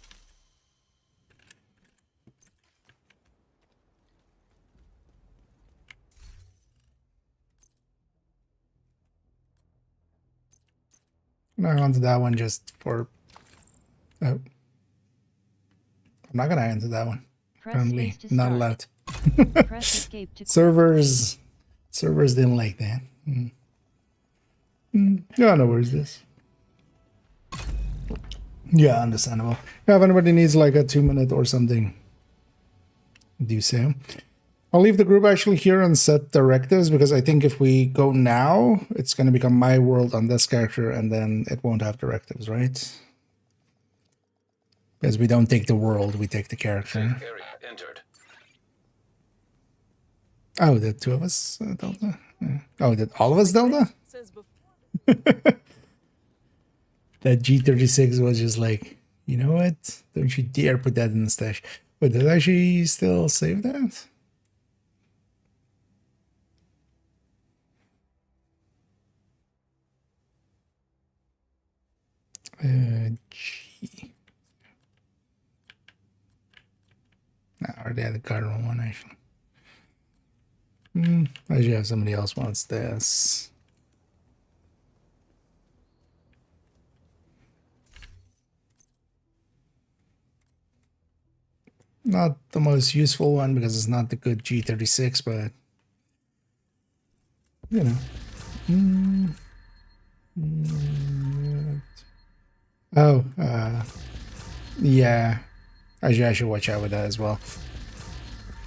Now onto that one just for... Oh. I'm not gonna enter that one. Press Apparently space to not start. allowed. Press escape to Servers didn't like that. Yeah, no worries this. Yeah, understandable. Yeah, if anybody needs like a 2-minute or something, do so. I'll leave the group actually here and set directives, because I think if we go now, it's going to become my world on this character, and then it won't have directives, right? Because we don't take the world, we take the character. Area entered. Oh, the 2 of us, Delta? Yeah. Oh, did all of us, Delta? Says before. That G36 was just like, you know what? Don't you dare put that in the stash. Wait, did I actually still save that? G. No, I already had the cardinal one, actually. I should have somebody else wants this. Not the most useful one because it's not the good G36, but you know. Oh, yeah. I should watch out with that as well.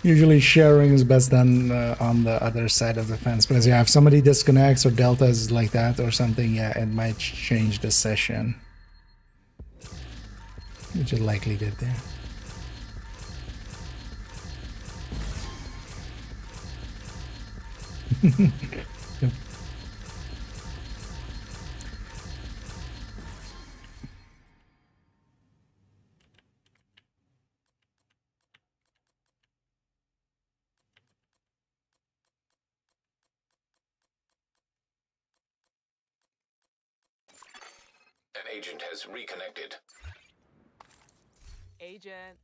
Usually sharing is best done on the other side of the fence, because yeah, if somebody disconnects or Delta is like that or something, yeah, it might change the session. Which it likely did there. Yep. An agent has reconnected. Agent,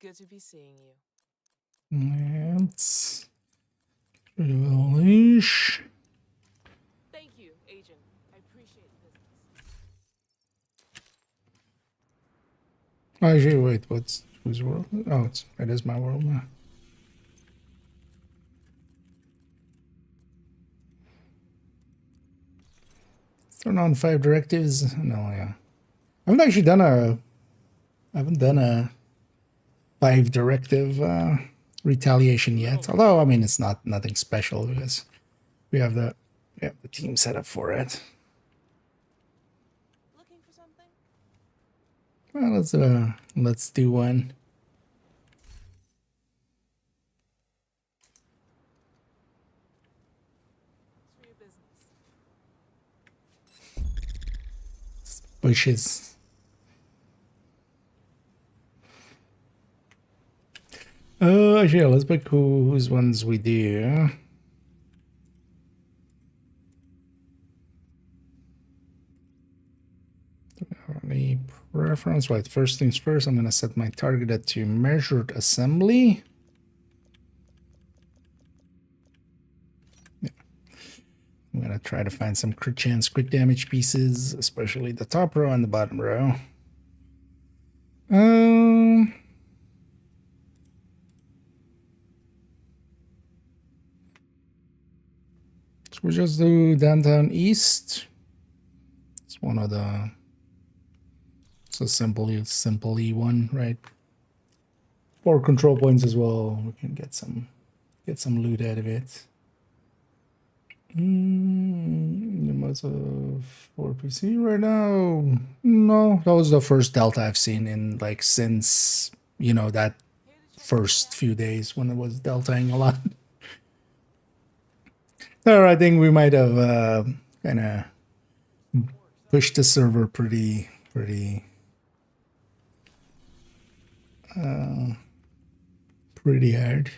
good to be seeing you. Let's get rid of the leash. Thank you, Agent. I appreciate the business. Actually, wait, what's whose world? Oh, it is my world now. Turn on 5 directives. No, yeah. I haven't actually done a. I haven't done a 5 directive retaliation yet. Although I mean, it's nothing special because we have the team set up for it. Looking for something? Well, let's do one. It's for your business. Bushes. Actually, yeah, let's pick whose ones we do. Any preference? Right, first things first, I'm gonna set my target to measured assembly. Yeah. I'm gonna try to find some crit chance, crit damage pieces, especially the top row and the bottom row. So we'll just do downtown east. It's one of the. It's a simply one, right? 4 control points as well. We can get some loot out of it. The What's for PC right now? No, that was the first Delta I've seen in like since, you know, that first few days when it was Deltaing a lot. So I think we might have kind of pushed the server pretty hard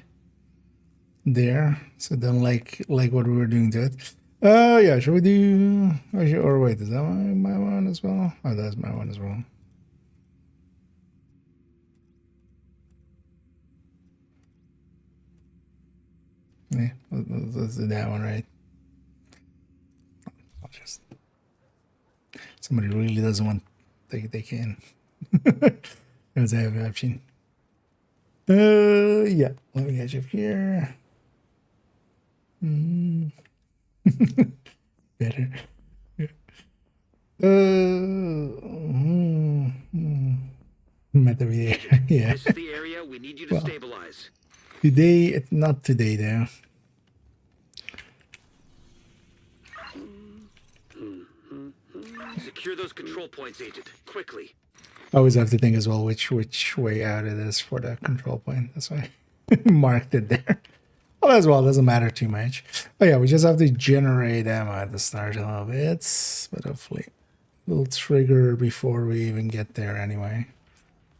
there. So don't like what we were doing to it. Yeah, should we do? Or wait, is that my one as well? Oh, that's my one as well. Yeah, let's do that one, right? I'll just. Somebody really doesn't want. They can. Because I have an option. Yeah. Let me get you up here. Better. Meta video. Yeah. This is the area we need you to stabilize. Today, not today though. Secure those control points, Agent. Quickly. I always have to think as well which way out it is for the control point. That's why I marked it there. Well, as well, doesn't matter too much. Oh yeah, we just have to generate ammo at the start a little bit, but hopefully it'll trigger before we even get there anyway.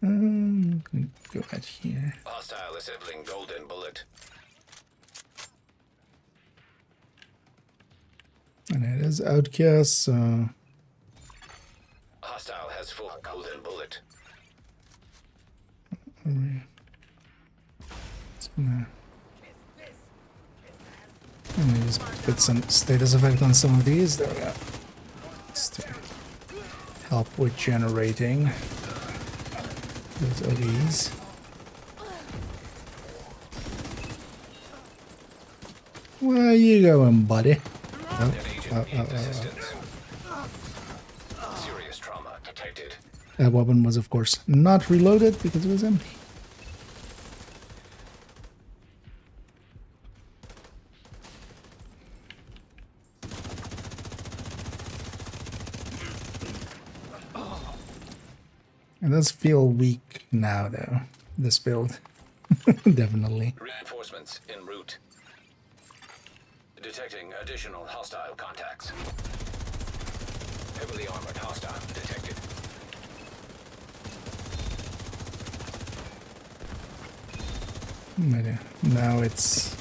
Go back here. Hostile assembling golden bullet. And it is outcast, so Hostile has full golden bullet. it's gonna let me just put some status effect on some of these. There we go. Just to help with generating those ODs. Where you going, buddy? Oh, Agent needs assistance. Serious trauma detected. That weapon was, of course, not reloaded because it was empty. It does feel weak now, though, this build. Definitely. Reinforcements en route. Detecting additional hostile contacts. Heavily armored hostile detected. Now it's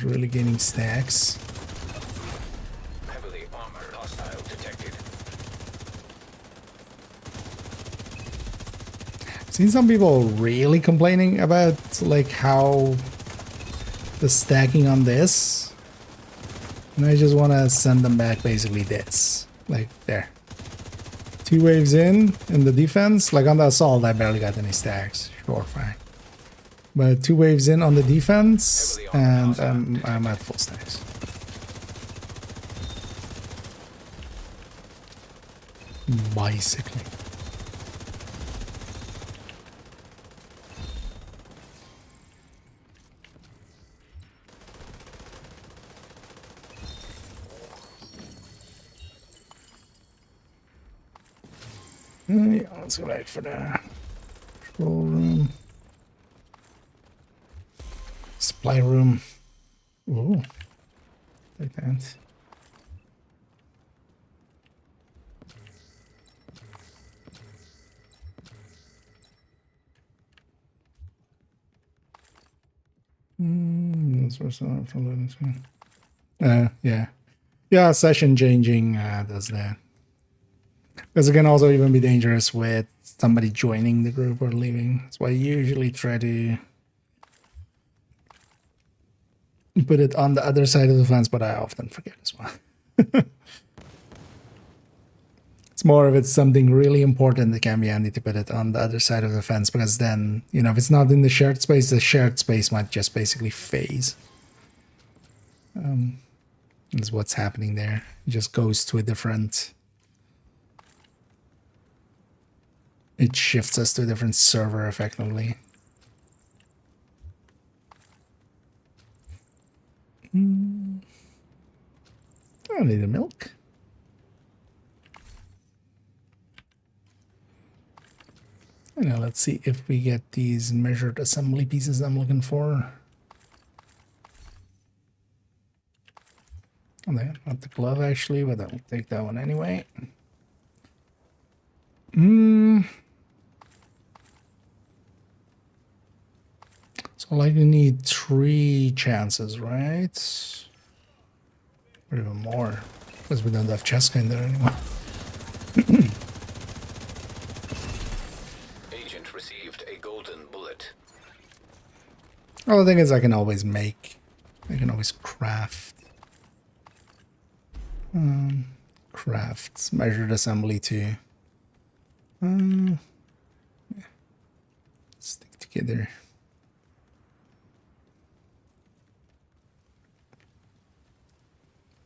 really gaining stacks. Heavily armored hostile detected. Seen some people really complaining about like how the stacking on this, and I just want to send them back basically this, like there. 2 waves in the defense, like on the assault I barely got any stacks, sure, fine. But 2 waves in on the defense and I'm at full stacks. Bicycling. Yeah, let's go back for the control room. Supply room. Ooh. Like that. That's what's up for loading. Yeah. Yeah, session changing does that. Because it can also even be dangerous with somebody joining the group or leaving. That's why I usually try to put it on the other side of the fence, but I often forget as well. It's more if it's something really important, it can be handy to put it on the other side of the fence, because then, you know, if it's not in the shared space might just basically phase. Is what's happening there. It just goes to a different... It shifts us to a different server, effectively. I don't need the milk. And now let's see if we get these measured assembly pieces I'm looking for. Oh, not the glove actually, but I'll take that one anyway. So like we need 3 chances, right? Or even more, because we don't have Cheska in there anymore. Agent received a golden bullet. Well, the thing is I can always craft. Crafts, measured assembly too. Yeah. Stick together.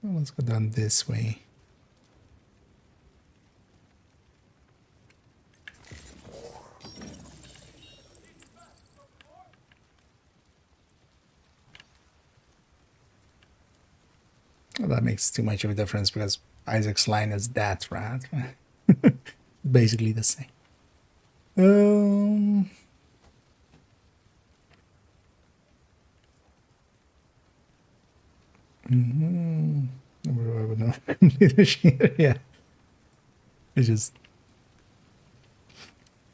Well, let's go down this way. Well, that makes too much of a difference because Isaac's line is that, right? Basically the same. Where do I would know? Yeah. I just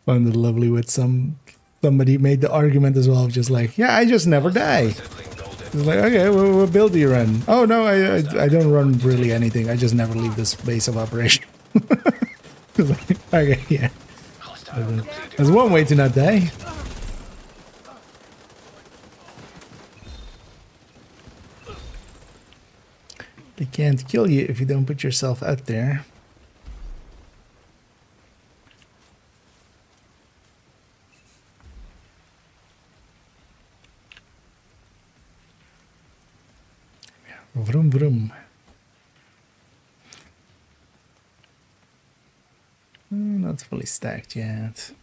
found it lovely with somebody made the argument as well of just like, yeah, I just never die. It's like, okay, well, what build do you run? Oh no, I don't run really anything. I just never leave this base of operation. It's like, okay, yeah. There's one way to not die. They can't kill you if you don't put yourself out there. Vroom vroom. Not fully stacked yet.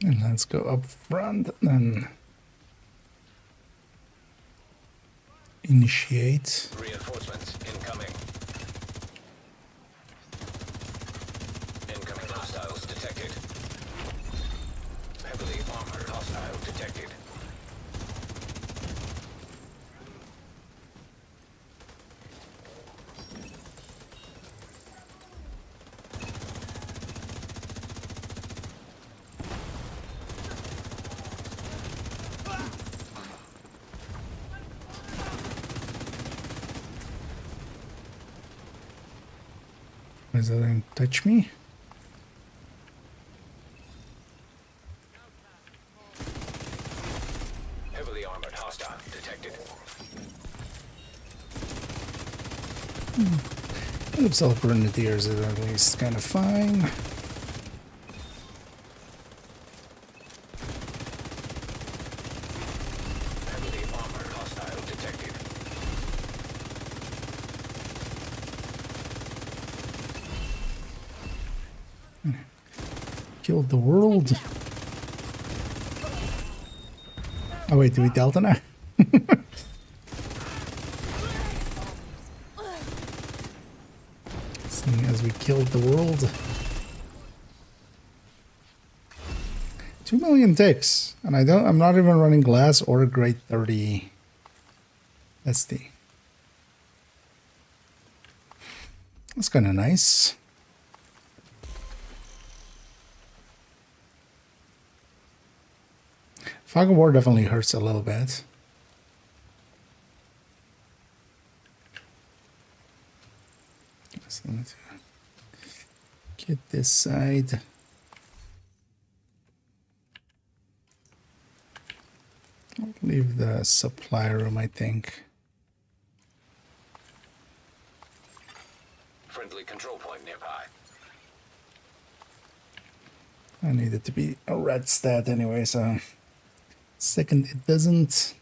And let's go up front and initiate. Reinforcements incoming. Incoming hostiles detected. Heavily armored hostile detected. Does that thing touch me? Heavily armored hostile detected. Self-grenadiers are at least kind of fine. Heavily armored hostile detected. Killed the world. Oh wait, do we delta now? Seeing as we killed the world. 2 million ticks. And I'm not even running glass or a grade 30 SD. That's kind of nice. Fog of War definitely hurts a little bit. So let's get this side. Leave the supply room, I think. Friendly control point nearby. I need it to be a red stat anyway, so second it doesn't.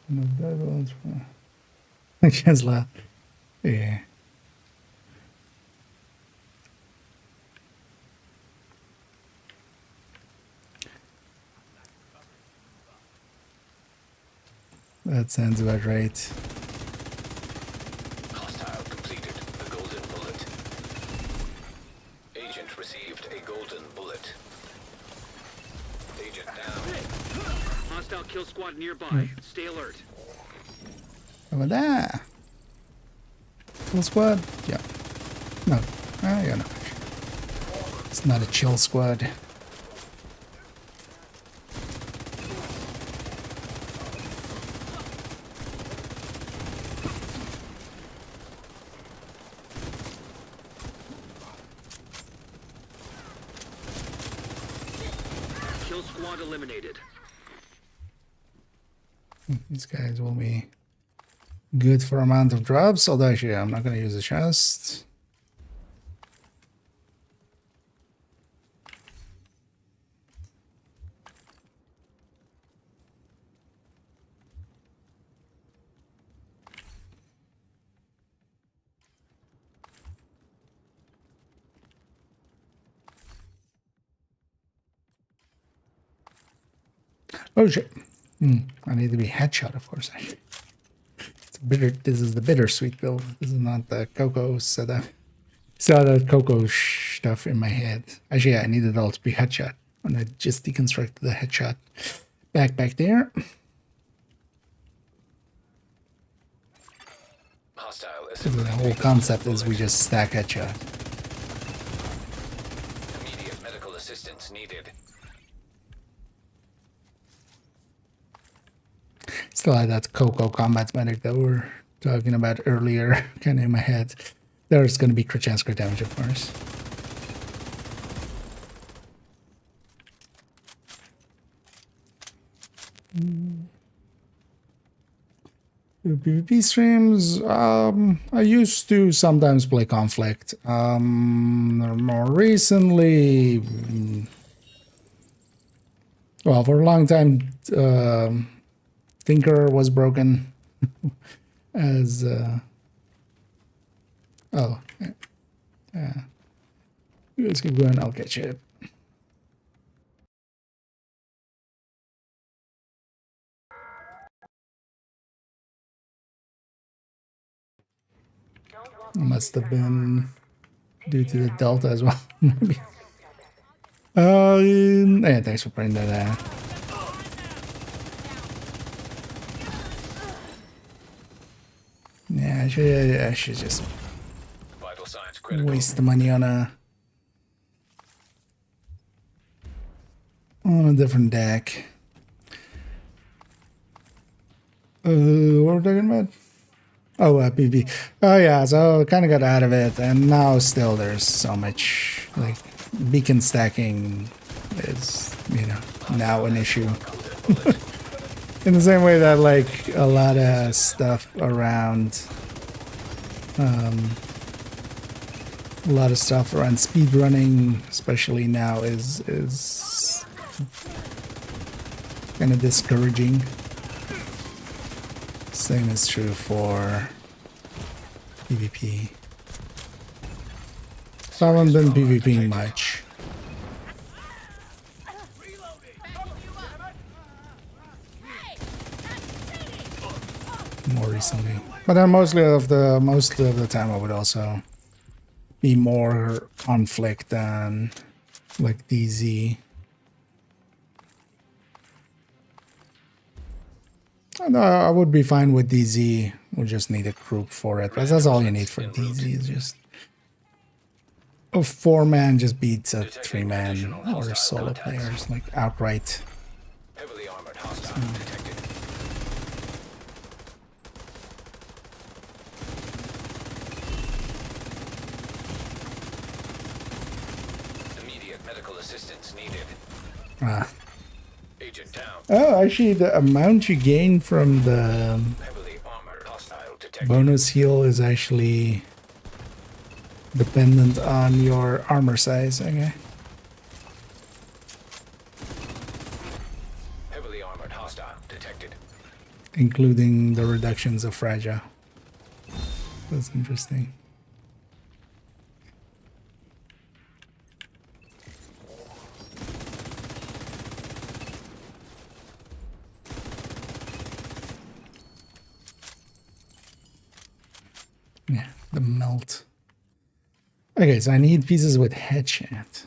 No, that one's just laugh. Yeah. That sounds about right. Hostile completed. A golden bullet. Agent received a golden bullet. Agent down. Hostile kill squad nearby. Stay alert. How about that? Kill squad? Yeah. No. Yeah, no. It's not a chill squad. Kill squad eliminated. These guys will be good for amount of drops, although actually I'm not going to use the chest. Oh shit. I need to be headshot, of course. It's bitter. This is the bittersweet build. This is not the cocoa setup. Saw that cocoa stuff in my head. Actually, yeah, I needed it all to be headshot. And I just deconstructed the headshot back there. Hostile So the whole concept is we just stack headshot. Immediate medical assistance needed. Still had that Coco combat medic that we were talking about earlier, kind of in my head. There's going to be crit chance, crit damage, of course. The PvP streams, I used to sometimes play Conflict. More recently, well, for a long time, Tinker was broken as oh yeah. You guys keep going, I'll catch it. Must have been due to the Delta as well, maybe. Yeah, thanks for putting that out. Yeah, I should just Vital signs critical. waste the money on a different deck. What were we talking about? Oh, PV. Oh yeah, so kind of got out of it, and now still there's so much, like, beacon stacking is, you know, now an issue. In the same way that, like, a lot of stuff around speed running, especially now, is kind of discouraging. Same is true for PvP. So I haven't been PvPing much. More recently. But then mostly of the time I would also be more conflict than like DZ. No, I would be fine with DZ. We just need a group for it. But that's all you need for DZ is just a 4-man just beats a 3-man or solo players, like outright. hostile detected. Immediate medical assistance needed. Ah. Agent down. Oh, actually, the amount you gain from the Heavily armored hostile detected. bonus heal is actually dependent on your armor size. Okay. Heavily armored hostile detected. Including the reductions of fragile. That's interesting. Yeah, the melt. Okay, so I need pieces with headshot.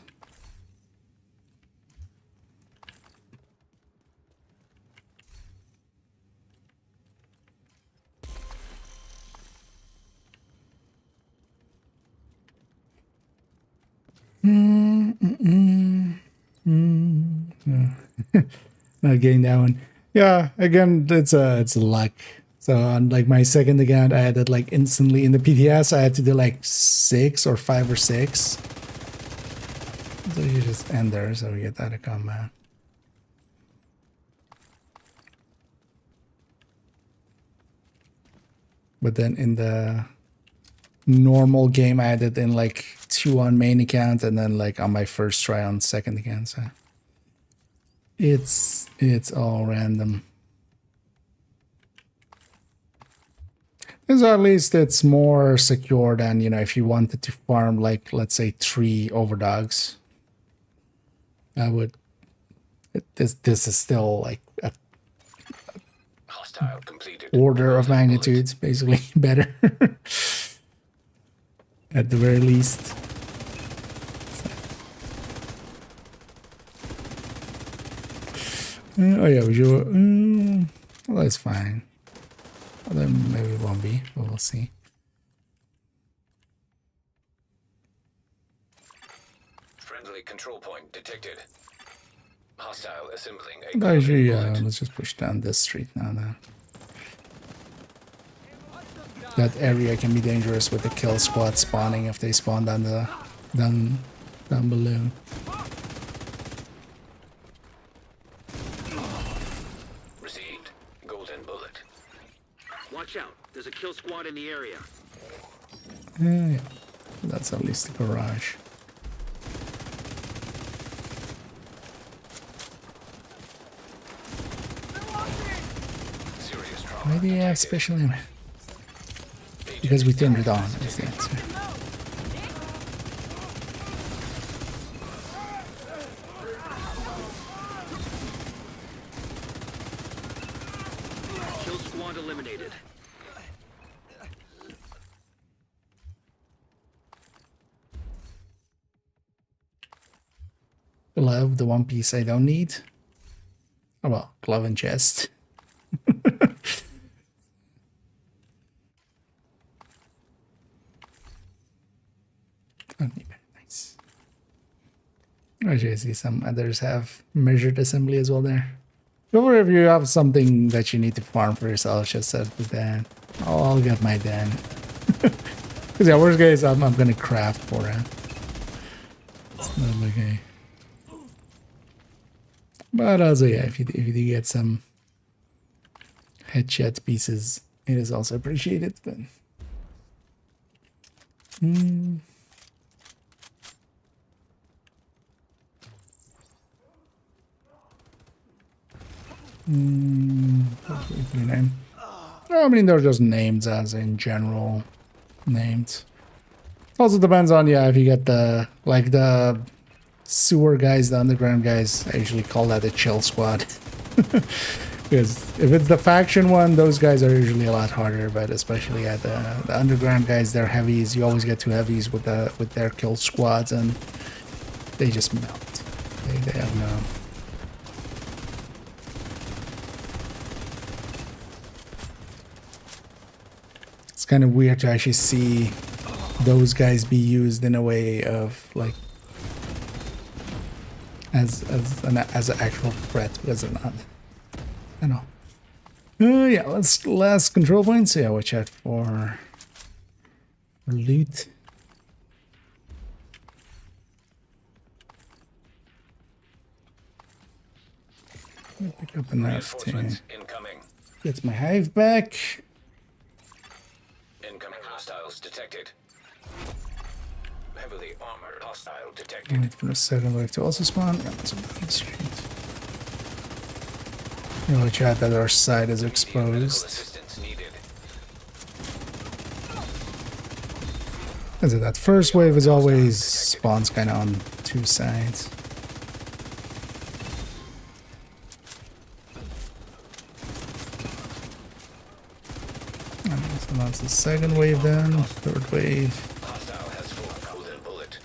Not getting that one. Yeah, again, it's luck. So on like my second account, I had it like instantly in the PTS. I had to do like 6 or 5 or 6. So you just end there, so we get out of combat. But then in the normal game, I had it in like 2 on main account and then like on my first try on second account. So it's all random. And so at least it's more secure than, you know, if you wanted to farm like, let's say 3 overdogs. I would. This is still like a Hostile completed. order of magnitude, basically better. At the very least. Oh yeah, we should. Well, that's fine. Well, then maybe it won't be, but we'll see. Friendly control point detected. Hostile assembling a Actually, bullet. let's just push down this street now. Then. That area can be dangerous with the kill squad spawning if they spawn down the down below. Received. Golden bullet. Watch out. There's a kill squad in the area. Yeah, that's at least the garage. Serious trauma. Maybe you have special aim. Because we turned it on, is the answer. Kill squad eliminated. Glove, the one piece I don't need. Oh well, glove and chest. Nice. Actually, I see some others have measured assembly as well there. Or if you have something that you need to farm for yourself, just set with that. Oh, I'll get my Dan. Because yeah, worst case, I'm gonna craft for it. It's not like a... But also, yeah, if you do get some headshot pieces, it is also appreciated. But what's your name? I mean, they're just names as in general names. Also depends on, yeah, if you get the like the sewer guys, the underground guys, I usually call that a chill squad. Because if it's the faction one, those guys are usually a lot harder, but especially at the underground guys, they're heavies. You always get 2 heavies with their kill squads, and they just melt. They have no... It's kind of weird to actually see those guys be used in a way of like as an actual threat, because they're not. I know. Yeah, let's last control point. So yeah, watch out for loot. Pick up enough to Reinforcements incoming. get my hive back. Incoming hostiles detected. Heavily armored hostile detected. Wait for a second wave to also spawn. Yeah, that's on the street. Yeah, watch out that our side is Medical exposed. assistance needed. As that first wave is always spawns kind of on two sides. So that's the second wave then, third wave. Hostile has full golden bullet.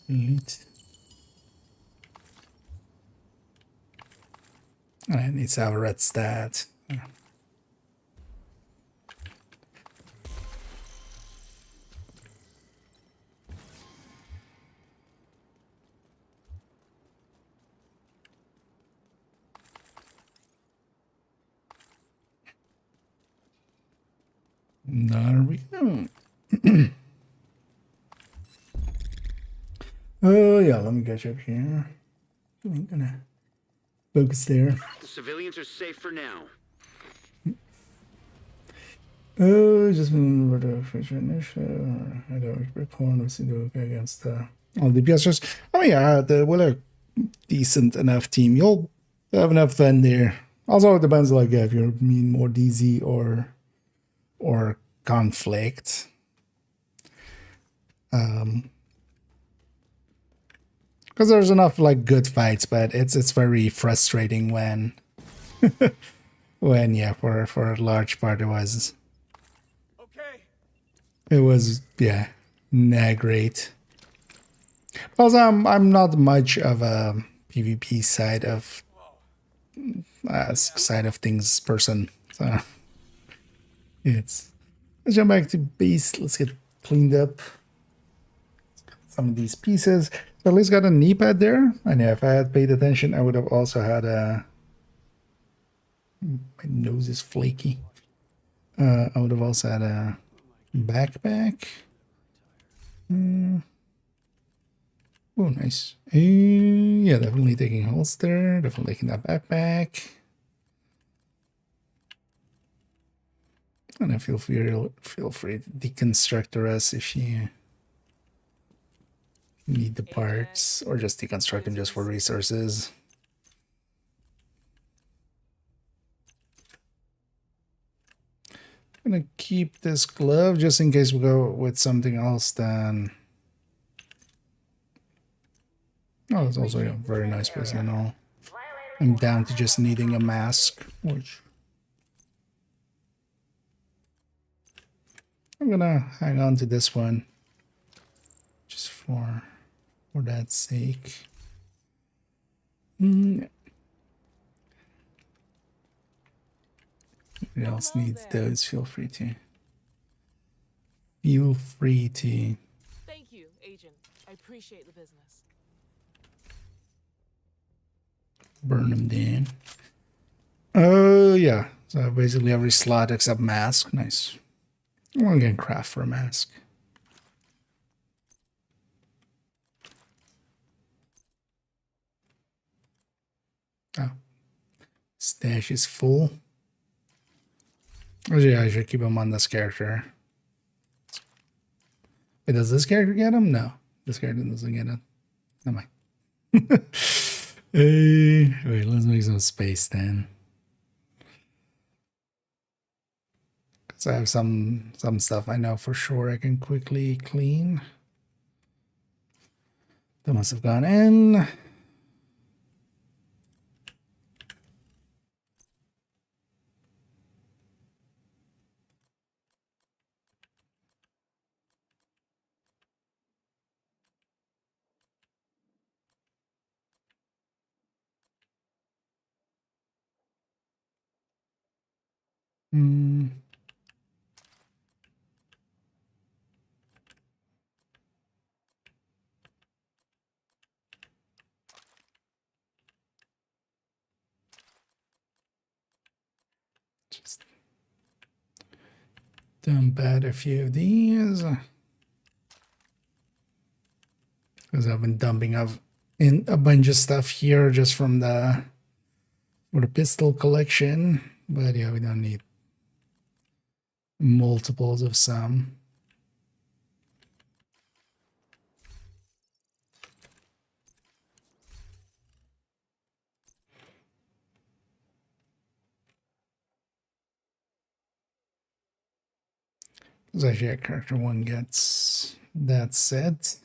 Elite. And it needs to have a red stat. There we go. Oh yeah, let me catch up here. I'm gonna focus there. The civilians are safe for now. Oh, just been over the future initiative. I don't report or see the against all the DPSers. I mean, yeah, with a decent enough team, you'll have enough fun there. Also, it depends, like if you mean more DZ or conflict. Because there's enough like good fights, but it's very frustrating when yeah, for a large part it was yeah, not great. Also, I'm not much of a PvP side of things person, so let's jump back to base. Let's get cleaned up. Some of these pieces. So at least got a knee pad there. And yeah, if I had paid attention, I would have also had a. My nose is flaky. I would have also had a backpack. Oh, nice. Yeah, definitely taking holster. Definitely taking that backpack. And then feel free to deconstruct the rest if you need the parts, or just deconstruct them just for resources. I'm gonna keep this glove just in case we go with something else. Then oh, it's also a very nice place and all. I'm down to just needing a mask, which I'm gonna hang on to this one just for that sake. Who else needs those? Feel free to. Thank you, Agent. I appreciate the business. Burn them down. Oh yeah. So basically every slot except mask. Nice. I'm gonna craft for a mask. Oh. Stash is full. Oh yeah, I should keep him on this character. Wait, does this character get him? No. This character doesn't get it. Never mind. Hey, wait, let's make some space then. Because I have some stuff I know for sure I can quickly clean. That must have gone in. Hmm. Just dump out a few of these. Because I've been dumping up in a bunch of stuff here just from the for the pistol collection. But yeah, we don't need multiples of some. There's actually a character one gets that set.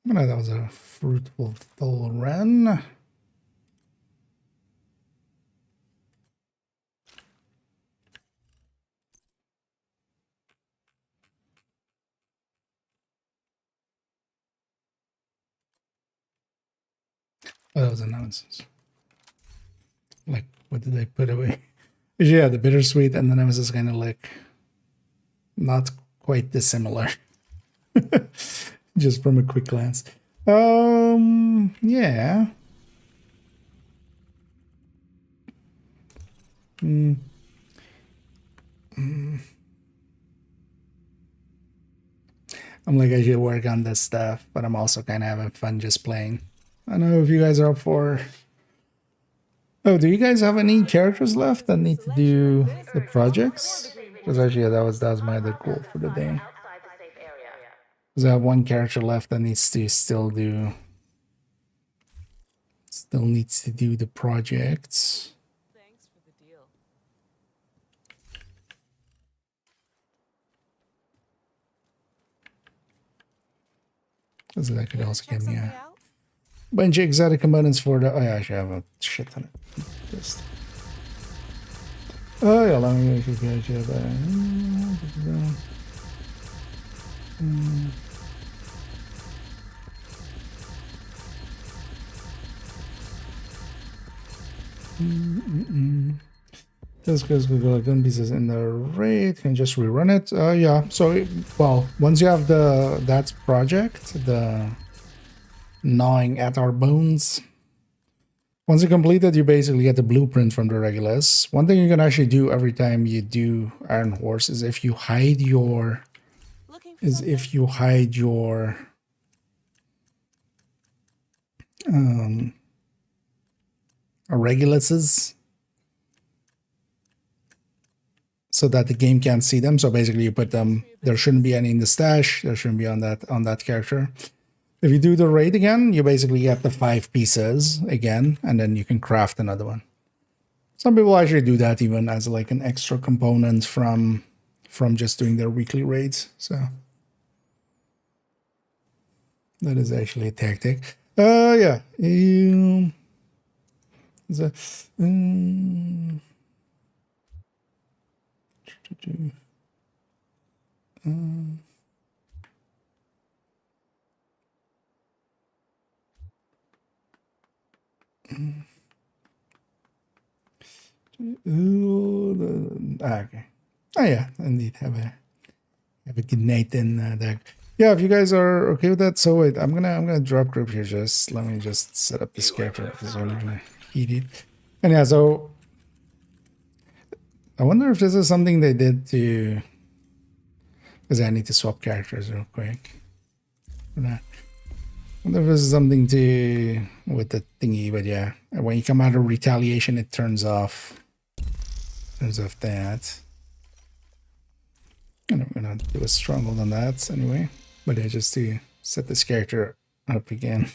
Well, that was a fruitful full run. Oh, that was a nonsense. Like, what did they put away? Yeah, the bittersweet and the nemesis kind of like not quite dissimilar. Just from a quick glance. Yeah. I'm like, I should work on this stuff, but I'm also kind of having fun just playing. I don't know if you guys are up for... Oh, do you guys have any characters left that need to do the projects? Because actually, yeah, that was my other goal for the day. Outside the safe area. Because I have one character left that needs to still needs to do the projects. Thanks for the deal. Because that could also Check give me something a out? bunch of exotic components for the... Oh yeah, I should have a shit ton of this. Oh yeah, let me make you have Just because we got gun pieces in the raid, can just rerun it. Yeah. So, well, once you have that project, the gnawing at our bones. Once you complete it, you basically get the blueprint from the Regulus. One thing you can actually do every time you do Iron Horse is if you hide your Reguluses so that the game can't see them. So basically you put them, there shouldn't be any in the stash, there shouldn't be on that character. If you do the raid again, you basically get the 5 pieces again, and then you can craft another one. Some people actually do that even as like an extra component from just doing their weekly raids. So that is actually a tactic. Yeah. Okay. Oh yeah, indeed. Have a good night then. Yeah, if you guys are okay with that, so wait, I'm gonna drop group here. Just let me just set up this character because I'm gonna heat it. And yeah, so I wonder if this is something they did to, because I need to swap characters real quick. For that. I wonder if this is something to with the thingy, but yeah, when you come out of retaliation, it turns off that. And I'm gonna do a stronghold on that anyway. But yeah, just to set this character up again.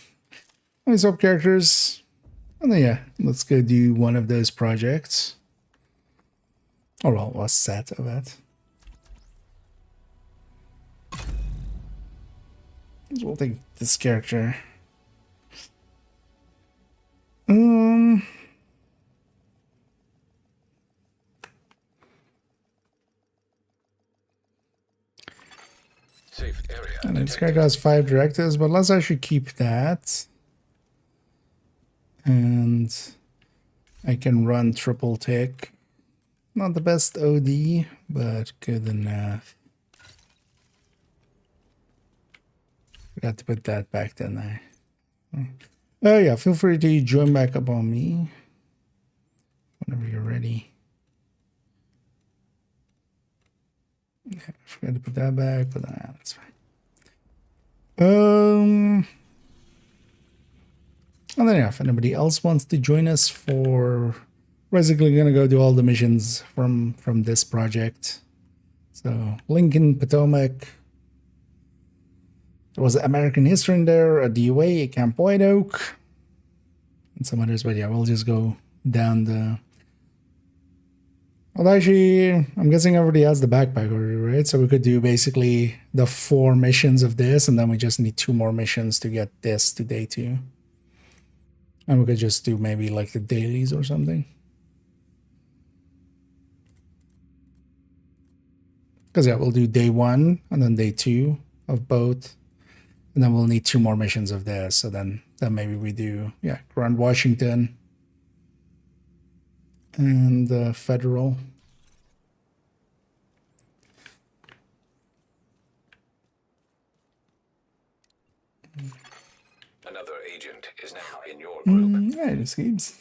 Let me swap characters. And then yeah, let's go do one of those projects. Or well, a set of it. So we'll take this character. Safe area And this character has 5 directives, but let's actually keep that. And I can run triple tick. Not the best OD, but good enough. Forgot to put that back, didn't I? Oh yeah, feel free to join back up on me whenever you're ready. Yeah, forgot to put that back, but that's fine. And then yeah, if anybody else wants to join us for basically gonna go do all the missions from this project. So Lincoln, Potomac. There was American history in there, a DUA, a Camp White Oak, and some others, but yeah, we'll just go down the... Well, actually, I'm guessing everybody has the backpack already, right? So we could do basically the 4 missions of this, and then we just need 2 more missions to get this to day 2. And we could just do maybe like the dailies or something. Because yeah, we'll do day 1 and then day 2 of both. And then we'll need 2 more missions of this. So then maybe we do, yeah, Grand Washington and Federal. Another agent is now in your group. Yeah, it seems.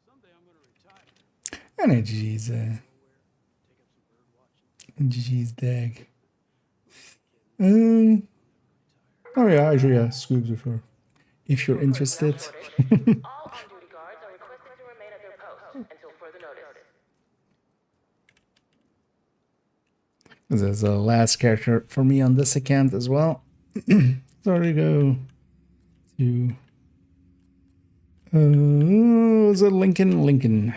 Someday I'm gonna retire. Energies, GG's dag. Oh yeah, actually, yeah, Scoobs if you're interested. All on-duty guards are requested to remain at their posts until further notice. This is the last character for me on this account as well. So we go to is it Lincoln? Lincoln.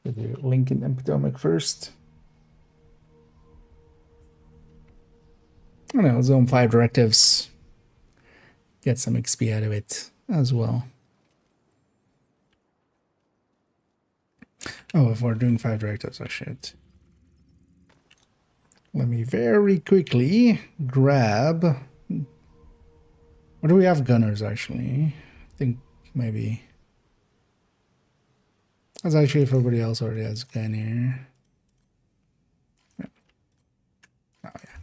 We'll do Lincoln and Potomac first. I know, Zone 5 directives. Get some XP out of it as well. Oh, if we're doing 5 directives, I should. Let me very quickly grab... What do we have gunners, actually? I think maybe... That's actually if everybody else already has a gun here. Yeah. Oh, yeah.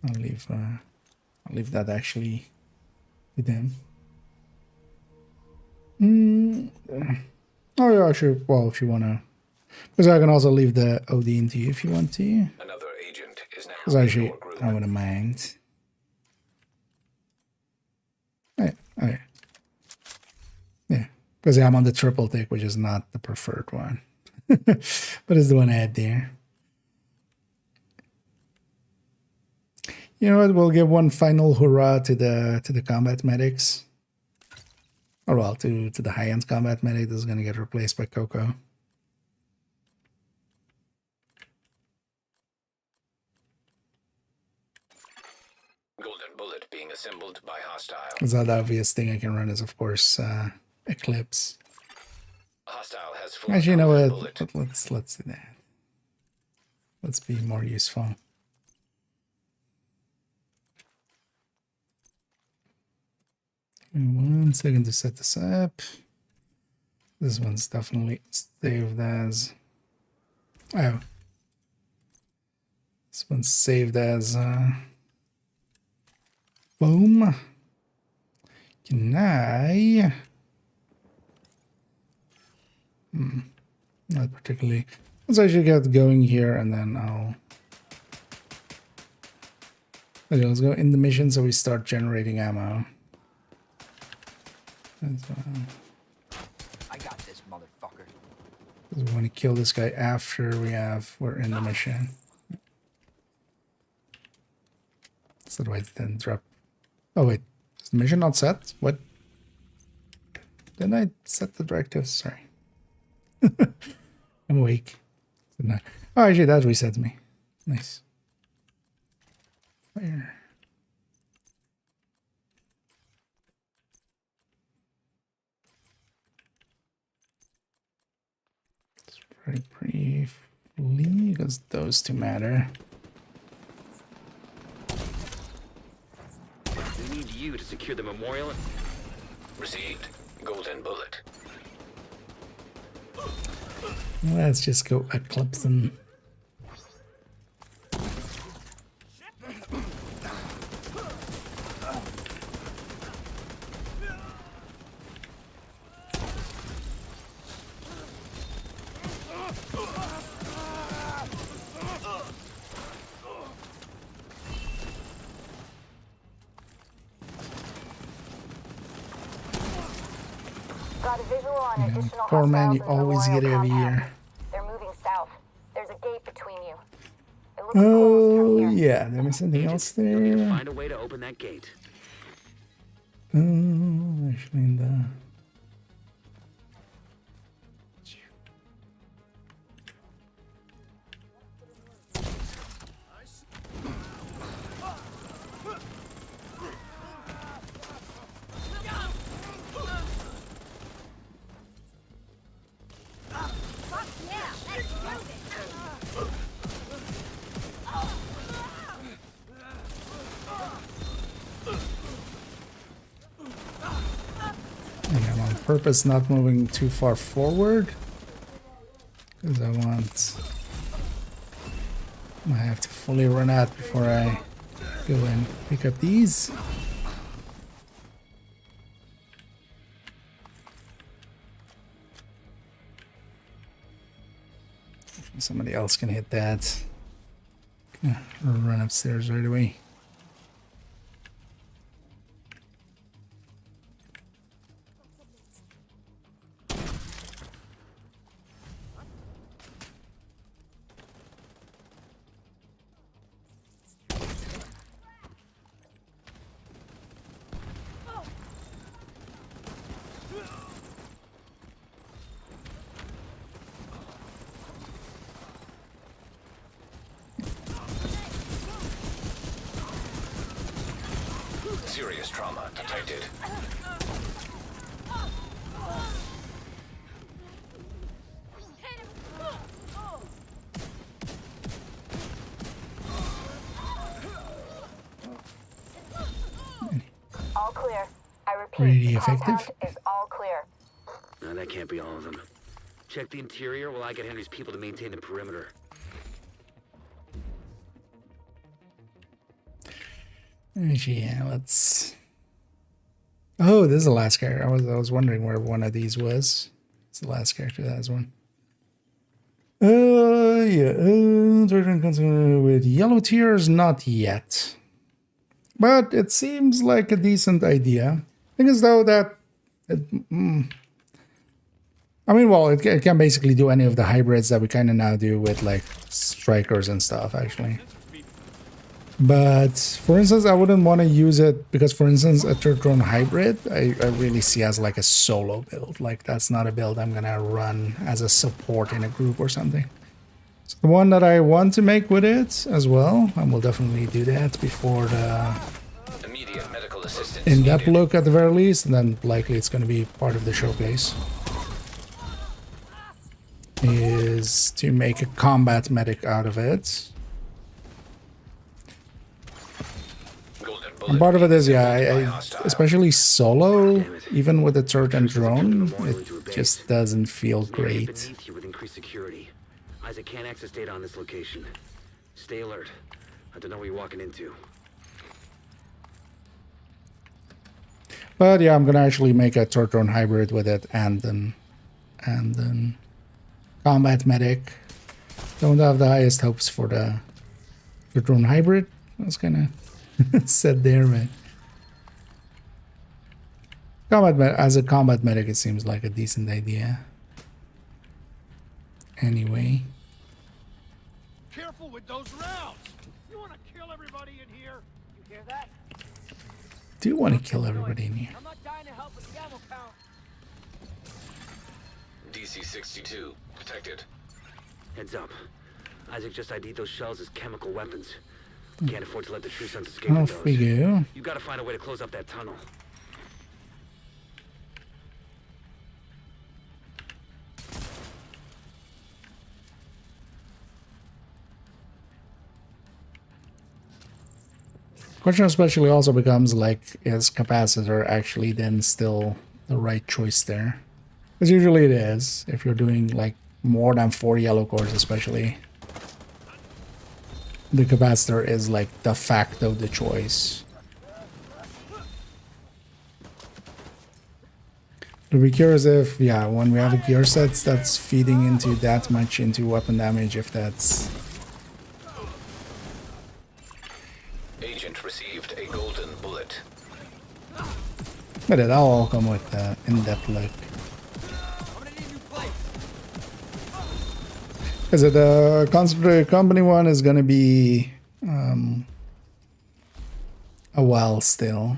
I'll leave that actually to them. Oh yeah, sure. Well, if you wanna, because I can also leave the OD into you if you want to. Another agent is now Because in actually, your group. I wouldn't mind. Yeah, okay. Yeah, because I'm on the triple tick, which is not the preferred one, but it's the one I had there. You know what? We'll give one final hurrah to the combat medics. Or well, to the high-end combat medic that's gonna get replaced by Coco. Golden bullet being assembled by hostile. Because the obvious thing I can run is, of course, Eclipse. Hostile has full Actually, you know golden what? bullet. Let's do that. Let's be more useful. Give me 1 second to set this up. This one's definitely saved as... Oh. This one's saved as... Boom. Can I... Not particularly. Let's actually get going here and then I'll... Okay, let's go in the mission so we start generating ammo. I got this, motherfucker. Because we want to kill this guy after we're in the mission. So do I then drop... Oh wait, is the mission not set? What? Didn't I set the directives? Sorry. I'm awake. Oh, actually that resets me. Nice. Fire. Pretty because those two matter. We need you to secure the memorial. Received. Golden bullet. Let's just go eclipse them. Got a visual on additional Poor man, hostiles you in the always memorial get every compound. year. They're moving south. There's a gate between you. It looks closed from Oh, here. yeah, there was something else You'll need to there. find a way to open that gate. Oh, actually, in the. And I'm on purpose not moving too far forward because I have to fully run out before I go and pick up these. Somebody else can hit that. Yeah, run upstairs right away. Serious trauma detected. All clear. I repeat, Pretty the effective. compound is all clear. No, that can't be all of them. Check the interior while I get Henry's people to maintain the perimeter. Yeah, let's. Oh, this is the last character. I was wondering where one of these was. It's the last character that has one. Yeah. With yellow tears, not yet. But it seems like a decent idea. Thing is, though, that I mean, well, it can basically do any of the hybrids that we kind of now do with like strikers and stuff, actually. But for instance, I wouldn't want to use it because, for instance, a third drone hybrid, I really see as like a solo build. Like that's not a build I'm gonna run as a support in a group or something. So the one that I want to make with it as well, and we'll definitely do that before the Immediate medical assistance in-depth needed. look at the very least, and then likely it's going to be part of the showcase, is to make a combat medic out of it. Golden And bullet. part of it is, yeah, By I hostile. especially solo, Damn it. even with the third and Turn the drone, memorial into a it base. just doesn't feel There's an area great. beneath you with increased security. Isaac can't access data on this location. Stay alert. I don't know what you're walking into. But yeah, I'm gonna actually make a third drone hybrid with it, and then combat medic. Don't have the highest hopes for the third drone hybrid. That's kind of said there, but as a combat medic, it seems like a decent idea. Anyway, Careful with those rounds! You want to kill everybody in here? You hear that? do want to kill everybody in here. I'm not dying to help with the ammo count. DC-62 detected. Heads up. Isaac just ID'd those shells as chemical weapons. We can't afford to let the True Sons escape with Off we those. go. You gotta find a way to close up that tunnel. Question especially also becomes like, is capacitor actually then still the right choice there? Because usually it is, if you're doing like more than 4 yellow cores especially. The capacitor is like de facto the choice. To be curious if, yeah, when we have a gear set that's feeding into that much into weapon damage, if that's... Agent received a golden bullet. But it'll all come with in-depth look. Because the concentrated company one is going to be a while still.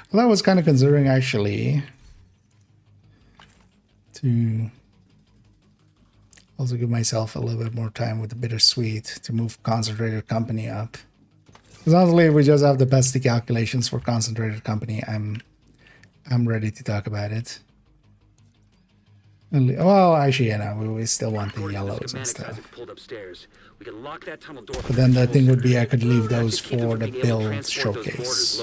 Well, I was kind of considering actually to also give myself a little bit more time with the bittersweet to move concentrated company up. Because honestly, if we just have the pesty calculations for concentrated company, I'm ready to talk about it. Well, actually, you know, we still want the yellows and stuff. But then the thing would be I could leave those for the build showcase.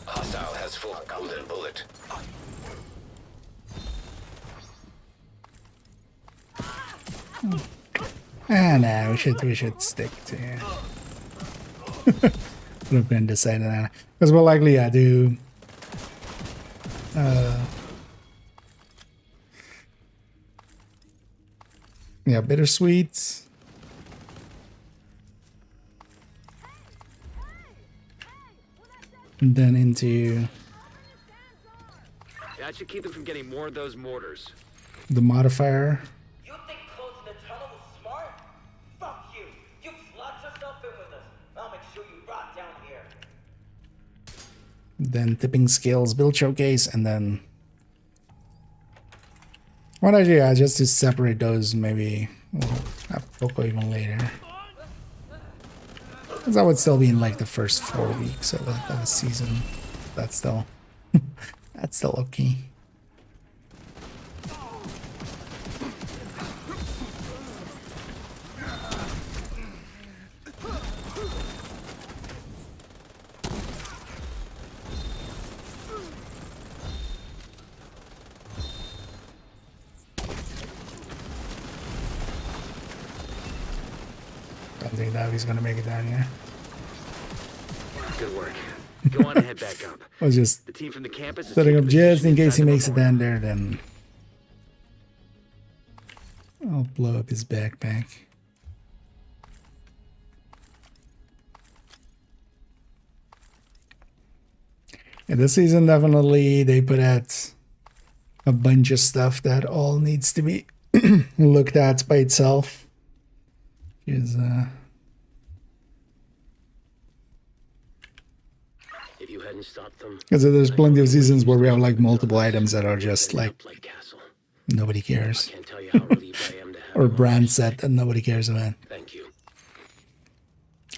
Hostile has full golden bullet. Ah, no, we should stick to. We're going to decide on that because we'll likely do. Yeah, bittersweet. And then into That should keep them from getting more of those mortars. the modifier. You think closing the tunnel is smart? Fuck you! You've locked yourself in with us. I'll make sure you rot down here. Then tipping scales, build showcase, and then. Well, actually, yeah, just to separate those, maybe we'll have Poco even later. Because that would still be in like the first 4 weeks of the season. That's still, that's still okay. Don't think Navi's gonna make it down here. Good work. Go on and head back up. I was just The team from the campus is setting up taking just in position case he inside the makes it memorial. down there, then I'll blow up his backpack. Yeah, this season definitely they put out a bunch of stuff that all needs to be looked at by itself. Because If you hadn't stopped them, there's plenty of seasons where we have like multiple items that are just like Castle. nobody cares. Can't tell you how relieved I am to have Or you. brand set that nobody cares about. Thank you.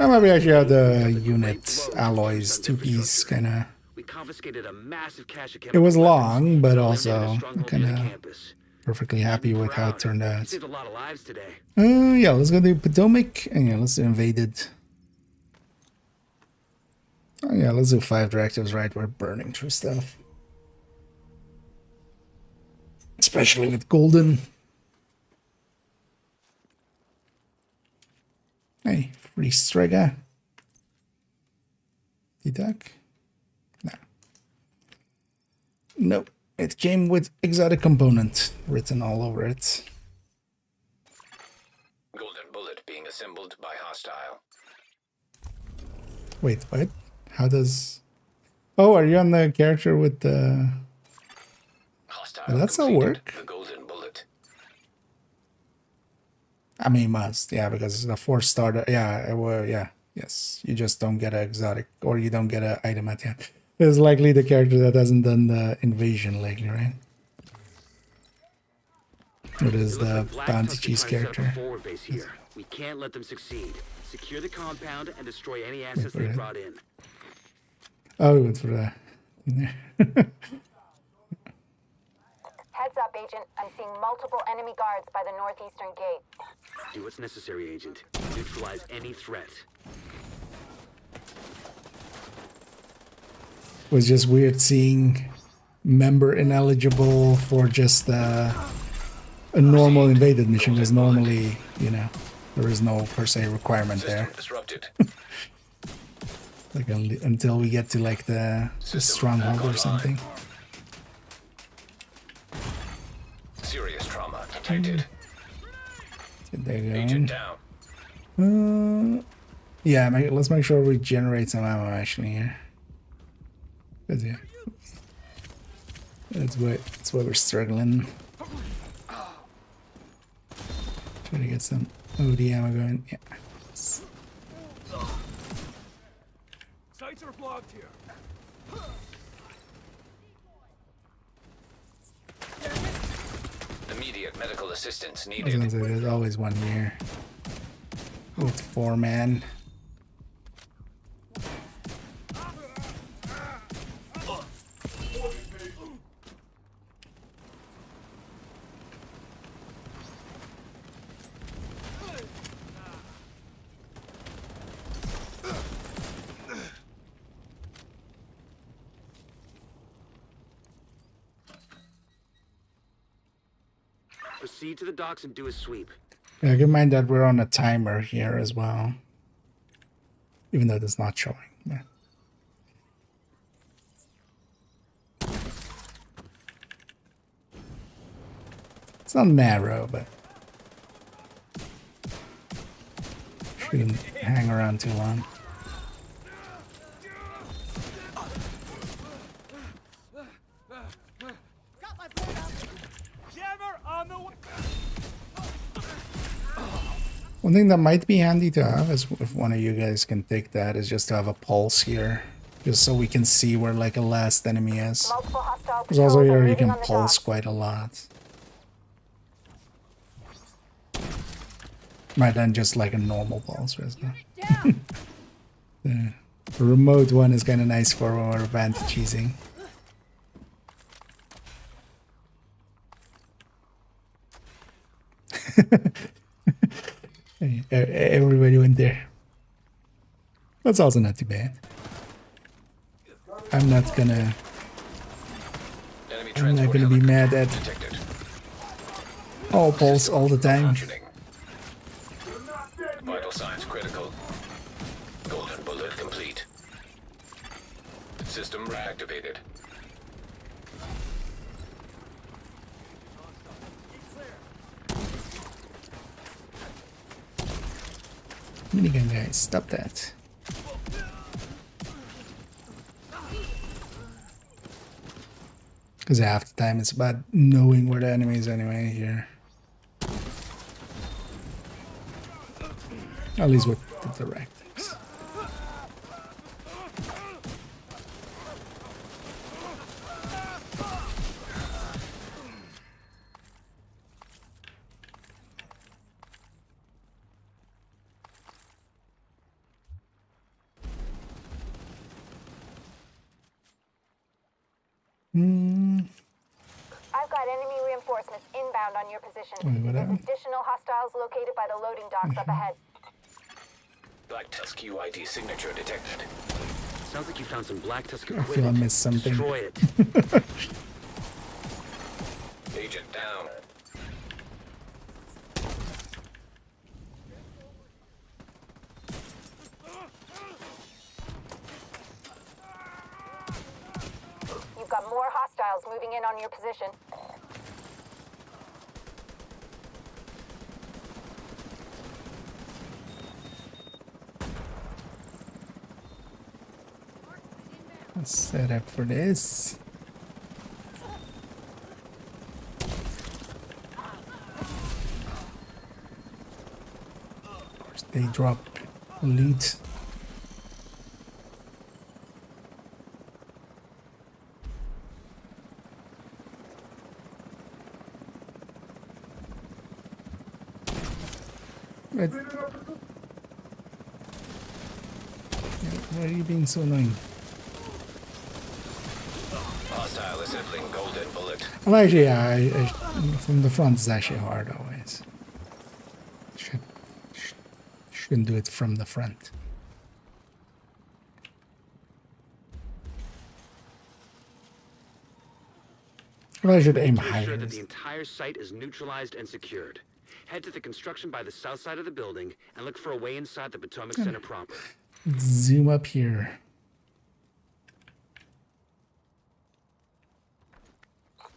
I maybe actually have the unit alloys 2-piece kind of. We confiscated a massive cache of It was chemical long, weapons, but eliminated a also stronghold kind near the of campus. perfectly happy with how it turned We out. saved a lot of lives today. Yeah, let's go to Potomac. And yeah, let's do invaded. Oh yeah, let's do 5 directives, right? We're burning through stuff. Especially with Golden. Hey, free Strega. Deduct? No. Nope. It came with exotic component written all over it. Golden bullet being assembled by hostile. Wait, what? How does... Oh, are you on the character with the... Hostile Well, that's not completed work. The golden bullet. I mean, must. Yeah, because the 4 starter... Yeah, it will, yeah. Yes, you just don't get an exotic, or you don't get an item at the end. It's likely the character that hasn't done the invasion lately, right? It is It looks the like Black bounty Tusk is cheese trying to set up a character. forward base here. We can't let them succeed. Secure the compound and destroy any assets for they it. brought in. Oh, we went for that. Heads up, Agent. I'm seeing multiple enemy guards by the northeastern gate. Do what's necessary, Agent. Neutralize any threat. It was just weird seeing member ineligible for just a normal invaded mission, because normally, you know, there is no per se requirement there. System disrupted. Like until we get to like the stronghold or something. Serious trauma detected. There you Agent go. down. Yeah, let's make sure we generate some ammo actually here. 'Cause, yeah, that's why we're struggling. Try to get some OD ammo going. Yeah. Sights are blocked here. Immediate medical assistance I was needed. gonna say, there's always one here with 4-man. Proceed to the docks and do a sweep. Yeah, keep in mind that we're on a timer here as well, even though it's not showing. Yeah. It's not narrow, but shouldn't hang around too long. Jammer on the way. One thing that might be handy to have is if one of you guys can take that, is just to have a pulse here, just so we can see where like a last enemy is. Multiple hostile Because also patrols are here you moving can on the pulse docks. quite a lot. Right, then just like a normal pulse, isn't it? The remote one is kind of nice for when we're advantage cheesing. Everybody went there. That's also not too bad. I'm not gonna be mad at Detected. all pulse all the time. Functioning. Vital signs critical. Golden bullet complete. System reactivated. Minigun guys, stop that. Because half the time it's about knowing where the enemy is anyway here. At least with the directives. I've got enemy reinforcements inbound on your position. Wait, what There's happened? additional hostiles located by the loading docks up ahead. Black Tusk UID signature detected. Sounds like you found some Black Tusk I feel I equipment. missed something. Destroy it. Agent down. You've got more hostiles moving in on your position. Let's set up for this. Of course, they drop loot But, why are you being so annoying? Hostile assembling golden bullet. Well, actually, yeah, from the front is actually hard always. Shouldn't do it from the front. Well, I should aim To ensure higher. that the entire site is neutralized and secured. Head to the construction by the south side of the building and look for a way inside the Potomac Center proper. Zoom up here.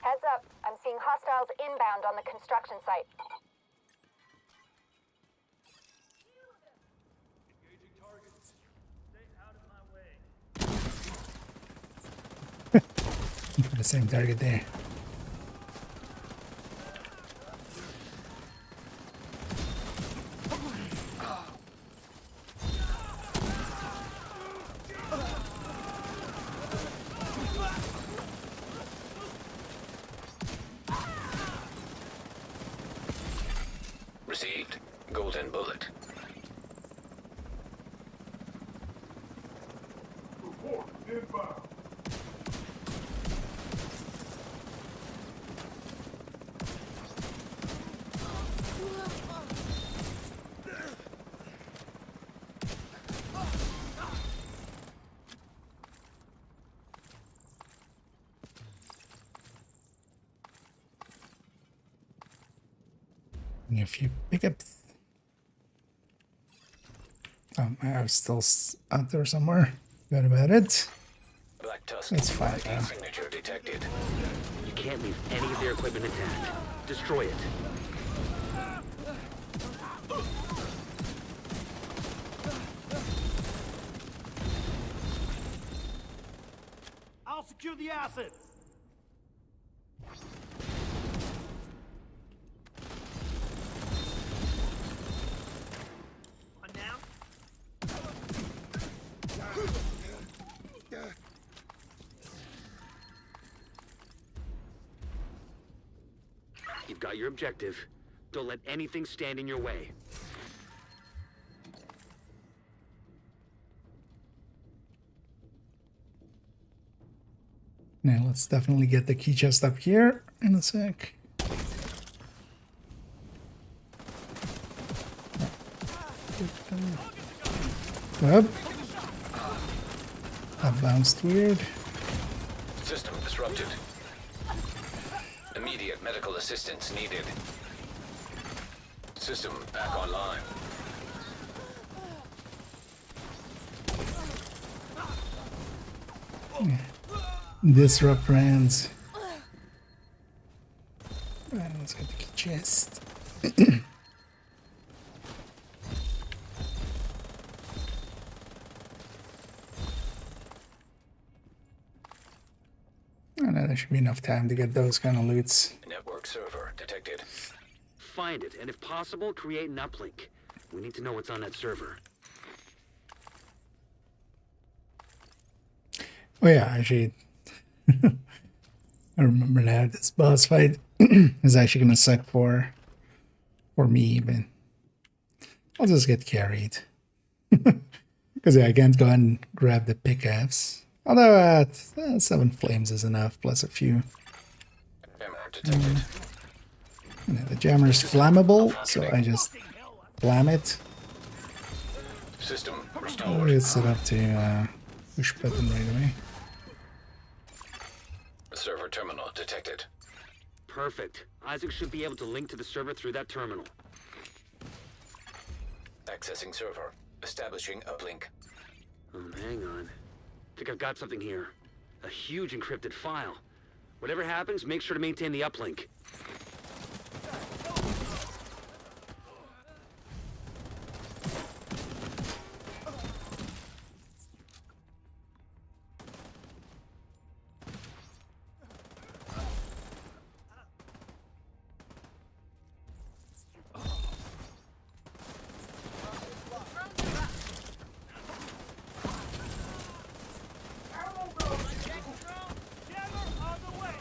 Heads up, I'm seeing hostiles inbound on the construction site. Engaging targets. Stay out of my way. The same target there. Received. Golden bullet. A few pickups. I was still out there somewhere. Forgot about it. Black Tusk. That's fine, ID though. signature detected. You can't leave any of their equipment intact. Destroy it. I'll secure the assets. On now. You've got your objective. Don't let anything stand in your way. Now let's definitely get the key chest up here in a sec. Up. That bounced weird. System disrupted. Immediate medical assistance needed. System back online. Disrupt runs. Alright, let's get the key chest. Oh, no, there should be enough time to get those kind of loots. Network server detected. Find it, and if possible, create an uplink. We need to know what's on that server. Oh yeah, actually, I remember now this boss fight is actually gonna suck for me, but I'll just get carried. Because yeah, I can't go and grab the pickups. Although 7 flames is enough, plus a few. Jammer detected. Yeah, the jammer's flammable, so I just flam it. System I'll restored. get set up to push button right away. Server terminal detected. Perfect. Isaac should be able to link to the server through that terminal. Accessing server. Establishing uplink. Hang on. Think I've got something here. A huge encrypted file. Whatever happens, make sure to maintain the uplink.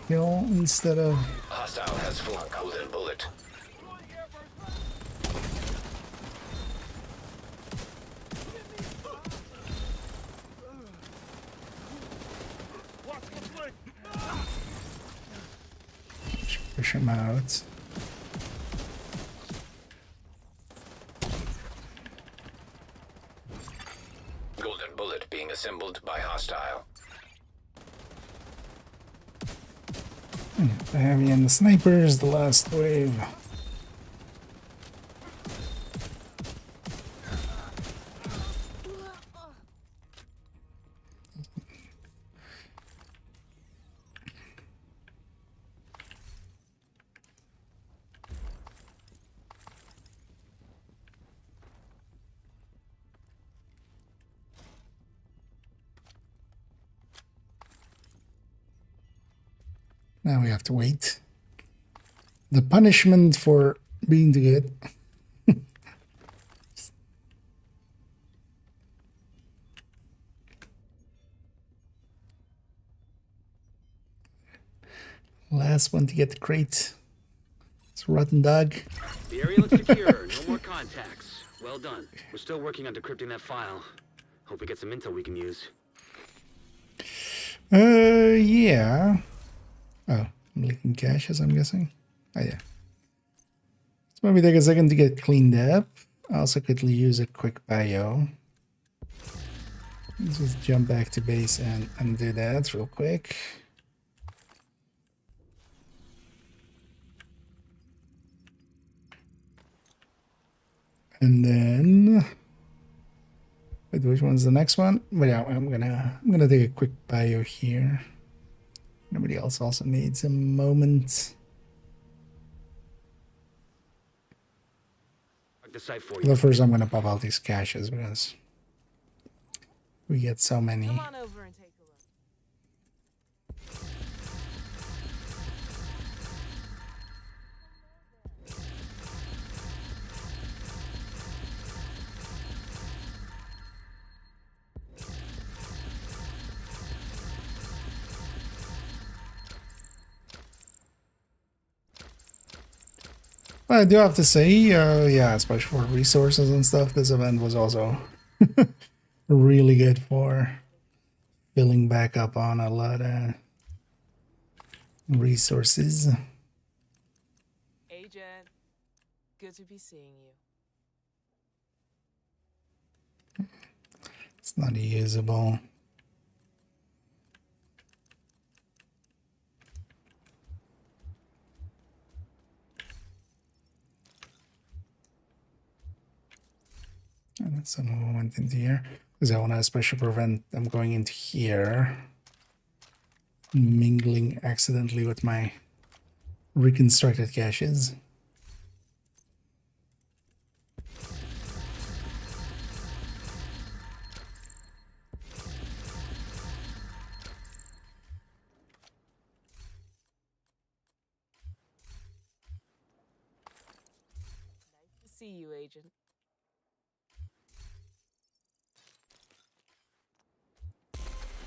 Kill instead of Hostile has full golden bullet. Hostile flank. Push him out. Golden bullet being assembled by hostile. The heavy and the snipers, the last wave. Now we have to wait. The punishment for being too good. Last one to get the crate. It's Rotten Dog. The area looks secure. No more contacts. Well done. We're still working on decrypting that file. Hope we get some intel we can use. Yeah. Oh, I'm leaking caches, I'm guessing. Oh, yeah. So maybe take a second to get cleaned up. I also could use a quick bio. Let's just jump back to base and undo that real quick. And then, wait, which one's the next one? But yeah, I'm gonna take a quick bio here. Nobody else also needs a moment. Mark the site for you. But first, I'm gonna pop out these caches because we get so many. Come on over and take a look. But I do have to say, yeah, especially for resources and stuff, this event was also really good for filling back up on a lot of resources. Agent, good to be seeing you. It's not usable. And some of them went into here because I want to especially prevent them going into here, mingling accidentally with my reconstructed caches. Nice to see you, Agent.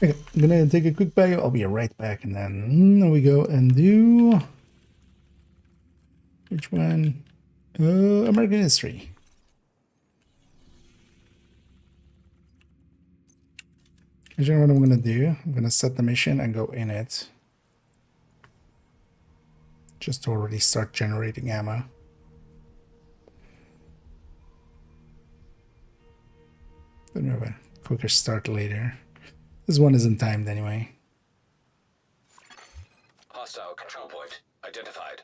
Okay, I'm gonna take a quick bio. I'll be right back, and then we go and do which one? American history. You know what I'm gonna do? I'm gonna set the mission and go in it. Just to already start generating ammo. Then we have a quicker start later. This one isn't timed anyway. Hostile control point identified.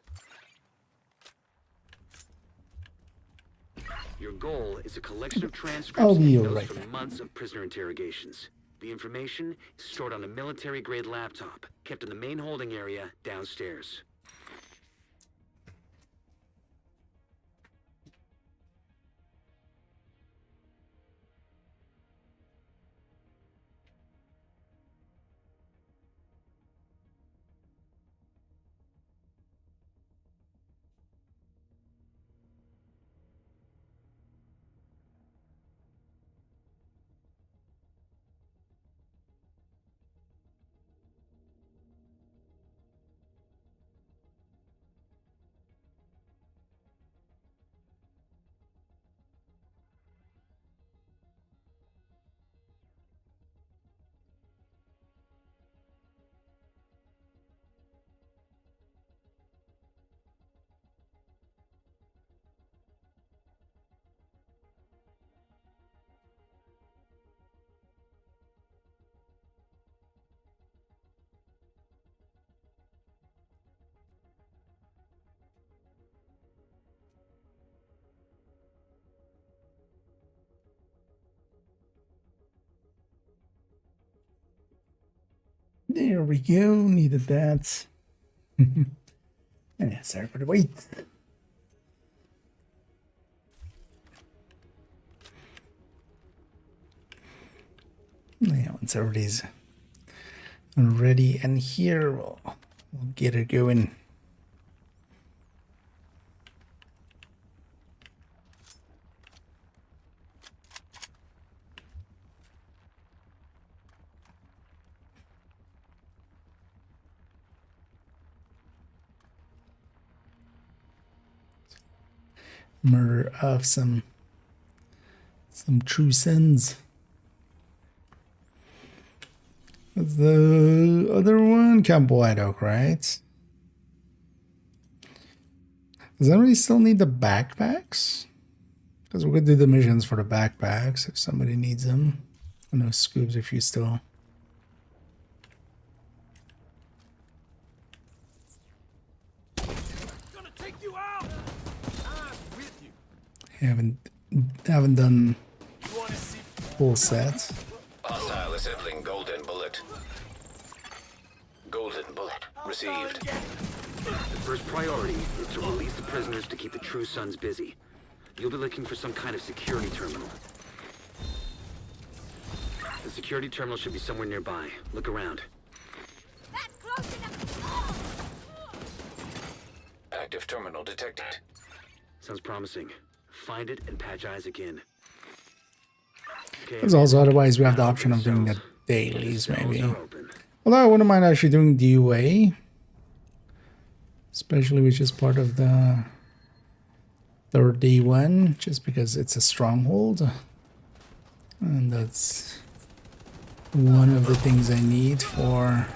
Your goal is a collection of transcripts I'll be and notes right from back. months of prisoner interrogations. The information is stored on a military-grade laptop, kept in the main holding area downstairs. There we go. Needed that. Yeah, sorry for the wait. Yeah, once everybody's ready and here, we'll get it going. Murder of some true sins. What's the other one? Camp White Oak, right? Does anybody still need the backpacks? Because we could do the missions for the backpacks if somebody needs them. I know Scoobs if you still. Gonna take you out. I'm with you. Haven't done You wanna see? full set. Hostile assembling golden bullet. Golden bullet received. The first priority is to release the prisoners to keep the True Sons busy. You'll be looking for some kind of security terminal. The security terminal should be somewhere nearby. Look around. That's close enough. Active terminal detected. Sounds promising. Find it and patch eyes again. Okay, There's also otherwise we have the option of doing the dailies maybe. Although I wouldn't mind actually doing DUA. Especially which is part of the third day one, just because it's a stronghold. And that's one of the things I need for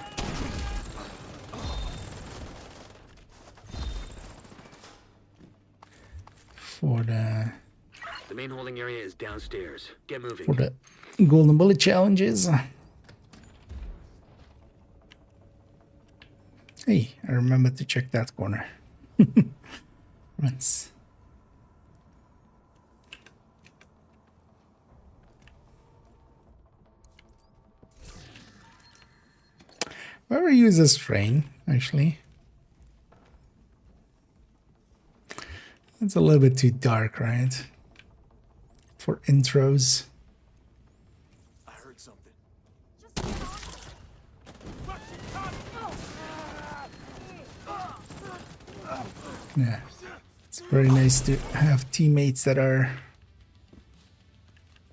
The main holding area is downstairs. Get moving. for the golden bullet challenges. Hey, I remember to check that corner. Once. Whoever uses train, actually. It's a little bit too dark, right? For intros. I heard something. Yeah. It's very nice to have teammates that are,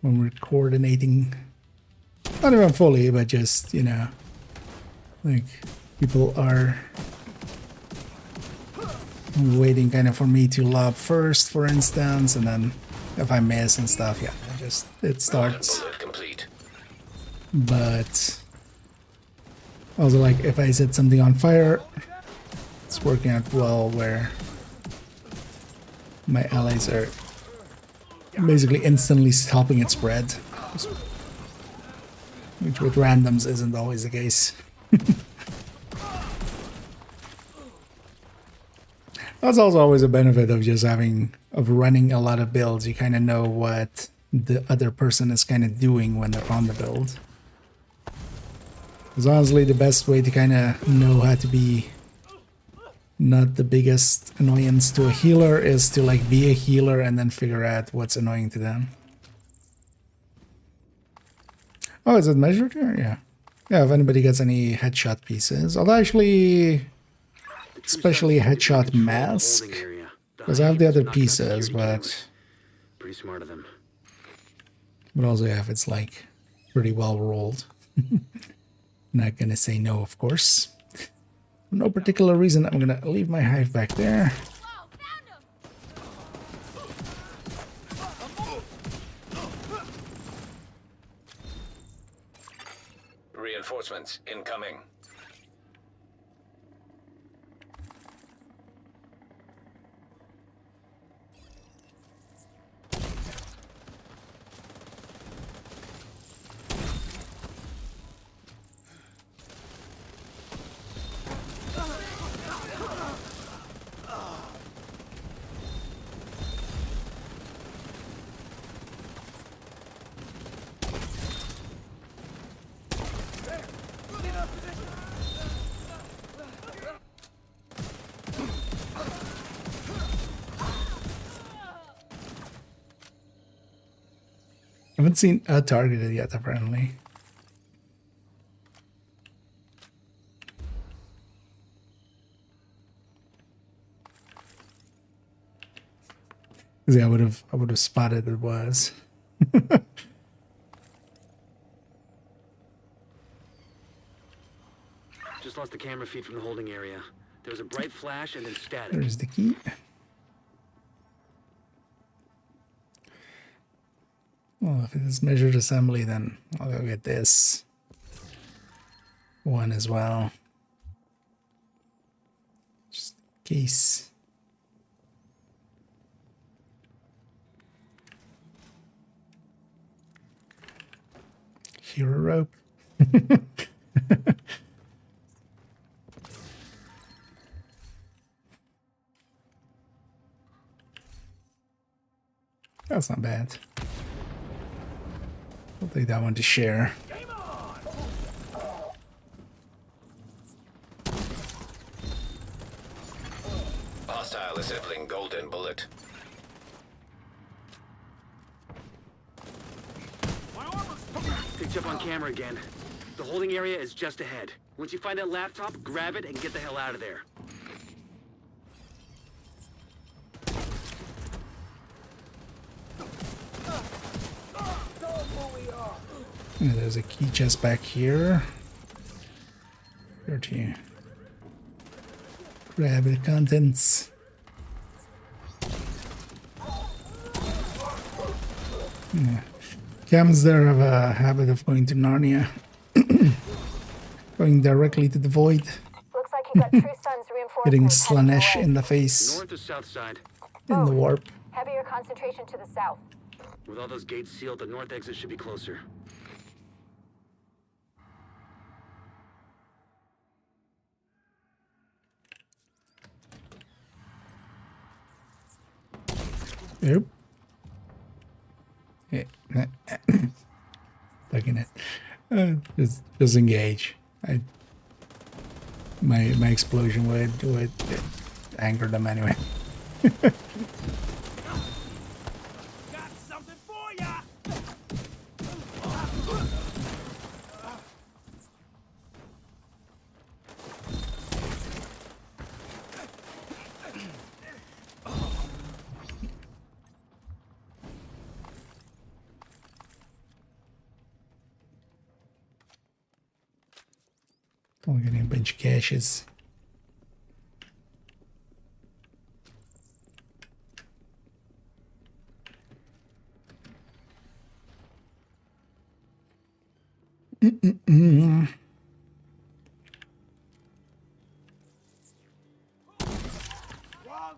when we're coordinating, not even fully, but just, you know, like people are waiting kind of for me to lob first, for instance, and then if I miss and stuff, yeah, it starts. Bullet complete. But also, like, if I set something on fire, it's working out well where my allies are basically instantly helping it spread, which with randoms isn't always the case. That's also always a benefit of just running a lot of builds. You kind of know what the other person is kind of doing when they're on the build. It's honestly the best way to kind of know how to be not the biggest annoyance to a healer is to like be a healer and then figure out what's annoying to them. Oh, is it measured here? Yeah. Yeah, if anybody gets any headshot pieces. Although actually, especially a headshot mask, because I have the other pieces, but Pretty smart of them. also yeah, if it's like pretty well rolled. Not gonna say no, of course. For no particular reason, I'm gonna leave my hive back there. Whoa, found him. Reinforcements incoming. Good enough position. haven't seen a targeted yet, apparently. Yeah, I would have spotted it was. Just lost the camera feed from the holding area. There was a bright flash and then static. There's the key. Well, if it is measured assembly, then I'll go get this one as well. Just in case. Hero rope. That's not bad. I'll take that one to share. Hostile assembling golden bullet. Picked up on camera again. The holding area is just ahead. Once you find that laptop, grab it and get the hell out of there. And there's a key chest back here. Here to you. Grab the contents. Yeah. Cams there have a habit of going to Narnia. Going directly to the void. Looks like you got Tristan's reinforcements. Hitting heading Slanesh your way. in the face. North or south side? In the warp. Heavier concentration to the south. With all those gates sealed, the north exit should be closer. Yep. Yeah. Looking at just engage. My explosion would anger them anyway. Got something for ya! We're getting a bunch of caches. Wrong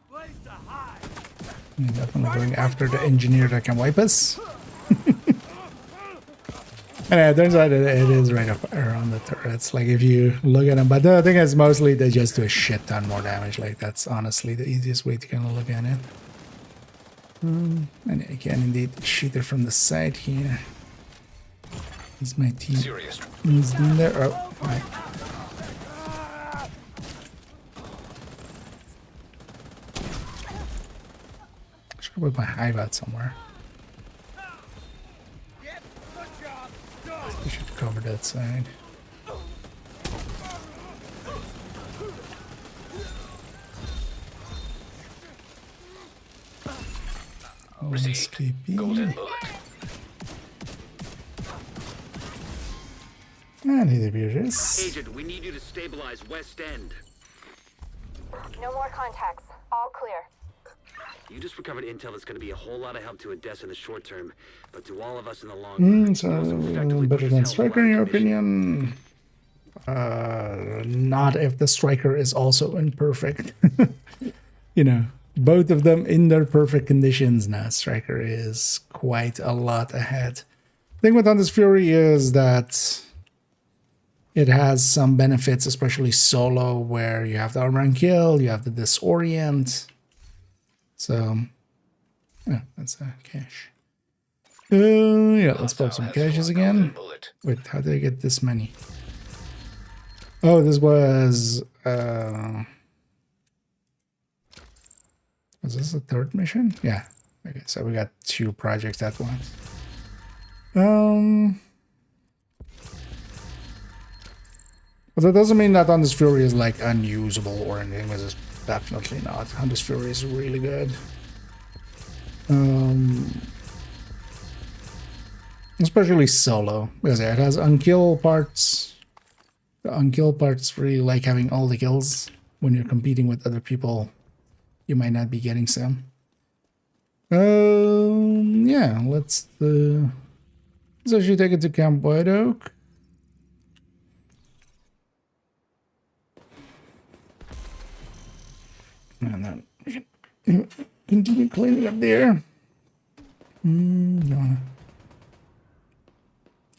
place to hide! I'm definitely going after the engineer that can wipe us. And it turns out it is right up around the turrets. Like if you look at them, but the thing is mostly they just do a shit ton more damage. Like that's honestly the easiest way to kind of look at it. And I can indeed shoot it from the side here. Is my team Serious. is in there? Oh, right. Should put my hive out somewhere. Yep, good job! Done! We should cover that side. Received. SKP. Golden bullet. And he appears. Agent, we need you to stabilize West End. No more contacts. All clear. You just recovered intel that's going to be a whole lot of help to Odessa in the short term, but to all of us in the long run. So Also effectively better pushes than hell Striker in your condition. opinion? Not if the Striker is also imperfect. You know, both of them in their perfect conditions. Now Striker is quite a lot ahead. The thing with Hunter's Fury is that it has some benefits, especially solo, where you have the armor and kill, you have the disorient. So, yeah, that's a cache. Yeah, let's pop some caches again. Bullet. Wait, how did I get this many? Oh, this was this the third mission? Yeah. Okay, so we got 2 projects at once. But that doesn't mean that Hunter's Fury is like unusable or anything, because it's definitely not. Hunter's Fury is really good. Especially solo, because yeah, it has unkill parts. The unkill parts really like having all the kills. When you're competing with other people, you might not be getting some. Yeah, let's actually take it to Camp White Oak. And then we can continue cleaning up there. No.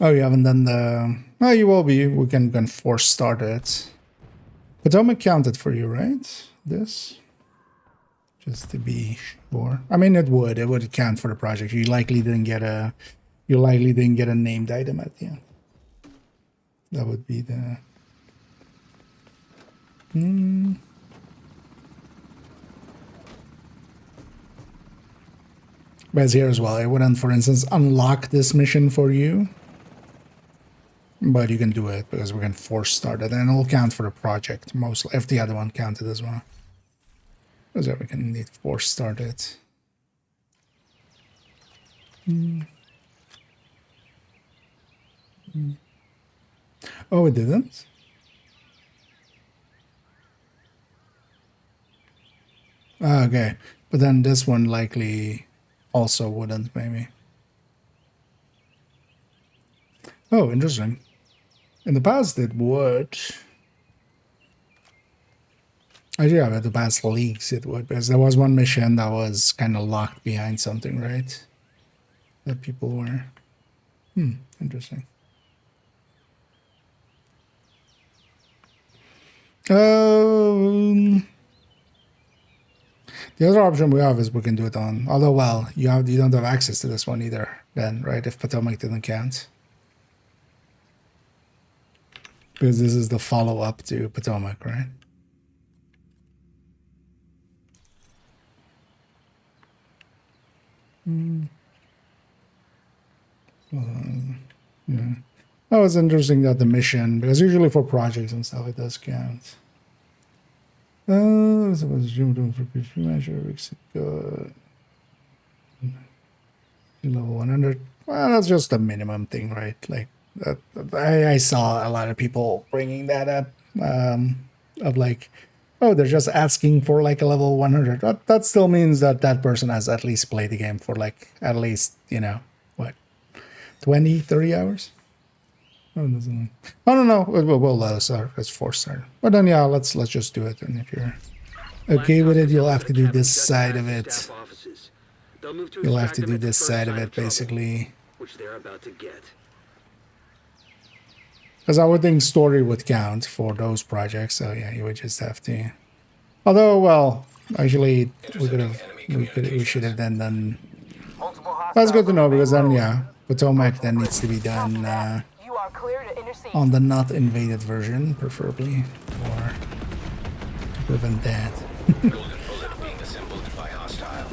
Oh, you haven't done the... Oh, you will be. We can force start it. Potomac counted for you, right? This? Just to be sure. I mean, it would count for the project. You likely didn't get a named item at the end. That would be the... But it's here as well. It wouldn't, for instance, unlock this mission for you. But you can do it because we can force start it, and it'll count for the project mostly, if the other one counted as well. Because we can indeed force start it. Oh, it didn't? Okay, but then this one likely also wouldn't, maybe. Oh, interesting. In the past, it would. Actually, yeah, but the past leagues it would, because there was one mission that was kind of locked behind something, right? That people were. Interesting. The other option we have is we can do it on. Although, well, you don't have access to this one either. Then, right? If Potomac didn't count. Because this is the follow-up to Potomac, right? Yeah. That was interesting that the mission, because usually for projects and stuff, it does count. So what's Jim doing for PvP measure? Good. Level 100. Well, that's just a minimum thing, right? Like, I saw a lot of people bringing that up, of like, oh, they're just asking for like a level 100. That still means that that person has at least played the game for like at least, you know, what, 20, 30 hours? Oh, doesn't. I don't know. We'll let us start. Let's force start. But then yeah, let's just do it. And if you're okay with it, you'll have to do this side of it. You'll have to do this side of it, basically. Which they're about to get. Because I would think story would count for those projects, so yeah, you would just have to. Although, well, actually, we should have then done. That's good to know, because then yeah, Potomac then needs to be done on the not invaded version, preferably, or to prevent that. Golden bullet being assembled by hostile.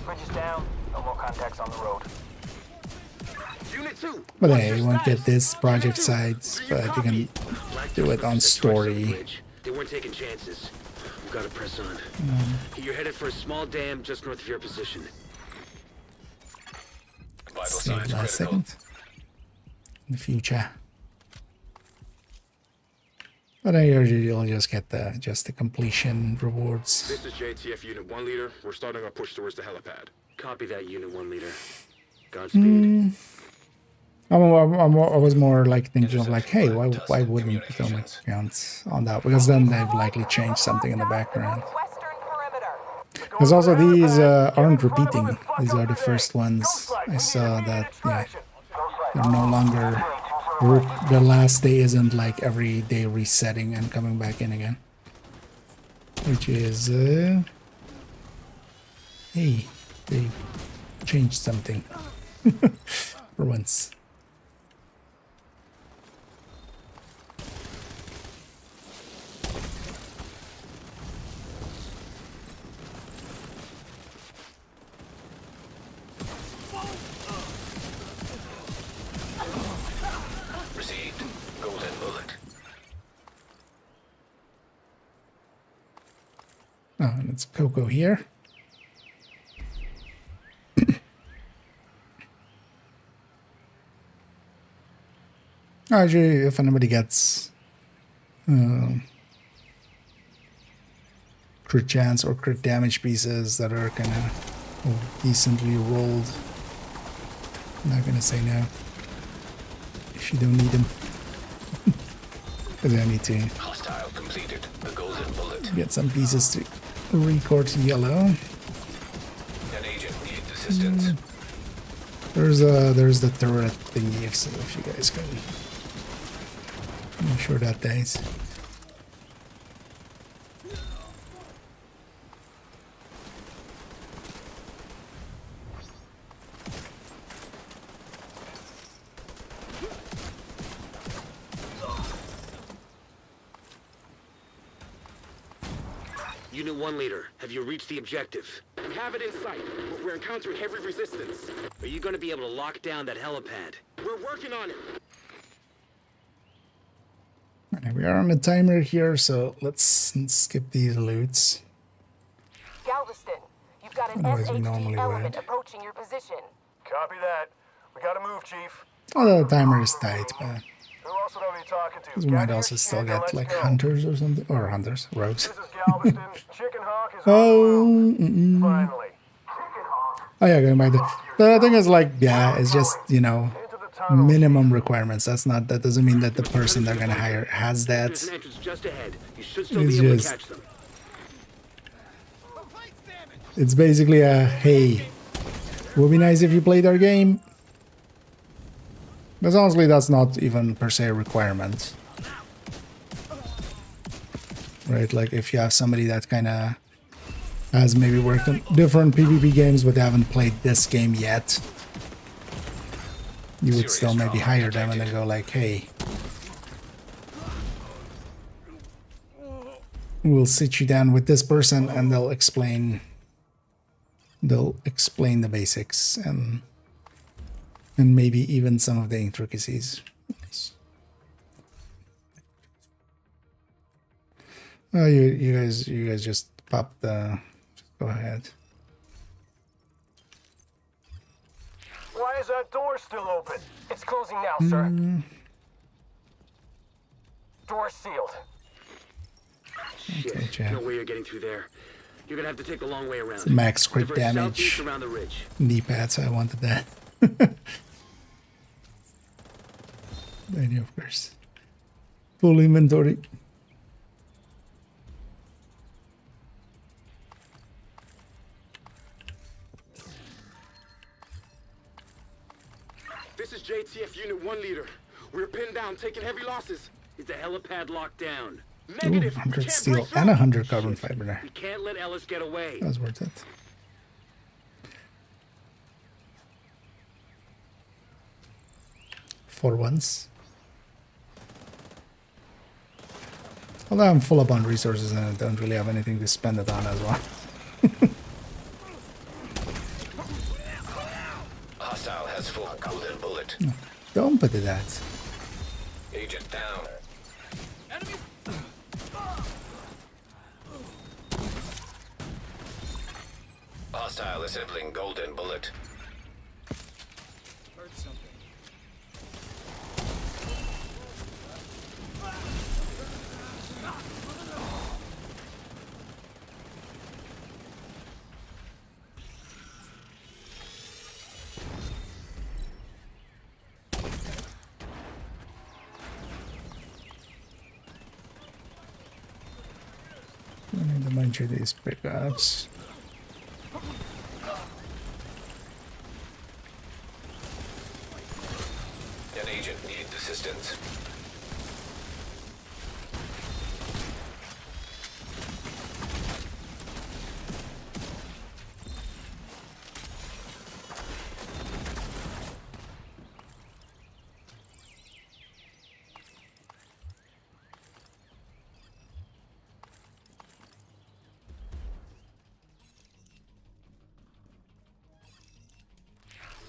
Bridge is down. No more contacts on the road. Unit 2. But hey, you won't get this project sides, but you can do it on story. They weren't taking chances. We've got to press on. You're headed for a small dam just north of your position. Vital Save signs last critical. second. In the future. But I urge you, you'll just get the completion rewards. This is JTF Unit 1 Leader. We're starting our push towards the helipad. Copy that, Unit 1 Leader. Godspeed. I was more like thinking of like, hey, why wouldn't Potomac count on that? Because then they've likely changed something in the background. Because also these aren't repeating. These are the first ones I saw that yeah, they're no longer. The last day isn't like every day resetting and coming back in again. Which is hey, they changed something for once. Oh, and it's Coco here. Actually, if anybody gets crit chance or crit damage pieces that are kind of decently rolled, I'm not gonna say no if you don't need them. Because I need to Hostile completed. The golden bullet. get some pieces to record to yellow. An agent needs assistance. There's the turret thingy, so if you guys can make sure that dies. Unit 1 leader, have you reached the objective? We have it in sight, but we're encountering heavy resistance. Are you going to be able to lock down that helipad? We're working on it. Alright, we are on a timer here, so let's skip these loots. Galveston, you've got an Otherwise we normally SHD element would. approaching your position. Copy that. We gotta move, Chief. Although the timer is tight, but Who else would I be talking to? we might Gather also your still shit and get let's like go. hunters or something, or hunters, rogues. This is Galveston. Chicken Hawk is Oh, on the move. Finally. Chicken Hawk. Oh yeah, going by the thing is like, yeah, it's just, you know, Into the tunnel. minimum requirements. That doesn't mean that the person they're gonna hire has that. There's an entrance just ahead. You should still It's be able just- to catch them. It's basically a, hey, would be nice if you played our game. But honestly, that's not even per se a requirement. Right, like if you have somebody that kind of has maybe worked on different PvP games but they haven't played this game yet, you would still maybe hire them and then go like, hey, we'll sit you down with this person and they'll explain the basics and maybe even some of the intricacies. Nice. Oh, you guys just pop the. Just go ahead. Why is that door still open? It's closing now, sir. Door sealed. Shit. Okay, Chad. No way you're getting through there. You're gonna have to take the long way around. Max crit Divert southeast damage. around the ridge. D-pad, so I wanted that. Idea, of course. Full inventory. This is JTF Unit 1 leader. We're pinned down, taking heavy losses. Is the helipad locked down? Ooh, Negative. We 100 can't steel break through. and 100 carbon fiber there. We can't let Ellis get away. That was worth it. For once. Although I'm full up on resources and I don't really have anything to spend it on as well. Hostile has full golden bullet. Don't put it at. Agent down. Hostile assembling golden bullet. I need to mind you these pickups. An agent needs assistance.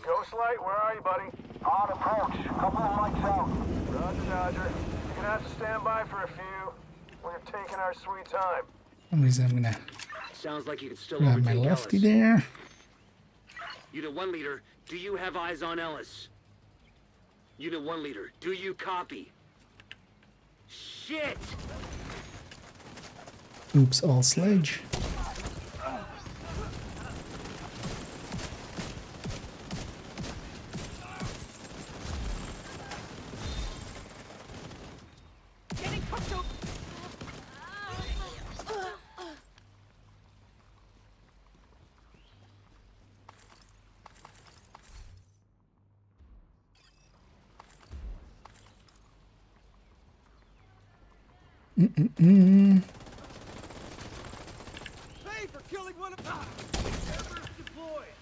Ghostlight, where are you, buddy? On approach. Couple of lights out. Roger, Dodger. You're gonna have to stand by for a few. We're taking our sweet time. some reason I'm gonna Sounds like you could still grab my overtake lefty Ellis. there. Unit 1 leader, do you have eyes on Ellis? Unit 1 leader, do you copy? Shit! Oops, all sledge. Getting cooked over. Hey, for killing one of Embers deployed.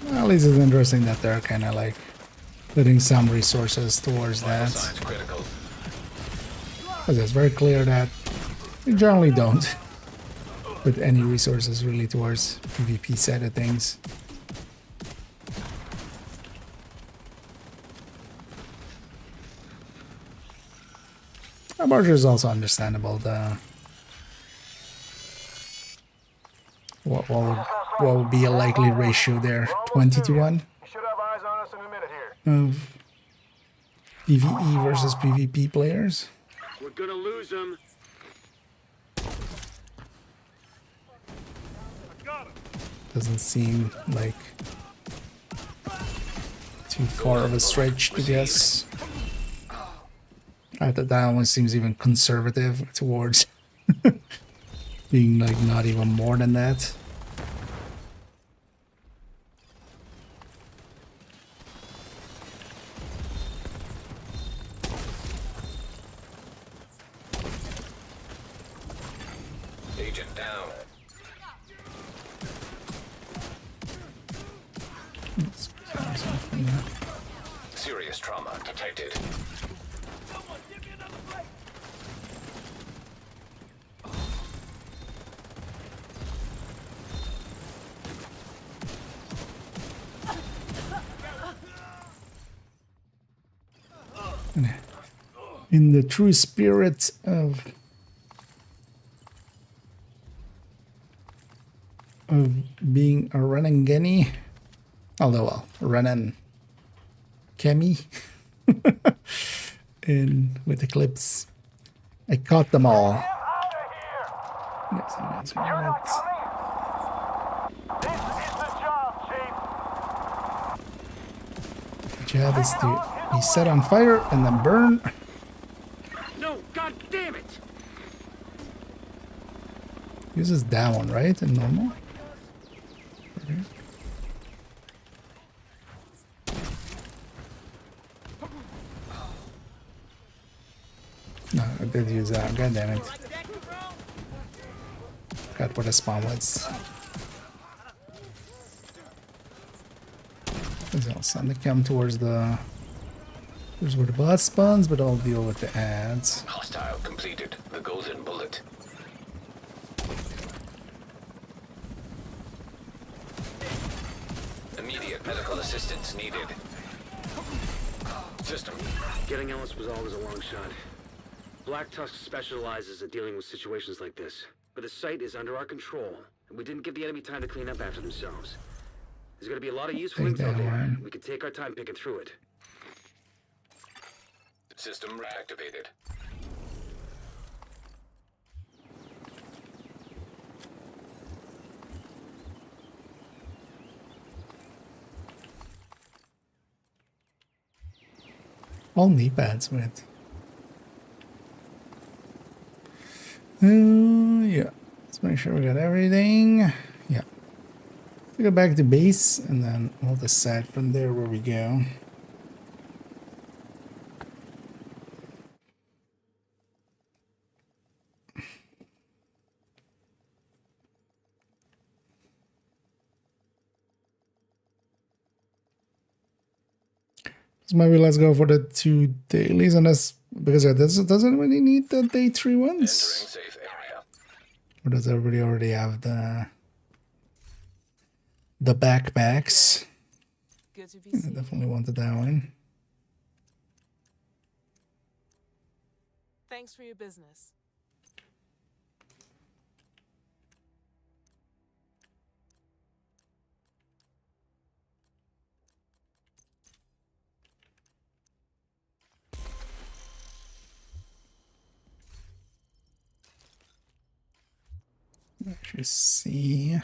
Well, at least it's interesting that they're kind of like putting some resources towards Vital that. signs critical. Because it's very clear that we generally don't put any resources really towards PvP side of things. Abortion is also understandable. What would be a likely ratio there? 20 to 1 You should have eyes on us in a minute here. of PvE versus PvP players. We're gonna lose him. Got him. Doesn't seem like too far of a stretch to guess. I thought that one seems even conservative towards being like not even more than that. Agent down. Serious trauma detected. Someone give me another blade. In the true spirit of being a Renengeni, although well, Renan Kemi, and with Eclipse, I caught them all. Yes, that's right. This is the job, Chief. The job is to be set on fire and then burn. No, god damn it! Uses that one, right? In normal? Okay. No, I did use that. God damn it. Got what the spawn was. And they come towards the... Here's where the boss spawns, but I'll deal with the ads. Hostile completed. The golden bullet. Immediate medical assistance needed. System. Getting Ellis was always a long shot. Black Tusk specializes at dealing with situations like this, but the site is under our control, and we didn't give the enemy time to clean up after themselves. There's gonna be a lot of useful Take info that there. one. We can take our time picking through it. System reactivated. All knee pads with. Yeah. Let's make sure we got everything. Yeah. Let's go back to base and then we'll decide from there where we go. So maybe let's go for the 2 dailies, unless because it doesn't really need the day 3 Entering ones. safe area. Or does everybody already have the backpacks? Good to be I seen. definitely wanted that one. Thanks for your business. Let's see.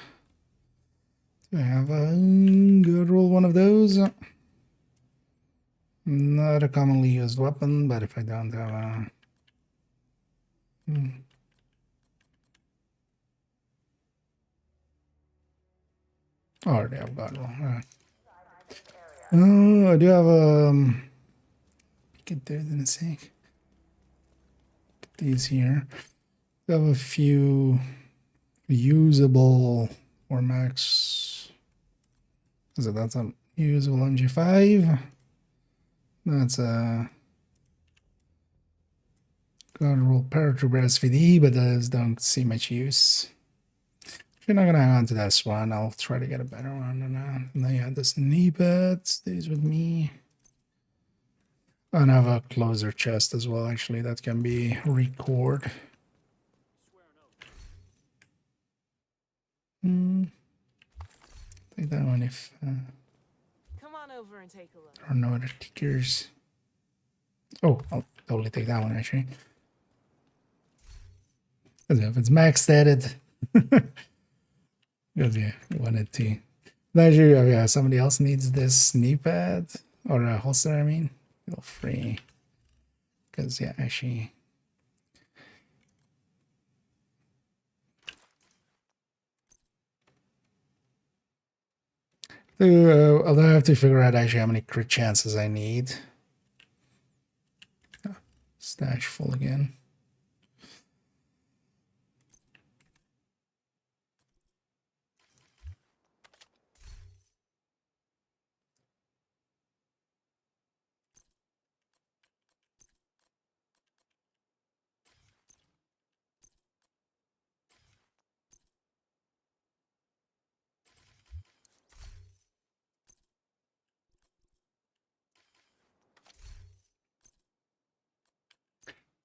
Do I have a good roll one of those? Not a commonly used weapon, but if I don't have a... Already I've got one. Oh, I do have get there in a sec. Put these here. I have a few usable or max. So that's a usable MG5. That's a got to roll paratrooper SVD, but those don't see much use. You're not gonna hang on to this one. I'll try to get a better one. And then yeah, this knee pad stays with me. And I have a closer chest as well, actually, that can be record. Take that one if Come on over and take a look. there are no other tickers. Oh, I'll totally take that one actually. Because if it's maxed added. Because yeah, you wanted to. Actually, yeah, somebody else needs this knee pad or a holster, I mean. Feel free. Because yeah, actually. Although I have to figure out actually how many crit chances I need. Oh, stash full again.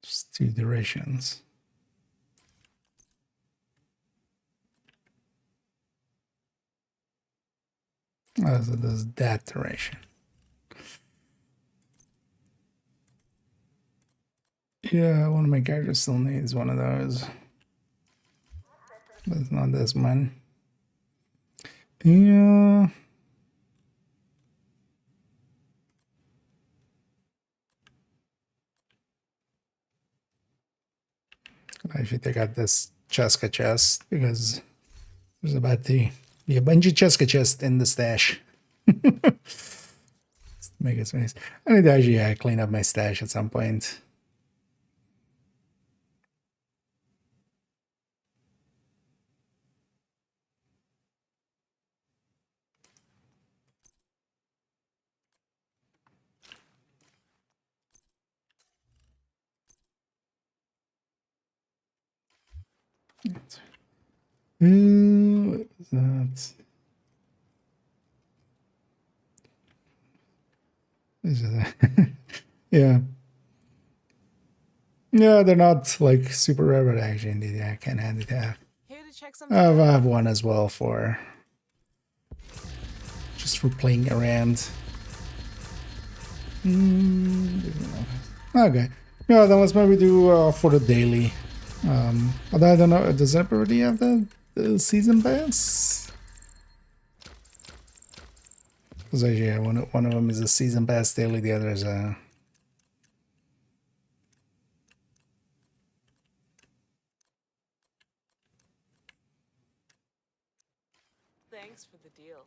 Just 2 durations. Oh, so there's that duration. Yeah, one of my characters still needs one of those. But it's not this one. Yeah. I should take out this Cheska chest because there's about to be a bunch of Cheska chest in the stash. Make it space. I need to actually clean up my stash at some point. What is that? This is yeah. Yeah, they're not like super rare, but actually indeed, I can hand it out. Here to check I have one as well for just for playing around. Okay. Yeah, then let's maybe do for the daily. Although I don't know, does everybody have the season pass? Because actually, yeah, one of them is a season pass daily, the other is a. Thanks for the deal.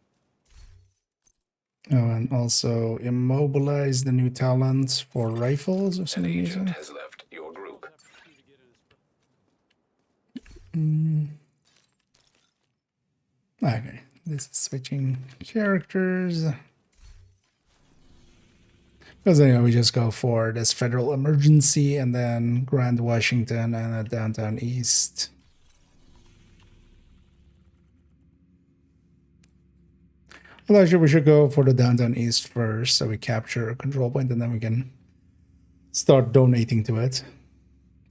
Oh, and also immobilize the new talent for rifles or An something. agent has left your group. Okay, this is switching characters. Because anyway, we just go for this federal emergency and then Grand Washington and downtown east. Well, actually, we should go for the downtown east first, so we capture a control point and then we can start donating to it.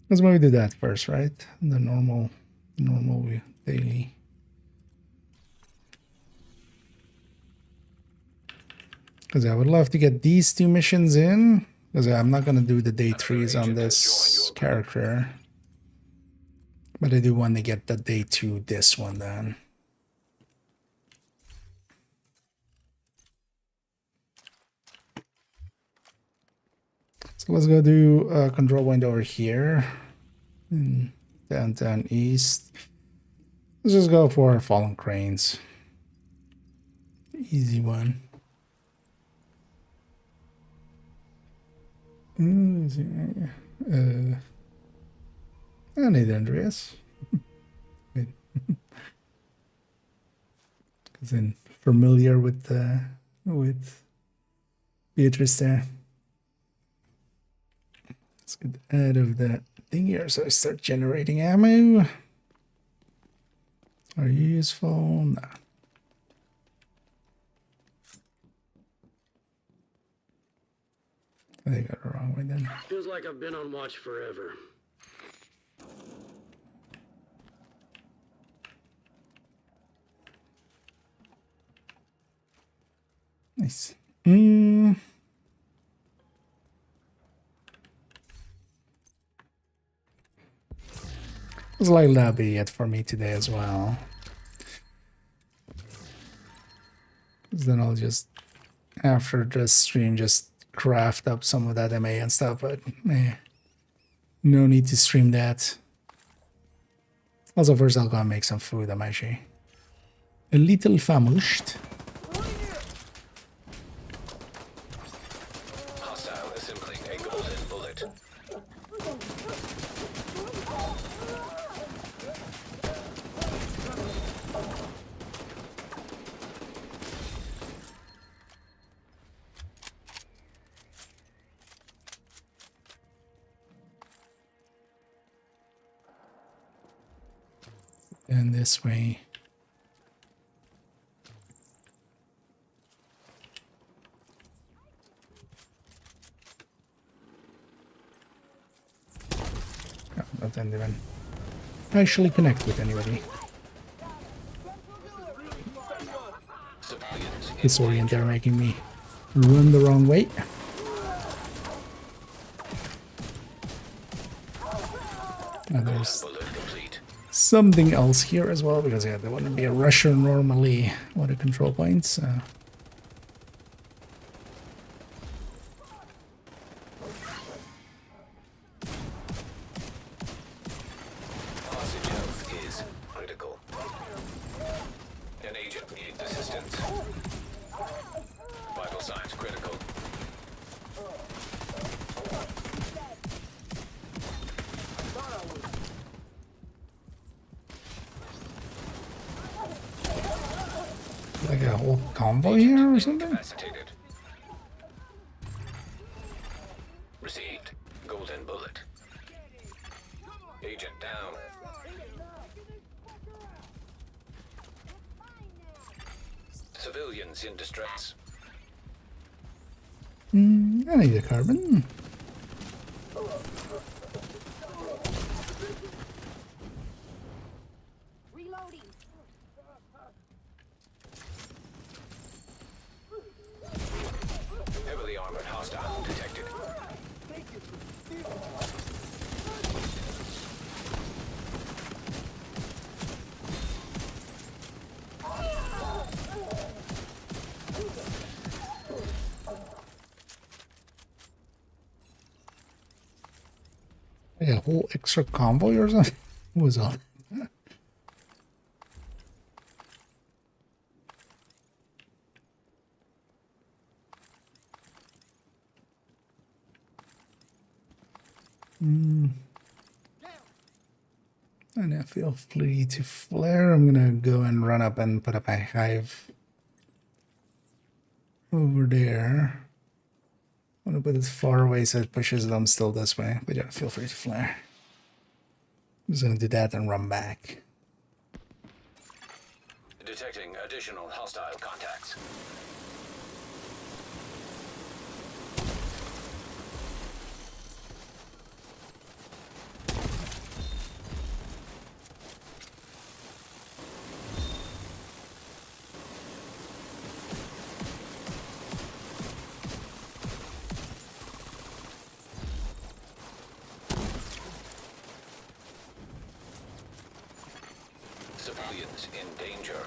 Let's maybe do that first, right? The normal daily. Because I would love to get these 2 missions in. Because I'm not going to do the day 3s on this character. But I do want to get the day 2 this one then. So let's go do a control point over here. Downtown east. Let's just go for fallen cranes. Easy one. I need Andreas. Because I'm familiar with Beatrice there. Let's get out of that thing here so I start generating ammo. Are you useful? No. I think I got it wrong way then. Feels like I've been on watch forever. Nice. It's like that'll be it for me today as well. Then I'll just, after the stream, just craft up some of that MA and stuff, but no need to stream that. Also, first I'll go and make some food. I'm actually a little famished. Hostile assembling a golden bullet. And this way. No, not even actually connect with anybody. Disorient, they're making me run the wrong way. Now there's something else here as well, because yeah, there wouldn't be a rusher normally with a control point, so. Hostage health is critical. An agent needs assistance. Vital signs critical. Like a whole convoy here or something? Incapacitated. Received. Golden bullet. Agent down. Civilians in distress. I need a carbon. Reloading. Heavily armored hostile detected. Like a whole extra convoy or something? What was on? And I feel free to flare. I'm gonna go and run up and put up a hive over there. I want to put it far away so it pushes them still this way. But yeah, feel free to flare. I'm just gonna do that and run back. Detecting additional hostile contacts. civilians in danger.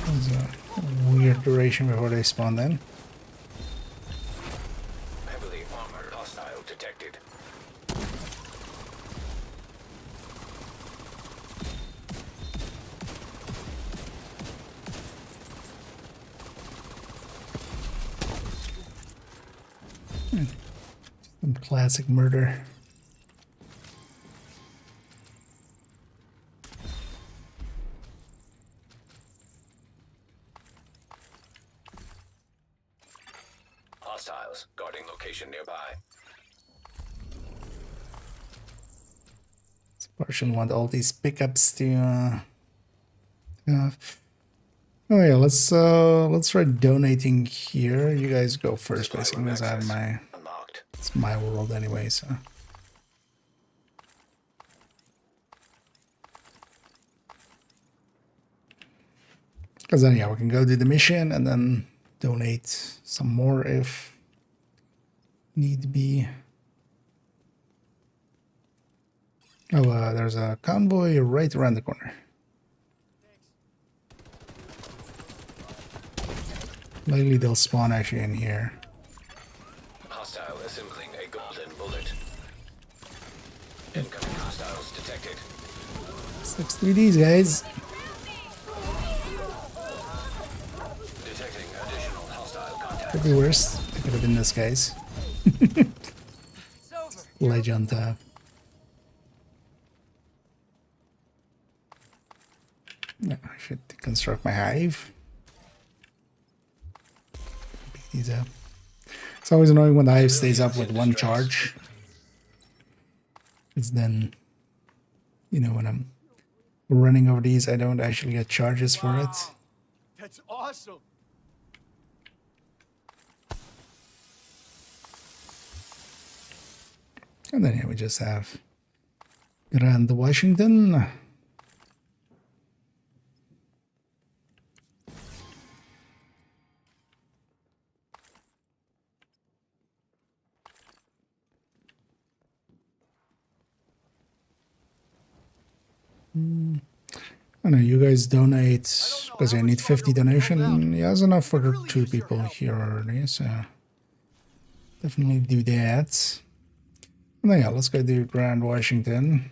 There's a weird duration before they spawn then. Heavily armored hostile detected. Some classic murder. Hostiles guarding location nearby. Partially want all these pickups to oh yeah, let's try donating here. You guys go first basically because I have my Unlocked. it's my world anyway, so because then yeah, we can go do the mission and then donate some more if need be. Oh, there's a convoy right around the corner. Likely they'll spawn actually in here. Hostile assembling a golden bullet. Incoming hostiles detected. 6 3Ds, guys. Detecting additional hostile contact. Could be worse. It could have been this guy's. Ledge on top. Yeah, I should deconstruct my hive. Pick these up. It's always annoying when the hive stays up with one charge. It's then, you know, when I'm running over these, I don't actually get charges for it. That's awesome. And then here we just have Grand Washington. I know you guys donate because I need 50 donation. Yeah, that's enough for 2 people here already, so definitely do that. And then yeah, let's go do Grand Washington.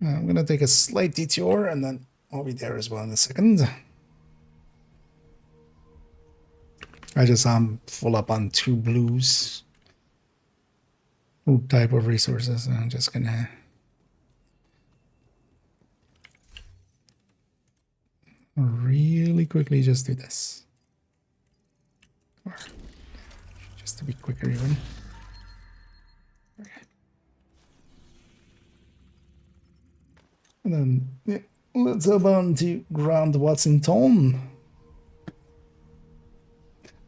I'm gonna take a slight detour and then I'll be there as well in a second. I just full up on 2 blues type of resources, and I'm just gonna really quickly just do this, or just to be quicker even. Okay. And then yeah, let's hop on to Grand Washington.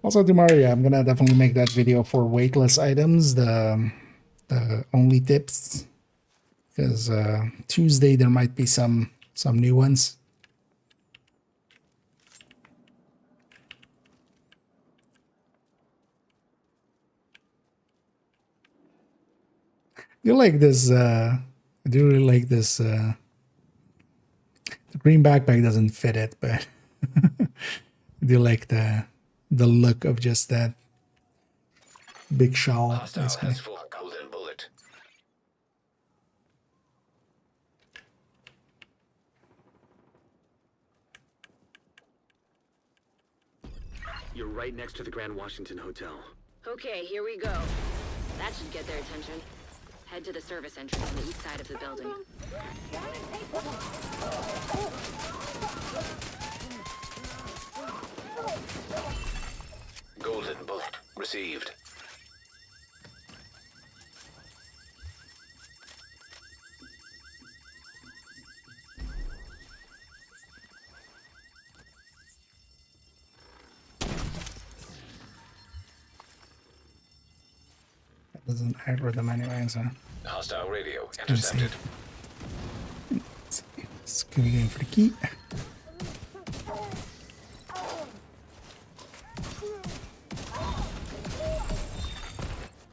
Also tomorrow, yeah, I'm gonna definitely make that video for weightless items, the only tips, because Tuesday there might be some new ones. You like this? I do really like this. The green backpack doesn't fit it, but I do like the look of just that big shawl. Hostile Basically. has full golden bullet. You're right next to the Grand Washington Hotel. Okay, here we go. That should get their attention. Head to the service entrance on the east side of the building. Golden bullet received. That doesn't aggro them anyway, so. Hostile radio intercepted. Let's see. Let's go in for the key.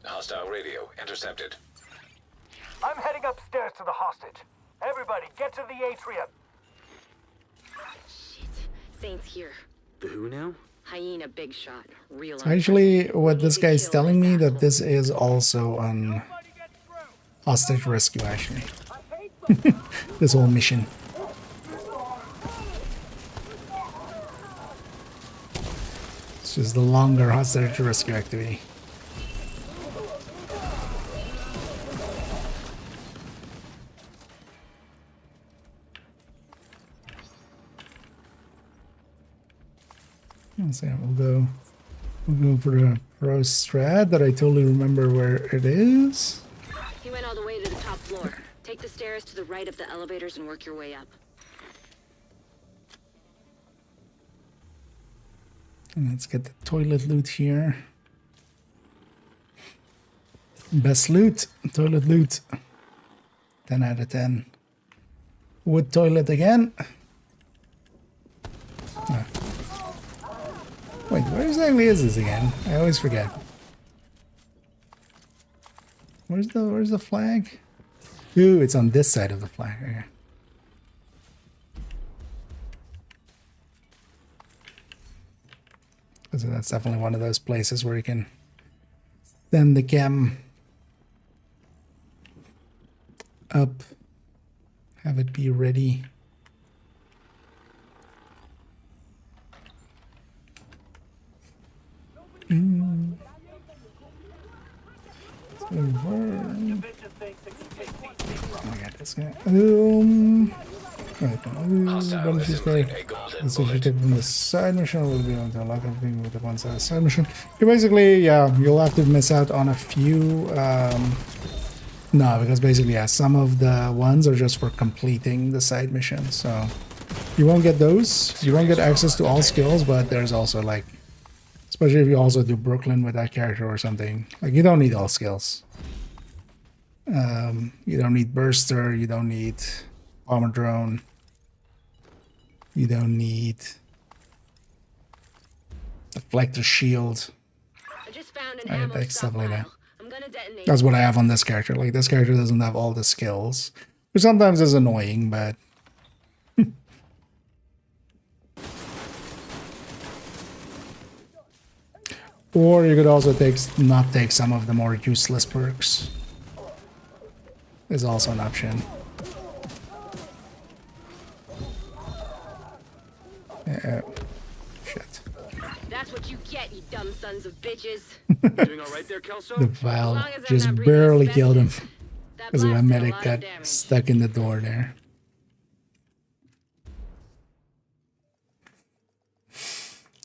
Hostile radio intercepted. I'm heading upstairs to the hostage. Everybody, get to the atrium. Shit. Saint's here. The who now? Hyena big shot. Real. Actually, what this guy's telling me that this is also on hostage rescue. Actually, this whole mission. It's just the longer hostage rescue activity. So we'll go for the pro strat that I totally remember where it is. He went all the way to the top floor. Take the stairs to the right of the elevators and work your way up. And let's get the toilet loot here. Best loot, toilet loot. 10 out of 10. Wood toilet again. Ah. Wait, where exactly is this again? I always forget. Where's the flag? Ooh, it's on this side of the flag. Okay. So that's definitely one of those places where you can send the cam up, have it be ready. I got this guy. Right, this is from the side mission. Will be able to unlock everything with the one side mission. You basically, yeah, you'll have to miss out on a few. No, because basically, yeah, some of the ones are just for completing the side mission. So you won't get those. You won't get access to all skills, but there's also like, especially if you also do Brooklyn with that character or something, like you don't need all skills. You don't need Burster, you don't need Bomber Drone, you don't need Deflector Shield. I just found an ammo like stuff like that. I'm gonna detonate. That's what I have on this character. Like this character doesn't have all the skills, which sometimes is annoying, but or you could also not take some of the more useless perks. Is also an option. Shit. That's what you get, you dumb sons of bitches. Doing all right there, Kelso? The Val just barely killed him because the medic got stuck in the door there.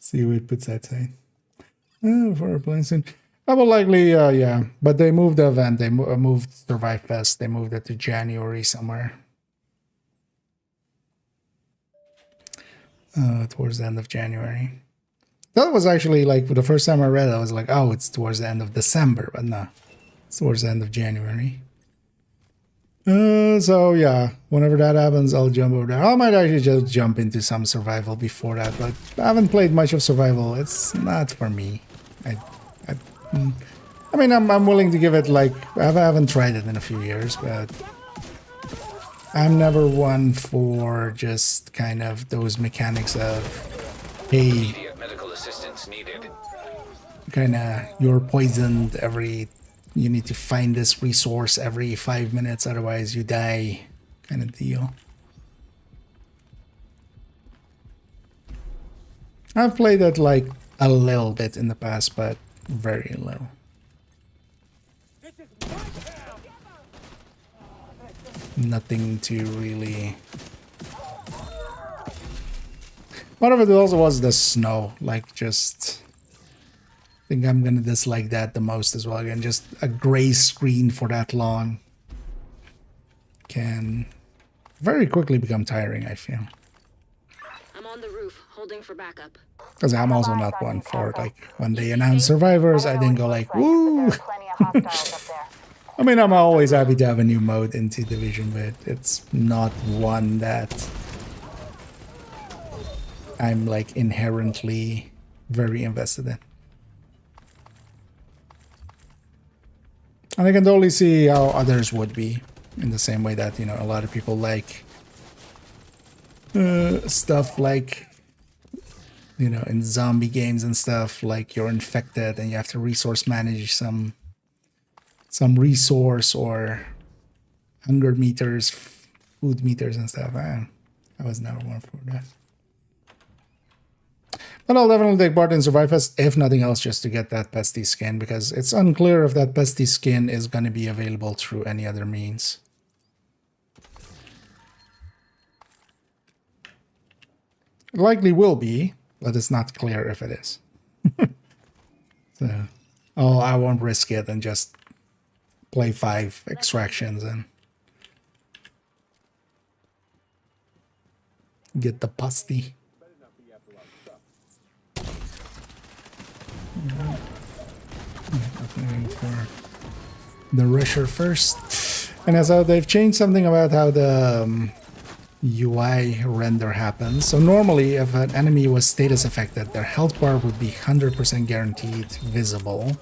See who it puts outside. For a plane soon. I will likely, yeah. But they moved the event. They moved Survive Fest. They moved it to January somewhere. Towards the end of January. That was actually like, for the first time I read it, I was like, oh, it's towards the end of December. But no, it's towards the end of January. So yeah, whenever that happens, I'll jump over there. I might actually just jump into some survival before that, but I haven't played much of survival. It's not for me. I mean, I'm willing to give it like, I haven't tried it in a few years, but I'm never one for just kind of those mechanics of, hey, Immediate medical assistance needed. kind of, you're poisoned every, you need to find this resource every 5 minutes, otherwise you die, kind of deal. I've played it like a little bit in the past, but very little. Nothing to really. One of it also was the snow, like just. I think I'm gonna dislike that the most as well. Again, just a gray screen for that long can very quickly become tiring, I feel. I'm on the roof, holding for backup. Because I'm also not one for, like, when they announce survivors, I didn't go like, woo! I mean, I'm always happy to have a new mode into Division, but it's not one that I'm like inherently very invested in. And I can totally see how others would be, in the same way that, you know, a lot of people like stuff like, you know, in zombie games and stuff, like you're infected and you have to resource manage some resource or hunger meters, food meters and stuff. I was never one for that. But I'll definitely take part in Survive Fest, if nothing else, just to get that pesty skin, because it's unclear if that pesty skin is going to be available through any other means. It likely will be, but it's not clear if it is. So, I won't risk it and just play 5 extractions and get the pasty. For the rusher first. And as they've changed something about how the UI render happens. So normally if an enemy was status affected, their health bar would be 100% guaranteed visible.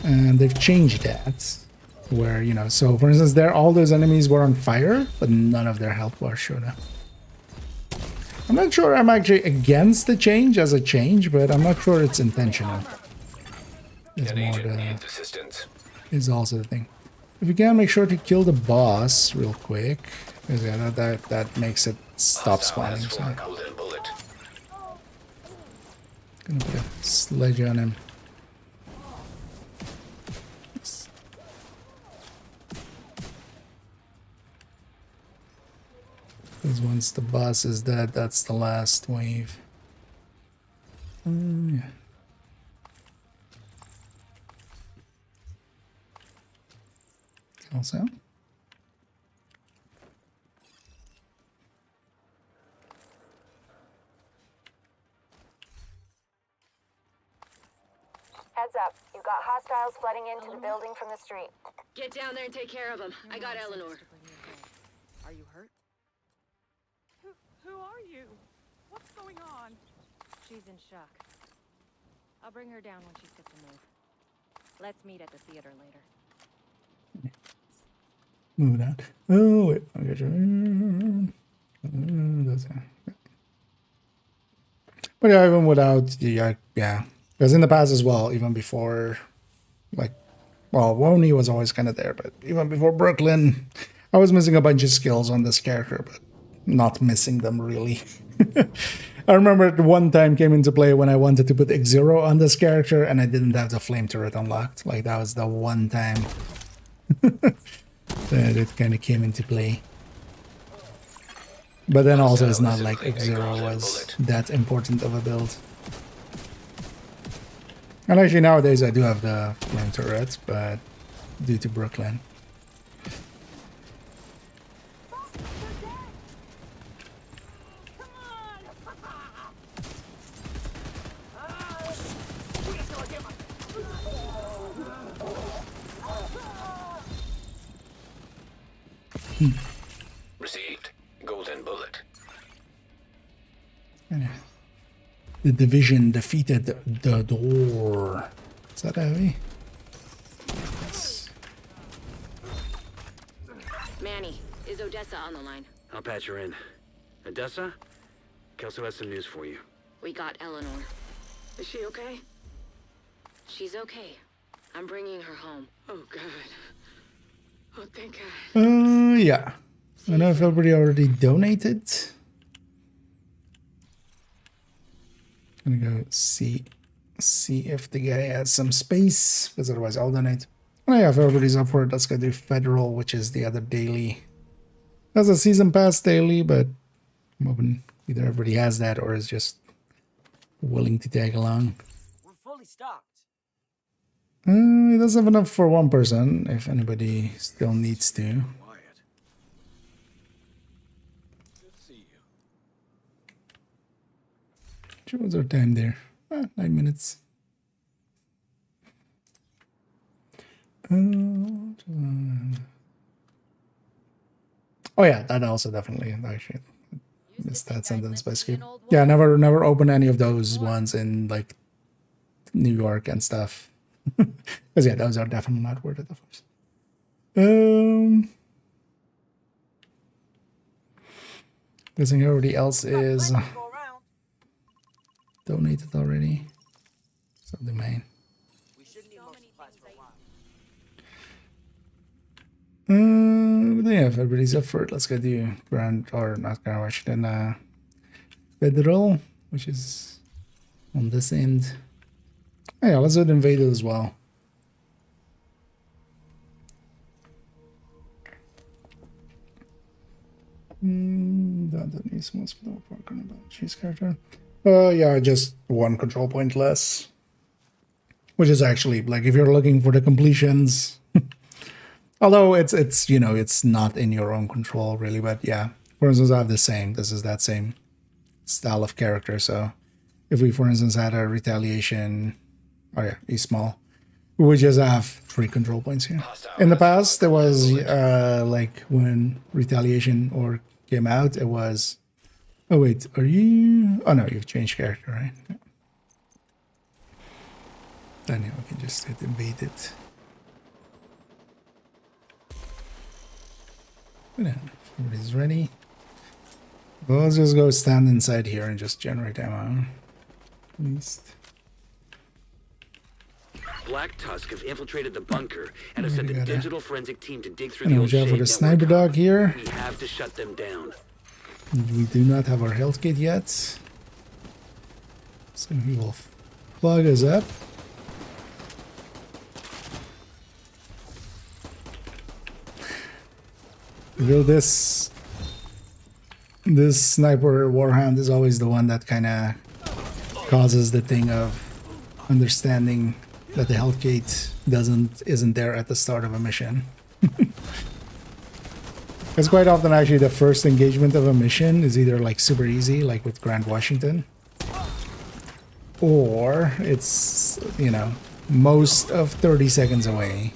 And they've changed that. Where, you know, so for instance, all those enemies were on fire, but none of their health bars showed up. I'm not sure I'm actually against the change as a change, but I'm not sure it's intentional. It's more is also the thing. If you can, make sure to kill the boss real quick, because yeah, that makes it stop spawning. So. Gonna put a sledge on him. Because once the boss is dead, that's the last wave. Yeah. Also. Heads up. You got hostiles flooding into the building from the street. Get down there and take care of them. I got Eleanor. Are you hurt? Who are you? What's going on? She's in shock. I'll bring her down when she's fit to move. Let's meet at the theater later. Move it out. Oh, wait. I got you. That's it. But yeah, even without the, yeah. Because in the past as well, even before, like, well, Woni was always kind of there, but even before Brooklyn, I was missing a bunch of skills on this character, but not missing them really. I remember one time came into play when I wanted to put X0 on this character and I didn't have the flame turret unlocked. Like, that was the one time that it kind of came into play. But then also it's not like X0 was that important of a build. And actually nowadays I do have the flame turret, but due to Brooklyn. Received. Golden bullet. The division defeated the door. Is that heavy? Yes. Manny, is Odessa on the line? I'll patch her in. Odessa? Kelso has some news for you. We got Eleanor. Is she okay? She's okay. I'm bringing her home. Oh, God. Oh, thank God. Yeah. I don't know if everybody already donated. I'm gonna go see if the guy has some space, because otherwise I'll donate. Oh yeah, if everybody's up for it, let's go do Federal, which is the other daily. That's a season pass daily, but I'm hoping either everybody has that or is just willing to tag along. We're fully stocked. It doesn't have enough for one person, if anybody still needs to. What's our time there? 9 minutes. Oh yeah, that also definitely actually missed that sentence basically. Yeah, never open any of those ones in like New York and stuff. Because yeah, those are definitely not worth it, of course. Guessing everybody else is donated already. So the main. But yeah, if everybody's up for it, let's go do Grand, or not Grand Washington, Federal, which is on this end. Oh, yeah, let's do Invaded as well. That needs most of the work on about she's character. Yeah, just one control point less. Which is actually like if you're looking for the completions. Although it's you know, it's not in your own control really, but yeah. For instance, I have the same. This is that same style of character. So if we, for instance, had a retaliation, oh yeah, he's small, we would just have 3 control points here. In the past, there was like when retaliation or came out, it was. Oh wait, are you? Oh no, you've changed character, right? Yeah. Then yeah, we can just hit invade it. But yeah, everybody's ready. Well, let's just go stand inside here and just generate ammo. At least. Black Tusk have infiltrated the bunker and have sent a digital forensic team to dig through the watch old out for the shade sniper network. dog here. We have to shut them down. We do not have our health kit yet, so he will plug us up. Though this sniper warhound is always the one that kind of causes the thing of understanding that the health gate isn't there at the start of a mission. Because quite often actually the first engagement of a mission is either like super easy, like with Grand Washington, or it's, you know, most of 30 seconds away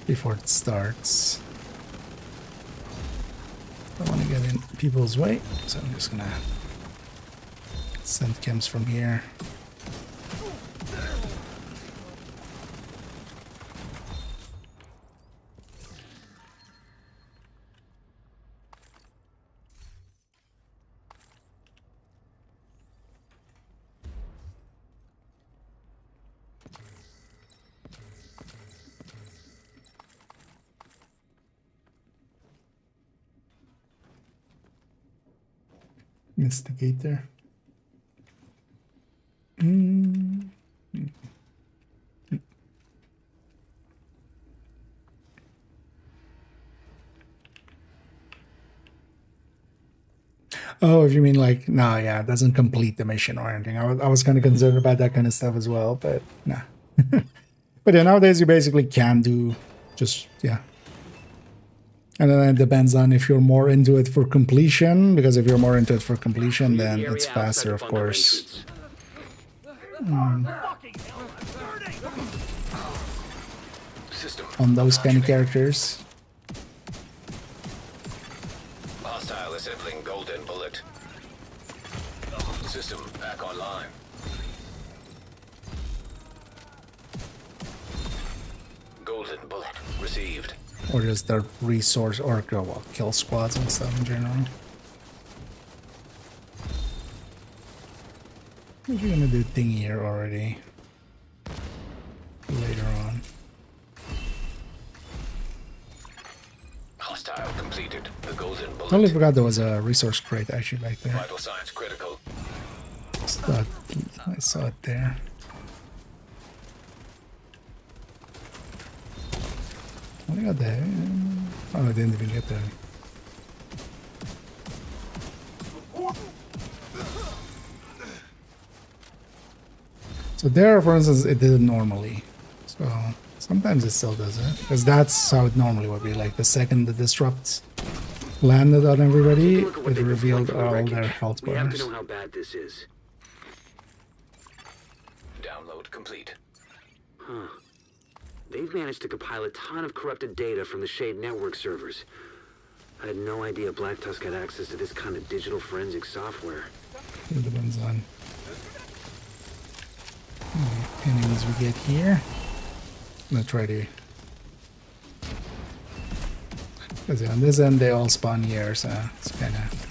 before it starts. I don't want to get in people's way, so I'm just gonna send chems from here. Missed the gate there. Oh, if you mean like, no, yeah, it doesn't complete the mission or anything. I was kind of concerned about that kind of stuff as well, but nah. But yeah, nowadays you basically can do just, yeah. And then it depends on if you're more into it for completion, because if you're more into it for completion, then it's faster, of course. On those kind of characters. Hostile assembling golden bullet. System back online. Golden bullet received. Or just the resource or well, kill squads and stuff in general. We're gonna do thing here already. Later on. Hostile completed. The golden bullet. Totally forgot there was a resource crate actually back there. Vital signs critical. I saw it there. What do I got there? Oh, I didn't even get there. So there, for instance, it did it normally. So sometimes it still does it. Because that's how it normally would be. Like the second the disrupt landed on everybody, it revealed all their health We have to bars. know how bad this is. Download complete. Huh. They've managed to compile a ton of corrupted data from the Shade network servers. I had no idea Black Tusk had access to this kind of digital forensic software. It depends on how many enemies we get here. I'm gonna try to. Because on this end they all spawn here, so it's kind of.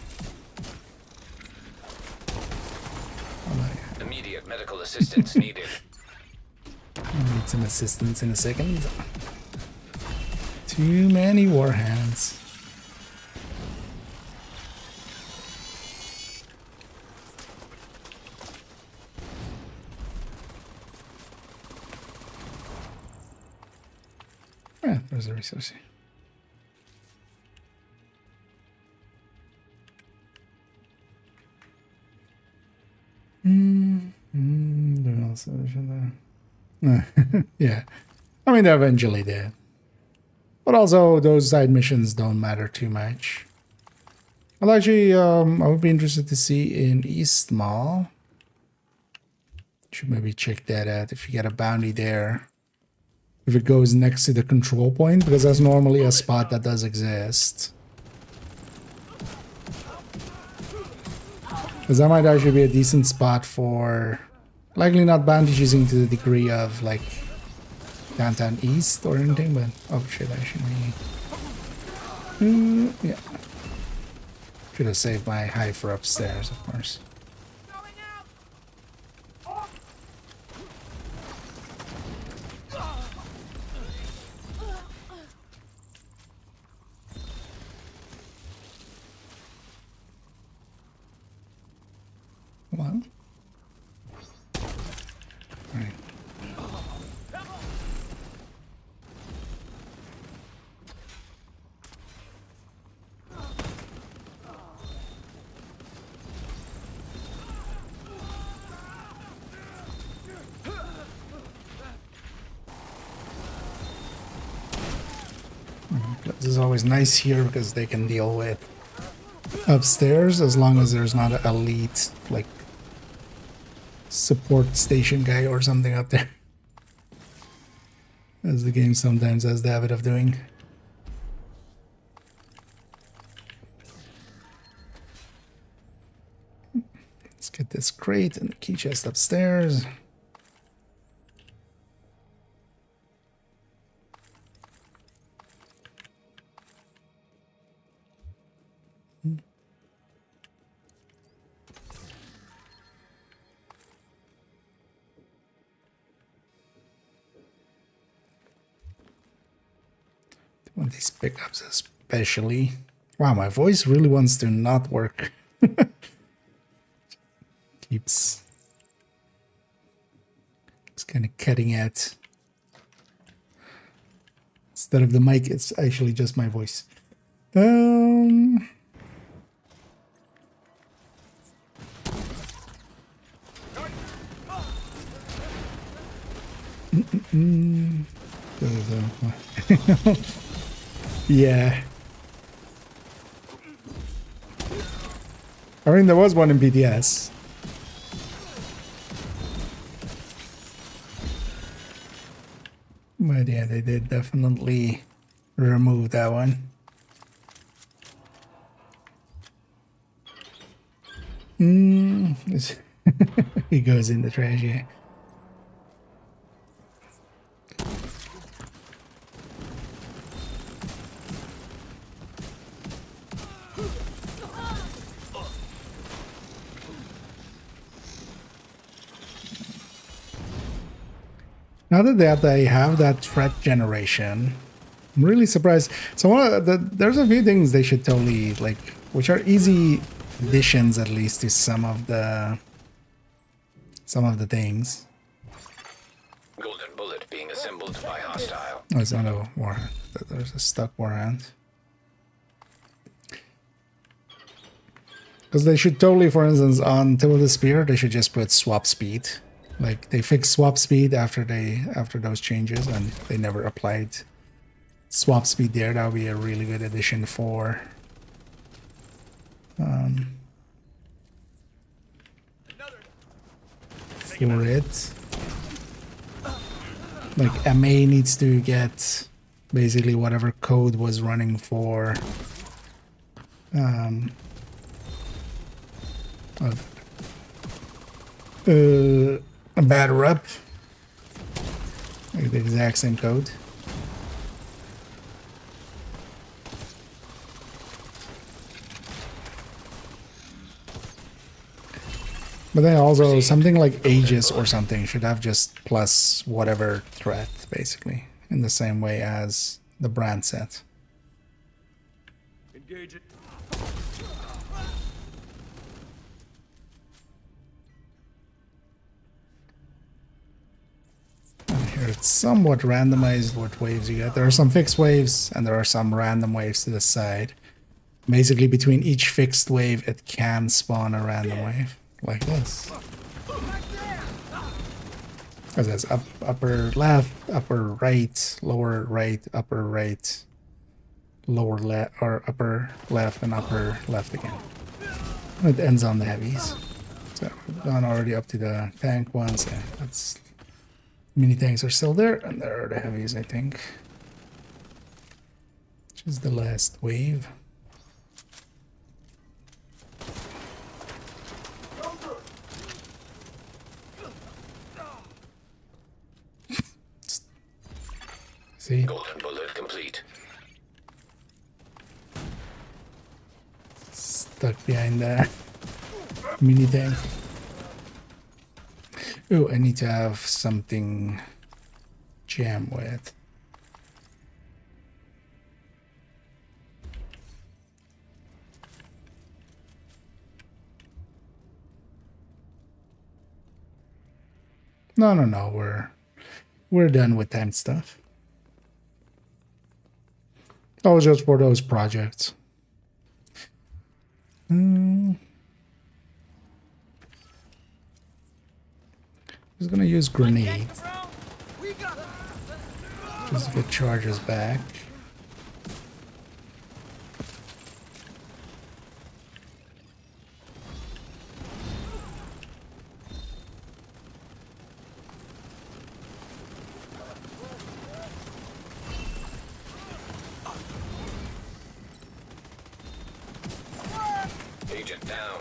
Immediate medical assistance needed. I need some assistance in a second. Too many war hands. Yeah, there's a resource. Yeah, I mean, they eventually did. But also, those side missions don't matter too much. Well, actually, I would be interested to see in East Mall. Should maybe check that out if you get a bounty there. If it goes next to the control point, because that's normally a spot that does exist. Because that might actually be a decent spot for... Likely not bounty choosing to the degree of, like, downtown east or anything, but... Oh shit, I should be... yeah. Should have saved my high for upstairs, of course. Well. Right. This is always nice here because they can deal with upstairs as long as there's not an elite, like, support station guy or something up there. As the game sometimes has the habit of doing. Let's get this crate and the key chest upstairs. Want these pickups especially. Wow, my voice really wants to not work. Keeps kind of cutting out. Instead of the mic, it's actually just my voice. Yeah. I mean, there was one in BTS. But yeah, they did definitely remove that one. He goes in the trash, yeah. Now that they have that threat generation, I'm really surprised. So there's a few things they should totally, like, which are easy additions at least to some of the things. Golden bullet being assembled by hostile. Oh, it's not a warhound. There's a stuck warhound. Because they should totally, for instance, on Tip of the Spear, they should just put swap speed. Like, they fixed swap speed after those changes, and they never applied swap speed there. That would be a really good addition for it. Like, MA needs to get basically whatever code was running for A bad rep. Like the exact same code. But then also something like Aegis or something should have just plus whatever threat, basically, in the same way as the brand set. Engage it. Here it's somewhat randomized what waves you get. There are some fixed waves and there are some random waves to the side. Basically, between each fixed wave, it can spawn a random wave, like this. Because it's upper left, upper right, lower right, upper right, lower left, or upper left and upper left again. It ends on the heavies. So we've gone already up to the tank ones. Yeah, that's mini tanks are still there, and there are the heavies, I think. Which is the last wave. See? Golden bullet complete. Stuck behind the mini tank. Oh, I need to have something jam with. No, we're done with time stuff. That was just for those projects. Just gonna use grenades. Just to get charges back. Agent down.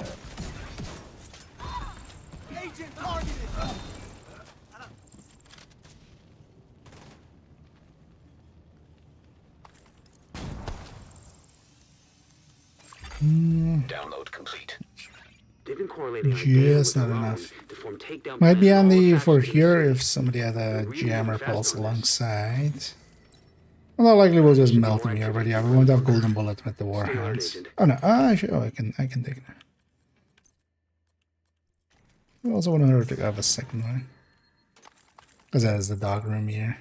Agent targeted! Download complete. They've been correlating Just not enough. Might be handy for here if somebody had a jammer pulse alongside. Well, not likely we'll just melt him here, but yeah, we won't have golden bullet with the warhounds. Oh no, I can take it. I also want her to have a second one. Because that is the dog room here.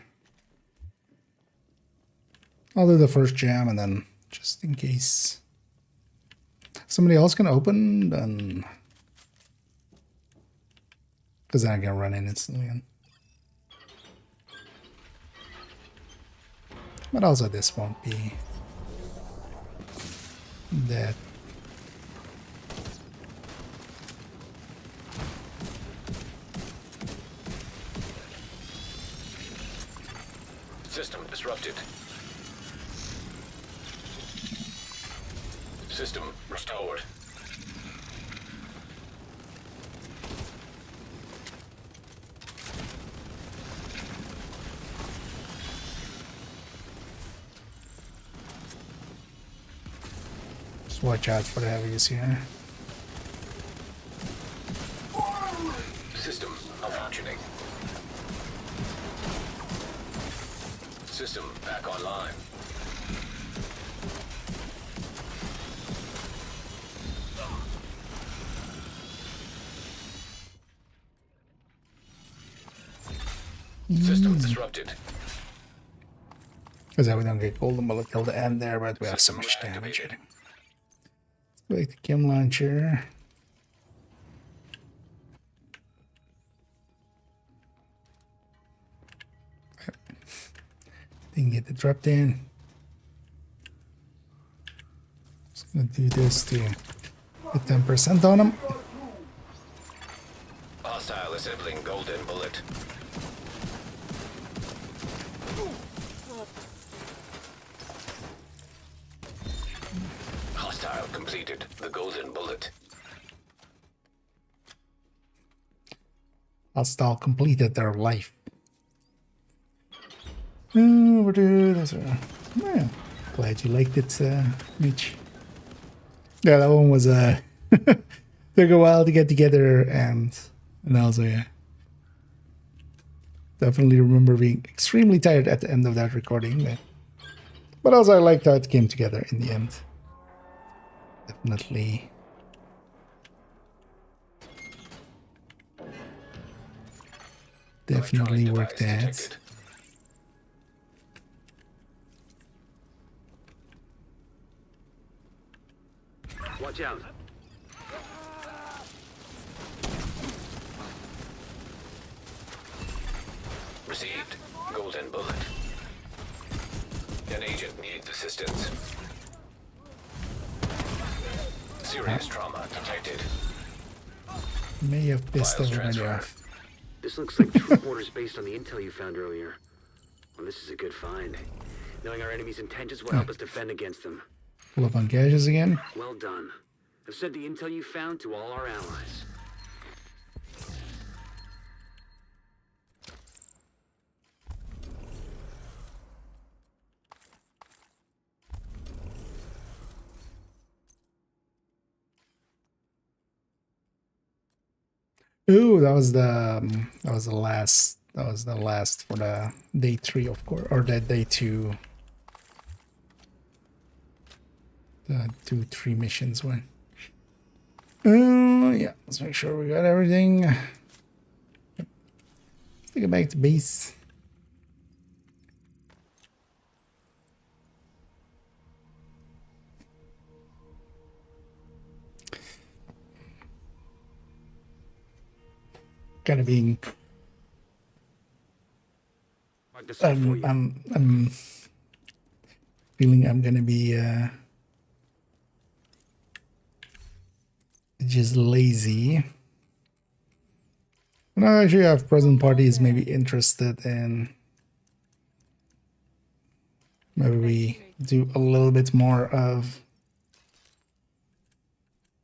I'll do the first jam and then just in case somebody else can open, then because then I can run in instantly. But also this won't be that. System disrupted. System restored. Just watch out for the heavies here. System malfunctioning. System back online. System disrupted. Because we don't get golden bullet till the end there, but we have so much damage. Like the chem launcher. Didn't get the drop in. Just gonna do this to get 10% on him. Hostile assembling golden bullet. Hostile completed the golden bullet. Hostile completed their life. Overdue. Those are. Yeah. Glad you liked it, Mitch. Yeah, that one was took a while to get together, and also yeah. Definitely remember being extremely tired at the end of that recording, but also I liked how it came together in the end. Definitely. Definitely worked that. Watch out. Received. Golden bullet. An agent needs assistance. Serious trauma detected. May have pissed Files everybody transfer. off. This looks like troop orders based on the intel you found earlier. Well, this is a good find. Knowing our enemy's intentions will help us defend against them. Pull up on caches again. Well done. I've sent the intel you found to all our allies. Ooh, that was the last. That was the last for the day 3, of course, or the day 2. The 2-3 missions one. Yeah, let's make sure we got everything. Let's take it back to base. Kind of being. I'm feeling I'm gonna be just lazy. And I actually have present parties maybe interested in maybe we do a little bit more of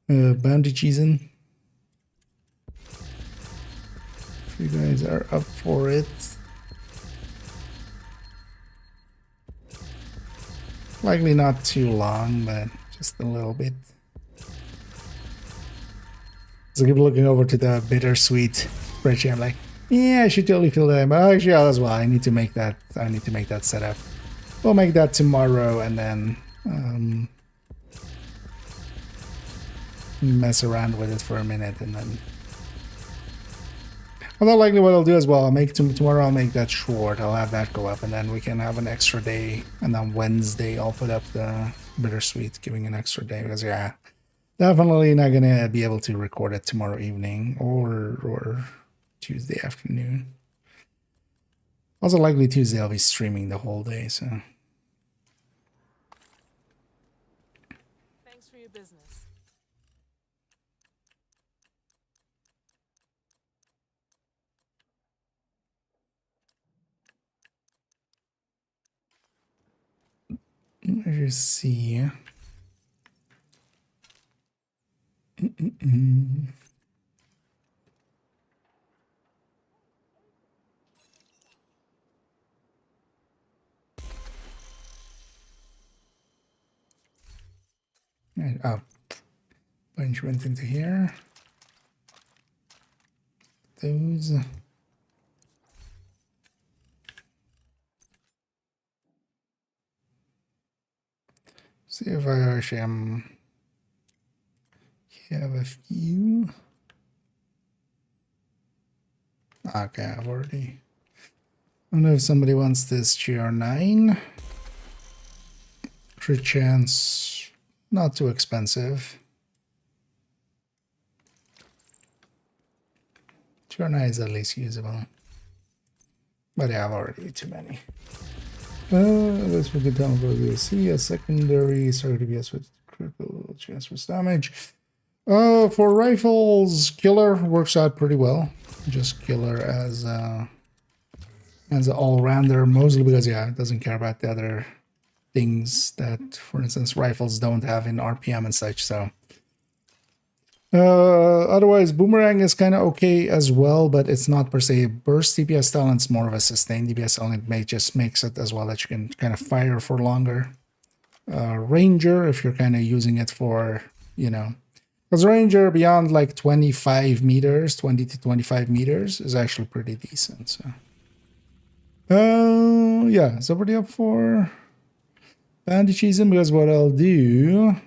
bounty cheesing. If you guys are up for it. Likely not too long, but just a little bit. So I keep looking over to the bittersweet spreadsheet. I'm like, yeah, I should totally feel that. But actually, as well, I need to make that. I need to make that setup. We'll make that tomorrow, and then mess around with it for a minute, and then. Although likely what I'll do as well, I'll make tomorrow. I'll make that short. I'll have that go up, and then we can have an extra day. And then Wednesday, I'll put up the bittersweet, giving an extra day because yeah, definitely not gonna be able to record it tomorrow evening or Tuesday afternoon. Also, likely Tuesday I'll be streaming the whole day. So. Thanks for your business. Let's just see. And, oh, bunch went into here. Those. See if I actually have a few. Okay, I've already. I don't know if somebody wants this GR9. Crit chance, not too expensive. GR9 is at least usable. But yeah, I've already too many. Let's look at down for the see a secondary starting to be with critical chance for damage. For rifles, killer works out pretty well. Just killer as an all-rounder, mostly because yeah, it doesn't care about the other things that, for instance, rifles don't have in RPM and such. So otherwise, boomerang is kind of okay as well, but it's not per se a burst DPS talent. It's more of a sustained DPS talent. It just makes it as well that you can kind of fire for longer. Ranger, if you're kind of using it for, you know, because Ranger beyond like 25 meters, 20 to 25 meters is actually pretty decent. So yeah, so pretty up for bandagism, because what I'll do,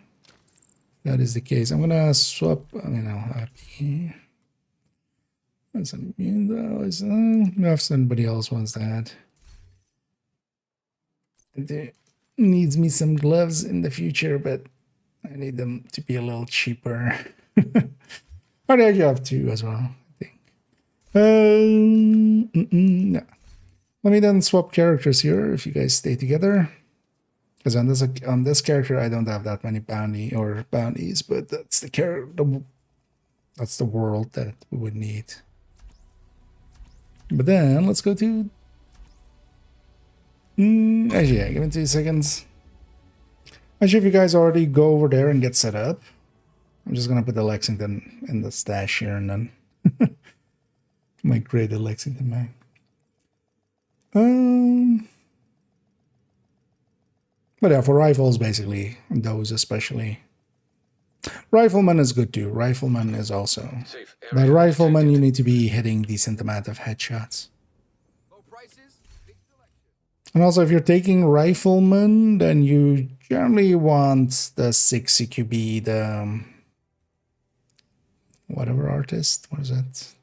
that is the case, I'm gonna swap, I mean, I'll have if somebody else wants that. There needs me some gloves in the future, but I need them to be a little cheaper. I actually have two as well, I think. No. Let me then swap characters here if you guys stay together. Because on this character I don't have that many bounties, but that's the that's the world that we would need. But then let's go to actually, yeah, give me 2 seconds. Actually, if you guys already go over there and get set up, I'm just gonna put the Lexington in the stash here and then migrate the Lexington back. But yeah, for rifles, basically, those especially. Rifleman is good too. Rifleman is also. But Rifleman, you need to be hitting decent amount of headshots. And also, if you're taking Rifleman, then you generally want the 6 CQB, the whatever artist. What is it?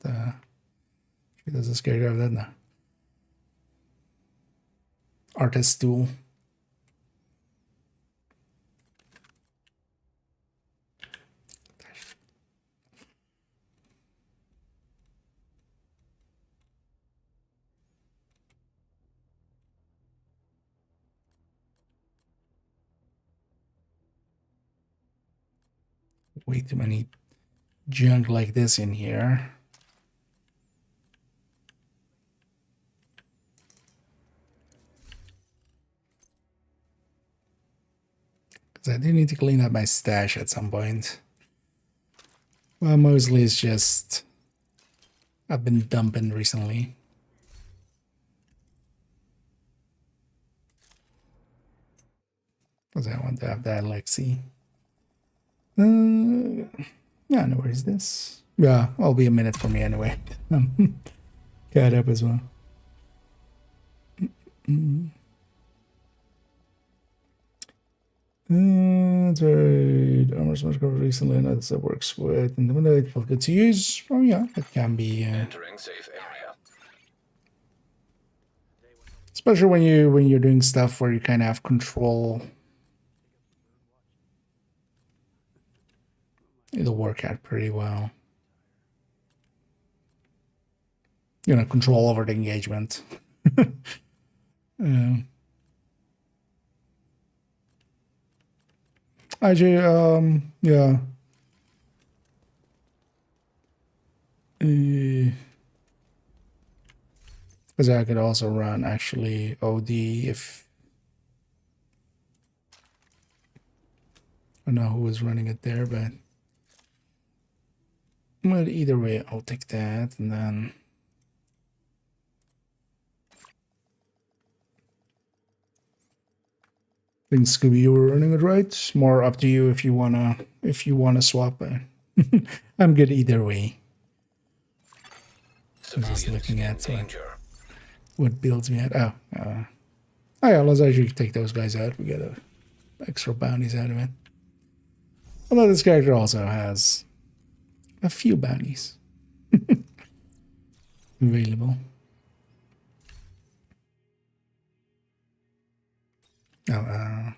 Does this character have that now? Artist tool. Way too many junk like this in here. Because I do need to clean up my stash at some point. Well, mostly it's just I've been dumping recently. Because I want to have that Lexi. Yeah, no worries. This. Yeah, it'll be a minute for me anyway. Caught up as well. That's right. Armor smash cover recently, and that works with. And when it felt good to use. Oh yeah, it can be. Entering safe area. Especially when you're doing stuff where you kind of have control. It'll work out pretty well. You know, control over the engagement. Actually, yeah. Because I could also run actually OD if I don't know who was running it there, but well, either way, I'll take that, and then I think Scooby, you were running it right. More up to you if you wanna swap. I'm good either way. I'm just looking at what builds me at. Oh yeah, let's actually take those guys out. We get extra bounties out of it. Although this character also has a few bounties available. Oh, right,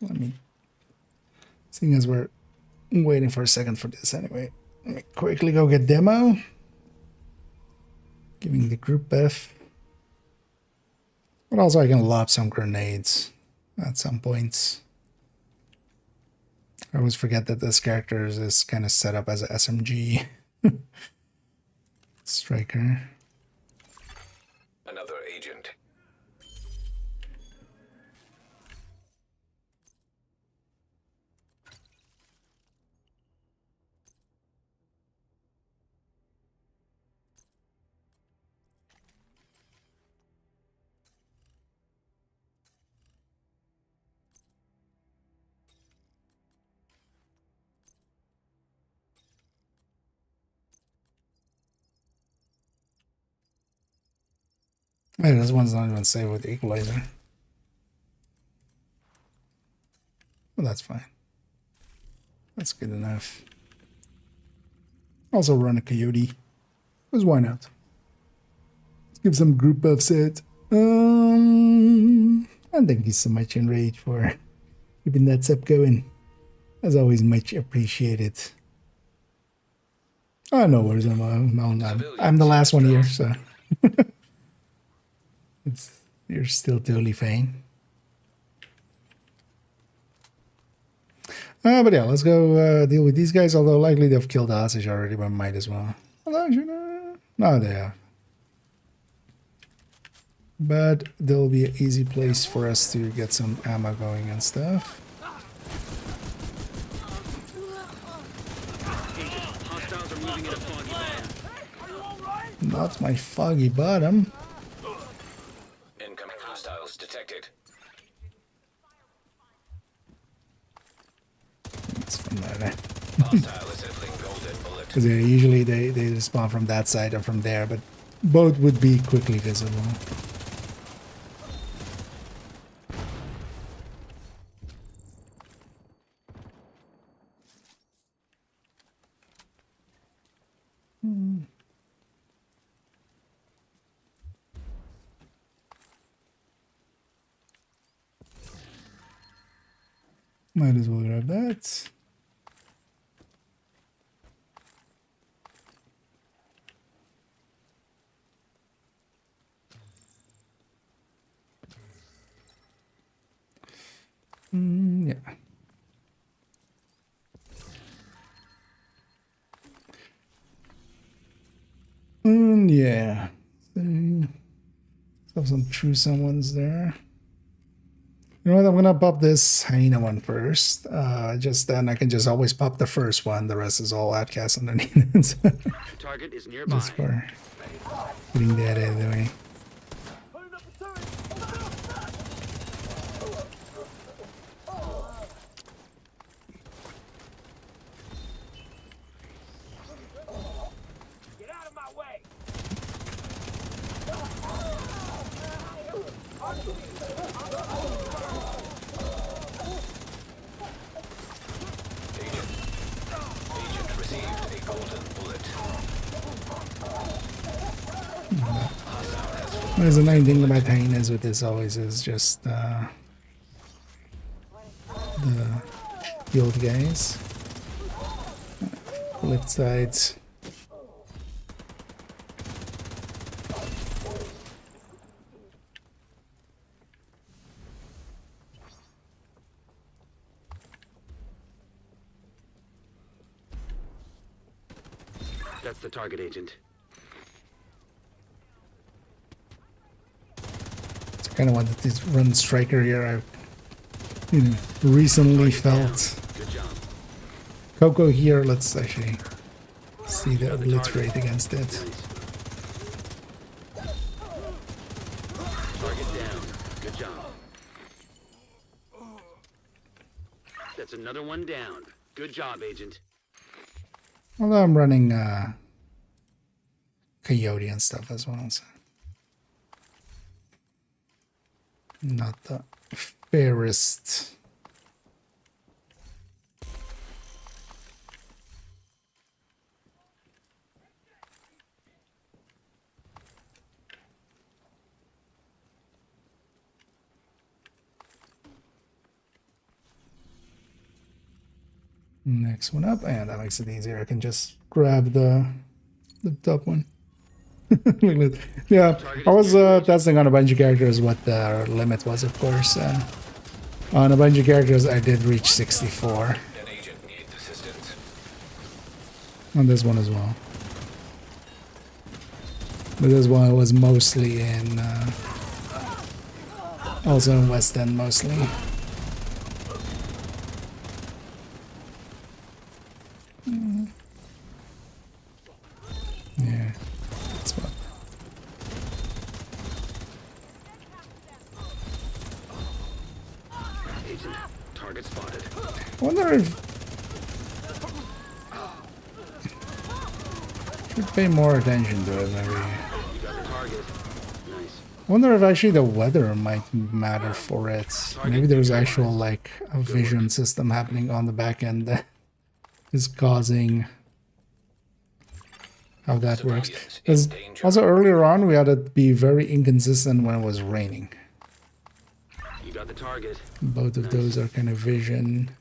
let me seeing as we're waiting for a second for this anyway. Let me quickly go get demo. Giving the group F But also I can lob some grenades at some points. I always forget that this character is kind of set up as a SMG striker. Another agent. Hey, this one's not even saved with the equalizer. Well, that's fine. That's good enough. Also run a coyote. Because why not? Let's give some group buffs it. And thank you so much, Enrage, for keeping that sub going. As always, much appreciated. Oh, no worries. I'm the last one here, so you're still totally fine. But yeah, let's go deal with these guys. Although likely they've killed the hostage already, but might as well. No, they have. But there'll be an easy place for us to get some ammo going and stuff. Hostiles are moving in a foggy bottom. Not my foggy bottom. Incoming hostiles detected. That's from there. Hostile assembling golden bullet. Because usually they spawn from that side or from there, but both would be quickly visible. Might as well grab that. Yeah. Yeah. So, have some true someones there. You know what? I'm gonna pop this hyena one first. Just then I can just always pop the first one. The rest is all outcast underneath it. Target is nearby. Just for getting that out of the way. Get out of my way! Agent received a golden bullet. There's a nice thing about hyenas with this always is just the shield guys. Left sides. That's the target, agent. I kind of wanted to run striker here. I recently felt Good job. Coco here. Let's actually see the blitz rate against it. Target down. Good job. That's another one down. Good job, agent. Although I'm running coyote and stuff as well, so not the fairest. Next one up, and that makes it easier. I can just grab the top one. Yeah, I was testing on a bunch of characters what the limit was, of course. On a bunch of characters, I did reach 64. An agent needs assistance. On this one as well. But this one was mostly in... also in West End, mostly. Yeah, that's what. Agent, target spotted. I wonder if... should pay more attention to it, maybe. You got the target. Nice. I wonder if actually the weather might matter for it. Maybe there's actual, like, a vision system happening on the back end that is causing... how that works. Because also earlier on we had to be very inconsistent when it was raining. You got the target. Both of those are kind of vision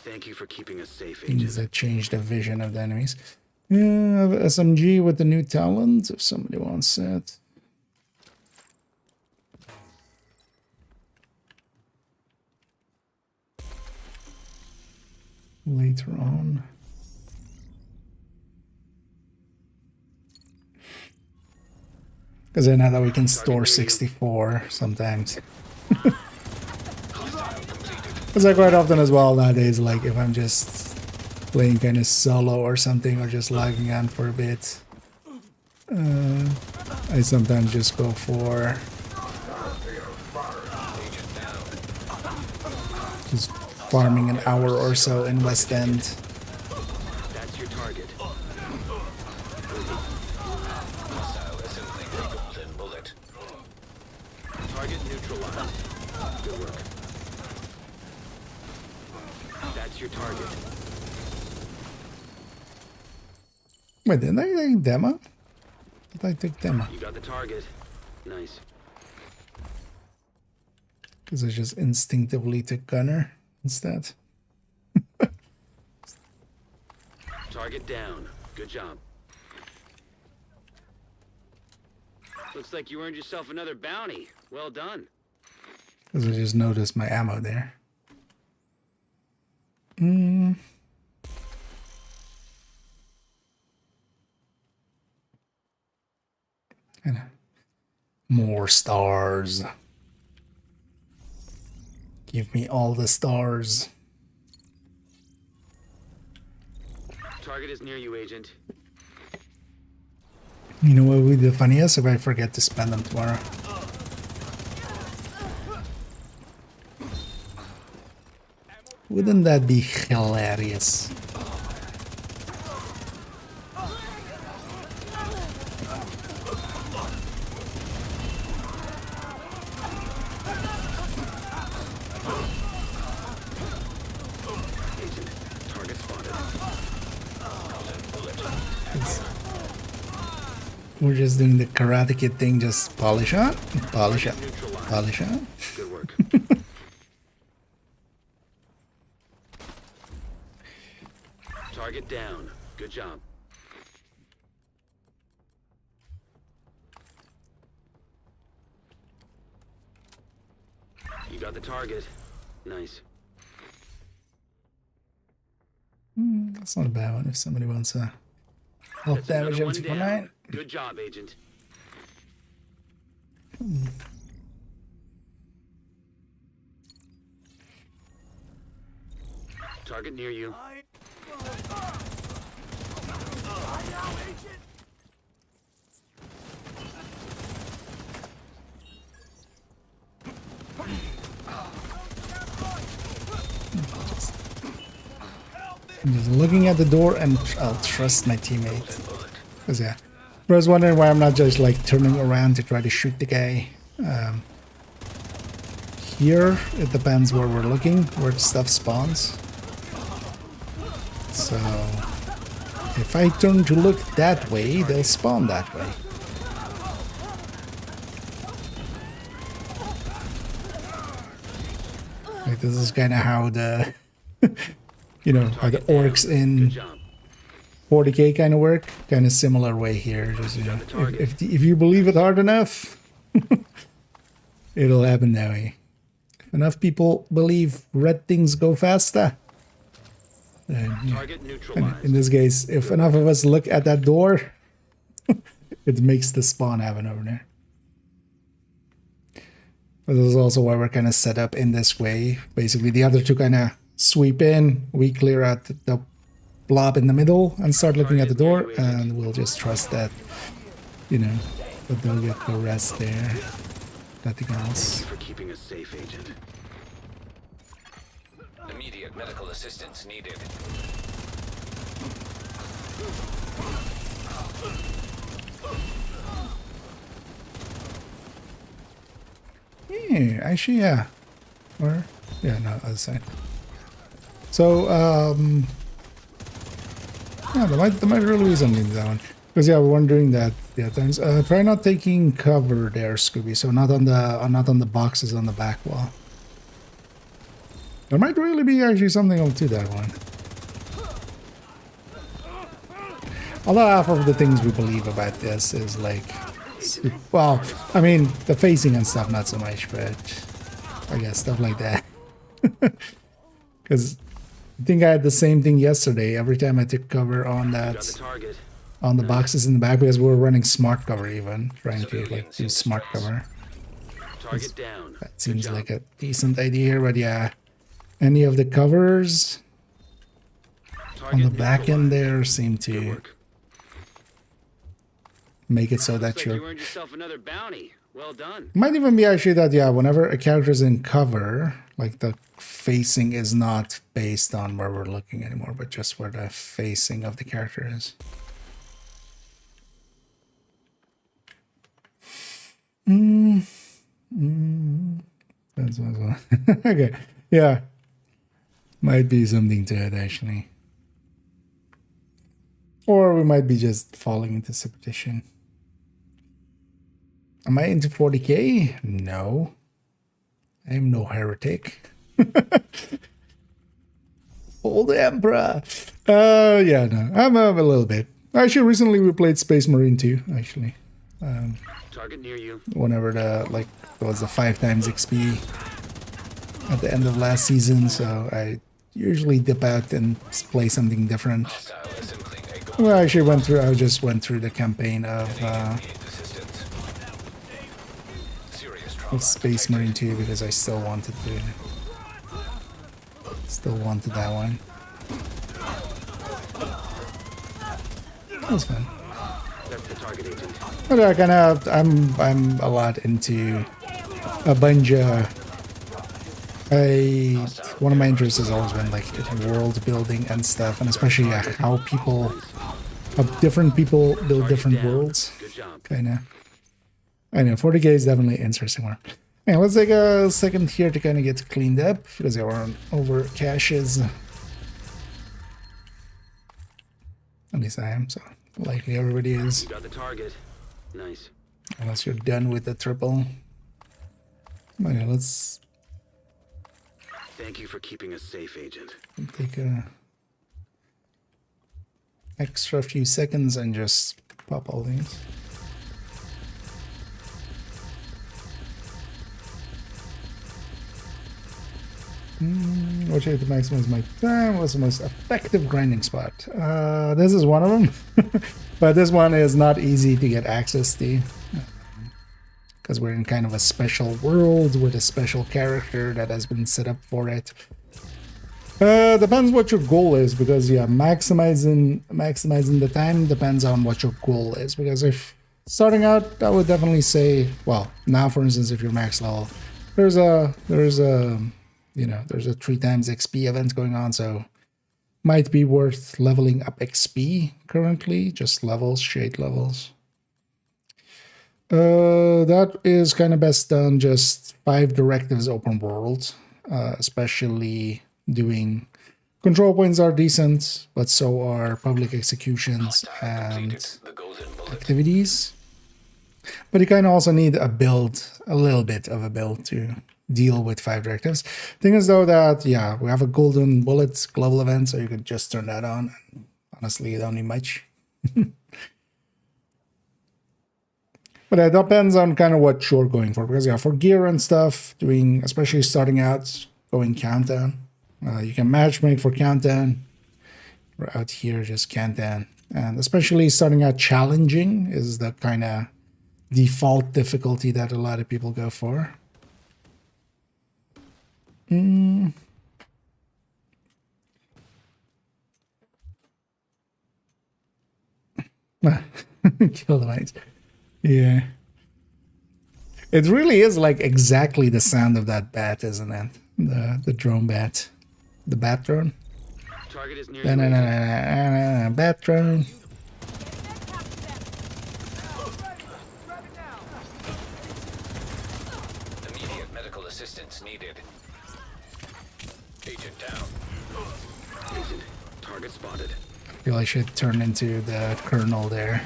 Thank you for keeping us safe, things Agent. that change the vision of the enemies. Yeah, I have SMG with the new talent if somebody wants it. Later on. Because I know that we can store 64 sometimes. Because I quite often as well nowadays, like if I'm just playing kind of solo or something, or just lagging on for a bit, I sometimes just go for just farming an hour or so in West End. That's your target. Hostile assembling a golden bullet. Target neutralized. Good work. That's your target. Wait, didn't I take demo? Did I take demo? You got the target. Nice. Because I just instinctively took gunner instead. Target down. Good job. Looks like you earned yourself another bounty. Well done. Because I just noticed my ammo there. And more stars. Give me all the stars. Target is near you, Agent. You know what would be the funniest if I forget to spend them tomorrow? Wouldn't that be hilarious? Agent, target spotted. We're just doing the Karate Kid thing, just polish up, polish up, polish up. Good work. Target down. Good job. You got the target. Nice. That's not a bad one if somebody wants a health That's damage another one empty for down. night. Good job, Agent. Target near you. I'm just looking at the door and I'll trust my teammate. Because yeah, I was wondering why I'm not just like turning around to try to shoot the guy. Here, it depends where we're looking, where stuff spawns. So, if I turn to look that way, they'll spawn that way. Like, this is kind of how the, you know, how the orcs in 40k kind of work, kind of similar way here. Just, you know, if you believe it hard enough, it'll happen that way. If enough people believe red things go faster, then, and in this case, if enough of us look at that door, it makes the spawn happen over there. But this is also why we're kind of set up in this way. Basically, the other two kind of sweep in, we clear out the blob in the middle and start looking at the door, and we'll just trust that, you know, that they'll get the rest there. Nothing else. For keeping us safe, Agent. Immediate medical assistance needed. Yeah, actually, yeah. Or, yeah, no, other side. So, yeah, there might really be something to that one. Because yeah, we're wondering that. Yeah, thanks. Try not taking cover there, Scooby. So not on the boxes on the back wall. There might really be actually something to that one. Although half of the things we believe about this is like, well, I mean, the facing and stuff not so much, but I guess stuff like that. Because I think I had the same thing yesterday. Every time I took cover on that, on the boxes in the back, because we were running smart cover, even trying to like do smart cover. That seems like a decent idea, but yeah, any of the covers on the back end there seem to make it so that you earned yourself another bounty. Well done. Might even be actually that, yeah, whenever a character's in cover, like the facing is not based on where we're looking anymore, but just where the facing of the character is. That's one. Okay, yeah, might be something to it actually, or we might be just falling into superstition. Am I into 40k? No, I am no heretic. Old Emperor. Yeah, no, I'm a little bit. Actually, recently we played Space Marine 2. Actually. Target near you. Whenever the like it was the 5 times XP at the end of last season, so I usually dip out and play something different. Well, I actually went through. I just went through the campaign of Space Marine 2 because I still wanted that one. That was fun. That's the target, agent. But I kind of, I'm a lot into a bunch of. One of my interests has always been like world building and stuff, and especially how different people build different worlds. Kind of. I know 40k is definitely an interesting one. And let's take a second here to kind of get cleaned up because they were over caches. At least I am, so likely everybody is. You got the target. Nice. Unless you're done with the triple. Okay, let's. Thank you for keeping us safe, Agent. Take a extra few seconds and just pop all these. Which way to maximize my time? What's the most effective grinding spot? This is one of them, but this one is not easy to get access to because we're in kind of a special world with a special character that has been set up for it. Depends what your goal is, because yeah, maximizing the time depends on what your goal is. Because if starting out, I would definitely say, well, now for instance, if you're max level, there's a you know, there's a 3 times XP event going on, so might be worth leveling up XP currently, just levels, shade levels. That is kind of best done just 5 directives open world, especially doing control points are decent, but so are public executions and activities. But you kind of also need a little bit of a build to deal with 5 directives. Thing is though that, yeah, we have a golden bullets global event, so you could just turn that on. Honestly, you don't need much. But it depends on kind of what you're going for. Because yeah, for gear and stuff, doing, especially starting out, going countdown. You can matchmake for countdown. We're out here, just countdown. And especially starting out challenging is the kind of default difficulty that a lot of people go for. Kill the mice. Yeah. It really is like exactly the sound of that bat, isn't it? The drone bat. The bat drone. Target is near. Bat drone. Immediate medical assistance needed. Agent down. Agent, target spotted. I feel I should turn into the colonel there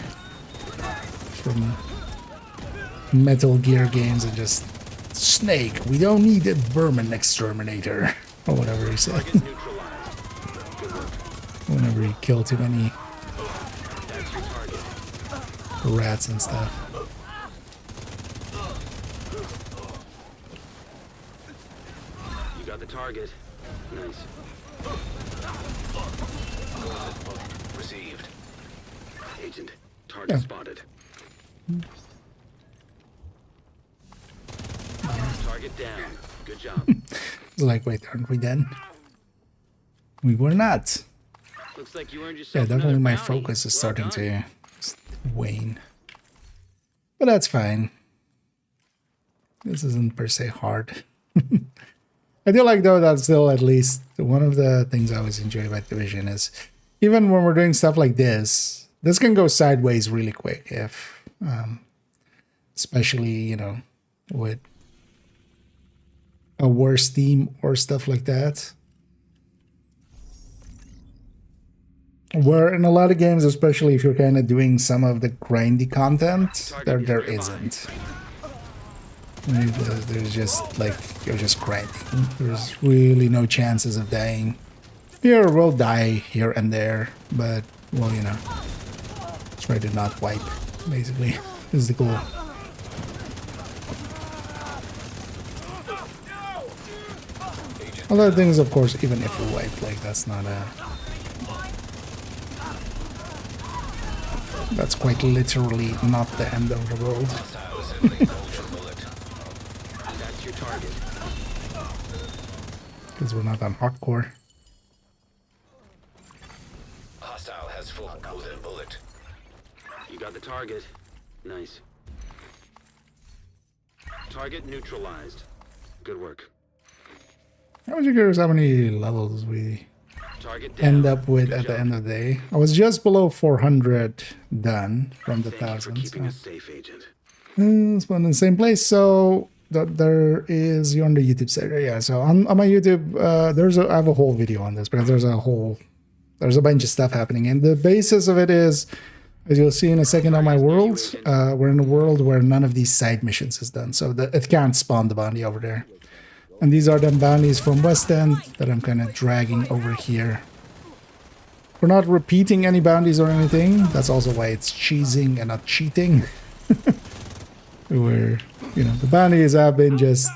from Metal Gear games and just Snake. We don't need a vermin exterminator or whatever he said. Whenever you kill too many rats and stuff. You got the target. Nice. Received. Agent, target spotted. Target down. Good job. It's like, wait, aren't we done? We were not. Looks like you earned yourself. Yeah, definitely another my bounty. focus is Well starting done. to wane. But that's fine. This isn't per se hard. I do like, though, that still at least one of the things I always enjoy about Division is even when we're doing stuff like this can go sideways really quick if, especially, you know, with a worse team or stuff like that. Where in a lot of games, especially if you're kind of doing some of the grindy content, there isn't. There's just like, you're just grinding. There's really no chances of dying. You will die here and there, but, well, you know, try to not wipe, basically, is the goal. Other things, of course, even if we wipe, like, that's not a... That's quite literally not the end of the world. That's your target. Because we're not on hardcore. Hostile has full golden bullet. You got the target. Nice. Target neutralized. Good work. I was curious how many levels we Target down. end up with Good at the job. end of the day. I was just below 400 done from the Thank you for thousands. keeping us safe, Agent. Spawned in the same place. So there is, you're on the YouTube side, right? Yeah. So on my YouTube, I have a whole video on this because there's a bunch of stuff happening, and the basis of it is, as you'll see in a second on my world, we're in a world where none of these side missions is done, so it can't spawn the bounty over there. And these are the bounties from West End that I'm kind of dragging over here. We're not repeating any bounties or anything. That's also why it's cheesing and not cheating. Where, you know, the bounties have been just...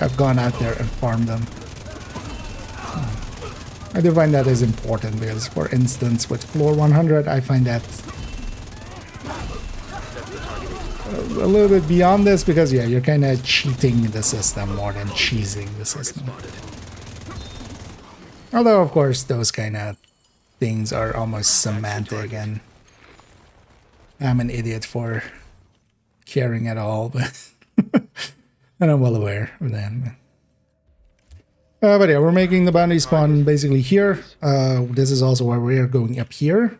I've gone out there and farmed them. I do find that is important because, for instance, with floor 100, I find that a little bit beyond this because, yeah, you're kind of cheating the system more than cheesing the system. Although, of course, those kind of things are almost semantic, and I'm an idiot for caring at all, but and I'm well aware of that. But yeah, we're making the bounty spawn basically here. This is also where we're going up here.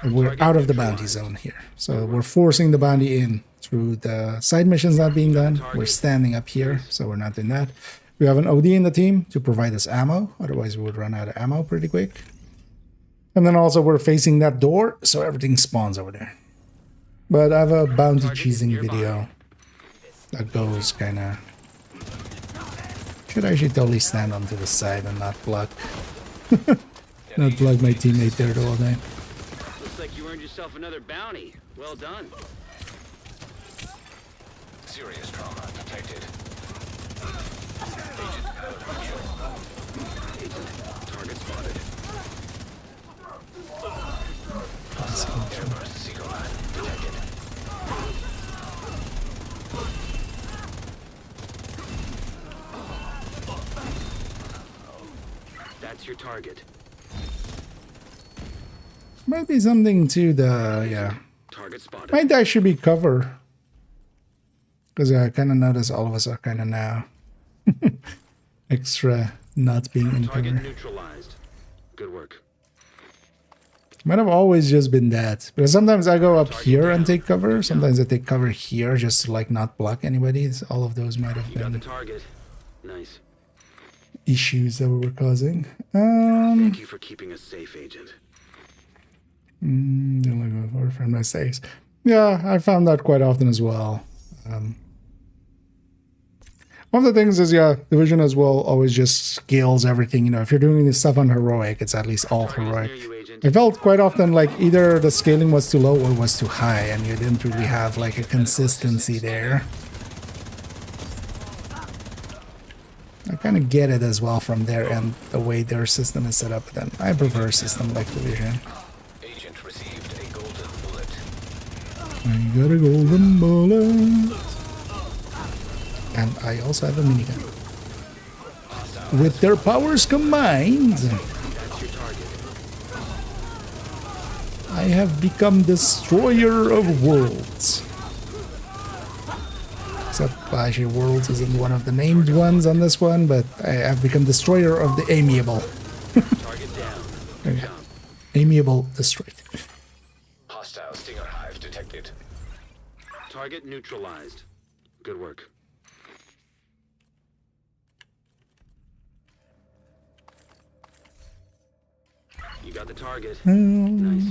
And we're out of the bounty zone here. So we're forcing the bounty in through the side missions not being done. We're standing up here, so we're not doing that. We have an OD in the team to provide us ammo. Otherwise, we would run out of ammo pretty quick. And then also we're facing that door, so everything spawns over there. But I have a bounty cheesing video that goes kind of... Should actually totally stand onto the side and not block. not plug my teammate there the whole day. Looks like you earned yourself another bounty. Well done. Serious trauma detected. Agent out of visual. Target spotted. Hostile airburst seeker line detected. That's your target. Might be something to the, yeah. Target spotted. Might actually be cover. Because I kind of notice all of us are kind of now extra not being in Target cover. neutralized. Good work. Might have always just been that. Because sometimes I go up here and take cover. Sometimes I take cover here just to like not block anybody. All of those might have You got the been target. Nice. issues that we were causing. Thank you for keeping us safe, Agent. Don't look over for mistakes. Yeah, I found that quite often as well. One of the things is, yeah, Division as well always just scales everything. You know, if you're doing this stuff on heroic, it's at least all heroic. I felt quite often like either the scaling was too low or was too high, and you didn't really have like a consistency there. I kind of get it as well from their end, the way their system is set up. But then I prefer a system like Division. Agent received a golden bullet. I got a golden bullet. And I also have a minigun. With their powers combined, I have become destroyer of worlds. Except actually worlds isn't one of the named ones on this one, but I have become destroyer of the amiable. Okay. Amiable destroyed. Hostile stinger hive detected. Target neutralized. Good work. You got the target. Nice.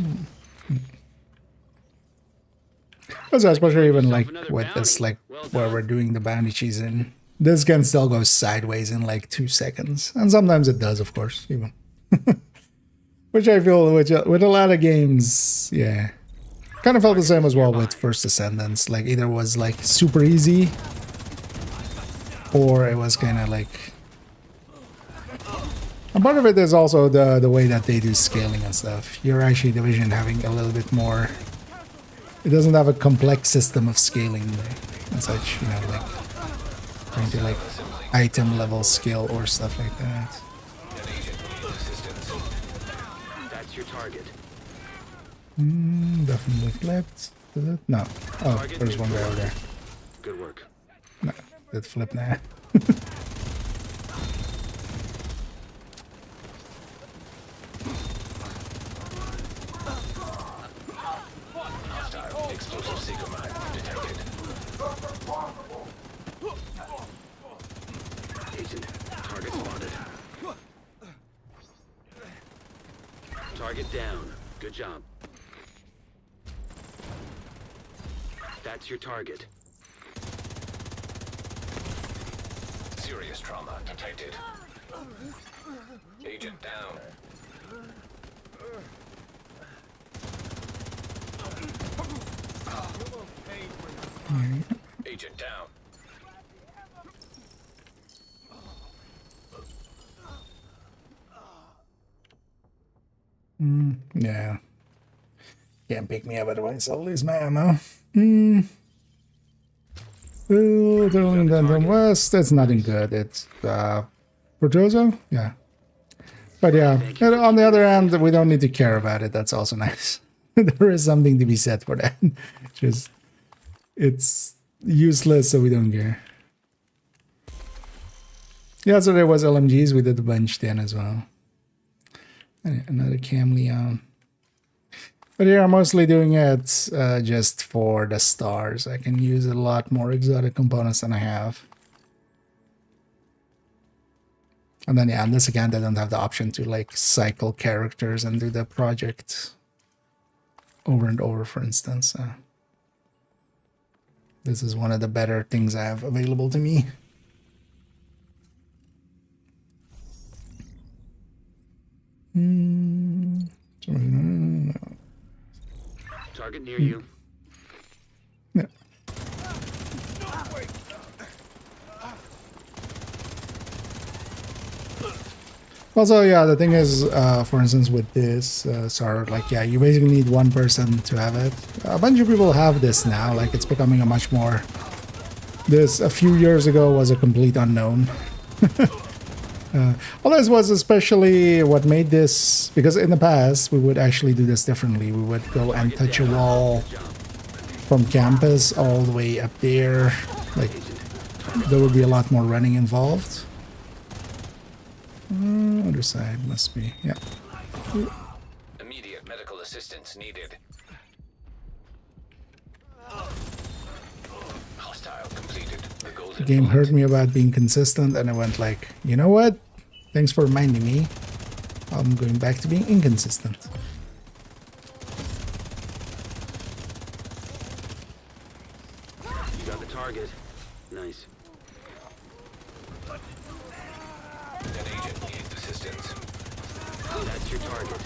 Especially even like with this, like where we're doing the bounty season, this can still go sideways in like 2 seconds, and sometimes it does, of course, even. Which I feel with a lot of games, yeah, kind of felt the same as well with First Descendants. Like either was like super easy, or it was kind of like. And part of it is also the way that they do scaling and stuff. You're actually Division having a little bit more. It doesn't have a complex system of scaling and such, you know, like trying to like item level scale or stuff like that. That's your target. Definitely flipped. Did it? No. Oh, there's one guy over there. Good work. No, it flipped now. Explosive seeker mine detected. Agent, target spotted. Target down. Good job. That's your target. Serious trauma detected. Agent down. Agent down. Yeah. Can't pick me up otherwise I'll lose my ammo. Oh, turning down from west. That's nothing good. It's Portoso? Yeah. But yeah, on the other hand, we don't need to care about it. That's also nice. There is something to be said for that. Just it's useless, so we don't care. Yeah, so there was LMGs. We did a bunch then as well. And another Cam Leon. But here I'm mostly doing it just for the stars. I can use a lot more exotic components than I have. And then yeah, on this account I don't have the option to like cycle characters and do the project over and over, for instance. This is one of the better things I have available to me. Target near you. Yeah. Also, yeah, the thing is, for instance, with this, sort like, yeah, you basically need one person to have it. A bunch of people have this now, like, it's becoming a much more... This, a few years ago, was a complete unknown. Well, this was especially what made this, because in the past, we would actually do this differently. We would go and touch a wall from campus all the way up there. Like, there would be a lot more running involved. Other side must be, yeah. Immediate medical assistance needed. Hostile completed. The goal The game heard me about being consistent, and I went like, you know what? Thanks for reminding me. I'm going back to being inconsistent. You got the target. Nice. An agent needs assistance. That's your target.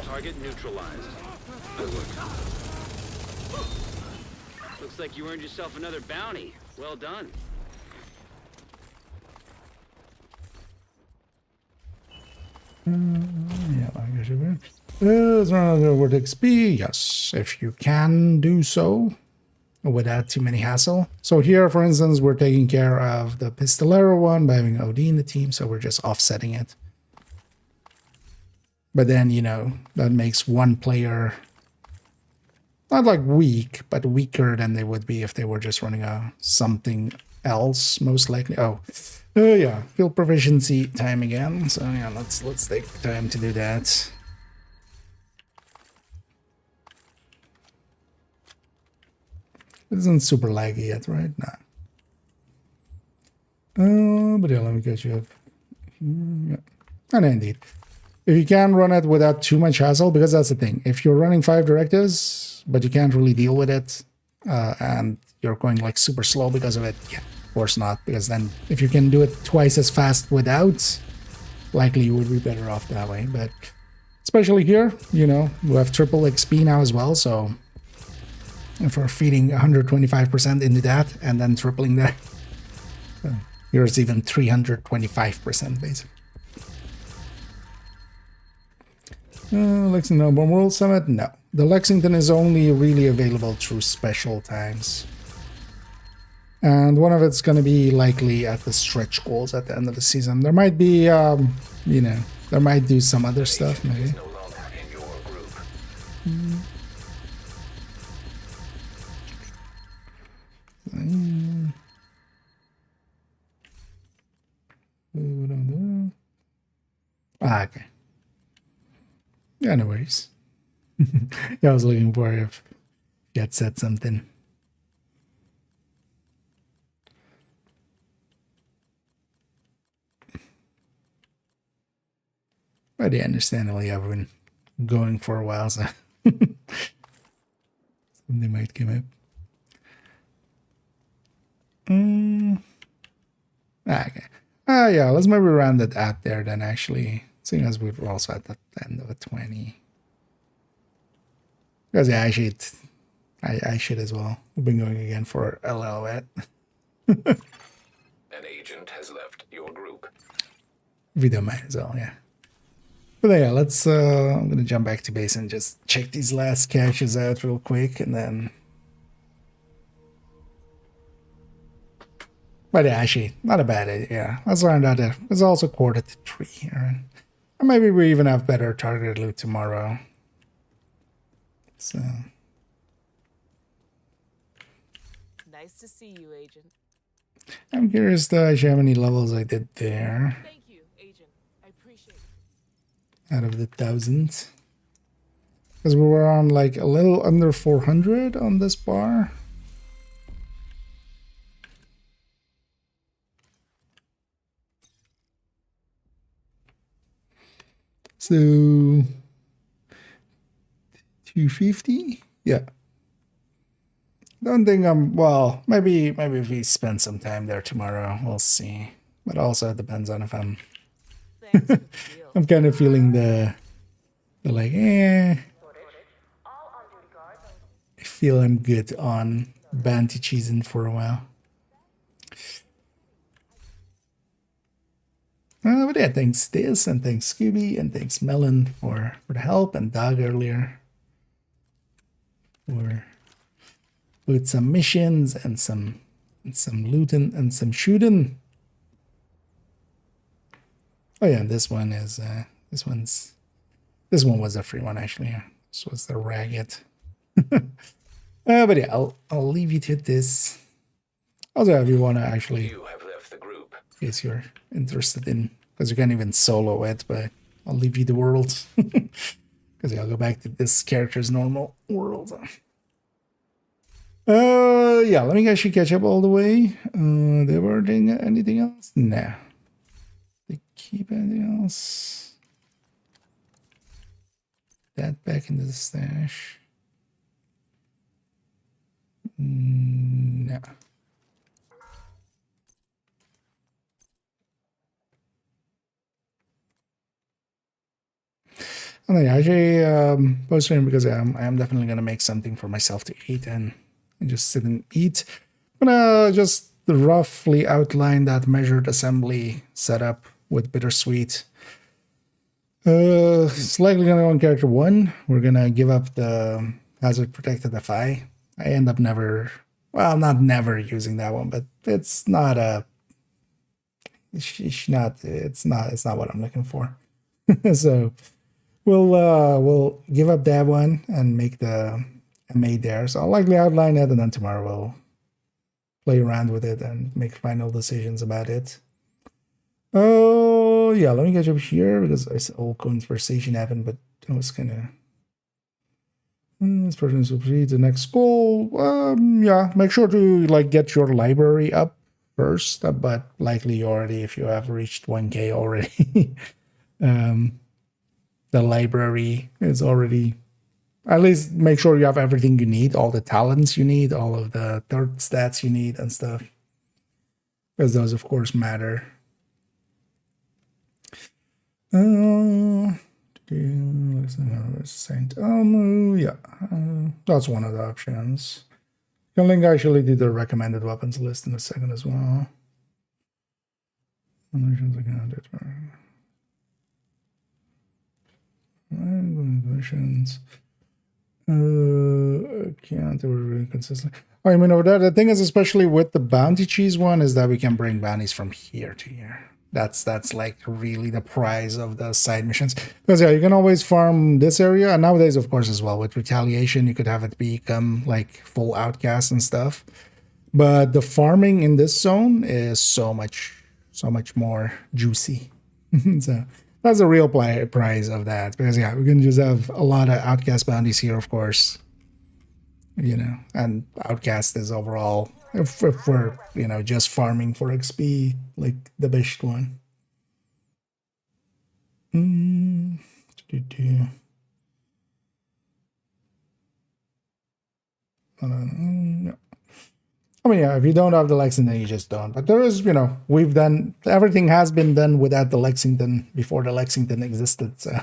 Target neutralized. Good work. Looks like you earned yourself another bounty. Well done. Yeah, I guess it will. Let's run over to XP. Yes, if you can do so without too many hassle. So here, for instance, we're taking care of the Pistolero one by having OD in the team, so we're just offsetting it. But then, you know, that makes one player not like weak, but weaker than they would be if they were just running a something else, most likely. Oh, yeah, field proficiency time again. So yeah, let's take time to do that. It isn't super laggy yet, right? Nah. But yeah, let me get you up. Yeah. And indeed, if you can run it without too much hassle, because that's the thing. If you're running 5 directives, but you can't really deal with it, and you're going like super slow because of it, yeah, of course not. Because then if you can do it twice as fast without, likely you would be better off that way. But especially here, you know, we have triple XP now as well, so if we're feeding 125% into that and then tripling that, here's even 325% basically. Lexington Open World Summit? No. The Lexington is only really available through special times. And one of it's going to be likely at the stretch goals at the end of the season. There might be, you know, there might do some other stuff maybe. Okay. Yeah, no worries. Yeah, I was looking for if you had said something. But yeah, understandably, I've been going for a while, so something might come up. Okay. Yeah, let's maybe round it out there then, actually. Seeing as we're also at the end of a 20. Because yeah, I should as well. We've been going again for a little bit. An agent has left your group. If you don't mind as well, yeah. But yeah, let's I'm gonna jump back to base and just check these last caches out real quick, and then. But yeah, actually, not a bad idea. Yeah, let's learn that it's also 2:45 here. And maybe we even have better targeted loot tomorrow. So. Nice to see you, Agent. I'm curious though, actually, how many levels I did there. Thank you, Agent. I appreciate it. Out of the 1,000. Because we were on like a little under 400 on this bar. So 250? Yeah. Don't think I'm well, maybe if we spend some time there tomorrow, we'll see. But also it depends on if I'm I'm kind of feeling the like, All feel I'm good on bounty cheesing for a while. But yeah, thanks Diz, and thanks Scooby, and thanks Melon for the help, and Doug earlier for with some missions and some looting and some shooting. Oh yeah, this one is this one was a free one actually. This was the ragged. But yeah, I'll leave you to this. Also, if you want to actually, You have left the group. in case you're interested in, because you can't even solo it, but I'll leave you the world. Because I'll go back to this character's normal world. Yeah, let me actually catch up all the way. They were doing anything else? Nah. They keep anything else? That back into the stash. No. And I actually posted because I'm definitely gonna make something for myself to eat and just sit and eat. I'm gonna just roughly outline that measured assembly setup with bittersweet. It's likely gonna go on character 1. We're gonna give up the hazard protected FI. I end up not never using that one, but it's not what I'm looking for. So we'll give up that one and make the MA there. So I'll likely outline it, and then tomorrow we'll play around with it and make final decisions about it. Oh yeah, let me get up here because I saw a whole conversation happened, but it was kind of this person is complete the next goal. Yeah, make sure to like get your library up first, but likely already if you have reached 1K already. The library is already, at least make sure you have everything you need, all the talents you need, all of the third stats you need and stuff, because those of course matter. Saint Elmo, yeah, that's one of the options. You can link actually to the recommended weapons list in a second as well. Missions. Can't do it really consistently. Oh, I mean, over there, the thing is, especially with the bounty cheese one, is that we can bring bounties from here to here. That's like really the prize of the side missions. Because yeah, you can always farm this area, and nowadays, of course, as well with retaliation, you could have it become like full outcast and stuff. But the farming in this zone is so much more juicy. So that's a real prize of that, because yeah, we can just have a lot of outcast bounties here, of course, you know, and outcast is overall, if we're, you know, just farming for XP, like the best one. I mean, yeah, if you don't have the Lexington, you just don't. But there is, you know, everything has been done without the Lexington before the Lexington existed. So.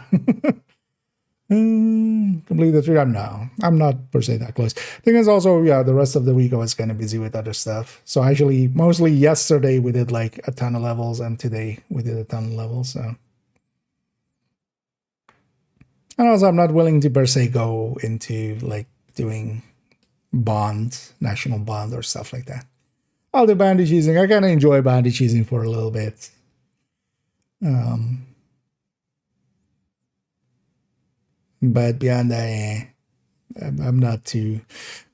Complete the 3. No, I'm not per se that close. Thing is also, yeah, the rest of the week I was kind of busy with other stuff. So actually, mostly yesterday we did like a ton of levels, and today we did a ton of levels. So. And also, I'm not willing to per se go into like doing national bond or stuff like that. I'll do bounty cheesing. I kind of enjoy bounty cheesing for a little bit. But beyond that, I'm not too.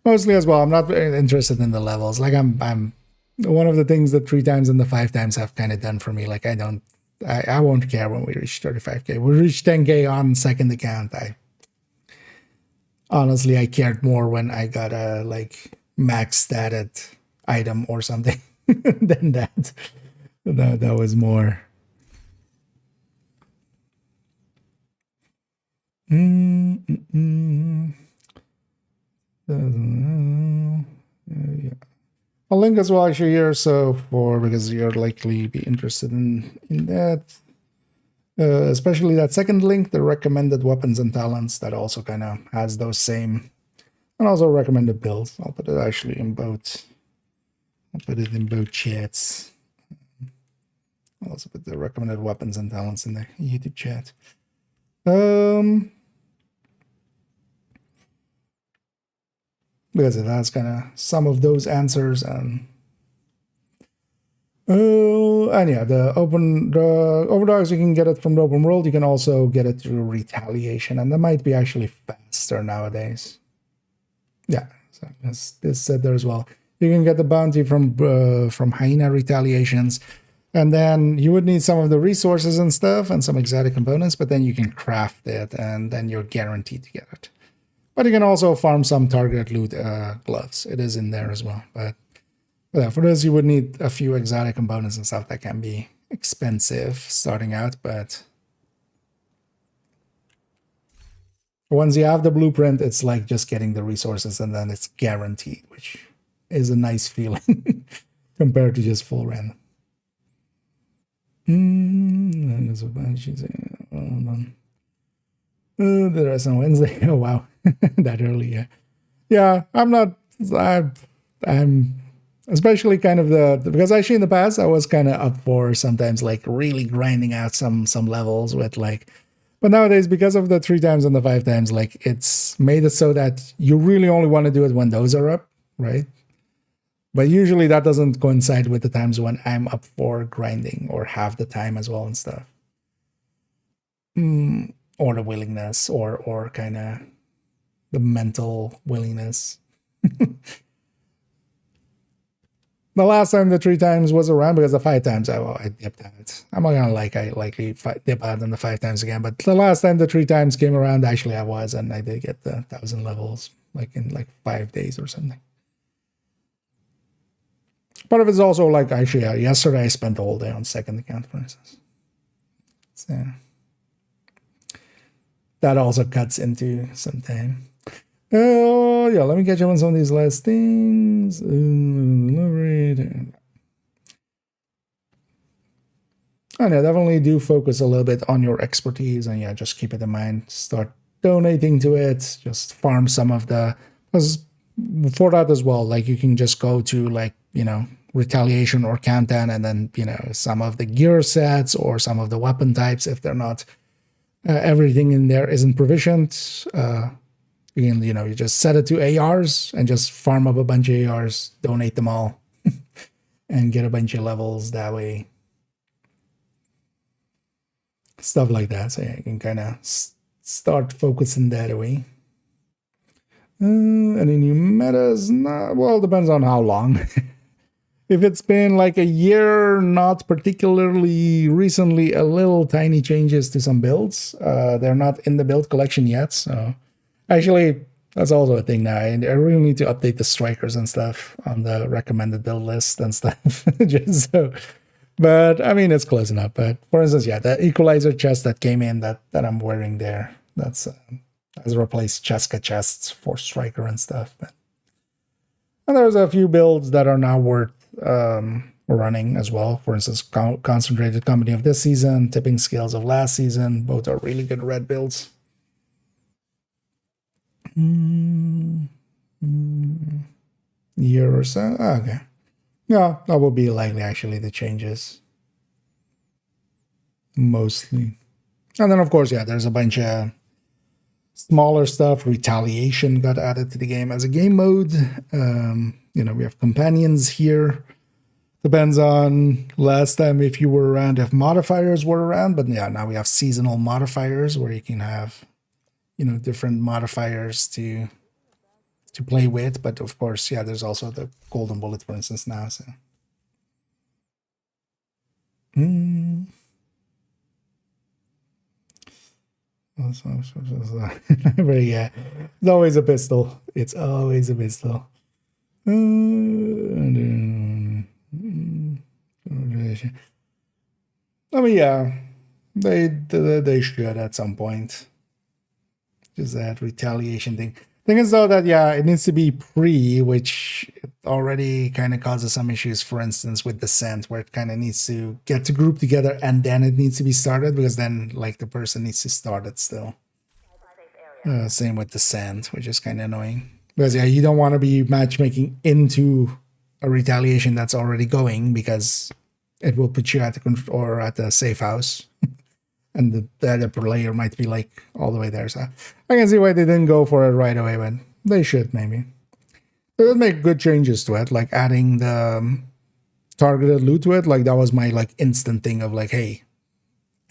Mostly as well, I'm not very interested in the levels. Like I'm one of the things that 3 times and the 5 times have kind of done for me. Like I won't care when we reach 35K. We reach 10K on second account. Honestly, I cared more when I got a like max statted item or something than that. That was more. Yeah. I'll link as well actually here, so because you're likely be interested in that. Especially that second link, the recommended weapons and talents, that also kind of has those same And also recommended builds. I'll put it actually in both. I'll put it in both chats. I'll also put the recommended weapons and talents in the YouTube chat. Because it has kind of some of those answers, and yeah, the overdogs, you can get it from the open world. You can also get it through retaliation, and that might be actually faster nowadays. Yeah, so this said there as well. You can get the bounty from hyena retaliations, and then you would need some of the resources and stuff and some exotic components, but then you can craft it, and then you're guaranteed to get it. But you can also farm some target loot gloves. It is in there as well. But yeah, for this, you would need a few exotic components and stuff that can be expensive starting out. But once you have the blueprint, it's like just getting the resources, and then it's guaranteed, which is a nice feeling compared to just full random. There's a bunch. Hold on. The rest on Wednesday. Oh wow, that early. Yeah. I'm especially kind of because actually in the past I was kind of up for sometimes like really grinding out some levels with like, but nowadays because of the 3 times and the 5 times, like it's made it so that you really only want to do it when those are up, right? But usually that doesn't coincide with the times when I'm up for grinding or have the time as well and stuff. Or the willingness, or kind of the mental willingness. The last time the 3 times was around, because the 5 times I dipped out. I'm not gonna I likely dip out on the 5 times again, but the last time the 3 times came around, actually I was, and I did get the 1,000 levels like in like 5 days or something. But if it's also like actually yesterday I spent the whole day on second account, for instance. So that also cuts into some time. Oh, yeah, let me catch up on some of these last things. And yeah, definitely do focus a little bit on your expertise, and yeah, just keep it in mind. Start donating to it. Just farm some of the... Because for that as well, like you can just go to like, retaliation or Kantan, and then, some of the gear sets or some of the weapon types, if they're not... everything in there isn't provisioned. You just set it to ARs and just farm up a bunch of ARs, donate them all, and get a bunch of levels that way. Stuff like that. So yeah, you can kind of start focusing that way. Any new metas? Well, it depends on how long. If it's been like a year, not particularly recently, a little tiny changes to some builds. They're not in the build collection yet, so actually that's also a thing now. I really need to update the strikers and stuff on the recommended build list and stuff. Just so, but I mean it's close enough. But for instance, yeah, the equalizer chest that came in that I'm wearing there, that's has replaced Cheska chests for striker and stuff. And there's a few builds that are now worth running as well. For instance, concentrated company of this season, tipping scales of last season. Both are really good red builds. Year or so. Okay. Yeah, that will be likely actually the changes. Mostly. And then of course, yeah, there's a bunch of smaller stuff. Retaliation got added to the game as a game mode. We have companions here. Depends on last time if you were around, if modifiers were around. But yeah, now we have seasonal modifiers where you can have, different modifiers to play with. But of course, yeah, there's also the golden bullet, for instance, now. So. But yeah, it's always a pistol. It's always a pistol. I mean, yeah, they should at some point. Just that retaliation thing. Thing is though that yeah, it needs to be pre, which already kind of causes some issues. For instance, with Descent, where it kind of needs to get to group together and then it needs to be started, because then like the person needs to start it still. Same with Descent, which is kind of annoying. Because yeah, you don't want to be matchmaking into a retaliation that's already going, because it will put you at the safe house, and the other player might be like all the way there. So I can see why they didn't go for it right away, but they should maybe. They would make good changes to it, like adding the targeted loot to it. Like that was my like instant thing of like, hey,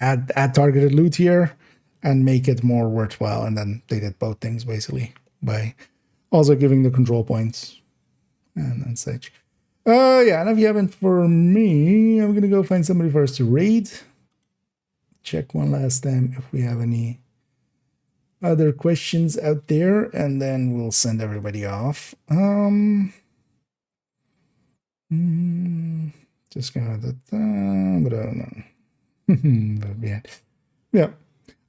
add targeted loot here and make it more worthwhile. And then they did both things basically by also giving the control points and such. Yeah, and if you haven't for me, I'm gonna go find somebody for us to raid. Check one last time if we have any other questions out there, and then we'll send everybody off. Just gonna but I don't know. But yeah.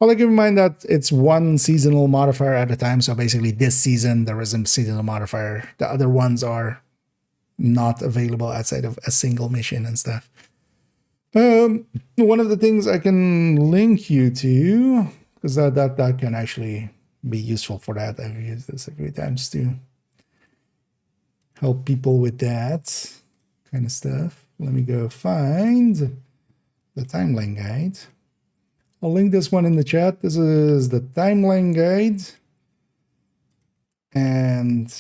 I'll keep in mind that it's one seasonal modifier at a time. So basically this season there is a seasonal modifier. The other ones are not available outside of a single mission and stuff. One of the things I can link you to, because that can actually be useful for that. I've used this a few times to help people with that kind of stuff. Let me go find the timeline guide. I'll link this one in the chat. This is the timeline guide. And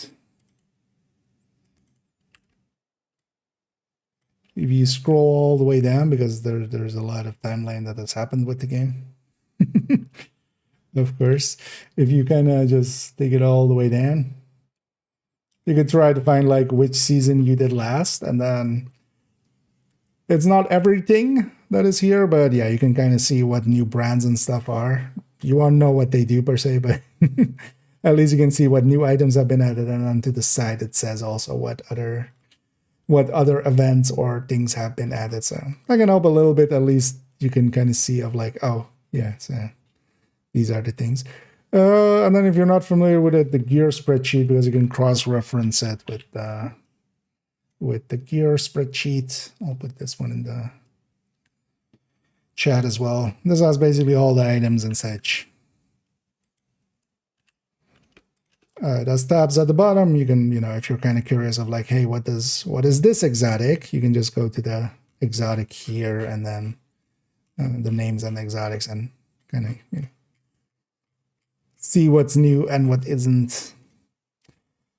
if you scroll all the way down, because there's a lot of timeline that has happened with the game. Of course, if you kind of just take it all the way down, you could try to find like which season you did last, and then it's not everything that is here, but yeah, you can kind of see what new brands and stuff are. You won't know what they do per se, but at least you can see what new items have been added, and on to the side it says also what other events or things have been added. So I can help a little bit. At least you can kind of see of like, oh yeah, so these are the things. And then if you're not familiar with it, the gear spreadsheet, because you can cross-reference it with the gear spreadsheet. I'll put this one in the chat as well. This has basically all the items and such. There's tabs at the bottom. You can, if you're kind of curious of like, hey, what is this exotic? You can just go to the exotic here, and then the names and the exotics, and kind of see what's new and what isn't.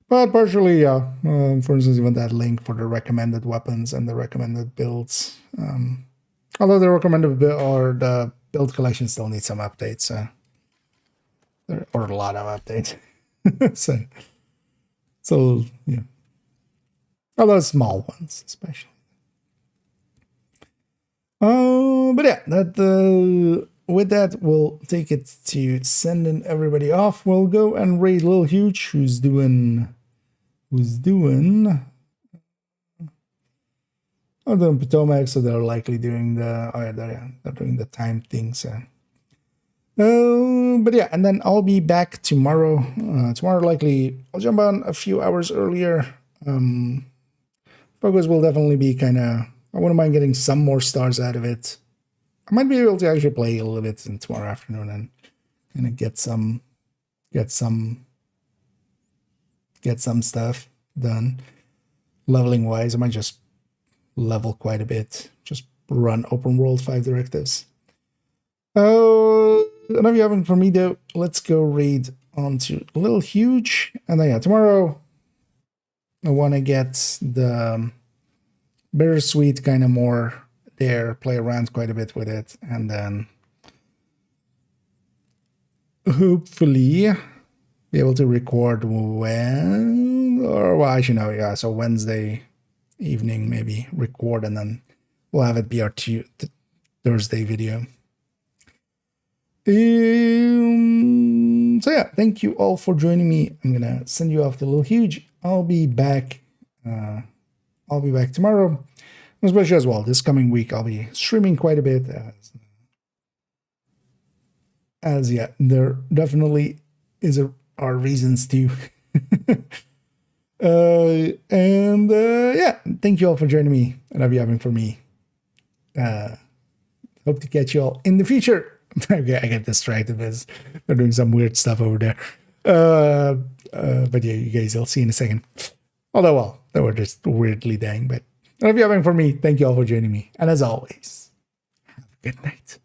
But partially, yeah. For instance, even that link for the recommended weapons and the recommended builds. Although the recommended build or the build collection still needs some updates, or a lot of updates. so yeah. Although small ones, especially. But yeah, that with that, we'll take it to sending everybody off. We'll go and raid Lil Huge, who's doing Potomac, so they're likely doing they're doing the time thing. So, but yeah, and then I'll be back tomorrow. Tomorrow likely I'll jump on a few hours earlier. Focus will definitely be kind of. I wouldn't mind getting some more stars out of it. I might be able to actually play a little bit in tomorrow afternoon and kind of get some stuff done. Leveling wise, I might just level quite a bit. Just run open world 5 directives. Enough you haven't for me though. Let's go raid onto Lil Huge, and then yeah, tomorrow I want to get the bittersweet kind of more there, play around quite a bit with it, and then hopefully be able to record so Wednesday evening maybe record, and then we'll have it be our Thursday video. So yeah, thank you all for joining me. I'm gonna send you off to Lil Huge. I'll be back tomorrow, especially as well this coming week. I'll be streaming quite a bit as yeah, there definitely are reasons to. Yeah, thank you all for joining me, and I'll be having for me. Hope to catch you all in the future. Okay, I get distracted as they're doing some weird stuff over there. But yeah, you guys, I'll see you in a second. Although, well, they were just weirdly dying. But if you're having for me, thank you all for joining me. And as always, have a good night.